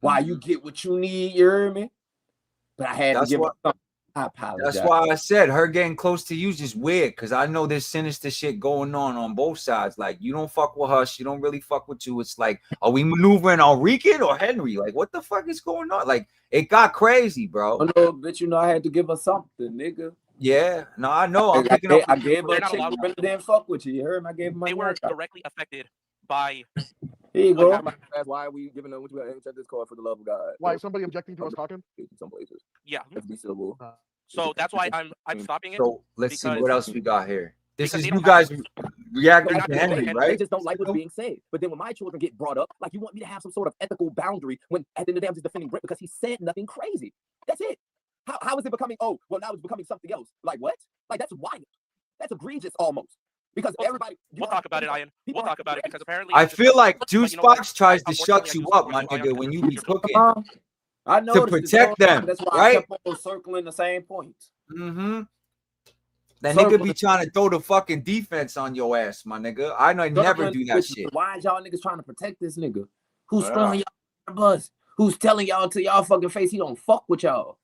Why you get what you need, you heard me? But I had to give her something. I apologize. That's why I said her getting close to you is just weird, because I know there's sinister shit going on both sides. Like, you don't fuck with her, she don't really fuck with you. It's like, are we maneuvering on Rican or Henry? Like, what the fuck is going on? Like, it got crazy, bro. Oh, no, bitch, you know I had to give her something, nigga. Yeah, no, I know. I gave her a chick who really didn't fuck with you. You heard me? I gave her my They were directly affected by. Here you go. Why are we giving them what you got to this card for the love of God? Why is somebody objecting to us talking? Some places. Yeah. Let's be civil. So that's why I'm stopping it. So let's see what else we got here. This is they you don't guys have- reacting They're to not Henry, doing it. right? They just don't like what's being said. But then when my children get brought up, like, you want me to have some sort of ethical boundary when at the end of the day I'm just defending Brent because he said nothing crazy. That's it. How is it becoming, oh, well, now it's becoming something else? Like, what? Like, that's wild. That's egregious almost. Because everybody... We'll talk about it, Ian. We'll talk about it because apparently... I feel like Juice Box tries to shut you up, my nigga, when you be cooking. I know to protect them, that's why right? I kept on circling the same points. Mm-hmm. That nigga be trying to throw the fucking defense on your ass, my nigga. I know I never do that shit. Why is y'all niggas trying to protect this nigga? Who's throwing y'all the bus? Who's telling y'all to y'all fucking face he don't fuck with y'all?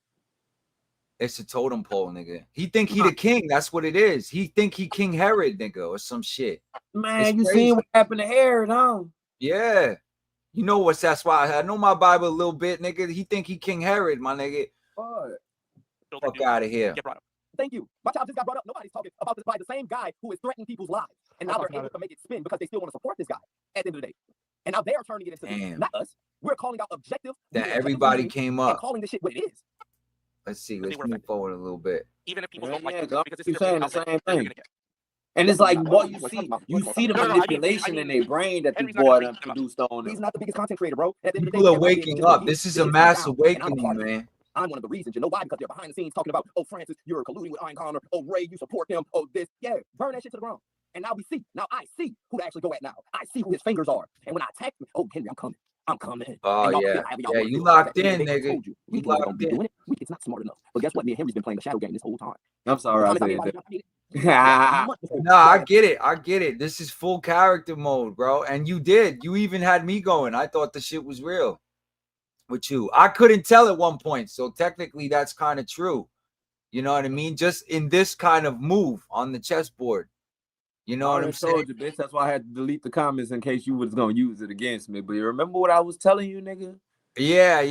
It's a totem pole, nigga. He think he the king. That's what it is. He think he King Herod, nigga, or some shit. Man, you seen what happened to Herod, huh? Yeah. You know what's that's why I know my Bible a little bit, nigga. He think he King Herod, my nigga. What? Fuck out of here. Thank you. My child just got brought up. Nobody's talking about this by the same guy who is threatening people's lives. And now they're able to make it spin because they still want to support this guy at the end of the day. And now they're turning it into this, not us. We're calling out objective. That everybody came up. And calling this shit what it is. Let's see. Let's move forward a little bit. Even if people don't like it, because you're saying the same thing. And it's like what you see the manipulation in their brain that these boys produced on them. He's not the biggest content creator, bro. People are waking up. This is a mass awakening, man. I'm one of the reasons. You know why? Because they're behind the scenes talking about, oh, Francis, you're colluding with Iron Connor. Oh, Ray, you support him. Oh, this. Yeah, burn that shit to the ground. And now we see. Now I see who to actually go at now. I see who his fingers are. And when I attack him, oh, Henry, I'm coming. I'm coming. Oh, yeah. Yeah, you locked in, nigga. You locked in. Doing it. It's not smart enough. But guess what? Me and Henry's been playing the shadow game this whole time. I'm sorry. I said that. No, I get it. I get it. This is full character mode, bro. And you did. You even had me going. I thought the shit was real with you. I couldn't tell at one point. So technically, that's kind of true. You know what I mean? Just in this kind of move on the chessboard. You know what I'm saying? You, bitch. That's why I had to delete the comments in case you was gonna use it against me. But you remember what I was telling you, nigga? Yeah.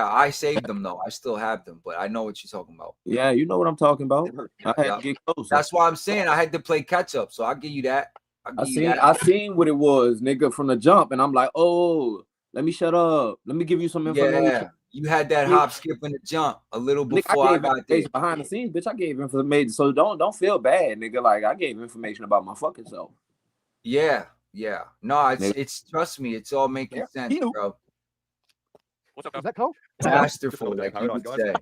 I saved them though. I still have them, but I know what you're talking about. Yeah, you know what I'm talking about. I had to get close. That's why I'm saying I had to play catch up. So I'll give you that. I seen what it was, nigga, from the jump, and I'm like, oh, let me shut up. Let me give you some information. Yeah. You had that hop, skip, and the jump a little before I got there. Behind the scenes, bitch, I gave information. So don't feel bad, nigga. Like I gave information about my fucking self. Yeah. No, it's trust me, it's all making sense, bro. What's up, Is that Co? Masterful, like you would say.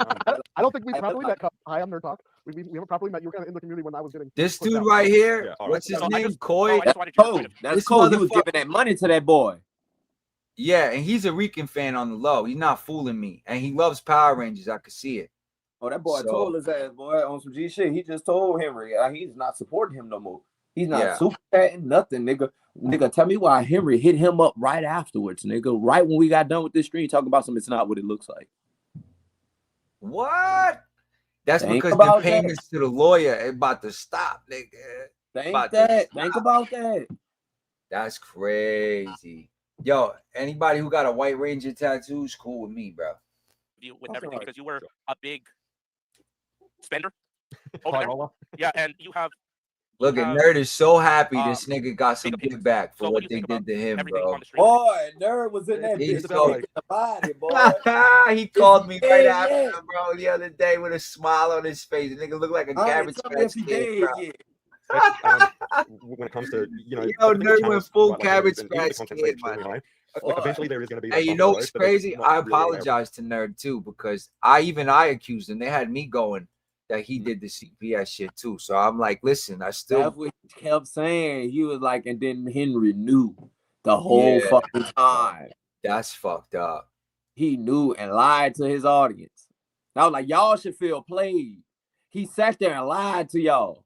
I don't think we properly met. Hi, I'm Nerd Talk. We haven't properly met. You were kind of in the community when I was getting this dude right here. What's his name? Coy. That's cool. He was giving that money to that boy. Yeah, and he's a Rican fan on the low. He's not fooling me, and he loves Power Rangers. I could see it. Oh, that boy told his ass, boy, on some G shit. He just told Henry he's not supporting him no more. He's not super chatting nothing, nigga. Nigga, tell me why Henry hit him up right afterwards, nigga. Right when we got done with this stream, talking about something. It's not what it looks like. What? That's because the payments to the lawyer are about to stop, nigga. Think about that. That's crazy. Yo, anybody who got a White Ranger tattoo is cool with me, bro. With everything, because you were a big spender over there. Yeah, and you have. Look, Nerd is so happy this nigga got some give back for what they did to him, bro. Boy, Nerd was in that bitch the body, boy. He called me right after, bro, the other day with a smile on his face. The nigga looked like a cabbage patch kid, bro. When it comes to, you know, Nerd went full cabbage patch kid, man. Eventually there is going to be. Hey, you know what's crazy? I apologize to Nerd too, because I accused him. They had me going that he did the CPS shit too. So I'm like, listen, I still. That's what he kept saying. He was like, and then Henry knew the whole fucking time. That's fucked up. He knew and lied to his audience. I was like, y'all should feel played. He sat there and lied to y'all.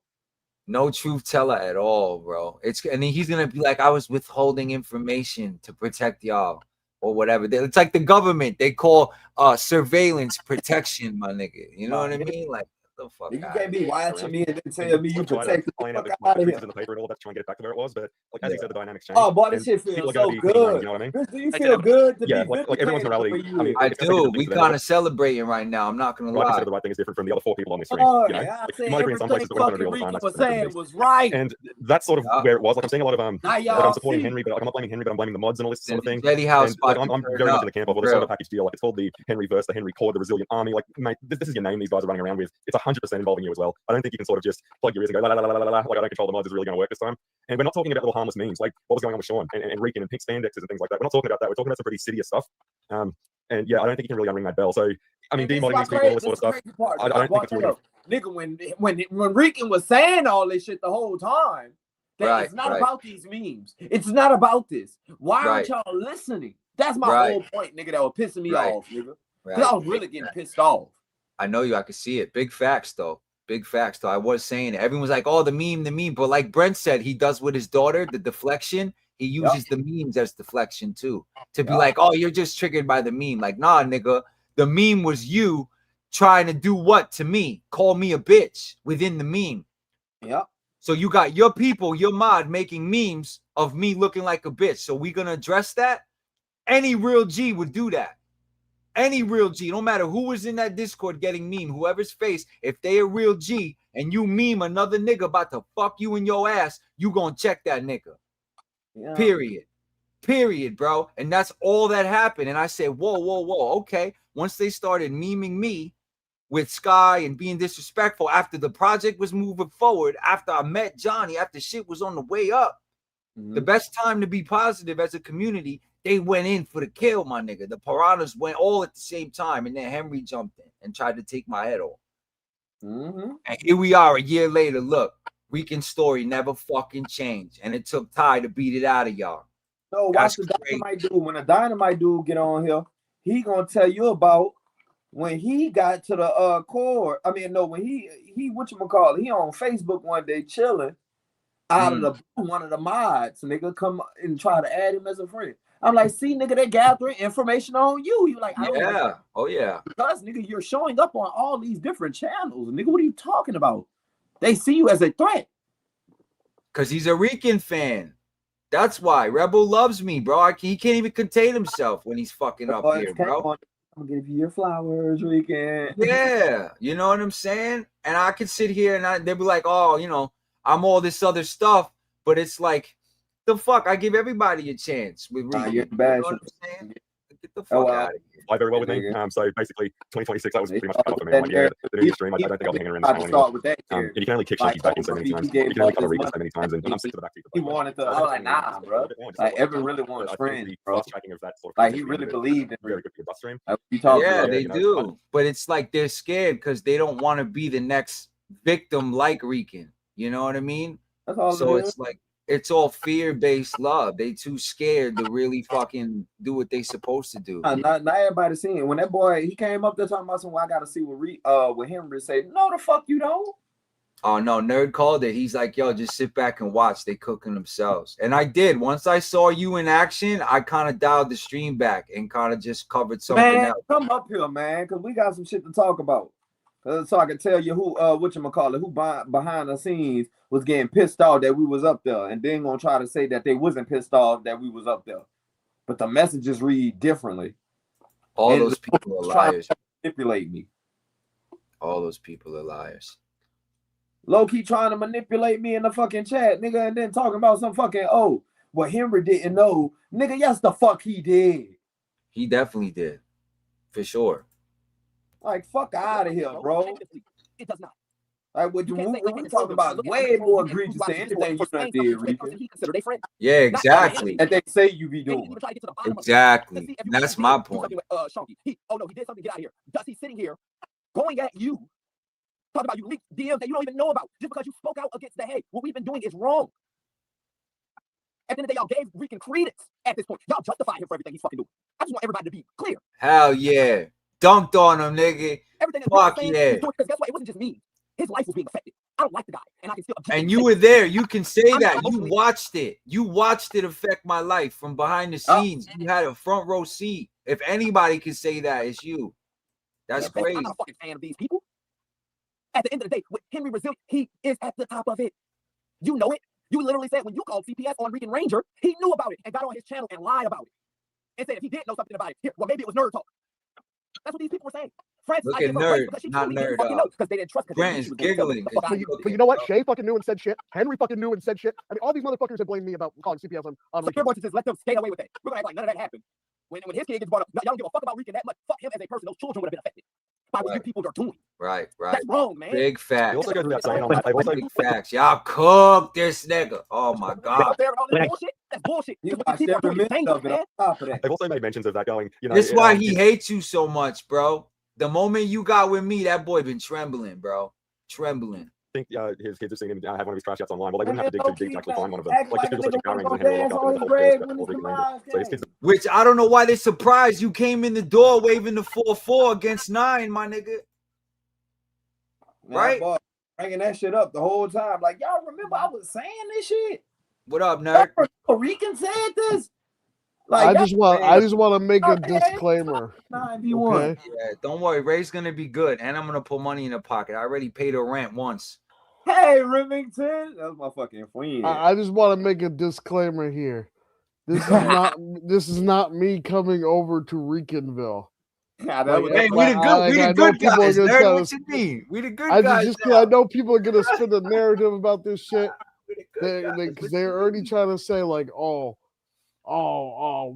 No truth teller at all, bro. And then he's gonna be like, I was withholding information to protect y'all or whatever. It's like the government. They call surveillance protection, my nigga. You know what I mean? Like, the fuck you can't be watching me and then tell me you protect the fuck out of here. In the paper and all that to try and get it back to where it was, but like as you said, the dynamics changed. Oh boy, this shit feels so good. You know what I mean? Do you feel good to be like everyone's morality? I mean, I do. We kind of celebrating right now. I'm not gonna lie. I consider the right thing is different from the other 4 people on the stream. Oh, you know? yeah, like, my degree in some places we're not going to be all the time. Was saying was right, and that's sort of where it was. Like I'm saying a lot of like I'm supporting Henry, but like, I'm not blaming Henry, but I'm blaming the mods and all this sort of thing. Like, I'm very much in the camp of well, there's sort of a package deal. Like it's called the Henry verse, the Henry Core, the Resilient Army. Like, mate, this is your name. These guys are running around with. It's 100% involving you as well. I don't think you can sort of just plug your ears and go la la la la la la. Like I don't control the mods is really going to work this time. And we're not talking about little harmless memes like what was going on with Sean and Rican and pink spandexes and things like that. We're not talking about that. We're talking about some pretty serious stuff. And yeah, I don't think you can really unring that bell. So I mean, demodding these people, all this sort of stuff. I don't think it's really. Nigga, when Rican was saying all this shit the whole time, that it's not about these memes. It's not about this. Why aren't y'all listening? That's my whole point, nigga. That was pissing me off, nigga. Because I was really getting pissed off. I know you. I could see it. Big facts, though. Big facts, though. I was saying it. Everyone's like, oh, the meme. But like Brent said, he does with his daughter, the deflection. He uses the memes as deflection, too. To be like, oh, you're just triggered by the meme. Like, nah, nigga. The meme was you trying to do what to me? Call me a bitch within the meme. Yeah. So you got your people, your mod, making memes of me looking like a bitch. So we gonna address that? Any real G would do that. Any real G, no matter who was in that Discord getting meme, whoever's face, if they a real G and you meme another nigga about to fuck you in your ass, you gonna check that nigga. Yeah. Period, bro. And that's all that happened. And I said, whoa. Okay. Once they started memeing me with Sky and being disrespectful after the project was moving forward, after I met Johnny, after shit was on the way up, the best time to be positive as a community They went in for the kill, my nigga. The piranhas went all at the same time, and then Henry jumped in and tried to take my head off. And here we are a year later. Look, Rican's story never fucking changed, and it took Ty to beat it out of y'all. No, watch the Dynamite dude. When the Dynamite dude get on here, he gonna tell you about when he got to the court. I mean, no, when he whatchamacallit, he on Facebook one day chilling out of the one of the mods, nigga come and try to add him as a friend. I'm like, see, nigga, they're gathering information on you. You like, I don't know. Oh yeah. Because nigga, you're showing up on all these different channels. Nigga, what are you talking about? They see you as a threat. Cause he's a Rican fan. That's why Rebel loves me, bro. He can't even contain himself when he's fucking up here, bro. I'm gonna give you your flowers, Rican. Yeah, you know what I'm saying? And I could sit here and they'll be like, oh, you know, I'm all this other stuff, but it's like, the fuck, I give everybody a chance with Rican. You know what I'm saying? Get the fuck out of here. Fly very well with me. So basically, 2026, that was pretty much cut off for me. I'm like, yeah, the new stream, I don't think I'll be hanging around this channel anymore. You can only kick Shanky back in so many times. You can only cover Rican so many times, and I'm sick to the back teeth. He wanted to. I was like, nah, bro. Like, Evan really wants friends, bro. Like, he really believed in really good for your bus stream. Yeah, they do. But it's like they're scared because they don't want to be the next victim like Rican. You know what I mean? So it's like, it's all fear-based love. They too scared to really fucking do what they supposed to do. Not everybody seen it. When that boy, he came up there talking about something, I got to see what Henry say. No, the fuck you don't. Oh, no, Nerd called it. He's like, yo, just sit back and watch. They cooking themselves. And I did. Once I saw you in action, I kind of dialed the stream back and kind of just covered something else. Come up here, man, because we got some shit to talk about. So I can tell you who who behind the scenes was getting pissed off that we was up there, and then gonna try to say that they wasn't pissed off that we was up there. But the messages read differently. All those people are liars. Manipulate me. All those people are liars. Low-key trying to manipulate me in the fucking chat, nigga, and then talking about some fucking, oh, what Henry didn't know. Nigga, yes, the fuck he did. He definitely did. For sure. Like, fuck out of here, bro. It does not. Like, what we're talking about way more egregious than anything you done did, Rican. Yeah, exactly. And they say you be doing. Exactly. That's my point. Oh no, he did something. Get out of here. Dusty sitting here, going at you, talking about you leaked DMs that you don't even know about just because you spoke out against the hey. What we've been doing is wrong. At the end of the day, y'all gave Rican credence at this point. Y'all justify him for everything he's fucking doing. I just want everybody to be clear. Hell yeah. Dunked on him, nigga. Everything fuck yeah. Because guess what? It wasn't just me. His life was being affected. I don't like the guy, and I can still. And you were there. You can say that. You watched it. You watched it affect my life from behind the scenes. You had a front row seat. If anybody can say that, it's you. That's crazy. I'm not a fucking fan of these people. At the end of the day, with Henry Resilient, he is at the top of it. You know it. You literally said when you called CPS on Rican Ranger, he knew about it and got on his channel and lied about it. And said if he did know something about it, here, well, maybe it was nerd talk. That's what these people were saying. Francis, look at Nerd, not Nerd. Because they didn't trust. Brent is giggling. But you know what? Shay fucking knew and said shit. Henry fucking knew and said shit. I mean, all these motherfuckers have blamed me about calling CPS on. So your voice says let them stay away with it. We're gonna act like none of that happened. When his kid gets brought up, y'all don't give a fuck about Rican that much. Fuck him as a person. Those children would have been affected by what you people are doing. Right. That's wrong, man. Big facts. Big facts. Y'all cook this nigga. Oh my god. That's bullshit. They've also made mentions of that going, you know. This is why he hates you so much, bro. The moment you got with me, that boy been trembling, bro. Trembling. I think his kids have seen him have one of his trash chats online. Well, they wouldn't have to dig too deep to actually find one of them. Like just people searching Power Rangers and Henry locked up in the whole place. So his kids. Which I don't know why they surprised you came in the door waving the 4-4 against 9, my nigga. Right? Boy, bringing that shit up the whole time. Like, y'all remember I was saying this shit? What up, nerd? Rican said this. Like, I just want to make a disclaimer. Okay? Yeah, don't worry, Ray's gonna be good, and I'm gonna put money in the pocket. I already paid her rent once. Hey, Remington, that's my fucking friend. I just want to make a disclaimer here. This is not me coming over to Ricanville. Hey, we the good guys. Nerd, what you mean? We the good guys. I know people are gonna spin a narrative about this shit. Because they're already trying to say like, oh,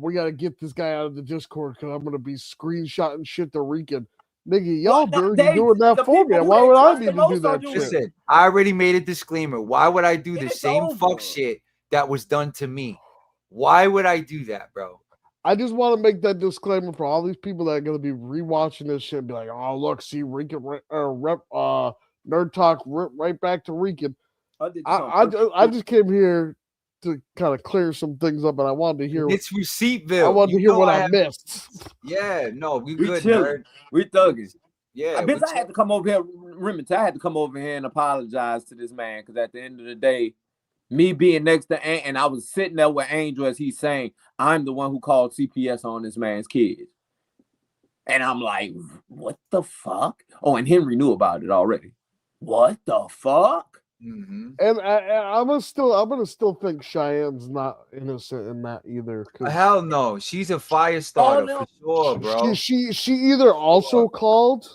we gotta get this guy out of the Discord because I'm gonna be screenshotting shit to Rican. Nigga, y'all already doing that for me. Why would I need to do that shit? Listen, I already made a disclaimer. Why would I do the same fuck shit that was done to me? Why would I do that, bro? I just want to make that disclaimer for all these people that are going to be rewatching this shit and be like, oh, look, see, Rican, Nerd Talk, right back to Rican. I just came here to kind of clear some things up, and I wanted to hear it's ReceiptViLLe. I wanted to hear what I missed. Yeah, no, we good, chilling. Nerd. We thugging. Yeah, I had to come over here, Remington. I had to come over here and apologize to this man because at the end of the day, me being next to and I was sitting there with Angel as he's saying, I'm the one who called CPS on this man's kids. And I'm like, what the fuck? Oh, and Henry knew about it already. What the fuck? Mm-hmm. And I'm gonna still think Cheyenne's not innocent in that either. Hell no, she's a fire starter for sure, bro. She either also called.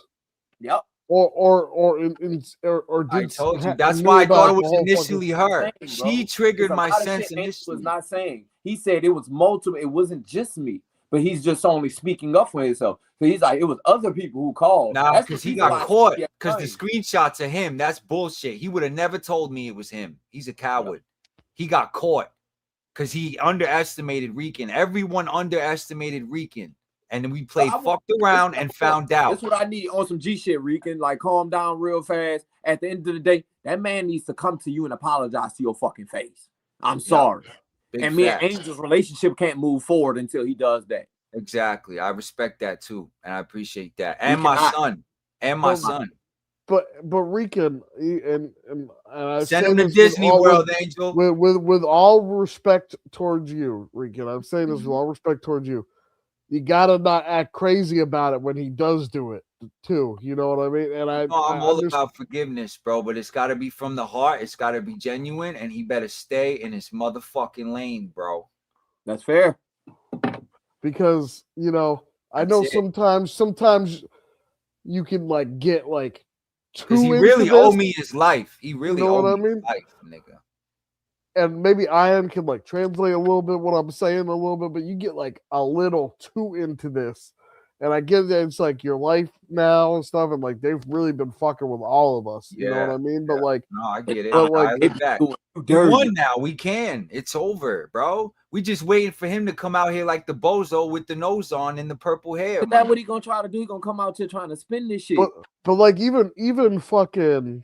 Yep. Or I told you. That's why I thought it was initially her. She triggered my sense initially. Was not saying. He said it was multiple. It wasn't just me, but he's just only speaking up for himself. So he's like, it was other people who called. Nah, because he got caught. Because the screenshots of him, that's bullshit. He would have never told me it was him. He's a coward. He got caught because he underestimated Rican. Everyone underestimated Rican. And then we played fucked around and found out. That's what I need on some G shit, Rican. Like, calm down real fast. At the end of the day, that man needs to come to you and apologize to your fucking face. I'm sorry. And me and Angel's relationship can't move forward until he does that. Exactly. I respect that too. And I appreciate that. And my son. And my son. But Rican, and I send him to Disney World, Angel. With all respect towards you, Rican. I'm saying this with all respect towards you. You gotta not act crazy about it when he does do it too. You know what I mean? And I'm all about forgiveness, bro. But it's got to be from the heart. It's got to be genuine, and he better stay in his motherfucking lane, bro. That's fair. Because I know sometimes you can like get like too. He really owed me his life. He really owed me his life, nigga. And maybe Ian can like translate a little bit what I'm saying a little bit, but you get like a little too into this. And I get that it's like your life now and stuff, and like they've really been fucking with all of us. You know what I mean? But like, no, I get it. But like, I get that. We won now. We can. It's over, bro. We just waiting for him to come out here like the bozo with the nose on and the purple hair. Is that what he gonna try to do? He gonna come out here trying to spin this shit. But like even fucking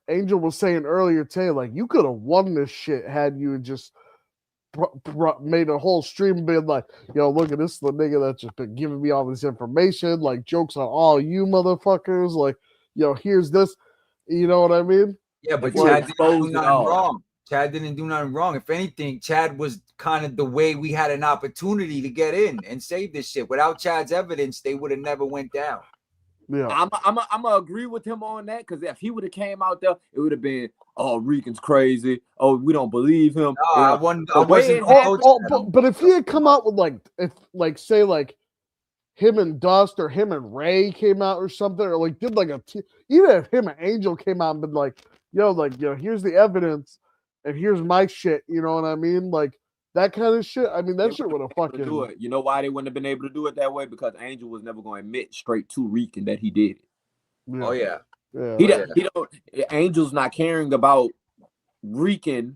Angel was saying earlier today, like you could have won this shit had you just made a whole stream being like, yo, look at this, the nigga that's just been giving me all this information, like jokes on all you motherfuckers, like, yo, here's this, you know what I mean? Yeah, but Chad didn't do nothing wrong. Chad didn't do nothing wrong. If anything, Chad was kind of the way we had an opportunity to get in and save this shit. Without Chad's evidence, they would have never went down. Yeah, I'm gonna agree with him on that, because if he would have came out there, it would have been, oh, Rican's crazy. Oh, we don't believe him. No, but if he had come out with like say him and Dust or him and Ray came out or something, or like did like even if him and Angel came out and been like, yo, here's the evidence and here's my shit, you know what I mean? Like that kind of shit. I mean, that shit would have fucking do it. You know why they wouldn't have been able to do it that way? Because Angel was never going to admit straight to Rican that he did it. Yeah. Oh yeah. Yeah. Angel's not caring about Rican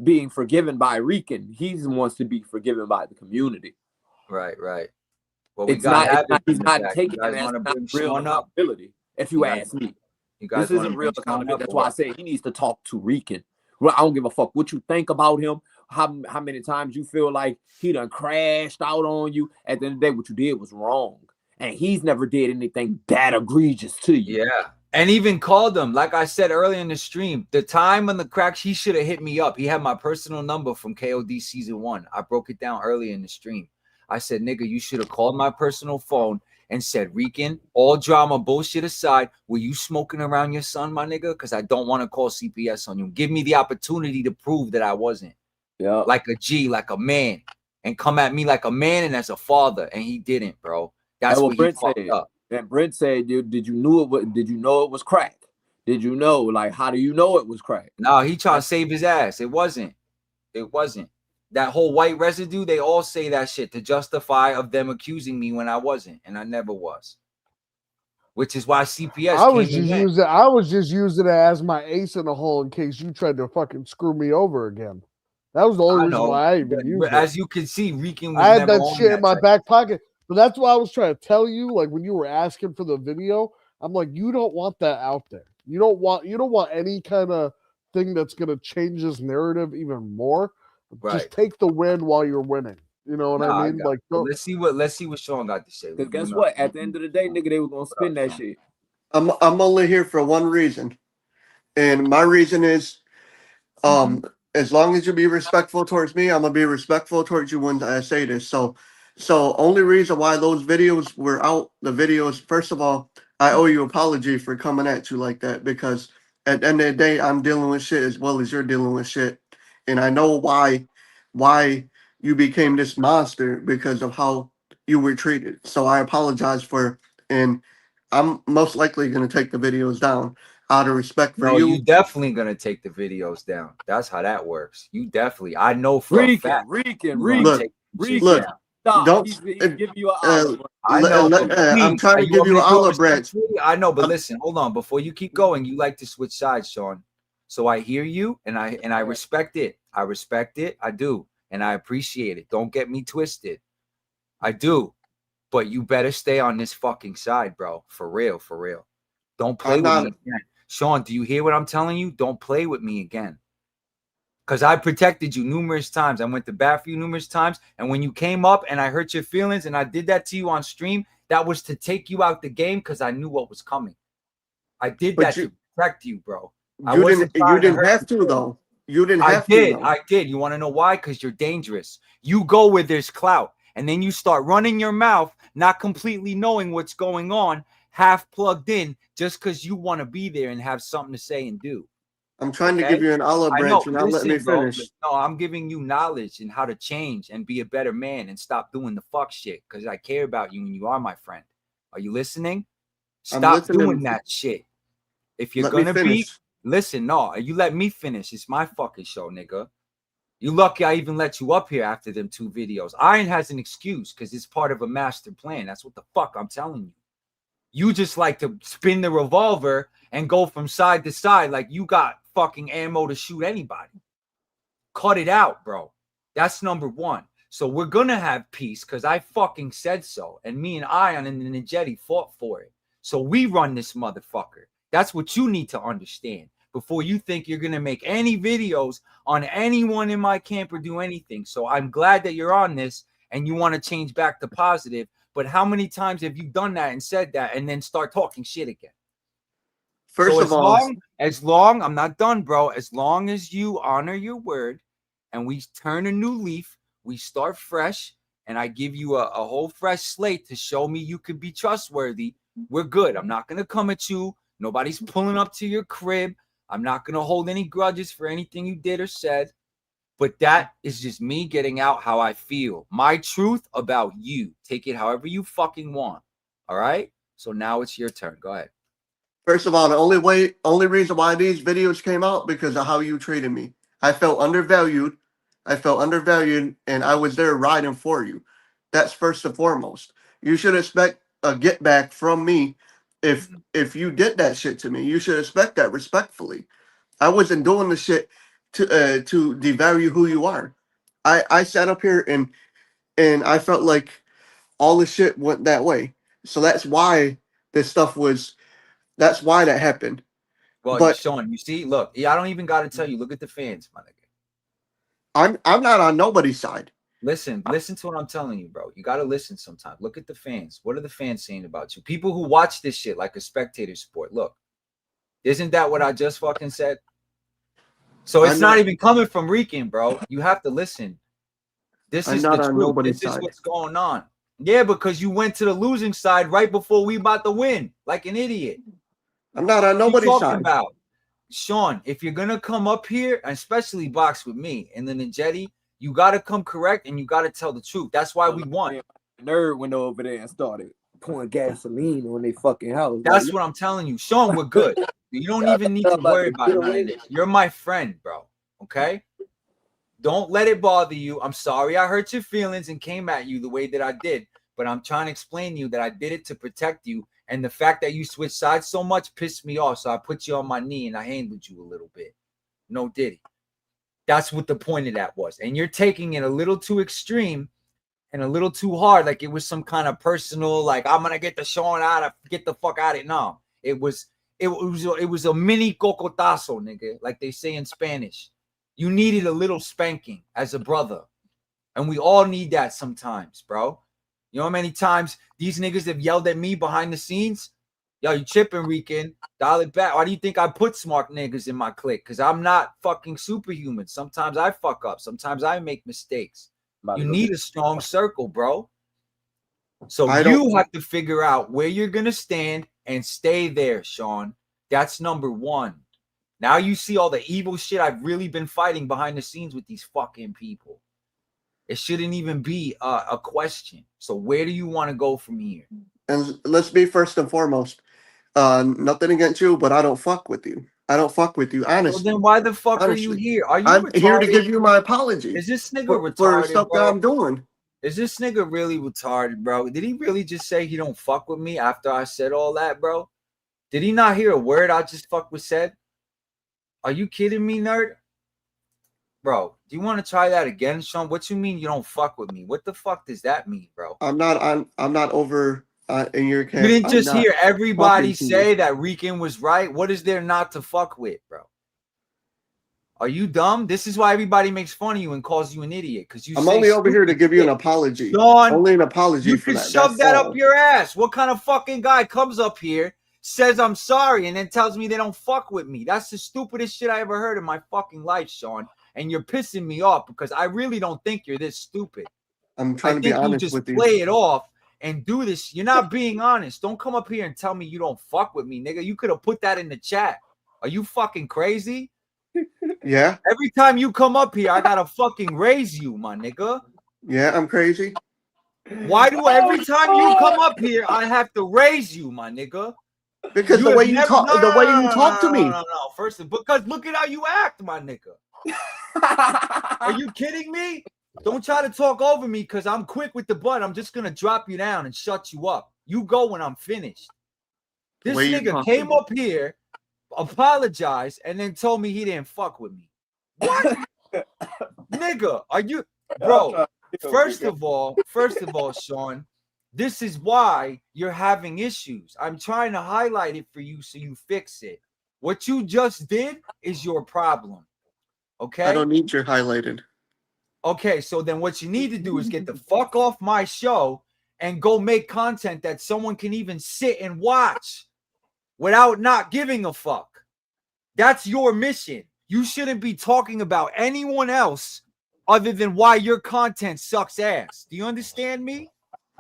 being forgiven by Rican. He wants to be forgiven by the community. Right. Well, he's not taking it as not real accountability. If you ask me, this isn't real accountability. That's why I say he needs to talk to Rican. Well, I don't give a fuck what you think about him. How many times you feel like he done crashed out on you. At the end of the day, what you did was wrong. And he's never did anything that egregious to you. Yeah. And even called him. Like I said earlier in the stream, the time on the cracks, he should have hit me up. He had my personal number from KOD season 1. I broke it down earlier in the stream. I said, nigga, you should have called my personal phone and said, Rican, all drama, bullshit aside, were you smoking around your son, my nigga? Because I don't want to call CPS on you. Give me the opportunity to prove that I wasn't. Yeah, like a G, like a man, and come at me like a man and as a father, and he didn't, bro. That's what Brent said. And Brent said, dude, did you know it was crack? Did you know? Like, how do you know it was crack? No, he trying to save his ass. It wasn't. That whole white residue, they all say that shit to justify of them accusing me when I wasn't, and I never was. Which is why CPS. I was just using it as my ace in the hole in case you tried to fucking screw me over again. That was the only I reason know. why I even used it. As you can see, Rican was I had never that on shit that in my type. back pocket. But that's why I was trying to tell you, like when you were asking for the video, I'm like, you don't want that out there. You don't want any kind of thing that's gonna change this narrative even more. Right. Just take the win while you're winning. You know what I mean? Like, Well, let's see what Sean got to say. Because guess what? At the end of the day, nigga, they was gonna spin that shit. I'm only here for one reason, and my reason is, as long as you be respectful towards me, I'm gonna be respectful towards you when I say this. So only reason why those videos were out, the videos. First of all, I owe you an apology for coming at you like that, because at the end of the day, I'm dealing with shit as well as you're dealing with shit, and I know why you became this monster because of how you were treated. So I apologize and I'm most likely gonna take the videos down out of respect for No, you. you definitely gonna take the videos down. That's how that works. You definitely. I know for a fact. Look. Don't He's giving you an olive. I know. I'm trying to give you an olive branch. I know, but listen, hold on. Before you keep going, you like to switch sides, Sean. So I hear you, and I respect it. I respect it. I do, and I appreciate it. Don't get me twisted. I do, but you better stay on this fucking side, bro. For real, for real. Don't play with me again. Sean, do you hear what I'm telling you? Don't play with me again. Because I protected you numerous times. I went to bat for you numerous times. And when you came up and I hurt your feelings and I did that to you on stream, that was to take you out the game because I knew what was coming. I did that to protect you, bro. You didn't have to, though. You didn't have to. I did. You want to know why? Because you're dangerous. You go where there's clout. And then you start running your mouth, not completely knowing what's going on, half plugged in, just because you want to be there and have something to say and do. I'm trying to give you an olive branch. You're not letting me finish. No, I'm giving you knowledge and how to change and be a better man and stop doing the fuck shit because I care about you and you are my friend. Are you listening? Stop doing that shit. If you're going to be, listen, no, you let me finish. It's my fucking show, nigga. You lucky I even let you up here after them 2 videos. Iron has an excuse because it's part of a master plan. That's what the fuck I'm telling you. You just like to spin the revolver and go from side to side like you got fucking ammo to shoot anybody. Cut it out, bro. That's number 1. So we're going to have peace because I fucking said so. And me and Ion and the Ninjetti fought for it. So we run this motherfucker. That's what you need to understand before you think you're going to make any videos on anyone in my camp or do anything. So I'm glad that you're on this and you want to change back to positive. But how many times have you done that and said that and then start talking shit again? First of all, as long, I'm not done, bro. As long as you honor your word and we turn a new leaf, we start fresh, and I give you a whole fresh slate to show me you could be trustworthy, we're good. I'm not going to come at you. Nobody's pulling up to your crib. I'm not going to hold any grudges for anything you did or said. But that is just me getting out how I feel. My truth about you. Take it however you fucking want. All right? So now it's your turn. Go ahead. First of all, the only reason why these videos came out because of how you treated me. I felt undervalued. And I was there riding for you. That's first and foremost. You should expect a get back from me if you did that shit to me. You should expect that respectfully. I wasn't doing the shit to devalue who you are. I sat up here and I felt like all the shit went that way. So that's why that's why that happened. Well, but Sean, you see, look, I don't even got to tell you. Look at the fans, my nigga. I'm not on nobody's side. Listen to what I'm telling you, bro. You got to listen sometimes. Look at the fans. What are the fans saying about you? People who watch this shit like a spectator sport. Look, isn't that what I just fucking said? So it's not even coming from Rican, bro. You have to listen. This is the truth. This is what's going on. Yeah, because you went to the losing side right before we about to win, like an idiot. I'm not on nobody's side. About Sean, if you're gonna come up here, and especially box with me and the Ninjetti, you gotta come correct and you gotta tell the truth. That's why we won. Nerd went over there and started pouring gasoline on their fucking house. That's what I'm telling you, Sean. We're good. You don't even need to worry about it. You're my friend, bro. Okay. Don't let it bother you. I'm sorry I hurt your feelings and came at you the way that I did, but I'm trying to explain to you that I did it to protect you. And the fact that you switched sides so much pissed me off. So I put you on my knee and I handled you a little bit. No diddy. That's what the point of that was. And you're taking it a little too extreme and a little too hard, like it was some kind of personal, like I'm gonna get the Sean out of get the fuck out of it. No, it was a mini cocotazo, nigga, like they say in Spanish. You needed a little spanking as a brother, and we all need that sometimes, bro. You know how many times these niggas have yelled at me behind the scenes? Yo, you chipping, Rican? Dial it back. Why do you think I put smart niggas in my clique? Because I'm not fucking superhuman. Sometimes I fuck up. Sometimes I make mistakes. You need a strong circle, bro. So you have to figure out where you're going to stand and stay there, Sean. That's number one. Now you see all the evil shit I've really been fighting behind the scenes with these fucking people. It shouldn't even be a question. So where do you want to go from here? And let's be first and foremost, nothing against you, but I don't fuck with you. I don't fuck with you, honestly. Well, then why the fuck are you here? Are you I'm retarded? here to give you my apology. Is this nigga retarded, for stuff bro? that I'm doing? Is this nigga really retarded, bro? Did he really just say he don't fuck with me after I said all that, bro? Did he not hear a word I just fuck with said? Are you kidding me, nerd? Bro, do you want to try that again, Sean? What you mean you don't fuck with me? What the fuck does that mean, bro? I'm not over in your camp. You didn't just hear everybody say that Rican was right. What is there not to fuck with, bro? Are you dumb? This is why everybody makes fun of you and calls you an idiot. Because you. I'm only over here to give you an apology. Sean, only an apology you for can that. shove that up your ass. What kind of fucking guy comes up here, says I'm sorry, and then tells me they don't fuck with me? That's the stupidest shit I ever heard in my fucking life, Sean. And you're pissing me off because I really don't think you're this stupid. I'm trying to be honest with you. Play it off and do this. You're not being honest. Don't come up here and tell me you don't fuck with me, nigga. You could have put that in the chat. Are you fucking crazy? Yeah. Every time you come up here, I gotta fucking raise you, my nigga. Yeah, I'm crazy. Why do every time you come up here, I have to raise you, my nigga? Because the way you talk, the way you talk to me. No. First, because look at how you act, my nigga. Are you kidding me? Don't try to talk over me because I'm quick with the butt. I'm just gonna drop you down and shut you up. You go when I'm finished. This nigga came up here, apologized, and then told me he didn't fuck with me. What? Nigga, are you, bro? First of all, Sean, this is why you're having issues. I'm trying to highlight it for you so you fix it. What you just did is your problem. Okay? I don't need your highlighted. Okay, so then what you need to do is get the fuck off my show and go make content that someone can even sit and watch without not giving a fuck. That's your mission. You shouldn't be talking about anyone else other than why your content sucks ass. Do you understand me?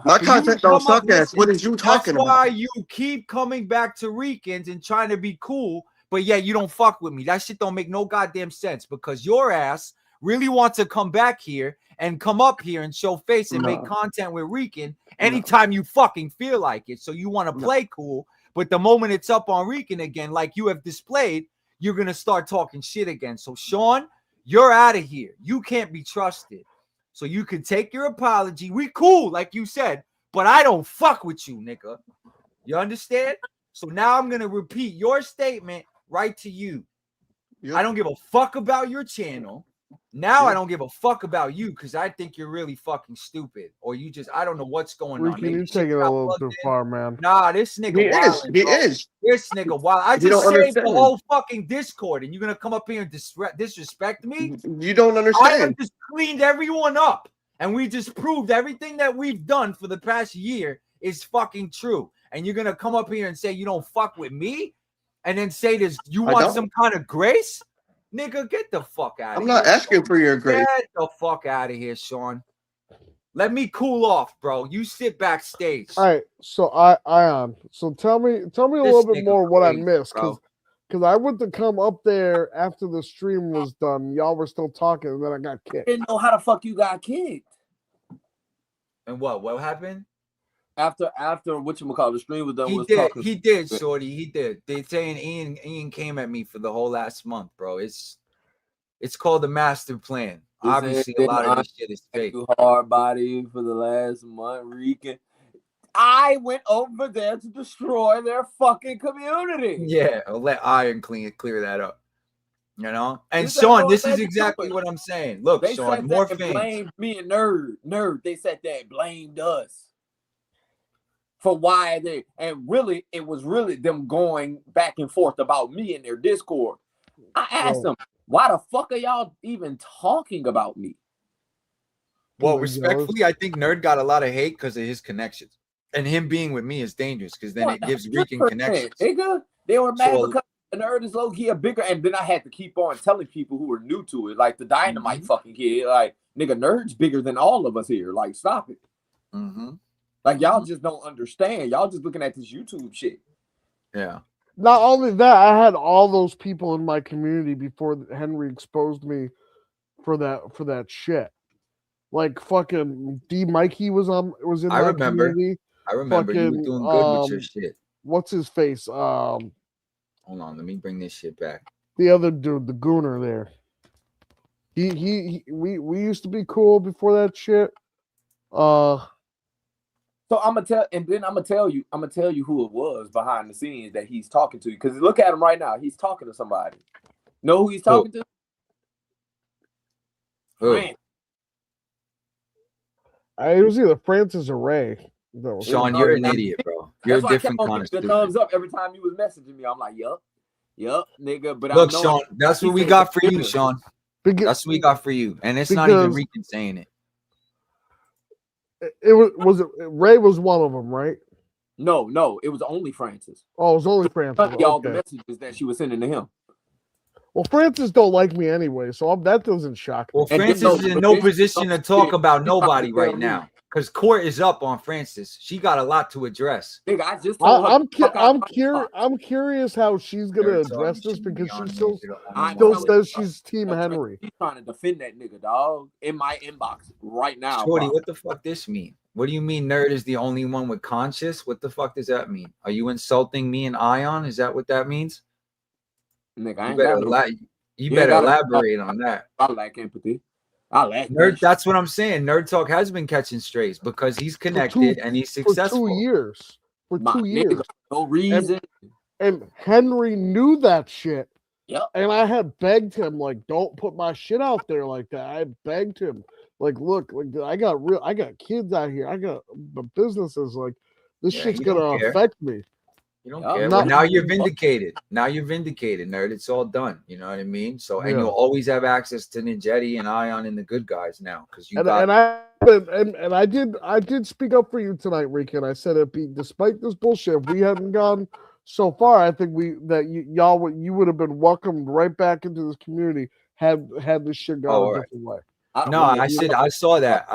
My content don't suck ass. What is you talking about? That's why you keep coming back to Rican's and trying to be cool, but yeah, you don't fuck with me. That shit don't make no goddamn sense because your ass really wants to come back here and come up here and show face and make content with Rican anytime you fucking feel like it. So you want to play cool, but the moment it's up on Rican again, like you have displayed, you're going to start talking shit again. So Sean, you're out of here. You can't be trusted. So you can take your apology. We cool, like you said, but I don't fuck with you, nigga. You understand? So now I'm going to repeat your statement right to you. Yep. I don't give a fuck about your channel. Now I don't give a fuck about you because I think you're really fucking stupid. Or you just, I don't know what's going on. You're taking it a little too far, man. Nah, this nigga He is. This nigga wild. I just saved the whole fucking Discord and you're going to come up here and disrespect me? You don't understand. I just cleaned everyone up and we just proved everything that we've done for the past year is fucking true. And you're going to come up here and say you don't fuck with me? And then say this, you want some kind of grace? Nigga, get the fuck out of here. I'm not asking for your grace. Get the fuck out of here, Sean. Let me cool off, bro. You sit backstage. All right, so Ion. So tell me a little bit more what I missed, because I went to come up there after the stream was done. Y'all were still talking, and then I got kicked. Didn't know how the fuck you got kicked. And what happened? After whatchamacallit, the stream was done. He did, Shorty. He did. They saying Ian came at me for the whole last month, bro. It's called the master plan. Obviously, a lot of this shit is fake. Hard body for the last month, Rican. I went over there to destroy their fucking community. Yeah, I'll let Iron clear that up. You know, and Sean, this is exactly what I'm saying. Look, They Sean, said more that and fans. blamed me and Nerd. They said that blamed us for why they, and really, it was really them going back and forth about me in their Discord. I asked them, why the fuck are y'all even talking about me? Well, respectfully, I think Nerd got a lot of hate because of his connections, and him being with me is dangerous because then it gives Rican connections. Nigga, they were mad So- because Nerd is low key a bigger, and then I had to keep on telling people who were new to it, like the Dynamite fucking kid, like nigga, Nerd's bigger than all of us here. Like, stop it. Like y'all just don't understand. Y'all just looking at this YouTube shit. Yeah. Not only that, I had all those people in my community before Henry exposed me for that shit. Like fucking D Mikey was in that community. I remember you were doing good with your shit. What's his face? Hold on, let me bring this shit back. The other dude, the Gooner there. We used to be cool before that shit. So I'm gonna tell you who it was behind the scenes that he's talking to. Because look at him right now. He's talking to somebody. Know who he's talking to? Who? It was either Francis or Ray. Sean, you're an idiot, bro. You're a different kind of the stupid. thumbs up every time you was messaging me. I'm like, yup, nigga. But Look, I know Sean, that's what we got for you, Sean. That's what we got for you, and it's not even Rican saying it. It was Ray was one of them, right? No, it was only Francis. Oh, it was only Francis. Y'all the messages that she was sending to him. Well, Francis don't like me anyway, so that doesn't shock me. Well, Francis is in no position to talk about nobody right now because court is up on Francis. She got a lot to address. Nigga, I just I'm curious how she's gonna address this because she still says she's Team Henry. She's trying to defend that nigga, dog, in my inbox right now. Shorty, what the fuck this mean? What do you mean Nerd is the only one with conscience? What the fuck does that mean? Are you insulting me and Ion? Is that what that means? Nigga, you better elaborate on that. I lack empathy. I lack Nerd. That's what I'm saying. Nerd Talk has been catching strays because he's connected and he's successful. For 2 years. For 2 years. No reason. And Henry knew that shit. Yep. And I had begged him, like, don't put my shit out there like that. I had begged him, like, look, like I got kids out here. I got businesses. Like, this shit's gonna affect me. You don't care. Well, now you're vindicated. Now you're vindicated, Nerd. It's all done. You know what I mean? So, and you'll always have access to Ninjetti and Ion and the good guys now because you got. And I did speak up for you tonight, Rican. I said despite this bullshit, if we hadn't gone so far, I think you would have been welcomed right back into this community had this shit gone a different way. No, I saw that.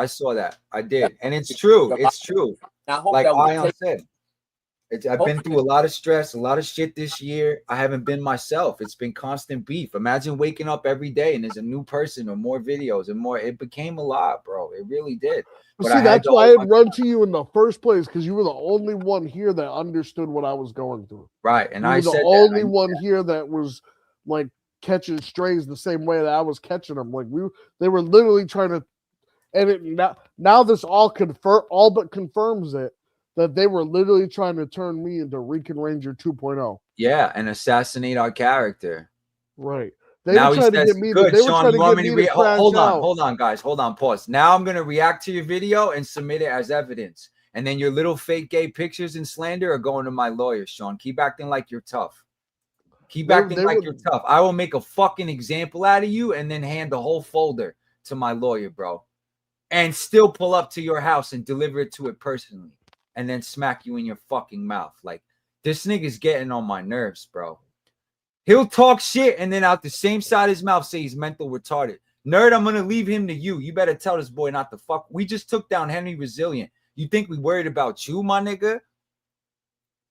I did, and it's true. It's true. Like Ion said. I've been through a lot of stress, a lot of shit this year. I haven't been myself. It's been constant beef. Imagine waking up every day and there's a new person or more videos and more. It became a lot, bro. It really did. But see, that's why I had run to you in the first place because you were the only one here that understood what I was going through. Right, and I said the only one here that was like catching strays the same way that I was catching them. Like they were literally trying to, and now this all but confirms it. That they were literally trying to turn me into Rican Ranger 2.0. Yeah, and assassinate our character. Right. They were trying to get me to hold on, guys. Hold on, pause. Now I'm going to react to your video and submit it as evidence. And then your little fake gay pictures and slander are going to my lawyer, Sean. Keep acting like you're tough. Keep acting like you're tough. I will make a fucking example out of you and then hand the whole folder to my lawyer, bro. And still pull up to your house and deliver it to it personally. And then smack you in your fucking mouth. Like, this nigga's getting on my nerves, bro. He'll talk shit and then out the same side of his mouth say he's mental retarded. Nerd, I'm going to leave him to you. You better tell this boy not to fuck. We just took down Henry Resilient. You think we worried about you, my nigga?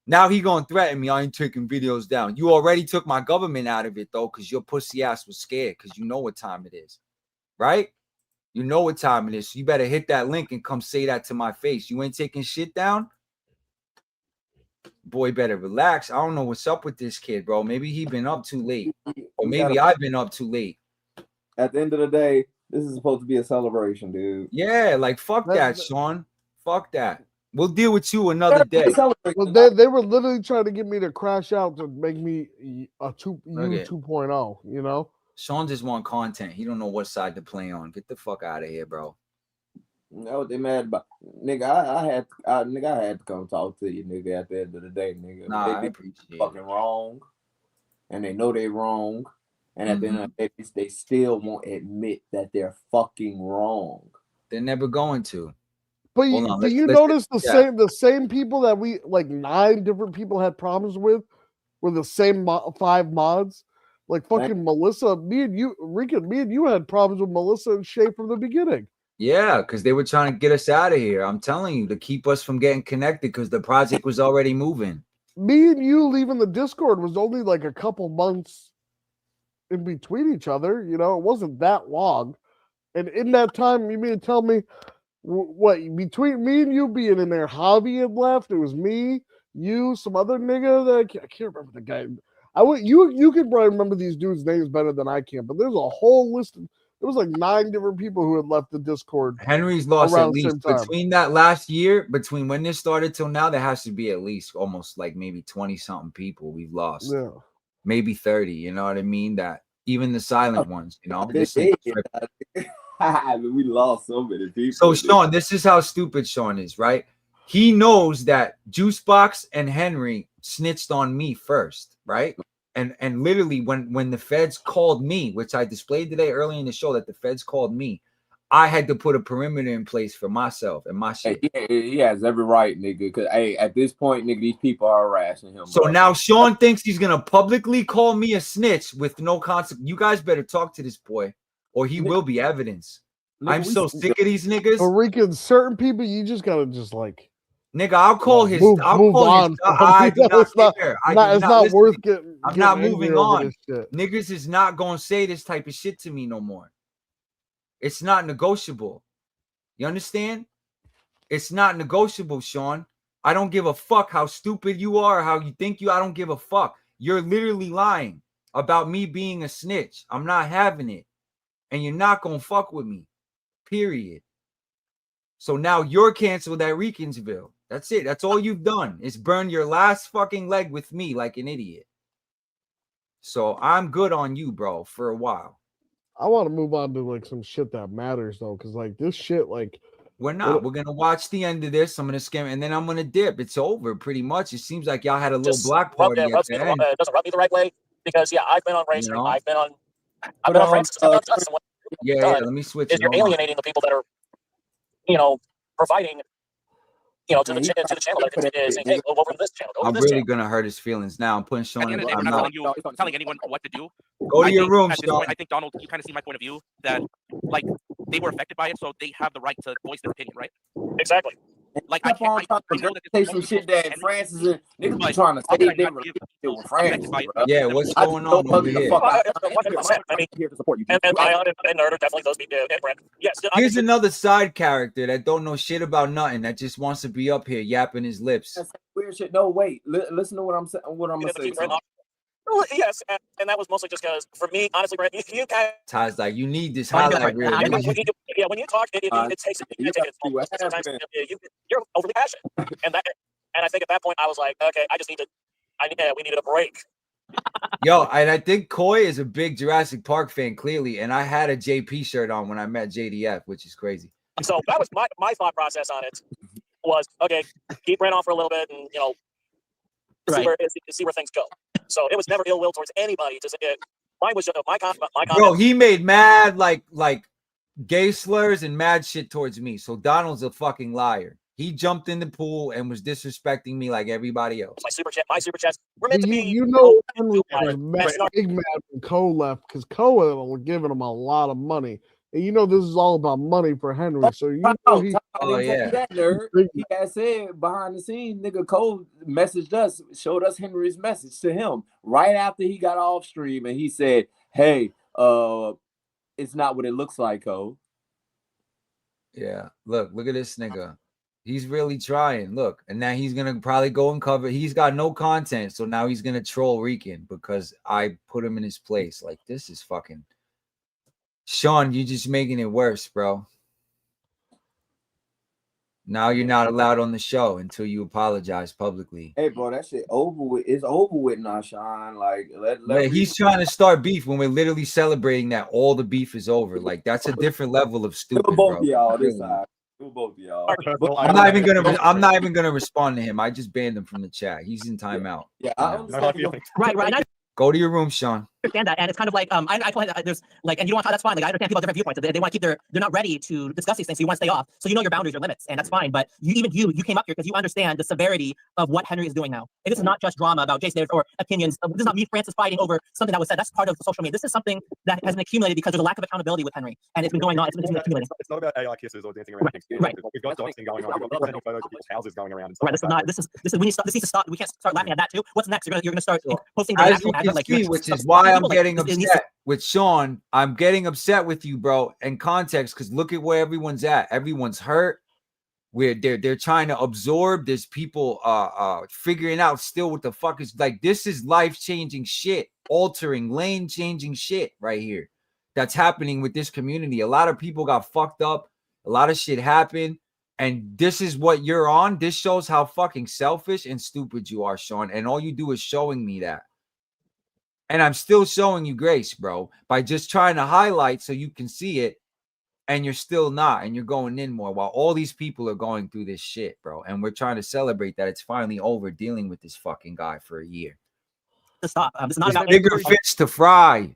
Now he going to threaten me. I ain't taking videos down. You already took my government out of it, though, because your pussy ass was scared because you know what time it is. Right? You know what time it is. So you better hit that link and come say that to my face. You ain't taking shit down? Boy, better relax. I don't know what's up with this kid, bro. Maybe he been up too late. Or maybe I've been up too late. At the end of the day, this is supposed to be a celebration, dude. Yeah, like, fuck that, Sean. Fuck that. We'll deal with you another day. Well, they were literally trying to get me to crash out to make me a 2.0, you know? Sean just want content. He don't know what side to play on. Get the fuck out of here, bro. You know what they mad about, nigga? I had to come talk to you, nigga. At the end of the day, nigga, Nah, I they appreciate fucking wrong, and they know they wrong, and at the end of the day, they still won't admit that they're fucking wrong. They're never going to. But do you notice the same people that we like 9 different people had problems with were the same 5 mods? Like fucking Melissa, me and you, Rican, me and you had problems with Melissa and Shay from the beginning. Yeah, because they were trying to get us out of here. I'm telling you, to keep us from getting connected because the project was already moving. Me and you leaving the Discord was only like a couple months in between each other. You know, it wasn't that long. And in that time, you mean to tell me what between me and you being in there, Javi had left. It was me, you, some other nigga that I can't remember the guy. You could probably remember these dudes' names better than I can, but there's a whole list of. There was like 9 different people who had left the Discord. Henry's lost at least between that last year, between when this started till now, there has to be at least almost like maybe 20 something people we've lost. Yeah. Maybe 30. You know what I mean? That even the silent ones, you know. We lost so many people. So Sean, this is how stupid Sean is, right? He knows that Juicebox and Henry snitched on me first, right? And literally when the feds called me, which I displayed today early in the show that the feds called me, I had to put a perimeter in place for myself and my shit. He has every right, nigga. Because at this point, nigga, these people are harassing him. So now Sean thinks he's gonna publicly call me a snitch with no consequence. You guys better talk to this boy, or he will be evidence. I'm so sick of these niggas. So Rican, certain people you just gotta just like. Nigga, I'll call his. Move on. It's not worth getting. I'm not moving on. Niggas is not gonna say this type of shit to me no more. It's not negotiable. You understand? It's not negotiable, Sean. I don't give a fuck how stupid you are, how you think you. I don't give a fuck. You're literally lying about me being a snitch. I'm not having it, and you're not gonna fuck with me. Period. So now you're canceled at ReiGnsville. That's it. That's all you've done is burn your last fucking leg with me like an idiot. So I'm good on you, bro, for a while. I want to move on to like some shit that matters though, because like this shit, like we're not. We're gonna watch the end of this. I'm gonna skim, and then I'm gonna dip. It's over, pretty much. It seems like y'all had a little black party at the end. It doesn't rub me the right way because I've been on ReiGns, I've been on Francis, I've done Dustin. Yeah, let me switch. You're alienating the people that are, providing. To the channel that is saying, hey, go over to this channel. I'm really gonna hurt his feelings now. I'm putting Sean in. I'm not telling anyone what to do. Go to your room, Sean. I think Donald, you kind of see my point of view that like they were affected by it, so they have the right to voice their opinion, right? Exactly. Like I can't say some shit that Francis and niggas be trying to say they were with Francis. Yeah, what's going on over here? Here to support you. And Ion and Nerd are definitely those people. Yes. Here's another side character that don't know shit about nothing, that just wants to be up here yapping his lips. That's weird shit. No, wait. Listen to what I'm saying. What I'm gonna say. Well, yes, and that was mostly just because, for me, honestly, Brent, you kind of... Ty's like, you need this highlight reel. When you talk, it takes sometimes you're overly passionate, and I think at that point I was like, okay, we needed a break. Yo, and I think Koi is a big Jurassic Park fan, clearly, and I had a JP shirt on when I met JDF, which is crazy. So that was my thought process on it. Was okay, keep Brent on for a little bit, and see where things go. So it was never ill will towards anybody. Mine was my comment. Bro, he made mad like gay slurs and mad shit towards me. So Donald's a fucking liar. He jumped in the pool and was disrespecting me like everybody else. My super chats were meant to be. Henry was big mad when Cole left because Cole was giving him a lot of money. And this is all about money for Henry. So he had said behind the scenes, nigga Cole messaged us, showed us Henry's message to him right after he got off stream, and he said, "Hey, it's not what it looks like, Cole." Yeah, look at this nigga. He's really trying. Look, and now he's gonna probably go and cover. He's got no content, so now he's gonna troll Rican because I put him in his place. Like, this is fucking. Sean, you're just making it worse, bro. Now you're not allowed on the show until you apologize publicly. Hey, bro, that shit over with. It's over with now, Sean. Like, He's trying to start beef when we're literally celebrating that all the beef is over. Like, that's a different level of stupid, both bro. y'all this time. Both of y'all. I'm not even gonna respond to him. I just banned him from the chat. He's in timeout. Yeah, I understand. Right. Go to your room, Sean. Understand that, and it's kind of like I told him there's like, and you don't want to, that's fine. Like, I understand people have different viewpoints. They want to keep they're not ready to discuss these things, so you want to stay off. So you know your boundaries, your limits, and that's fine. But you came up here because you understand the severity of what Henry is doing now. And this is not just drama about Jason or opinions. This is not me, Francis, fighting over something that was said. That's part of social media. This is something that has been accumulated because there's a lack of accountability with Henry, and it's been going on. It's been accumulating. It's not about AI kisses or dancing around. Right. We've got doxing going on. We've got sending photos of people's houses going around. And stuff Right. This is not. This is we need to stop. This needs to stop. We can't start laughing at that too. What's next? You're gonna start posting. As you can see, which is why I'm getting upset with Sean. I'm getting upset with you, bro, in context, because look at where everyone's at. Everyone's hurt. Where they're trying to absorb. There's people figuring out still what the fuck is like. This is life-changing shit, altering, lane-changing shit right here. That's happening with this community. A lot of people got fucked up. A lot of shit happened. And this is what you're on. This shows how fucking selfish and stupid you are, Sean. And all you do is showing me that. And I'm still showing you grace, bro, by just trying to highlight so you can see it. And you're still not. And you're going in more while all these people are going through this shit, bro. And we're trying to celebrate that it's finally over dealing with this fucking guy for a year. To stop. It's not about bigger fish to fry.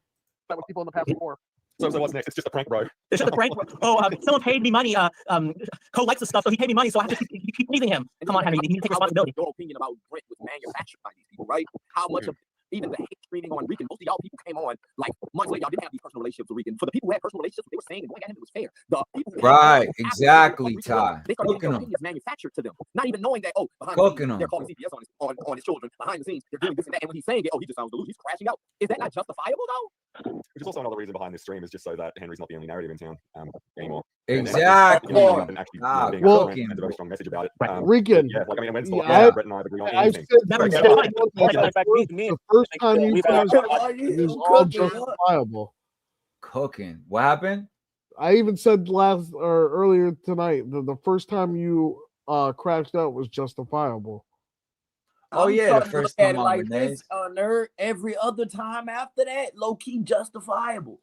That was people in the past before. So what's next? It's just a prank, bro. It's just a prank. Someone paid me money. Cole likes the stuff, so he paid me money, so I have to keep pleasing him. Come on, Henry, you need to take responsibility. Your opinion about Brent was manufactured by these people, right? How much of even the hate screening on Rican, most of y'all people came on like months later. Y'all didn't have these personal relationships with Rican. For the people who had personal relationships, they were saying going at him, it was fair. The people who right, exactly, Ty. They started getting their opinions manufactured to them, not even knowing that behind the scenes, they're calling CPS on his children. Behind the scenes, they're doing this and that, and when he's saying it, he just sounds delusional. He's crashing out. Is that not justifiable though? Which is also another reason behind this stream is just so that Henry's not the only narrative in town anymore. Exactly. And actually, being a very strong message about it. Rican. Yeah, like I mean, when Brett and I agree on I've anything. the first time you guys it was all justifiable. Cooking. What happened? I even said earlier tonight the first time you crashed out was justifiable. Oh yeah, the first time on like this, nerd. Every other time after that, low key justifiable.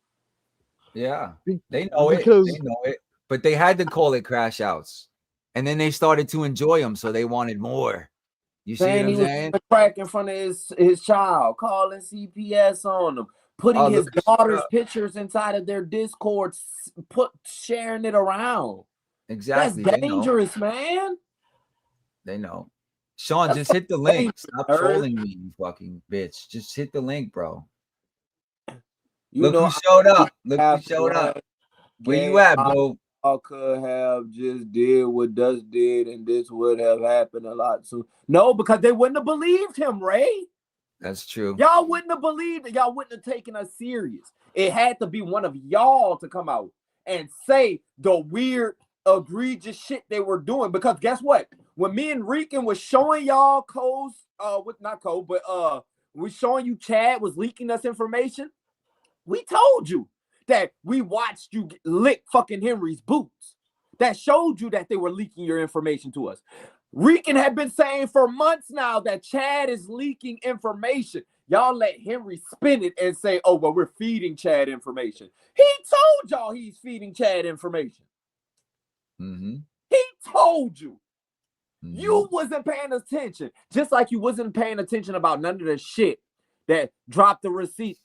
Yeah, they know it. They know it, but they had to call it crash outs, and then they started to enjoy them, so they wanted more. You see what I'm saying? Crack in front of his child, calling CPS on him, putting his daughter's pictures inside of their Discord, sharing it around. Exactly, that's dangerous, man. They know. Sean, just hit the link. Stop trolling me, you fucking bitch. Just hit the link, bro. Look who showed up. Look who showed up. Where you at, bro? I could have just did what Dust did, and this would have happened a lot sooner. No, because they wouldn't have believed him, Ray. That's true. Y'all wouldn't have believed it. Y'all wouldn't have taken us serious. It had to be one of y'all to come out and say the weird, egregious shit they were doing. Because guess what? When me and Rican was showing y'all Cole's, not Cole, but we're showing you Chad was leaking us information. We told you that we watched you lick fucking Henry's boots. That showed you that they were leaking your information to us. Rican had been saying for months now that Chad is leaking information. Y'all let Henry spin it and say, oh, well, we're feeding Chad information. He told y'all he's feeding Chad information. Mm-hmm. He told you. You wasn't paying attention. Just like you wasn't paying attention about none of the shit that dropped the receipt.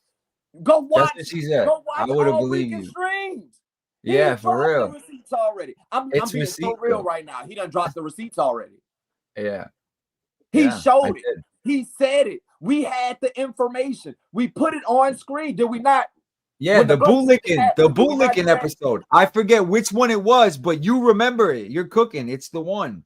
Go watch. That's what she said. Go watch I would have all believed Rican you. streams. Yeah, for real. The receipts already. I'm being so real right now. He done dropped the receipts already. Yeah. He showed it. He said it. We had the information. We put it on screen. Did we not? Yeah, the bootlicking episode. I forget which one it was, but you remember it. You're cooking. It's the one.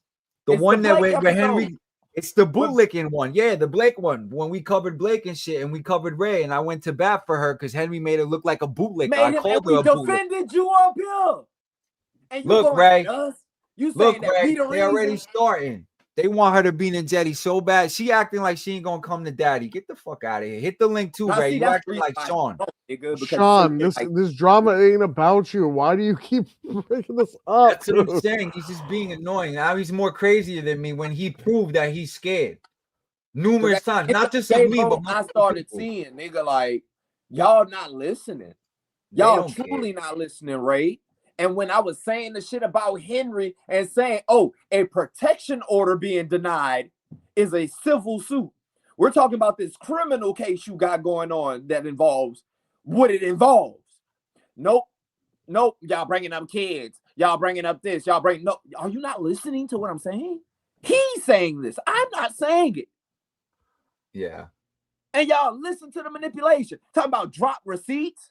The one that where Henry. It's the bootlicking one. Yeah, the Blake one. When we covered Blake and shit, and we covered Ray, and I went to bat for her because Henry made it look like a bootlicker. I called her a bootlicker. We defended you up here. And you look, Ray. You look, that Ray. we the They already starting. They want her to be Ninjetti so bad. She acting like she ain't gonna come to daddy. Get the fuck out of here. Hit the link too, Ray. You acting like Sean. Sean, this drama ain't about you. Why do you keep bringing this up? That's what I'm saying. He's just being annoying. Now he's more crazier than me when he proved that he's scared numerous times. Not just of me, but I started seeing, nigga, like, y'all not listening. Y'all truly not listening, Ray. And when I was saying the shit about Henry and saying, oh, a protection order being denied is a civil suit. We're talking about this criminal case you got going on that involves what it involves. Nope. Y'all bringing up kids. Y'all bringing up this. Y'all bring no. Are you not listening to what I'm saying? He's saying this. I'm not saying it. Yeah. And y'all listen to the manipulation. Talking about drop receipts.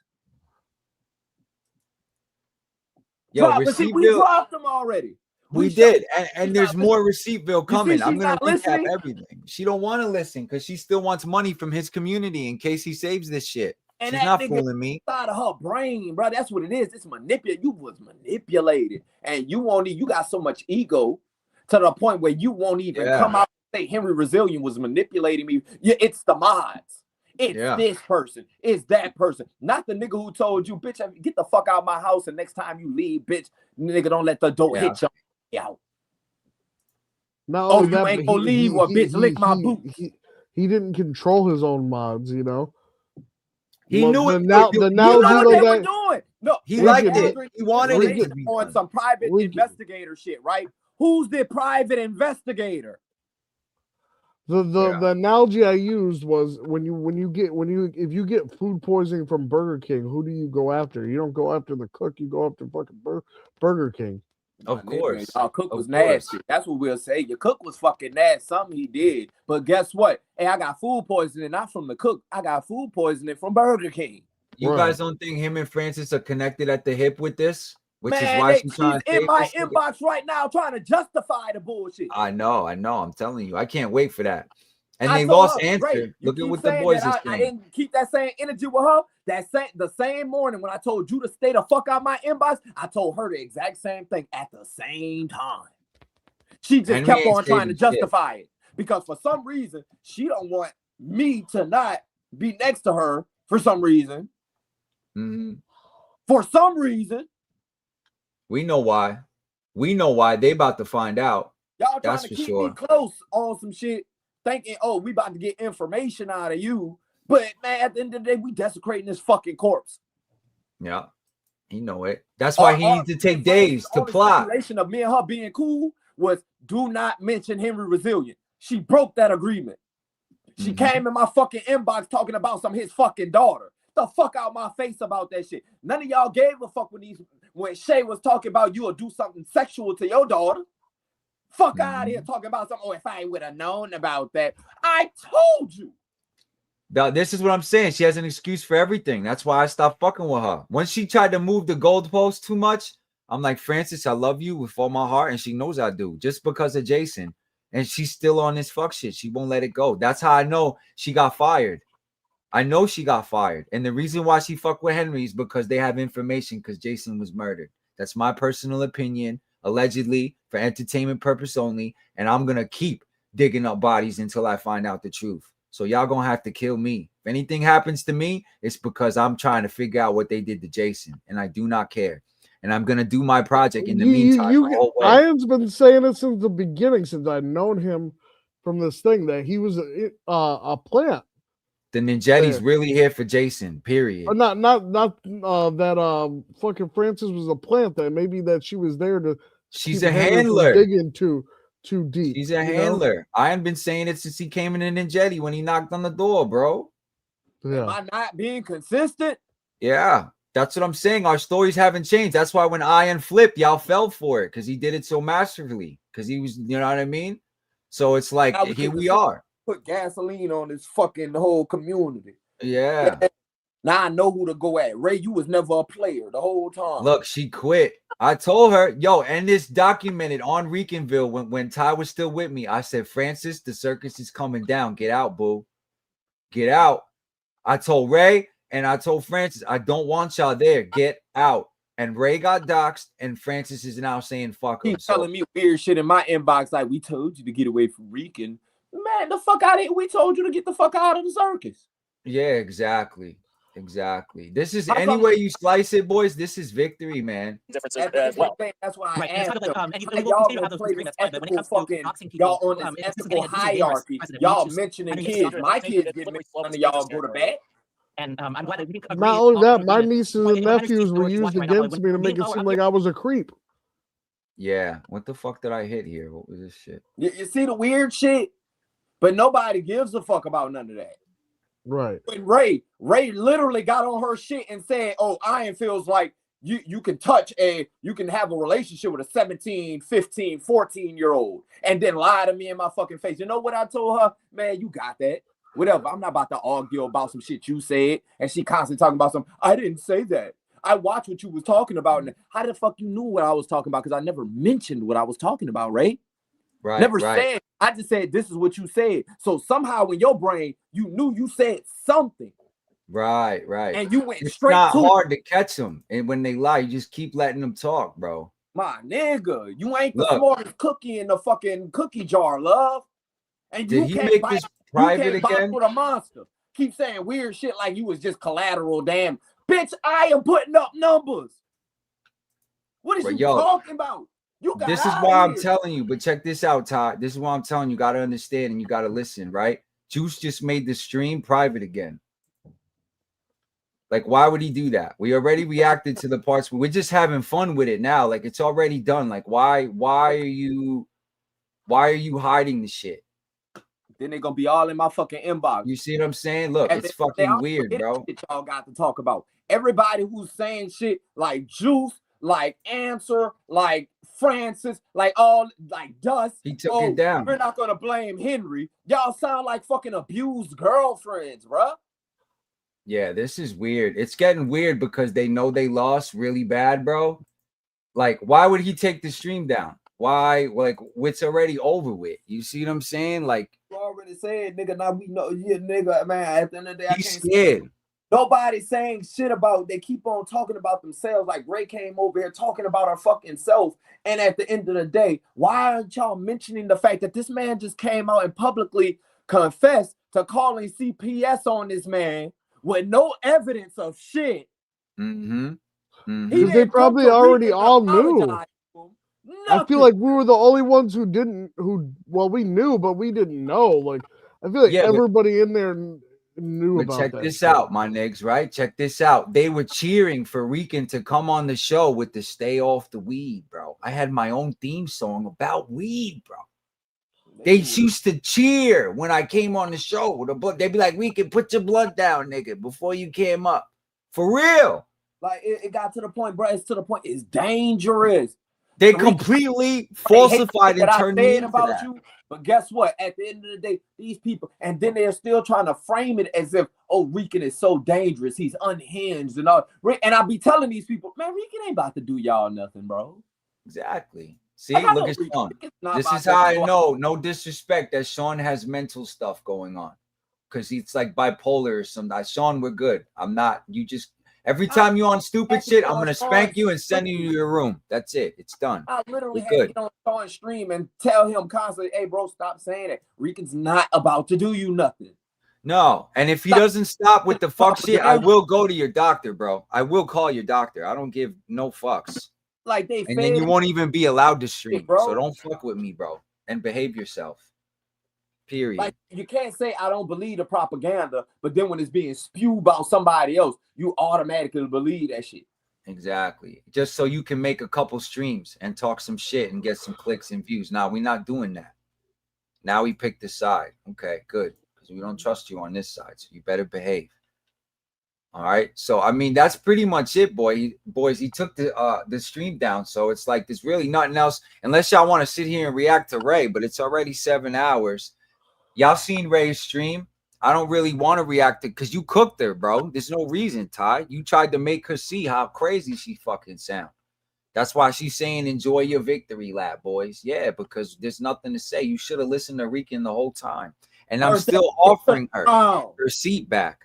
Yo, we dropped them already. We did, and there's more ReceiptViLLe coming. I'm gonna recap everything. She don't want to listen because she still wants money from his community in case he saves this shit. And she's that not nigga fooling me. Out of her brain, bro. That's what it is. It's You was manipulated, and you got so much ego to the point where you won't even come out and say Henry Resilient was manipulating me. Yeah, it's the mods. It's this person. It's that person. Not the nigga who told you, bitch, get the fuck out of my house, and next time you leave, bitch, nigga, don't let the door hit you out. No, you ain't gonna leave or bitch lick my boot. He didn't control his own mods, you know. He knew it. You know what they were doing. No, he liked it. He wanted it to be on some private investigator shit, right? Who's the private investigator? The analogy I used was if you get food poisoning from Burger King, who do you go after? You don't go after the cook, you go after fucking Burger King. Of course. Our cook was nasty. That's what we'll say. Your cook was fucking nasty. Something he did. But guess what? Hey, I got food poisoning, not from the cook. I got food poisoning from Burger King. You guys don't think him and Francis are connected at the hip with this? Which is why she's in my inbox right now trying to justify the bullshit. I know. I'm telling you. I can't wait for that. And they lost answer. Look at what the boys are saying. I didn't keep that same energy with her. The same morning when I told you to stay the fuck out my inbox, I told her the exact same thing at the same time. She just kept on trying to justify it because for some reason she don't want me to not be next to her for some reason. For some reason. We know why. They about to find out. Y'all trying to keep me close on some shit, thinking, oh, we about to get information out of you. But man, at the end of the day, we desecrating this fucking corpse. Yeah, he know it. That's why he needs to take days to plot. The stipulation of me and her being cool was do not mention Henry Resilient. She broke that agreement. She came in my fucking inbox talking about his fucking daughter. The fuck out my face about that shit. None of y'all gave a fuck when Shay was talking about you will do something sexual to your daughter. Fuck out of here talking about something. Oh, if I would have known about that. I told you. Now, this is what I'm saying. She has an excuse for everything. That's why I stopped fucking with her. When she tried to move the goalpost too much, I'm like, Francis, I love you with all my heart. And she knows I do just because of Jason. And she's still on this fuck shit. She won't let it go. That's how I know she got fired. I know she got fired. And the reason why she fucked with Henry is because they have information because Jason was murdered. That's my personal opinion, allegedly, for entertainment purpose only. And I'm going to keep digging up bodies until I find out the truth. So y'all going to have to kill me. If anything happens to me, it's because I'm trying to figure out what they did to Jason. And I do not care. And I'm going to do my project in the meantime. Ryan's been saying it since the beginning, since I've known him from this thing, that he was a plant. The Ninjetti's really here for Jason, period. Not that fucking Francis was a plant, that maybe that she was there to she's a handler. Digging too deep. She's a handler. I have been saying it since he came in Ninjetti when he knocked on the door, bro. Yeah. Am I not being consistent? Yeah, that's what I'm saying. Our stories haven't changed. That's why when Ian flipped, y'all fell for it because he did it so masterfully. Because he was, you know what I mean? So it's like, here we are. Put gasoline on this fucking whole community. Yeah. Now I know who to go at. Ray, you was never a player the whole time. Look, she quit. I told her, yo, and this documented on RecanViLLe when Ty was still with me. I said, Francis, the circus is coming down. Get out, boo. Get out. I told Ray and I told Francis, I don't want y'all there. Get out. And Ray got doxxed, and Francis is now saying fuck him. He's telling me weird shit in my inbox, like, we told you to get away from Rican. Man, the fuck out of here. We told you to get the fuck out of the circus. Yeah, exactly. Exactly. This is any way you slice it, boys. This is victory, man. Differences as well. That's why Right. I And asked it's kind of like, them. and you, Like, we'll y'all continue to have gonna those play disagreements, this but when it ethical comes to fucking, doxing people, y'all on this it's just ethical getting this is dangerous hierarchy. precedent. Y'all We choose- mentioning I mean, kids. it's My dangerous. kids It's get slippery mentioned. slope. None of It's y'all dangerous go to territory. bed. And I'm glad that we can agree. Not only all that, in my agreement. nieces But and if Henry's nephews were story is used watching right now, against me to make it seem like I was a creep. Yeah. What the fuck did I hit here? What was this shit? You see the weird shit? But nobody gives a fuck about none of that. Right. When Ray literally got on her shit and said, oh, Iron feels like you can you can have a relationship with a 17, 15, 14-year-old and then lie to me in my fucking face. You know what I told her? Man, you got that. Whatever. I'm not about to argue about some shit you said. And she constantly talking about something. I didn't say that. I watched what you was talking about. And how the fuck you knew what I was talking about? Because I never mentioned what I was talking about, Ray. Right. Never said. I just said this is what you said. So somehow in your brain, you knew you said something. Right. And you went it's straight not to hard to catch them. And when they lie, you just keep letting them talk, bro. My nigga, you ain't the smartest cookie in the fucking cookie jar, love. And Did he make this private again? With a monster. Keep saying weird shit like you was just collateral. Damn, bitch, I am putting up numbers. What is you talking about? You got this is why I'm telling you, but check this out, Todd. This is why I'm telling you, you got to understand and you got to listen, right? Juice just made the stream private again. Like, why would he do that? We already reacted to the parts. We're just having fun with it now. Like, it's already done. Like, why are you hiding the shit? Then they're gonna be all in my fucking inbox. You see what I'm saying? Look, it's fucking weird, bro. Y'all got to talk about everybody who's saying shit like Juice, like Answer, like Francis, like all like Dust. He took it down. We're not gonna blame Henry. Y'all sound like fucking abused girlfriends, bruh. Yeah, this is weird. It's getting weird because they know they lost really bad, bro. Like, why would he take the stream down? Why? Like, it's already over with. You see what I'm saying? Like, you already said, nigga. Now we know, yeah, nigga, man. At the end of the day, he's scared. Nobody's saying shit about. They keep on talking about themselves. Like Ray came over here talking about her fucking self. And at the end of the day, why aren't y'all mentioning the fact that this man just came out and publicly confessed to calling CPS on this man with no evidence of shit? Because they probably already all knew. I feel like we were the only ones who didn't. Well, we knew, but we didn't know. Like, I feel like everybody in there knew about that. Check this out, my niggas, right? Check this out. They were cheering for Rican to come on the show with the "Stay Off the Weed," bro. I had my own theme song about weed, bro. They used to cheer when I came on the show with a blunt. They'd be like, "Rican, put your blunt down, nigga," before you came up. For real. Like, it got to the point, bro. It's to the point. It's dangerous. They completely falsified and turned me into about that. you. But guess what? At the end of the day, these people, and then they're still trying to frame it as if, oh, Rican is so dangerous. He's unhinged and all. And I'll be telling these people, man, Rican ain't about to do y'all nothing, bro. Exactly. See, look at Sean. This is how I know, no disrespect, that Sean has mental stuff going on. Because he's like bipolar or something. Sean, we're good. I'm not. You just, every time you're on stupid shit, I'm going to spank you and send you to your room. That's it. It's done. I literally had to get on Sean stream and tell him constantly, hey, bro, stop saying it. Rican's not about to do you nothing. No. And if he doesn't stop with the fuck shit, I will go to your doctor, bro. I will call your doctor. I don't give no fucks. Like they and then you won't even be allowed to stream, bro. So don't fuck with me, bro, and behave yourself. Period. Like, you can't say I don't believe the propaganda, but then when it's being spewed about somebody else, you automatically believe that shit. Exactly. Just so you can make a couple streams and talk some shit and get some clicks and views. Now we're not doing that. Now we picked the side. Okay, good, because we don't trust you on this side, so you better behave. All right, so I mean that's pretty much it, boys. He took the stream down, so it's like there's really nothing else unless y'all want to sit here and react to Ray. But it's already 7 hours. Y'all seen Ray's stream? I don't really want to react to because you cooked her, bro. There's no reason, Ty. You tried to make her see how crazy she fucking sound. That's why she's saying enjoy your victory lap, boys. Yeah, because there's nothing to say. You should have listened to Rican the whole time, and I'm still offering her her seat back.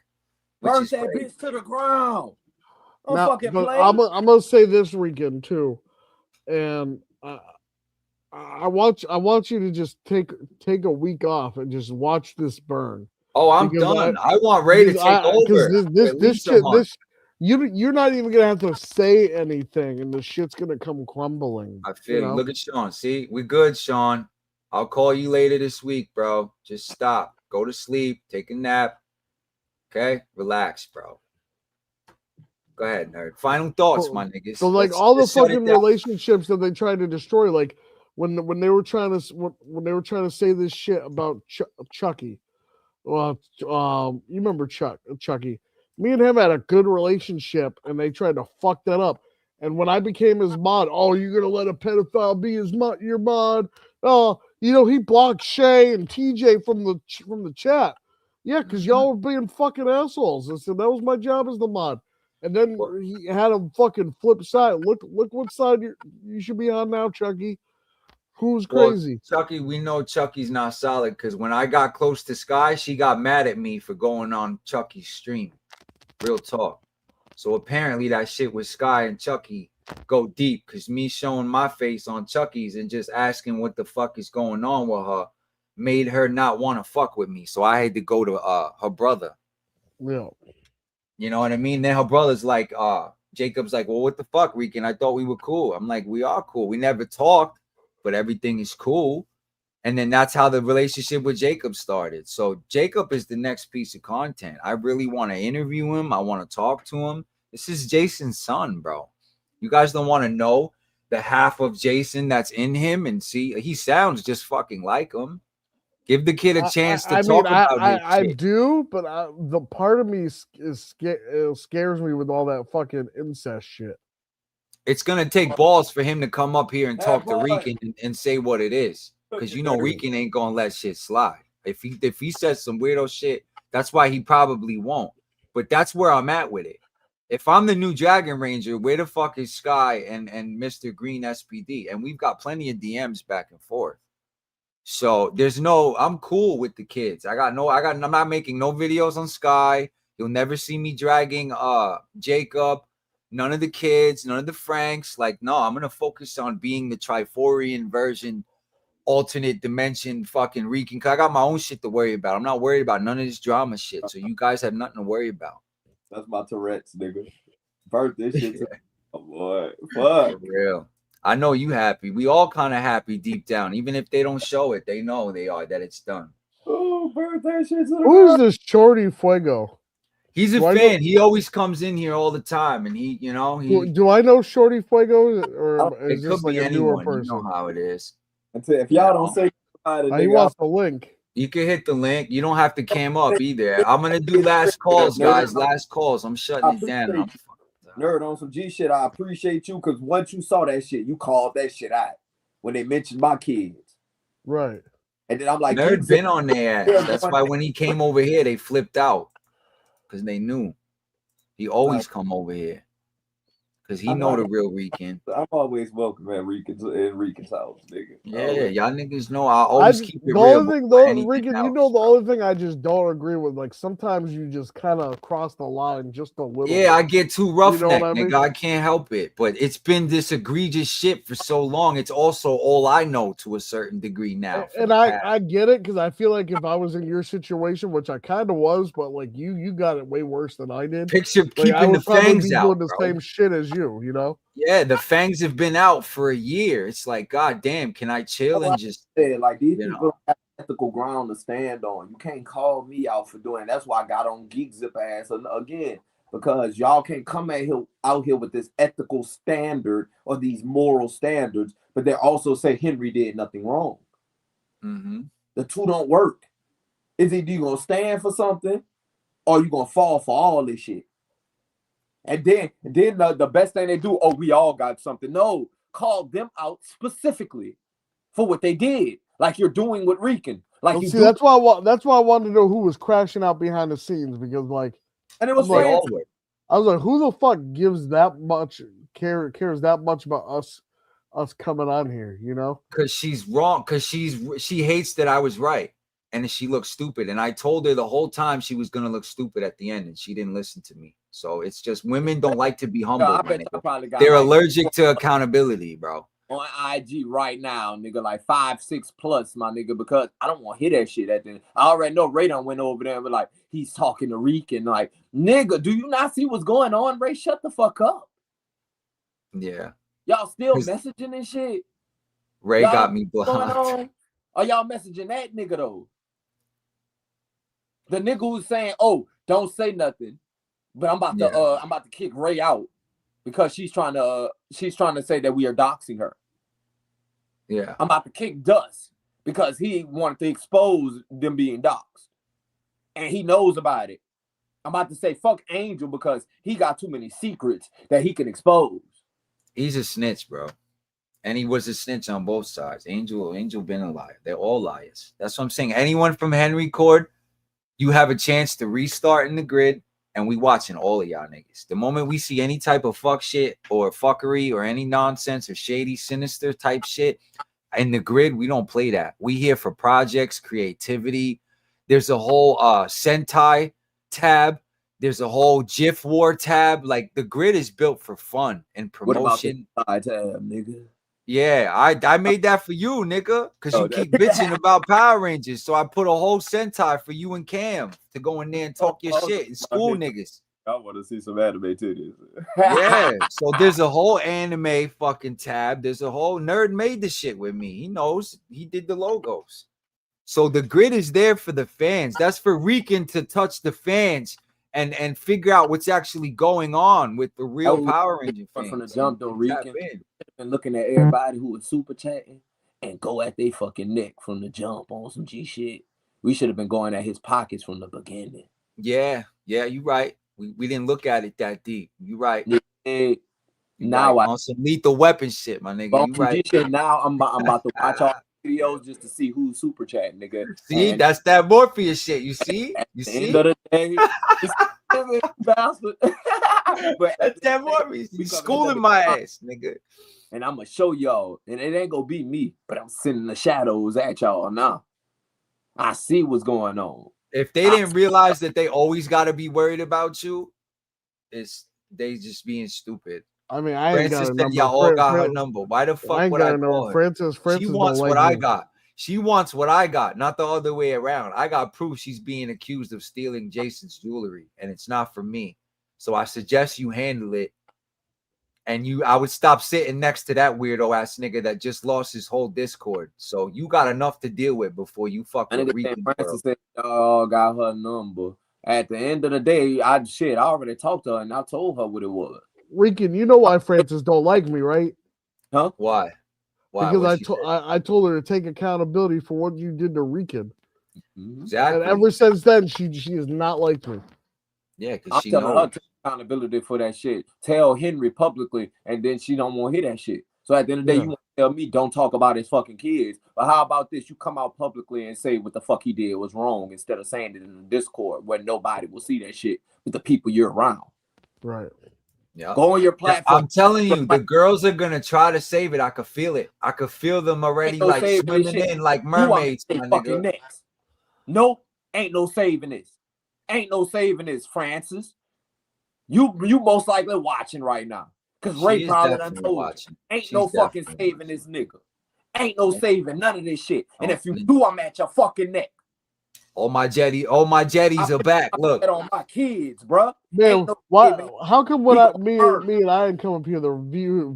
Burn that bitch to the ground. Don't Now, fucking but play. I'm gonna say this weekend too, and I want you to just take a week off and just watch this burn. Oh, I'm Because done. I want Ray to take over. Because for at this least a shit, month. you're not even gonna have to say anything, and the shit's gonna come crumbling. I feel you. Look at Sean. See, we good, Sean. I'll call you later this week, bro. Just stop. Go to sleep. Take a nap. Okay? Relax, bro. Go ahead, nerd. Final thoughts, my niggas. So like all the fucking relationships that they tried to destroy, like when they were trying to say this shit about Chucky. Well, you remember Chucky? Me and him had a good relationship, and they tried to fuck that up. And when I became his mod, oh, you're gonna let a pedophile be your mod? Oh, he blocked Shay and TJ from the chat. Yeah, because y'all were being fucking assholes. I said that was my job as the mod. And then he had a fucking flip side. Look what side you should be on now, Chucky. Who's crazy? Well, Chucky, we know Chucky's not solid because when I got close to Sky, she got mad at me for going on Chucky's stream. Real talk. So apparently that shit with Sky and Chucky go deep because me showing my face on Chucky's and just asking what the fuck is going on with her made her not want to fuck with me. So I had to go to her brother. Yeah. You know what I mean? Then her brother's like, Jacob's like, well, what the fuck, Rican? I thought we were cool. I'm like, we are cool. We never talked, but everything is cool. And then that's how the relationship with Jacob started. So Jacob is the next piece of content. I really want to interview him. I want to talk to him. This is Jason's son, bro. You guys don't want to know the half of Jason that's in him and see he sounds just fucking like him. Give the kid a chance to talk about it. I do, but the part of me scares me with all that fucking incest shit. It's gonna take balls for him to come up here and talk to Rican and say what it is, because Rican ain't gonna let shit slide. If he says some weirdo shit, that's why he probably won't. But that's where I'm at with it. If I'm the new Dragon Ranger, where the fuck is Sky and Mr. Green SPD? And we've got plenty of DMs back and forth. So I'm cool with the kids. I'm not making no videos on Sky. You'll never see me dragging Jacob, none of the kids, none of the Franks. Like, no, I'm gonna focus on being the Triforian version, alternate dimension fucking Rican. Cause I got my own shit to worry about. I'm not worried about none of this drama shit. So you guys have nothing to worry about. That's my Tourette's, nigga. Birth this shit. Oh boy. Fuck. For real. I know you happy. We all kind of happy deep down. Even if they don't show it, they know they are, that it's done. Oh, birthday shit. Who is this Shorty Fuego? He's a fan. He always comes in here all the time, and he. Do I know Shorty Fuego, or is it this could like be a newer anyone. person? You know how it is. If y'all don't say he wants the link. You can hit the link. You don't have to cam up either. I'm gonna do last calls, guys. Last calls. I'm shutting it down. Nerd on some G shit. I appreciate you because once you saw that shit, you called that shit out when they mentioned my kids. Right. And then I'm like, Nerd been on their ass. That's why when he came over here, they flipped out because they knew he always come over here because he know the real Rican. I'm always welcome at Rican's house, nigga. Yeah, y'all niggas know I always keep it the real. Only thing, though, Rican, the only thing I just don't agree with, like sometimes you just kind of cross the line just a little. Yeah, I get too roughneck, I mean? nigga. I can't help it. But it's been this egregious shit for so long. It's also all I know to a certain degree now. And I get it because I feel like if I was in your situation, which I kind of was, but like you got it way worse than I did. Picture like, keeping I would the fangs be out, doing the bro. same shit as you know. Yeah, the fangs have been out for a year. It's like, god damn, can I chill and just like these people don't have ethical ground to stand on. You can't call me out for doing it. That's why I got on Geek Zip ass again, because y'all can't come out here with this ethical standard or these moral standards, but they also say Henry did nothing wrong. Mm-hmm. The two don't work. Is either you gonna stand for something or you gonna fall for all this shit. And then the best thing they do, oh, we all got something. No, call them out specifically for what they did, like you're doing with Rican. Like well, that's why I wanted to know who was crashing out behind the scenes, because like, and it was like, I was like, who the fuck gives that much cares that much about us coming on here, you know? Because she's wrong. Because she hates that I was right. and she looked stupid. And I told her the whole time she was gonna look stupid at the end, and she didn't listen to me. So it's just women don't like to be humble. They're allergic to accountability, bro. On IG right now, nigga, like 5, 6 plus, my nigga, because I don't want to hear that shit at the end. I already know Ray done went over there and be like, he's talking to Rican. Like, nigga, do you not see what's going on, Ray? Shut the fuck up. Yeah. Y'all still messaging and shit? Ray got me blocked. Are y'all messaging that nigga though? The nigga who's saying, "Oh, don't say nothing," but I'm about to kick Ray out because she's trying to say that we are doxing her. Yeah. I'm about to kick Dust because he wanted to expose them being doxed, and he knows about it. I'm about to say fuck Angel because he got too many secrets that he can expose. He's a snitch, bro. And he was a snitch on both sides. Angel been a liar. They're all liars. That's what I'm saying. Anyone from Henry Court, you have a chance to restart in the grid, and we watching all of y'all niggas. The moment we see any type of fuck shit or fuckery or any nonsense or shady, sinister type shit in the grid, we don't play that. We here for projects, creativity. There's a whole Sentai tab. There's a whole GIF war tab. Like, the grid is built for fun and promotion. What about the tab, nigga? Yeah, I made that for you, nigga, because you keep bitching about Power Rangers. So I put a whole Sentai for you and Cam to go in there and talk your shit and school niggas. I want to see some anime titties. Yeah, so there's a whole anime fucking tab. There's a whole Nerd made the shit with me. He knows. He did the logos. So the grid is there for the fans. That's for Rican to touch the fans and figure out what's actually going on with the real Power Ranger fans. From the jump, though, Rican and looking at everybody who was super chatting and go at their fucking neck from the jump on some G shit. We should have been going at his pockets from the beginning. Yeah, you're right. We didn't look at it that deep. You're right. Yeah. Now on some lethal weapon shit, my nigga. You right. Shit, now I'm about to watch all videos just to see who's super chatting, nigga. See, that's that Morpheus shit. You see? You see? End of the day, bastard. But that's that Morpheus. You schooling my ass, nigga. And I'm gonna show y'all, and it ain't gonna be me, but I'm sending the shadows at y'all now. I see what's going on. If they didn't realize that they always got to be worried about you, they just being stupid. I mean, I ain't Francis got a said number. y'all all got her number. Why the fuck would I call her? Francis She wants what I got. She wants what I got, not the other way around. I got proof she's being accused of stealing Jason's jewelry, and it's not for me. So I suggest you handle it. And I would stop sitting next to that weirdo ass nigga that just lost his whole Discord. So you got enough to deal with before you fuck with Rican. Francis said, "Oh, got her number." At the end of the day, I already talked to her and I told her what it was. Rican, you know why Francis don't like me, right? Huh? Why? Because I told her to take accountability for what you did to Rican. Exactly. And ever since then, she has not liked me. Yeah, because she telling knows. her to take accountability for that shit. Tell Henry publicly, and then she don't want to hear that shit. So at the end of the day, you want to tell me don't talk about his fucking kids. But how about this? You come out publicly and say what the fuck he did was wrong instead of saying it in the Discord where nobody will see that shit with the people you're around. Right. Yeah. Go on your platform. I'm telling you, the girls are gonna try to save it. I could feel it. I could feel them already, like swimming in like mermaids. My nigga. Next. Nope, ain't no saving this. Ain't no saving this, Francis. You most likely watching right now. Because Ray probably done told you. Ain't no fucking saving this nigga. Ain't no saving none of this shit. And if you do, I'm at your fucking neck. All my jetties are back. Look. On my kids, bro. Man, how come when me and I didn't come up here, the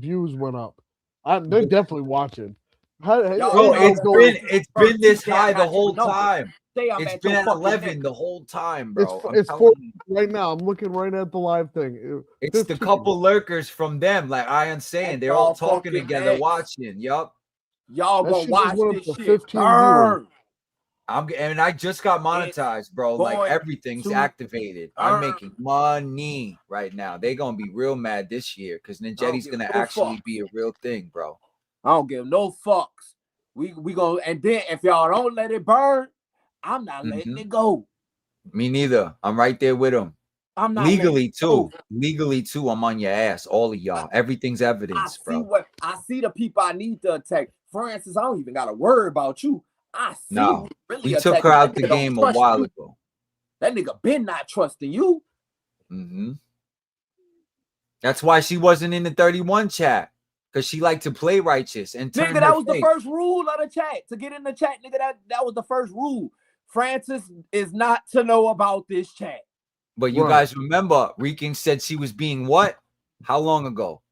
views went up? They're definitely watching. It's been this high the whole time. It's been at 11 the whole time, bro. It's 4 right now. I'm looking right at the live thing. It's the couple lurkers from them, like I am saying. They're all talking together, watching. Yup. Y'all gonna watch this shit. And I just got monetized, bro. Like everything's activated. I'm making money right now. They're gonna be real mad this year because Ninjetti's gonna actually be a real thing, bro. I don't give no fucks. We gonna, and then if y'all don't let it burn, I'm not letting it go. Me neither. I'm right there with them. I'm not legally too. Legally too. I'm on your ass, all of y'all. Everything's evidence, bro. I see the people I need to attack. Francis, I don't even gotta worry about you. I see. No, Really we took her out the game a while ago. That nigga been not trusting you. Mm-hmm. That's why she wasn't in the 31 chat, because she liked to play righteous and turn nigga, that was face. the first rule of the chat. To get in the chat, nigga, that was the first rule. Francis is not to know about this chat. But you guys remember, Rican said she was being what? How long ago?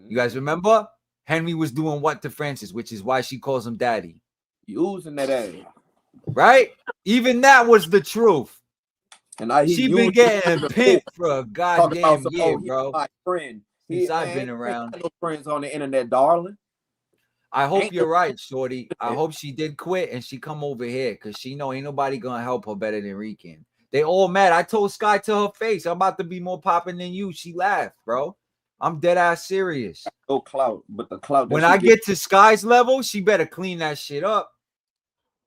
You guys remember? Henry was doing what to Francis, which is why she calls him daddy. Using that ass. Right? Even that was the truth. And she been getting pimped for a goddamn year, bro. My friend. Since I've been around. No friends on the internet, darling. I hope you're right, shorty. I hope she did quit and she come over here, because she know ain't nobody gonna help her better than Rican. They all mad. I told Sky to her face, I'm about to be more popping than you. She laughed, bro. I'm dead ass serious. No clout, but the clout. When I get to Sky's level, she better clean that shit up,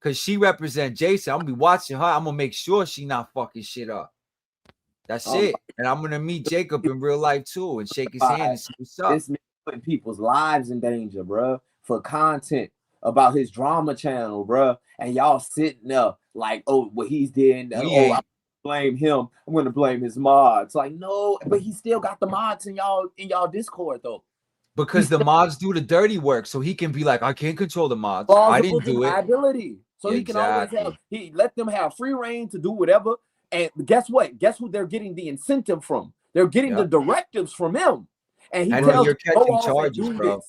because she represent Jason. I'm gonna be watching her. I'm gonna make sure she not fucking shit up. That's it. And I'm gonna meet Jacob in real life too and shake his hand and see what's up. This nigga putting people's lives in danger, bro, for content about his drama channel, bro. And y'all sitting there like, oh, what he's doing. Oh, I'm blame him. I'm gonna blame his mods. Like, no, but he still got the mods in y'all Discord though. Because the mods do the dirty work, so he can be like, I can't control the mods. I didn't do it. So he can always have. He let them have free reign to do whatever. And guess what? Guess who they're getting the incentive from? They're getting the directives from him. And he tells you're them, catching charges, bro. This.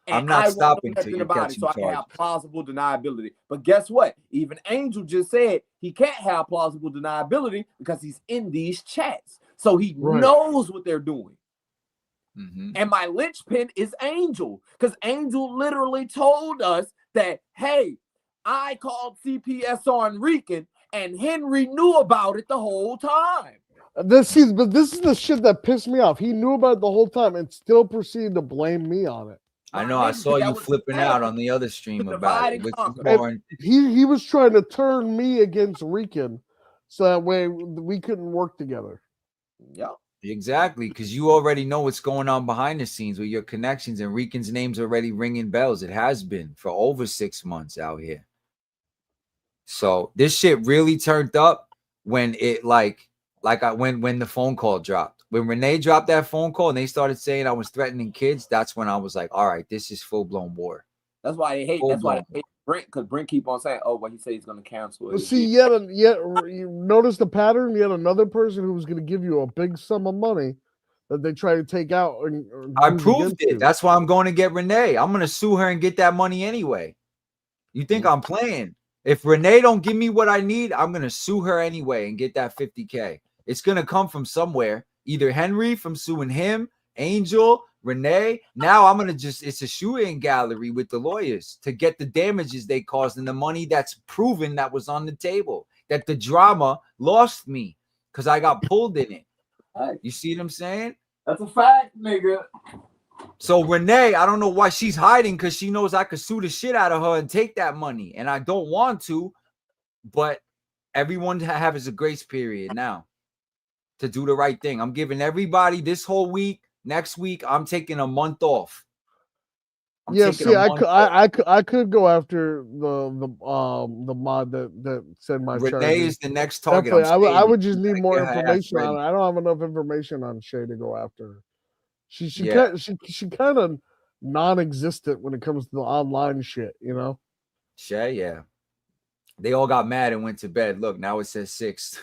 And I'm not stopping till you're about catching it, so I can charges. have plausible deniability. But guess what? Even Angel just said he can't have plausible deniability because he's in these chats. So he knows what they're doing. And my linchpin is Angel, because Angel literally told us that, hey, I called CPS on Rican and Henry knew about it the whole time. This is the shit that pissed me off. He knew about it the whole time and still proceeded to blame me on it. I know. I saw you flipping out on the other stream about it. Which is he was trying to turn me against Rican, so that way we couldn't work together. Yeah. Exactly, because you already know what's going on behind the scenes with your connections, and Rican's name's already ringing bells. It has been for over 6 months out here. So this shit really turned up when it when the phone call dropped. When Renee dropped that phone call and they started saying I was threatening kids, that's when I was like, all right, this is full-blown war. That's why they hate. That's why they hate Brent, because Brent keep on saying, "Oh, well, he said he's going to cancel it." See, yet you notice the pattern. Yet another person who was going to give you a big sum of money that they try to take out. I proved it. That's why I'm going to get Renee. I'm going to sue her and get that money anyway. You think I'm playing? If Renee don't give me what I need, I'm going to sue her anyway and get that 50K. It's going to come from somewhere. Either Henry from suing him, Angel, Renee. Now I'm going to it's a shooting gallery with the lawyers to get the damages they caused and the money that's proven that was on the table, that the drama lost me because I got pulled in it. You see what I'm saying? That's a fact, nigga. So Renee, I don't know why she's hiding, because she knows I could sue the shit out of her and take that money. And I don't want to, but everyone has a grace period now to do the right thing. I'm giving everybody this whole week. Next week, I'm taking a month off. I could go after the mod that said my Renee charges. is the next target. I would just need more information on it. I don't have enough information on Shay to go after her. She kind of non-existent when it comes to the online shit, you know. Shay, yeah. They all got mad and went to bed. Look, now it says 6.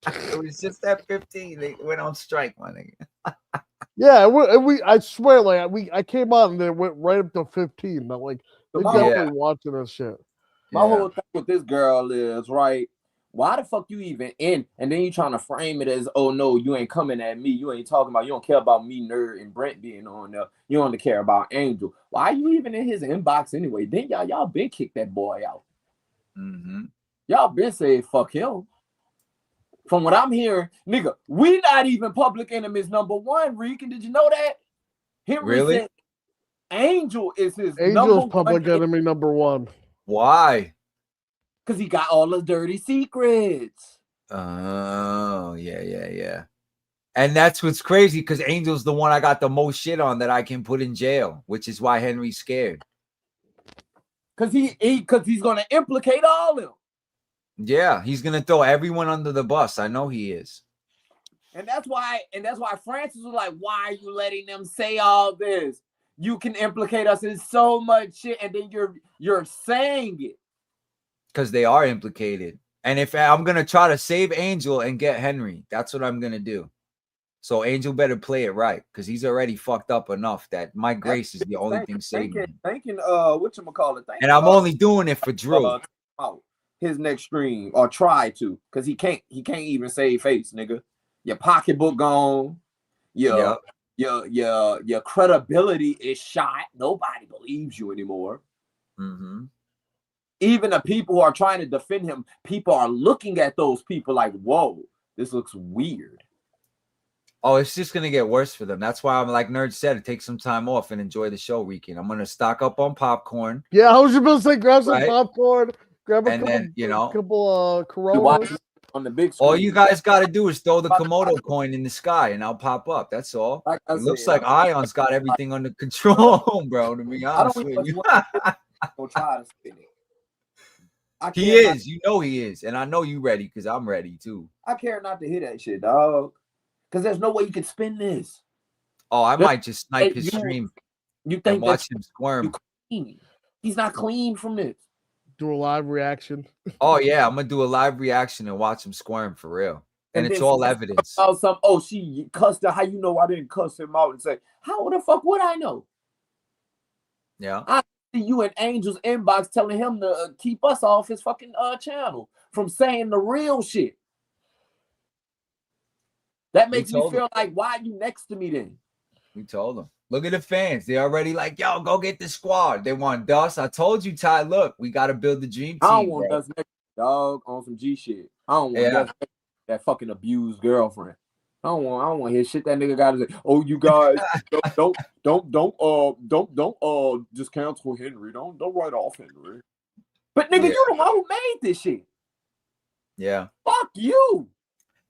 It was just at 15. They went on strike, my nigga. Yeah, I swear, like I came on and it went right up to 15. But like they're definitely watching this shit. My whole thing with this girl is, right, why the fuck you even in? And then you trying to frame it as, oh no, you ain't coming at me. You ain't talking about, you don't care about me, Nerd, and Brent being on there. You don't care about Angel. Why are you even in his inbox anyway? Then y'all been kicked that boy out. Y'all been saying fuck him. From what I'm hearing, nigga, we not even public enemies #1, Rican. Did you know that? Henry really? Said Angel is his Angel's public enemy #1. Why? Because he got all the dirty secrets. Oh, yeah. And that's what's crazy, because Angel's the one I got the most shit on that I can put in jail, which is why Henry's scared. Cause he's gonna implicate all of them. Yeah, he's gonna throw everyone under the bus. I know he is. And that's why Francis was like, why are you letting them say all this? You can implicate us in so much shit, and then you're saying it. Because they are implicated. And if I'm gonna try to save Angel and get Henry, that's what I'm gonna do. So Angel better play it right, because he's already fucked up enough that my grace is the only thing saving him. Thinking whatchamacallit. And I'm only doing it for Drew. His next stream, or try to, because he can't even save face, nigga. Your pocketbook gone. Your credibility is shot. Nobody believes you anymore. Mm-hmm. Even the people who are trying to defend him, people are looking at those people like, whoa, this looks weird. Oh, it's just going to get worse for them. That's why I'm like Nerd said, take some time off and enjoy the show, Rican. I'm going to stock up on popcorn. Yeah, I was just about to say, grab some popcorn, grab a couple Coronas. On the big screen. All you guys got to do is throw the Komodo coin in the sky and I'll pop up. That's all. It looks like Ion's got everything under control, bro, to be honest with you. Go try to spin it. He is. You know he is. And I know you ready because I'm ready too. I care not to hear that shit, dog. Because there's no way you can spin this. Oh, I might just snipe his stream. You think and watch him squirm. He's not clean from this. Do a live reaction. Oh, yeah. I'm going to do a live reaction and watch him squirm for real. And it's all evidence. She cussed her. How you know I didn't cuss him out and say, how the fuck would I know? Yeah. I see you in Angel's inbox telling him to keep us off his fucking channel from saying the real shit. That makes me feel like, why are you next to me then? We told them. Look at the fans. They already like, yo, go get the squad. They want Dust. I told you, Ty, look, we got to build the dream team. I don't want Dust next, dog, on some G shit. I don't want that fucking abused girlfriend. I don't want to hear shit that nigga got to say. Oh, you guys, don't just cancel Henry. Don't write off Henry. But nigga, you the one who made this shit. Yeah. Fuck you.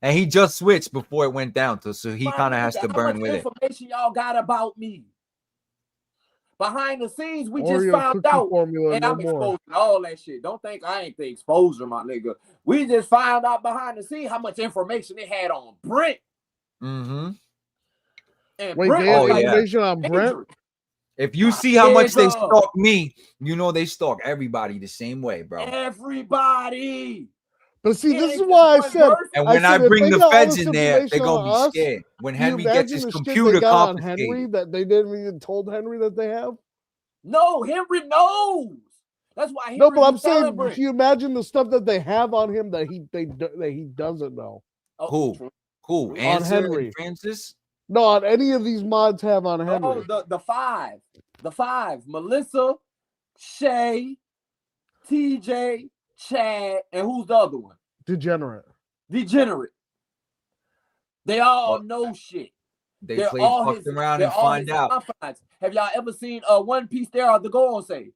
And he just switched before it went down, so he kind of has to burn with it. Information y'all got about me behind the scenes, we just found out, and I'm exposing all that shit. Don't think I ain't the exposure, my nigga. We just found out behind the scenes how much information they had on Brent. Mm-hmm. And wait, they have information on Brent? If you see how much they stalk me, you know they stalk everybody the same way, bro. Everybody. But see, this is why I said. And when I bring the feds in there, they're gonna be scared. When Henry gets his computer confiscated, Henry that they didn't even told Henry that they have. No, Henry knows. That's why. Henry No, but I'm saying, can you imagine the stuff that they have on him that he doesn't know? Who? On Henry? Francis? No, on any of these mods have on Henry. Oh, the five. Melissa, Shay, TJ, Chad, and who's the other one? Degenerate. They all know shit. They play fucked around and find out. Have y'all ever seen One Piece? There are the goals say.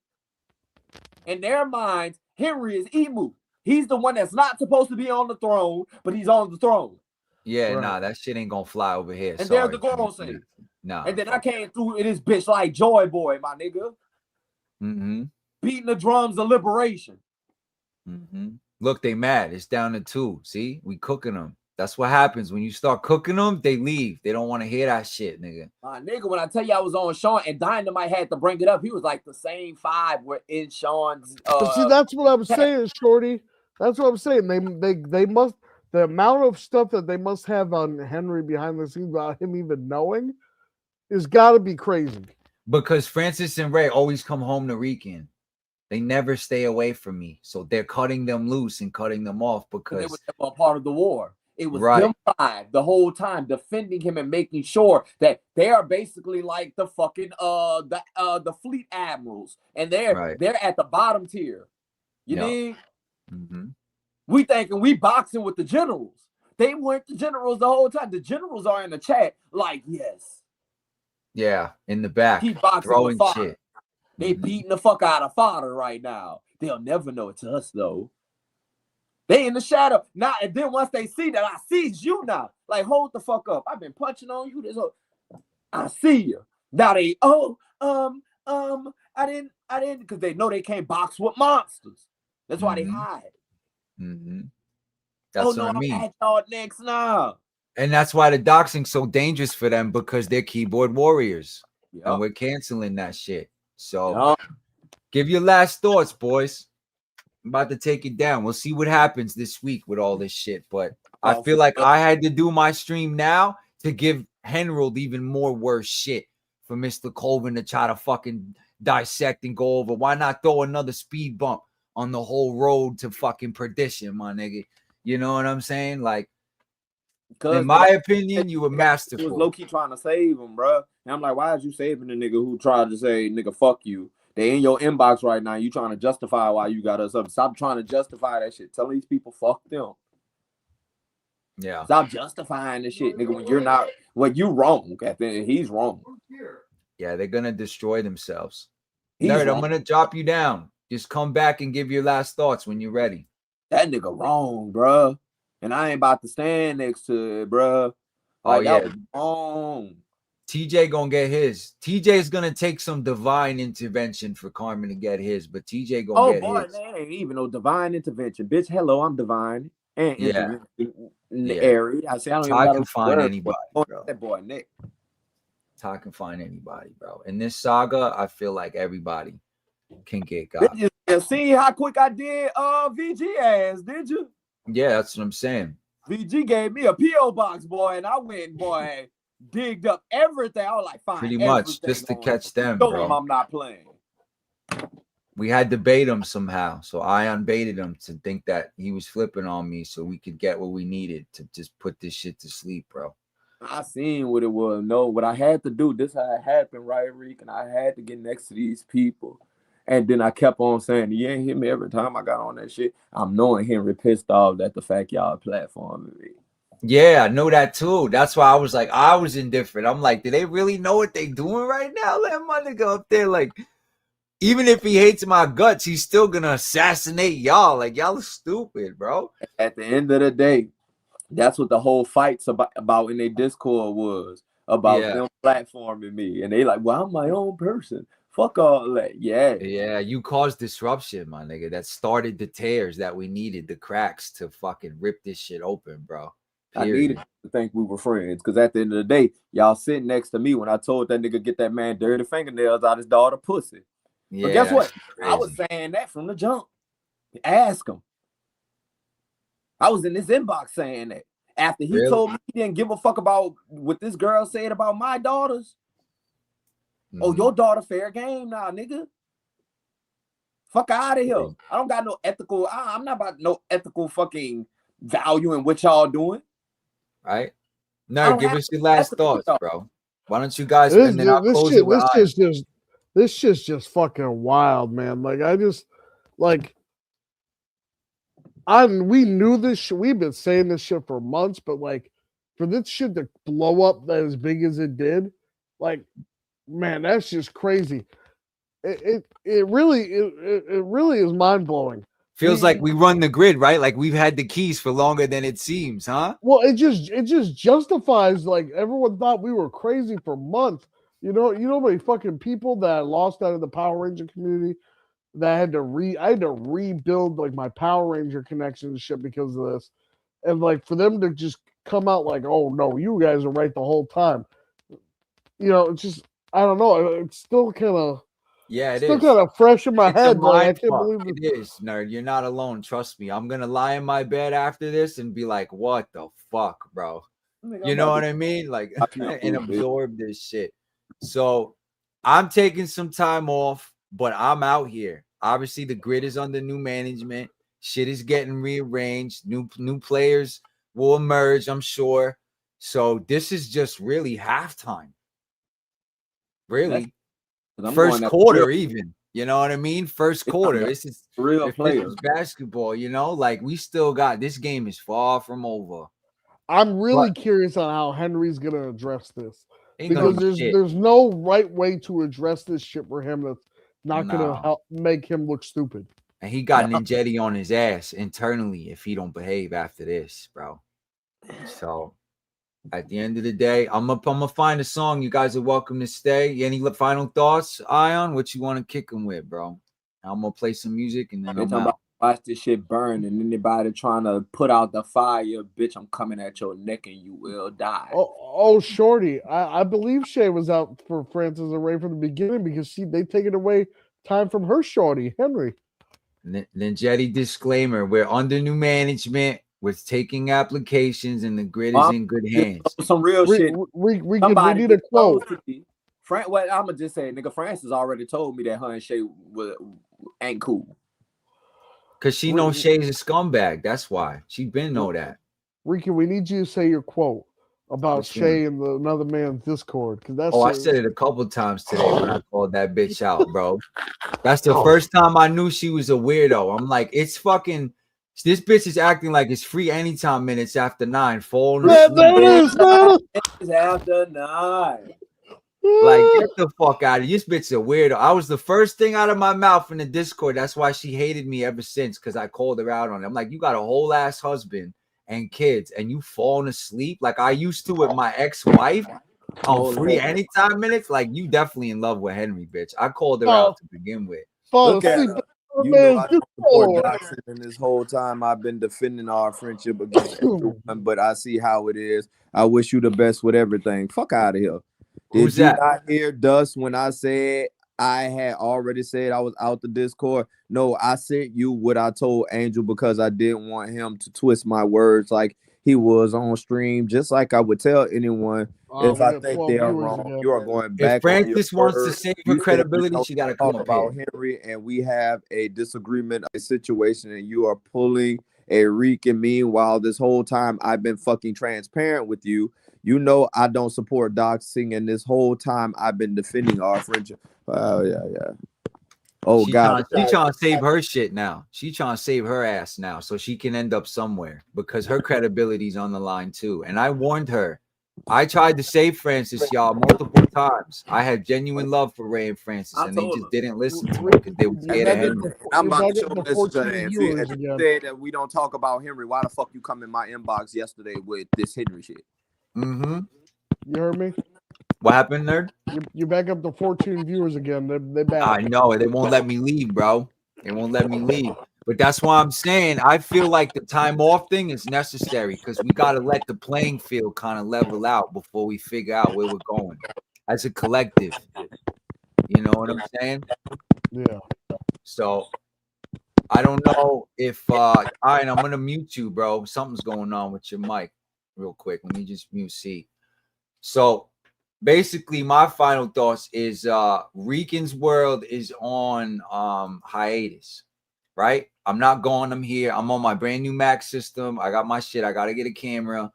In their minds, Henry is Emu. He's the one that's not supposed to be on the throne, but he's on the throne. Yeah, nah, that shit ain't gonna fly over here. And there's the goal say. Nah. And then I came through in this bitch like Joy Boy, my nigga. Mm-hmm. Beating the drums of liberation. Mm-hmm. Look, they mad. It's down to 2. See, we cooking them. That's what happens when you start cooking them. They leave. They don't want to hear that shit, nigga. Nigga, when I tell you I was on Sean and Dynamite had to bring it up, he was like the same 5 were in Sean's. But see, that's what I'm saying, Shorty. That's what I'm saying. They must, the amount of stuff that they must have on Henry behind the scenes without him even knowing is got to be crazy. Because Francis and Ray always come home to Rican. They never stay away from me. So they're cutting them loose and cutting them off because it was a part of the war. It was them 5 the whole time defending him and making sure that they are basically like the fucking the fleet admirals, and they're at the bottom tier. You know? Mm-hmm. We thinking we boxing with the generals. They weren't the generals the whole time. The generals are in the chat like, yes. Yeah, in the back. Keep boxing throwing with shit. They beating the fuck out of fodder right now. They'll never know it's us though. They in the shadow now, and then once they see that I sees you now, like hold the fuck up. I've been punching on you this whole. I see you now. They because they know they can't box with monsters. That's why they hide. That's no, what I mean. I'm at y'all next now. And that's why the doxing's so dangerous for them, because they're keyboard warriors. And we're canceling that shit. So give your last thoughts, boys. I'm about to take it down. We'll see what happens this week with all this shit. But I feel like I had to do my stream now to give Henrold even more worse shit for Mr. Colvin to try to fucking dissect and go over. Why not throw another speed bump on the whole road to fucking perdition, my nigga? You know what I'm saying? Like, in my opinion, you were masterful. He was low-key trying to save him, bro. And I'm like, why is you saving the nigga who tried to say, nigga, fuck you? They in your inbox right now. You trying to justify why you got us up. Stop trying to justify that shit. Tell these people, fuck them. Yeah. Stop justifying this shit, nigga, when you're not, when you wrong. At the end, he's wrong. Yeah, they're going to destroy themselves. He's Nerd, wrong. I'm going to drop you down. Just come back and give your last thoughts when you're ready. That nigga wrong, bro. And I ain't about to stand next to it, bro. Like, that was wrong. TJ gonna get his. TJ's gonna take some divine intervention for Carmen to get his, but TJ gonna get his. Man, ain't even no divine intervention. Bitch, hello, I'm divine. And in the area. I say I don't even can find anybody, bro. That boy Nick. Ty can find anybody, bro. In this saga, I feel like everybody can get got. You see how quick I did VG ass, did you? Yeah, that's what I'm saying. VG gave me a P.O. box, boy, and I went, boy, digged up everything. I was like, fine. Pretty much, just to catch them, Show bro. him I'm not playing. We had to bait him somehow. So I unbaited him to think that he was flipping on me so we could get what we needed to just put this shit to sleep, bro. I seen what it was. No, what I had to do, this how it happened, right, Rican? I had to get next to these people. And then I kept on saying, you ain't hit me every time I got on that shit. I'm knowing Henry pissed off at the fact y'all platforming me. Yeah, I know that too. That's why I was like, I was indifferent. I'm like, do they really know what they doing right now? Let my nigga up there, like, even if he hates my guts, he's still gonna assassinate y'all. Like, y'all are stupid, bro. At the end of the day, that's what the whole fight's about in their Discord was. About them platforming me. And they like, well, I'm my own person. Fuck all that. Yeah, you caused disruption, my nigga. That started the tears that we needed, the cracks to fucking rip this shit open, bro. Period. I needed to think we were friends, because at the end of the day, y'all sitting next to me when I told that nigga get that man dirty fingernails out his daughter pussy. But guess what? I was saying that from the jump. Ask him. I was in this inbox saying that. After he told me he didn't give a fuck about what this girl said about my daughters. Oh, your daughter fair game now, nigga. Fuck out of here. I don't got no ethical. I'm not about no ethical fucking value in what y'all doing. Right? No, give us your last thoughts, bro. Why don't you guys? And then I'll close it with this shit's just fucking wild, man. Like, I just like. We knew this shit. We've been saying this shit for months, but like, for this shit to blow up as big as it did, like, man, that's just crazy. It really is mind blowing. Feels like we run the grid, right? Like we've had the keys for longer than it seems, huh? Well, it just justifies, like, everyone thought we were crazy for months. You know how many fucking people that lost out of the Power Ranger community that I had to rebuild like my Power Ranger connection and shit because of this. And like for them to just come out like, oh no, you guys are right the whole time. You know, it's just, I don't know. It's still kind of still kind of fresh in my head. Like, I can't believe it is, nerd. You're not alone. Trust me. I'm gonna lie in my bed after this and be like, what the fuck, bro? You know what I mean? Like, and absorb this shit. So I'm taking some time off, but I'm out here. Obviously, the grid is under new management. Shit is getting rearranged. New players will emerge, I'm sure. So this is just really halftime. Really. First quarter, even. You know what I mean? First quarter. This is real players. Basketball, you know? Like, we still got, this game is far from over. I'm really curious on how Henry's going to address this. Because there's no right way to address this shit for him that's not going to help make him look stupid. And he got Ninjetti on his ass internally if he don't behave after this, bro. So At the end of the day, I'm gonna find a song. You guys are welcome to stay. Any final thoughts, Ion? What you want to kick them with, bro? I'm gonna play some music and then They I'm talking out. about watch this shit burn, and anybody trying to put out the fire, bitch, I'm coming at your neck and you will die. Oh, Shorty, I believe Shay was out for Francis and Ray from the beginning because they taken away time from her Shorty, Henry. Ninjetti disclaimer: we're under new management. We're taking applications, and the grid is in good hands. Some real shit. We need a quote. Well, I'm gonna just say, nigga, Francis already told me that her and Shay ain't cool. Cause she knows Shay's a scumbag. That's why she been know that. Rican, we need you to say your quote about Shay and another man's Discord. Cause that's I said it a couple times today when I called that bitch out, bro. That's the first time I knew she was a weirdo. I'm like, it's fucking. This bitch is acting like it's free anytime minutes after 9. Falling asleep. It's after 9. Like, get the fuck out of here. This bitch a weirdo. I was the first thing out of my mouth in the Discord. That's why she hated me ever since, because I called her out on it. I'm like, you got a whole ass husband and kids, and you falling asleep like I used to with my ex-wife on free anytime minutes. Like, you definitely in love with Henry, bitch. I called her out to begin with. Look at her. You know I don't support Doxing, and this whole time I've been defending our friendship against everyone, but I see how it is. I wish you the best with everything. Fuck out of here. Did you not hear Dust when I said I had already said I was out the Discord? No, I sent you what I told Angel because I didn't want him to twist my words like he was on stream, just like I would tell anyone if I think they are wrong. You are going back. If Francis wants to save her credibility, she got to come up about here. Henry, and we have a disagreement, a situation, and you are pulling a Rican. Meanwhile, this whole time I've been fucking transparent with you. You know I don't support doxing, and this whole time I've been defending our friendship. Oh yeah. Oh God, she trying to save her shit now. She trying to save her ass now, so she can end up somewhere because her credibility's on the line too. And I warned her. I tried to save Francis, y'all, multiple times. I had genuine love for Ray and Francis, and they just didn't listen to me because they were scared of Henry. I'm about to show this to If you said that we don't talk about Henry, why the fuck you come in my inbox yesterday with this Henry shit? You heard me? What happened, nerd? You back up to 14 viewers again. They're back. I know. They won't let me leave, bro. They won't let me leave. But that's why I'm saying I feel like the time off thing is necessary because we got to let the playing field kind of level out before we figure out where we're going as a collective. You know what I'm saying? Yeah. So I don't know if all right, I'm gonna mute you, bro. Something's going on with your mic real quick. Let me just mute C. So basically my final thoughts is Rican's world is on hiatus, right? I'm not going. I'm here. I'm on my brand new Mac system. I got my shit. I gotta get a camera.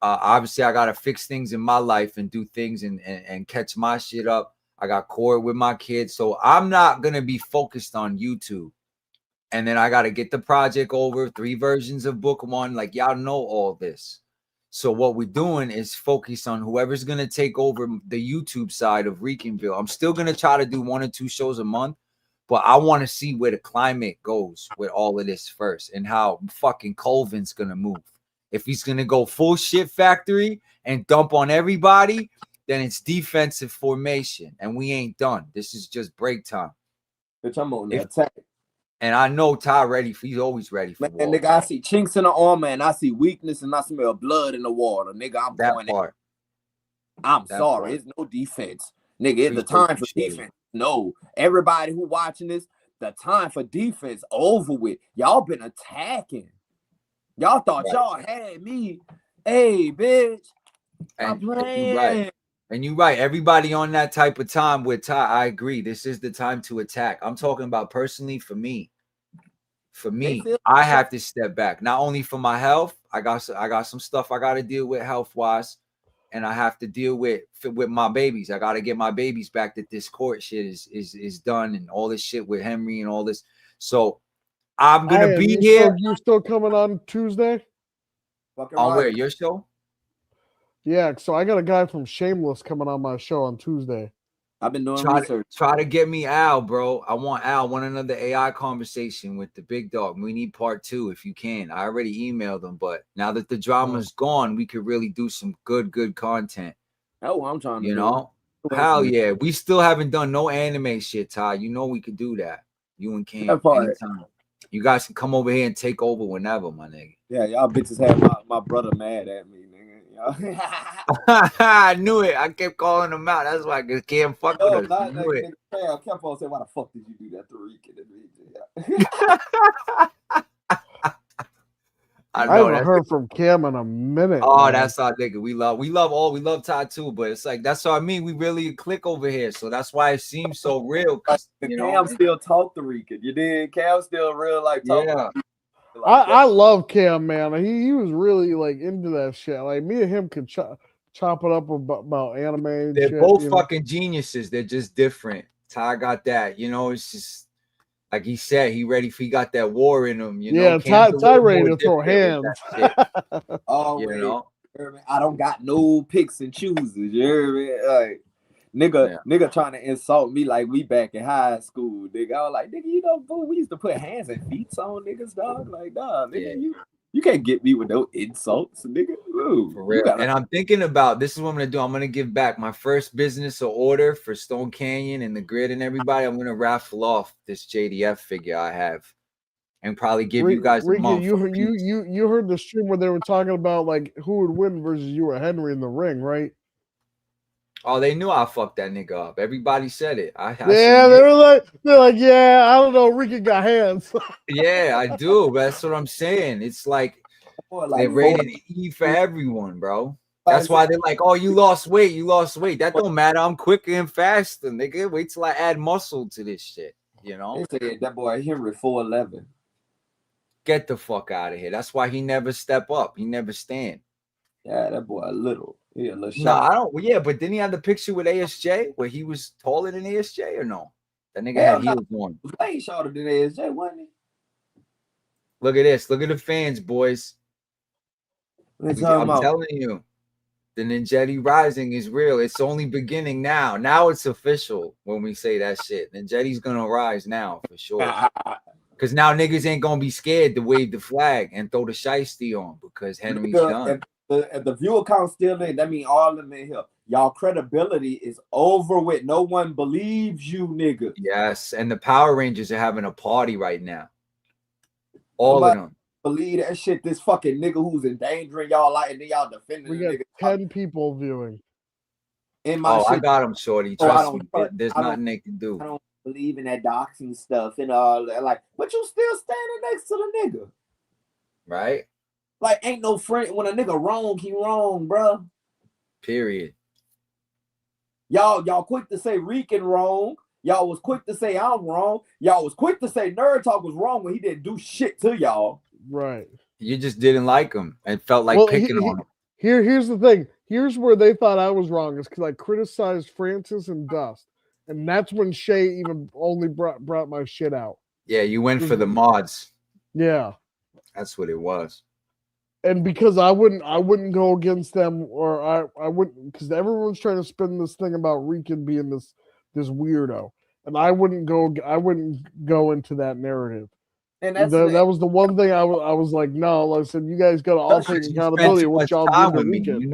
Obviously I gotta fix things in my life and do things and catch my shit up. I got court with my kids, so I'm not gonna be focused on YouTube. And then I gotta get the project over, 3 versions of book 1. Like, y'all know all this. So what we're doing is focus on whoever's gonna take over the YouTube side of Ricanville. I'm still gonna try to do 1 or 2 shows a month, but I want to see where the climate goes with all of this first and how fucking Colvin's gonna move. If he's gonna go full shit factory and dump on everybody, then it's defensive formation, and we ain't done. This is just break time. Bitch, I'm on that attack. And I know Ty ready for. He's always ready for. Man, nigga, I see chinks in the armor, and I see weakness, and I smell blood in the water, nigga. I'm that going. Part. I'm that sorry, part. It's no defense, nigga. It's the time for defense. No, everybody who watching this, the time for defense over with. Y'all been attacking. Y'all thought y'all had me. Hey, bitch. And you're right. And you're right. Everybody on that type of time with Ty, I agree. This is the time to attack. I'm talking about personally for me. For me, I have to step back. Not only for my health, I got some stuff I got to deal with health-wise, and I have to deal with my babies. I got to get my babies back that this court shit is done and all this shit with Henry and all this. So I'm gonna be here. You still coming on Tuesday? On where? Your show? Yeah, so I got a guy from Shameless coming on my show on Tuesday. I've been doing try research. Try to get me Al, bro. I want another AI conversation with the big dog. We need part 2 if you can. I already emailed them, but now that the drama's gone, we could really do some good content. That's what I'm trying to do. You know? Hell yeah. We still haven't done no anime shit, Ty. You know we could do that. You and Cam anytime. You guys can come over here and take over whenever, my nigga. Yeah, y'all bitches had my brother mad at me, nigga. I knew it. I kept calling him out. That's why I can't fuck with us. I knew it. I kept on saying, why the fuck did you do that to Rican? I haven't heard from Cam in a minute. Oh, man. That's our nigga. We love Ty too, but it's like that's what I mean. We really click over here, so that's why it seems so real. You know, Cam still talk to Rican. You did. Cam still real like talk. Yeah. I love Cam, man. He was really like into that shit. Like me and him could chop it up about anime and They're shit, both fucking geniuses. They're just different. Ty got that. You know, it's just like he said, he got that war in him. You know, Ty ready to throw hands. Oh, you know, I don't got no picks and chooses. You hear me? Like nigga trying to insult me like we back in high school. Nigga, I was like, nigga, you know, boo, we used to put hands and feet on niggas, dog. Like, dog, nigga, you can't get me with no insults, nigga. Ooh, for real. And I'm thinking about this is what I'm gonna do. I'm gonna give back my first business order for Stone Canyon and the grid and everybody. I'm gonna raffle off this JDF figure I have, and probably give you guys a month. You heard the stream where they were talking about like who would win versus you or Henry in the ring, right? Oh, they knew I fucked that nigga up. Everybody said it. They're like, yeah, I don't know. Rican got hands. Yeah, I do. But that's what I'm saying. It's like they're rated E for everyone, bro. That's why they're like, oh, you lost weight. That don't matter. I'm quicker and faster, nigga. Wait till I add muscle to this shit. You know? They said that boy Henry 4'11". Get the fuck out of here. That's why he never step up. He never stand. Yeah, that boy a little. Yeah, no, I don't. Well, yeah, but didn't he have the picture with ASJ where he was taller than ASJ or no? That nigga had heels on. Way shorter than ASJ, wasn't he? Look at this. Look at the fans, boys. I'm telling you, the Ninjetti Rising is real. It's only beginning now. Now it's official when we say that shit. Ninjetti's gonna rise now for sure. Because now niggas ain't gonna be scared to wave the flag and throw the shiesty on because Henry's done. If the viewer count still in, that means all of them in here. Y'all credibility is over with. No one believes you, nigga. Yes, and the Power Rangers are having a party right now. All of them. Believe that shit. This fucking nigga who's endangering y'all life and then y'all defending we the got nigga. 10 people viewing. In my shit. I got him, shorty. Trust me. There's nothing they can do. I don't believe in that doxing stuff and all that. Like, but you still standing next to the nigga. Right? Like, ain't no friend. When a nigga wrong, he wrong, bro. Period. Y'all quick to say Rican wrong. Y'all was quick to say I'm wrong. Y'all was quick to say Nerd Talk was wrong when he didn't do shit to y'all. Right. You just didn't like him and felt like picking on him. Here's the thing. Here's where they thought I was wrong. Is because I criticized Francis and Dust. And that's when Shay even only brought my shit out. Yeah, you went for the mods. Yeah. That's what it was. And because I wouldn't go against them, or I wouldn't, because everyone's trying to spin this thing about Rican being this weirdo, and I wouldn't go into that narrative. And that was the one thing I was like, no. I said, you guys got to all take accountability of what y'all did to Rican. You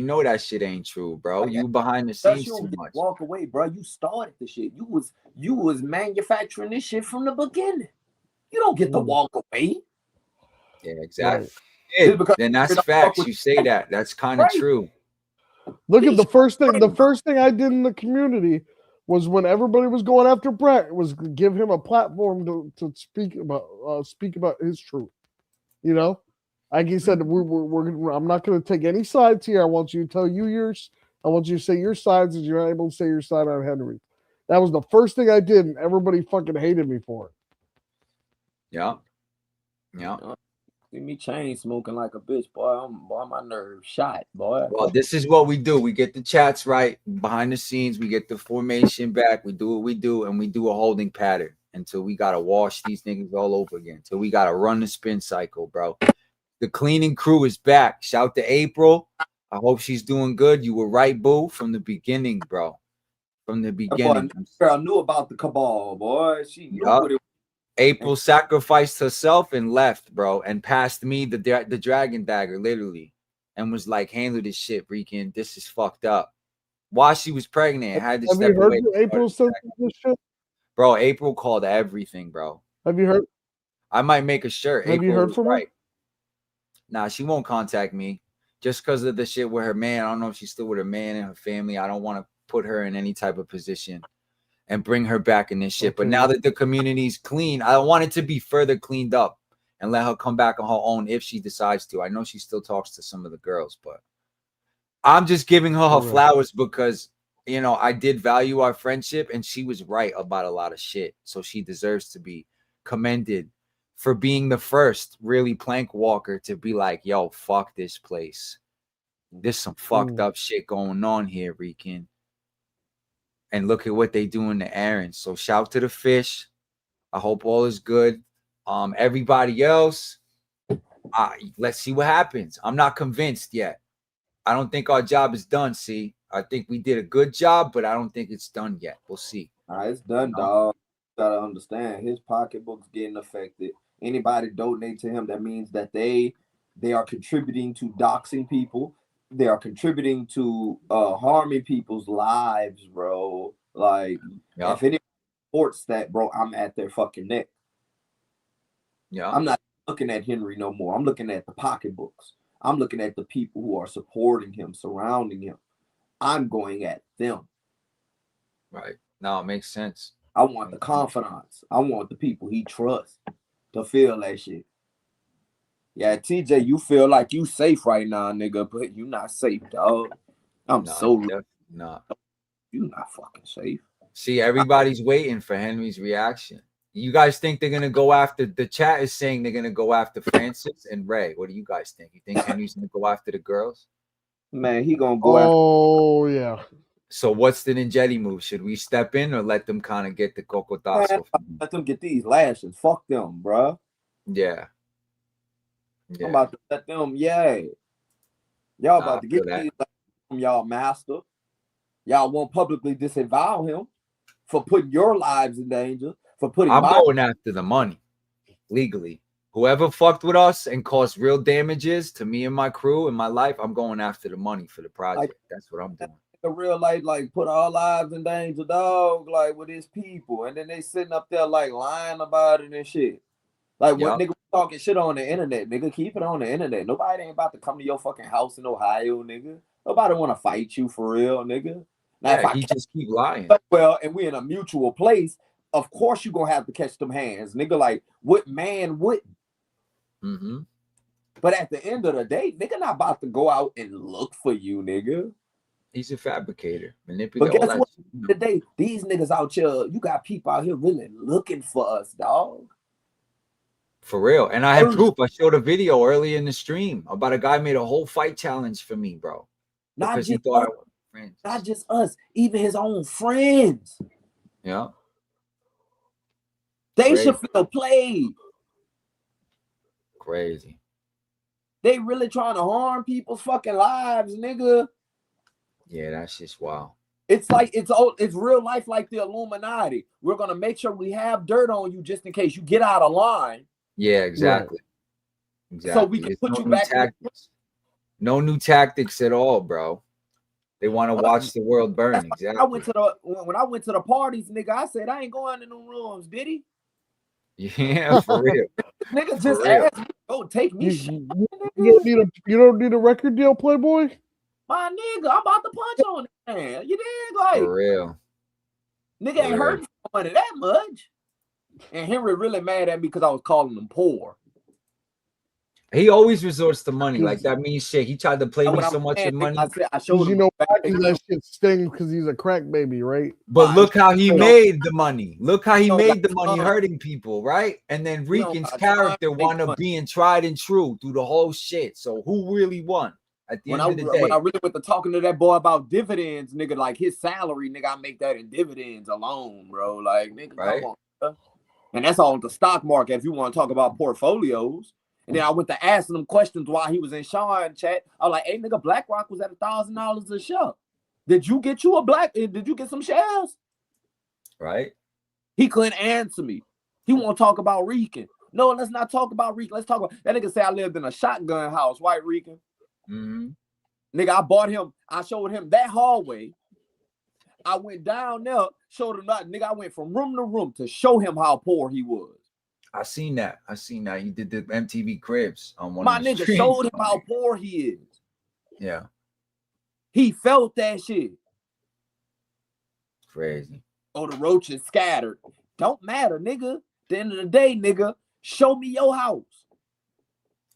know that shit ain't true, bro. You behind the scenes too much. Walk away, bro. You started the shit. You was manufacturing this shit from the beginning. You don't get to walk away. Yeah, exactly. Right. Then that's facts. You say that. That's kind of true. Look at the first thing I did in the community was when everybody was going after Brett, was give him a platform to speak about his truth. You know, like he said, I'm not going to take any sides here. I want you to tell you yours. I want you to say your sides, as you're not able to say your side on Henry. That was the first thing I did, and everybody fucking hated me for it. Yeah. See me chain smoking like a bitch, boy. My nerves shot, boy. Well, this is what we do. We get the chats right behind the scenes. We get the formation back. We do what we do, and we do a holding pattern until we gotta wash these niggas all over again. Until we gotta run the spin cycle, bro. The cleaning crew is back. Shout to April. I hope she's doing good. You were right, boo, from the beginning, bro. from the beginning. Girl knew about the cabal, boy. She knew what it was. April sacrificed herself and left, bro, and passed me the dragon dagger, literally, and was like, "Handle this shit, Rican. This is fucked up." While she was pregnant, I had to step away. April said this shit? Bro, April called everything, bro. Have you heard? I might make a shirt. Have April you heard from her? Nah, she won't contact me just because of the shit with her man. I don't know if she's still with her man and her family. I don't want to put her in any type of position and bring her back in this shit. Okay. But now that the community's clean, I want it to be further cleaned up and let her come back on her own if she decides to. I know she still talks to some of the girls, but I'm just giving her flowers because, you know, I did value our friendship and she was right about a lot of shit. So she deserves to be commended for being the first really plank walker to be like, yo, fuck this place. There's some fucked up shit going on here, Rican. And look at what they doing to Aaron. So shout to the fish. I hope all is good. Everybody else, let's see what happens. I'm not convinced yet. I don't think our job is done, see. I think we did a good job, but I don't think it's done yet. We'll see. It's done, dog. You gotta understand, his pocketbook's getting affected. Anybody donate to him, that means that they are contributing to doxing people. They are contributing to harming people's lives, bro. Like, if anyone supports that, bro, I'm at their fucking neck. Yeah. I'm not looking at Henry no more. I'm looking at the pocketbooks. I'm looking at the people who are supporting him, surrounding him. I'm going at them. Right. No, it makes sense. I want the confidants. I want the people he trusts to feel that shit. Yeah, TJ, you feel like you safe right now, nigga, but you not safe, dog. I'm not. You not fucking safe. See, everybody's waiting for Henry's reaction. You guys think they're gonna go after? The chat is saying they're gonna go after Francis and Ray. What do you guys think? You think Henry's gonna go after the girls? Man, he gonna go after. Yeah. So what's the Ninjetti move? Should we step in or let them kind of get the cocotazo? Let them get these lashes. Fuck them, bro. Yeah. I'm about to let them, Y'all about to get these lashes from y'all master. Y'all won't publicly disavow him for putting your lives in danger. I'm going after the money legally. Whoever fucked with us and caused real damages to me and my crew and my life, I'm going after the money for the project. That's what I'm doing. The real life, like, put our lives in danger, dog, like, with his people. And then they sitting up there, like, lying about it and shit. Like, what nigga talking shit on the internet, nigga? Keep it on the internet. Nobody ain't about to come to your fucking house in Ohio, nigga. Nobody want to fight you for real, nigga. Now, if I just keep lying. Well, and we in a mutual place, of course you gonna have to catch them hands, nigga. Like, what man wouldn't? Mm-hmm. But at the end of the day, nigga not about to go out and look for you, nigga. He's a fabricator, manipulator. But guess what? Today, these niggas out here, you got people out here really looking for us, dog. For real. And I have proof. I showed a video early in the stream about a guy made a whole fight challenge for me, bro. Because he thought I was friends. Not just us, even his own friends. Yeah. They should feel played. Crazy. They really trying to harm people's fucking lives, nigga. Yeah, that's just wild. It's like it's real life, like the Illuminati. We're gonna make sure we have dirt on you just in case you get out of line. Yeah, exactly. Right. Exactly. So we can put you back. No new tactics at all, bro. They want to watch the world burn. Exactly. When I went to the parties, nigga, I said I ain't going to no rooms, did he? Yeah, for real. Nigga just asked me, oh, take me. You don't need a record deal, Playboy. My nigga, I'm about to punch on it, man. You dig? Like, for real. Nigga ain't hurting money that much. And Henry really mad at me because I was calling him poor. He always resorts to money. Like, that means shit. He tried to play me so much with money. I showed him. You know, that shit stings because he's a crack baby, right? But look how he made the money. Look how he made the money hurting people, right? And then Rican's character wound up being tried and true through the whole shit. So who really won at the end of the day? When I really went to talking to that boy about dividends, nigga, like his salary, nigga, I make that in dividends alone, bro. Like, nigga, come on, bro. And that's all the stock market if you want to talk about portfolios. And then I went to asking him questions while he was in Sean chat. I was like, hey, nigga, BlackRock was at $1,000 a share. Did you get you a black? Did you get some shares? Right. He couldn't answer me. He won't talk about Rican. No, let's not talk about Rican. Let's talk about that nigga. Say I lived in a shotgun house, white Rican. Nigga, I bought him. I showed him that hallway. I went down there, showed him that. Nigga, I went from room to room to show him how poor he was. I seen that. He did the MTV Cribs on one. My of the nigga streams. showed him how poor he is. Yeah. He felt that shit. Crazy. Oh, the roaches scattered. Don't matter, nigga. At the end of the day, nigga, show me your house.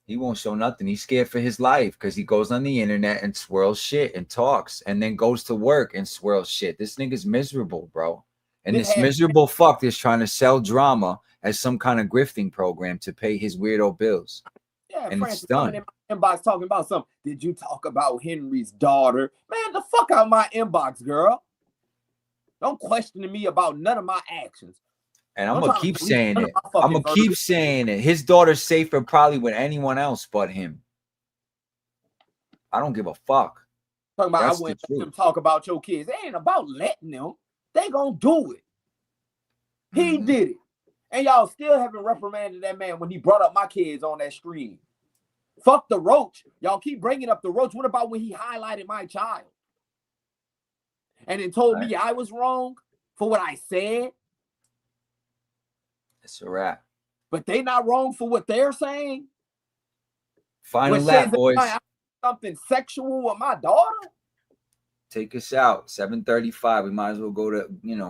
He won't show nothing. He's scared for his life because he goes on the internet and swirls shit and talks and then goes to work and swirls shit. This nigga's miserable, bro. And this miserable fuck is trying to sell drama as some kind of grifting program to pay his weirdo bills. Yeah, and Francis it's done. coming in my inbox talking about something. Did you talk about Henry's daughter? Man, the fuck out of my inbox, girl. Don't question me about none of my actions. And I'm gonna keep saying it. I'm gonna keep saying it. His daughter's safer probably with anyone else but him. I don't give a fuck. Talking about I went to talk about your kids. It ain't about letting them. They gonna do it. He did it. And y'all still haven't reprimanded that man when he brought up my kids on that stream. Fuck the roach. Y'all keep bringing up the roach. What about when he highlighted my child? And then told me I was wrong for what I said? It's a wrap. But they not wrong for what they're saying? Final lap, boys. Something sexual with my daughter? Take us out. 7:35. We might as well go to,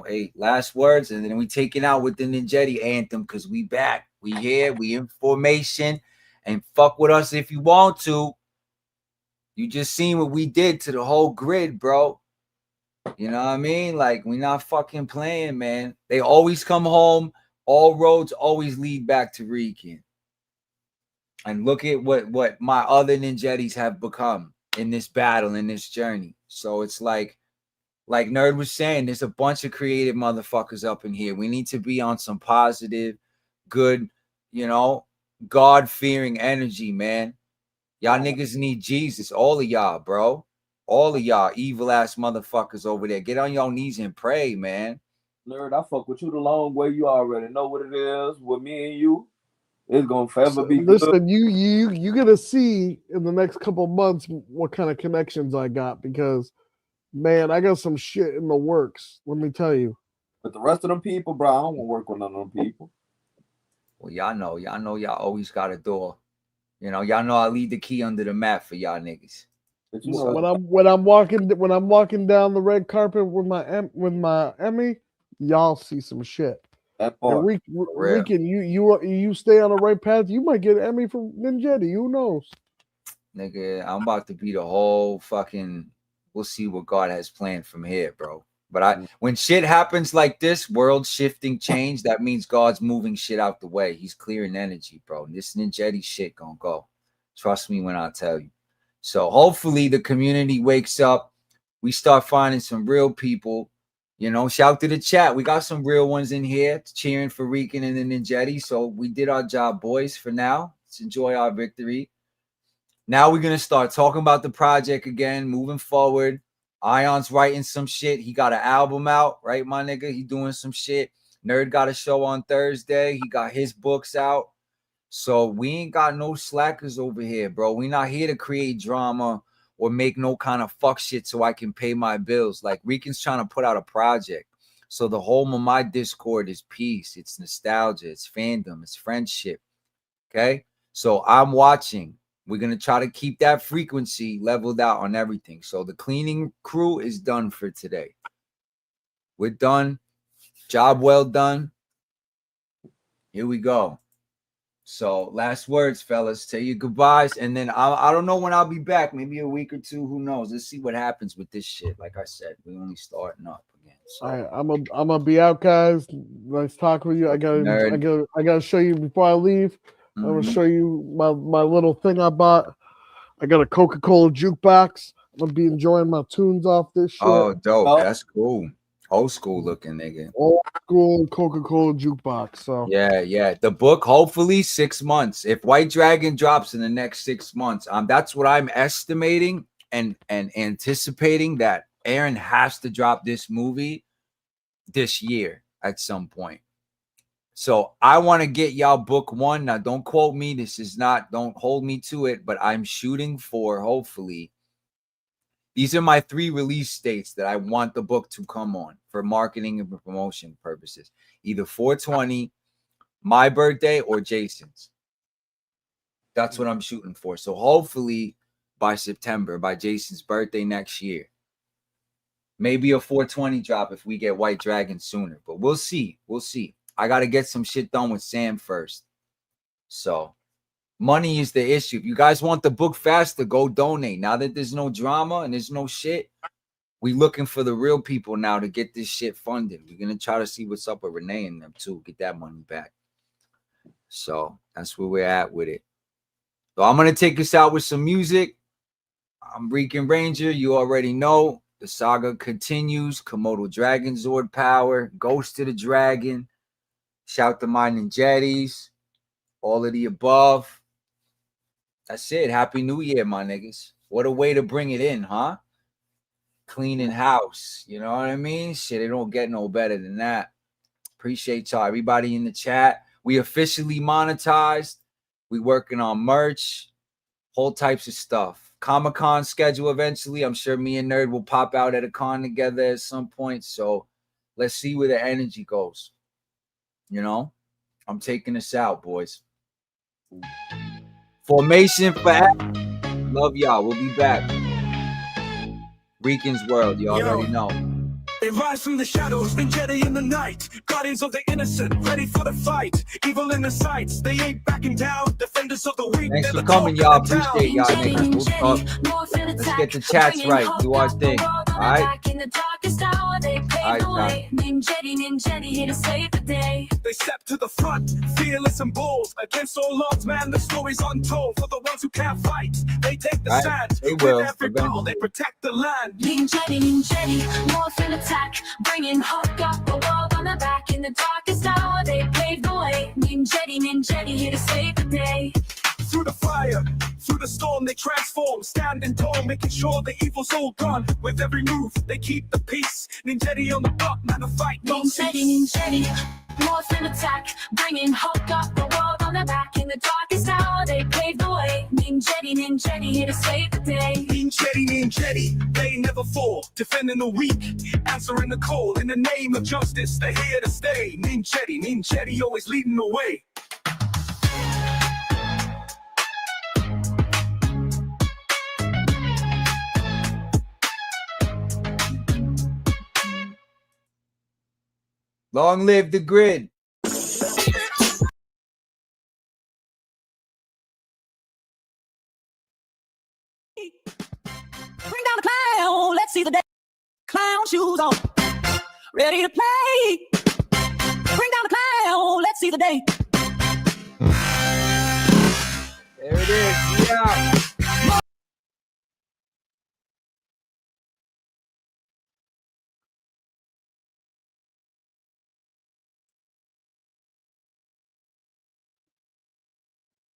8 last words. And then we take it out with the Ninjetti anthem because we back. We here. We in formation. And fuck with us if you want to. You just seen what we did to the whole grid, bro. You know what I mean? Like, we not fucking playing, man. They always come home. All roads always lead back to Rican. And look at what my other Ninjettis have become in this battle, in this journey. So it's like Nerd was saying, there's a bunch of creative motherfuckers up in here. We need to be on some positive, good, God-fearing energy, man. Y'all niggas need Jesus. All of y'all, bro. All of y'all evil-ass motherfuckers over there. Get on your knees and pray, man. Nerd, I fuck with you the long way. You already know what it is. With me and you, it's gonna forever be good. Listen, you gonna see in the next couple of months what kind of connections I got, because man, I got some shit in the works. Let me tell you. But the rest of them people, bro, I don't want to work with none of them people. Well, y'all know y'all always got a door. Y'all know I leave the key under the mat for y'all niggas. When I'm walking down the red carpet with my Emmy, y'all see some shit. That part. Rican, you stay on the right path, you might get an Emmy from Ninjetti. Who knows? Nigga, I'm about to be the whole fucking. We'll see what God has planned from here, bro. But when shit happens like this, world shifting change, that means God's moving shit out the way. He's clearing energy, bro. This Ninjetti shit gonna go. Trust me when I tell you. So hopefully the community wakes up. We start finding some real people. Shout to the chat. We got some real ones in here cheering for Rican and the Ninjetti. So we did our job, boys, for now. Let's enjoy our victory. Now we're going to start talking about the project again, moving forward. Ion's writing some shit. He got an album out, right, my nigga? He doing some shit. Nerd got a show on Thursday. He got his books out. So we ain't got no slackers over here, bro. We not here to create drama or make no kind of fuck shit so I can pay my bills. Like, Rican's trying to put out a project. So the home of my Discord is peace. It's nostalgia. It's fandom. It's friendship. Okay? So I'm watching. We're going to try to keep that frequency leveled out on everything. So the cleaning crew is done for today. We're done. Job well done. Here we go. So last words, fellas. Say your goodbyes. And then I don't know when I'll be back. Maybe a week or two. Who knows? Let's see what happens with this shit. Like I said, we only starting up again. So. All right, I'm gonna be out, guys. Nice talking with you. I gotta show you before I leave. I'm gonna show you my little thing I bought. I got a Coca-Cola jukebox. I'm gonna be enjoying my tunes off this shit. Oh, dope. That's cool. Old school looking, nigga. Old school Coca-Cola jukebox. So yeah. The book, hopefully 6 months. If White Dragon drops in the next 6 months, that's what I'm estimating and anticipating, that Aaron has to drop this movie this year at some point. So I want to get y'all book one. Now, don't quote me. This is not, don't hold me to it, but I'm shooting for, hopefully, these are my 3 release dates that I want the book to come on for marketing and promotion purposes. Either 420, my birthday, or Jason's. That's what I'm shooting for. So hopefully by September, by Jason's birthday next year. Maybe a 420 drop if we get White Dragon sooner. But we'll see. We'll see. I got to get some shit done with Sam first. So money is the issue. If you guys want the book faster, go donate. Now that there's no drama and there's no shit, we looking for the real people now to get this shit funded. We're going to try to see what's up with Renee and them too. Get that money back. So that's where we're at with it. So I'm going to take us out with some music. I'm Rican Ranger. You already know. The saga continues. Komodo Dragon Zord power. Ghost of the Dragon. Shout to my Ninjettis. All of the above. That's it. Happy New Year, my niggas. What a way to bring it in, huh? Cleaning house. You know what I mean? Shit, it don't get no better than that. Appreciate y'all. Everybody in the chat. We officially monetized. We working on merch. Whole types of stuff. Comic-Con schedule eventually. I'm sure me and Nerd will pop out at a con together at some point. So let's see where the energy goes. You know? I'm taking us out, boys. Formation forever. Love y'all. We'll be back. Rican's World. You already know. They rise from the shadows, Ninjetti in the night. Guardians of the innocent, ready for the fight. Evil in the sights, they ain't backing down. Defenders of the weak. Thanks for coming, y'all. Appreciate y'all, niggas. We'll talk. Let's get the chats right. Do our thing. All right? All right, Ninjetti here to save the day. They step to the front, fearless and bold. Against all odds, man, the story's untold. For the ones who can't fight, they take the stand. They will. With every battle, they protect the land. Ninjetti, morph and attack. Bringing hope, got the world on their back. In the darkest hour, they paved the way. Ninjetti here to save the day. Through the fire, through the storm, they transform, standing tall, making sure the evil's all gone. With every move, they keep the peace. Ninjetti on the block, man, the fight don't cease. Ninjetti, morph and attack, bringing hope, got the world on their back. In the darkest hour, they paved the way. Ninjetti here to save the day. Ninjetti, they never fall, defending the weak, answering the call. In the name of justice, they're here to stay. Ninjetti, always leading the way. Long live the grid. Bring down the clown. Let's see the day. Clown shoes on. Ready to play. Bring down the clown. Let's see the day. There it is. Yeah.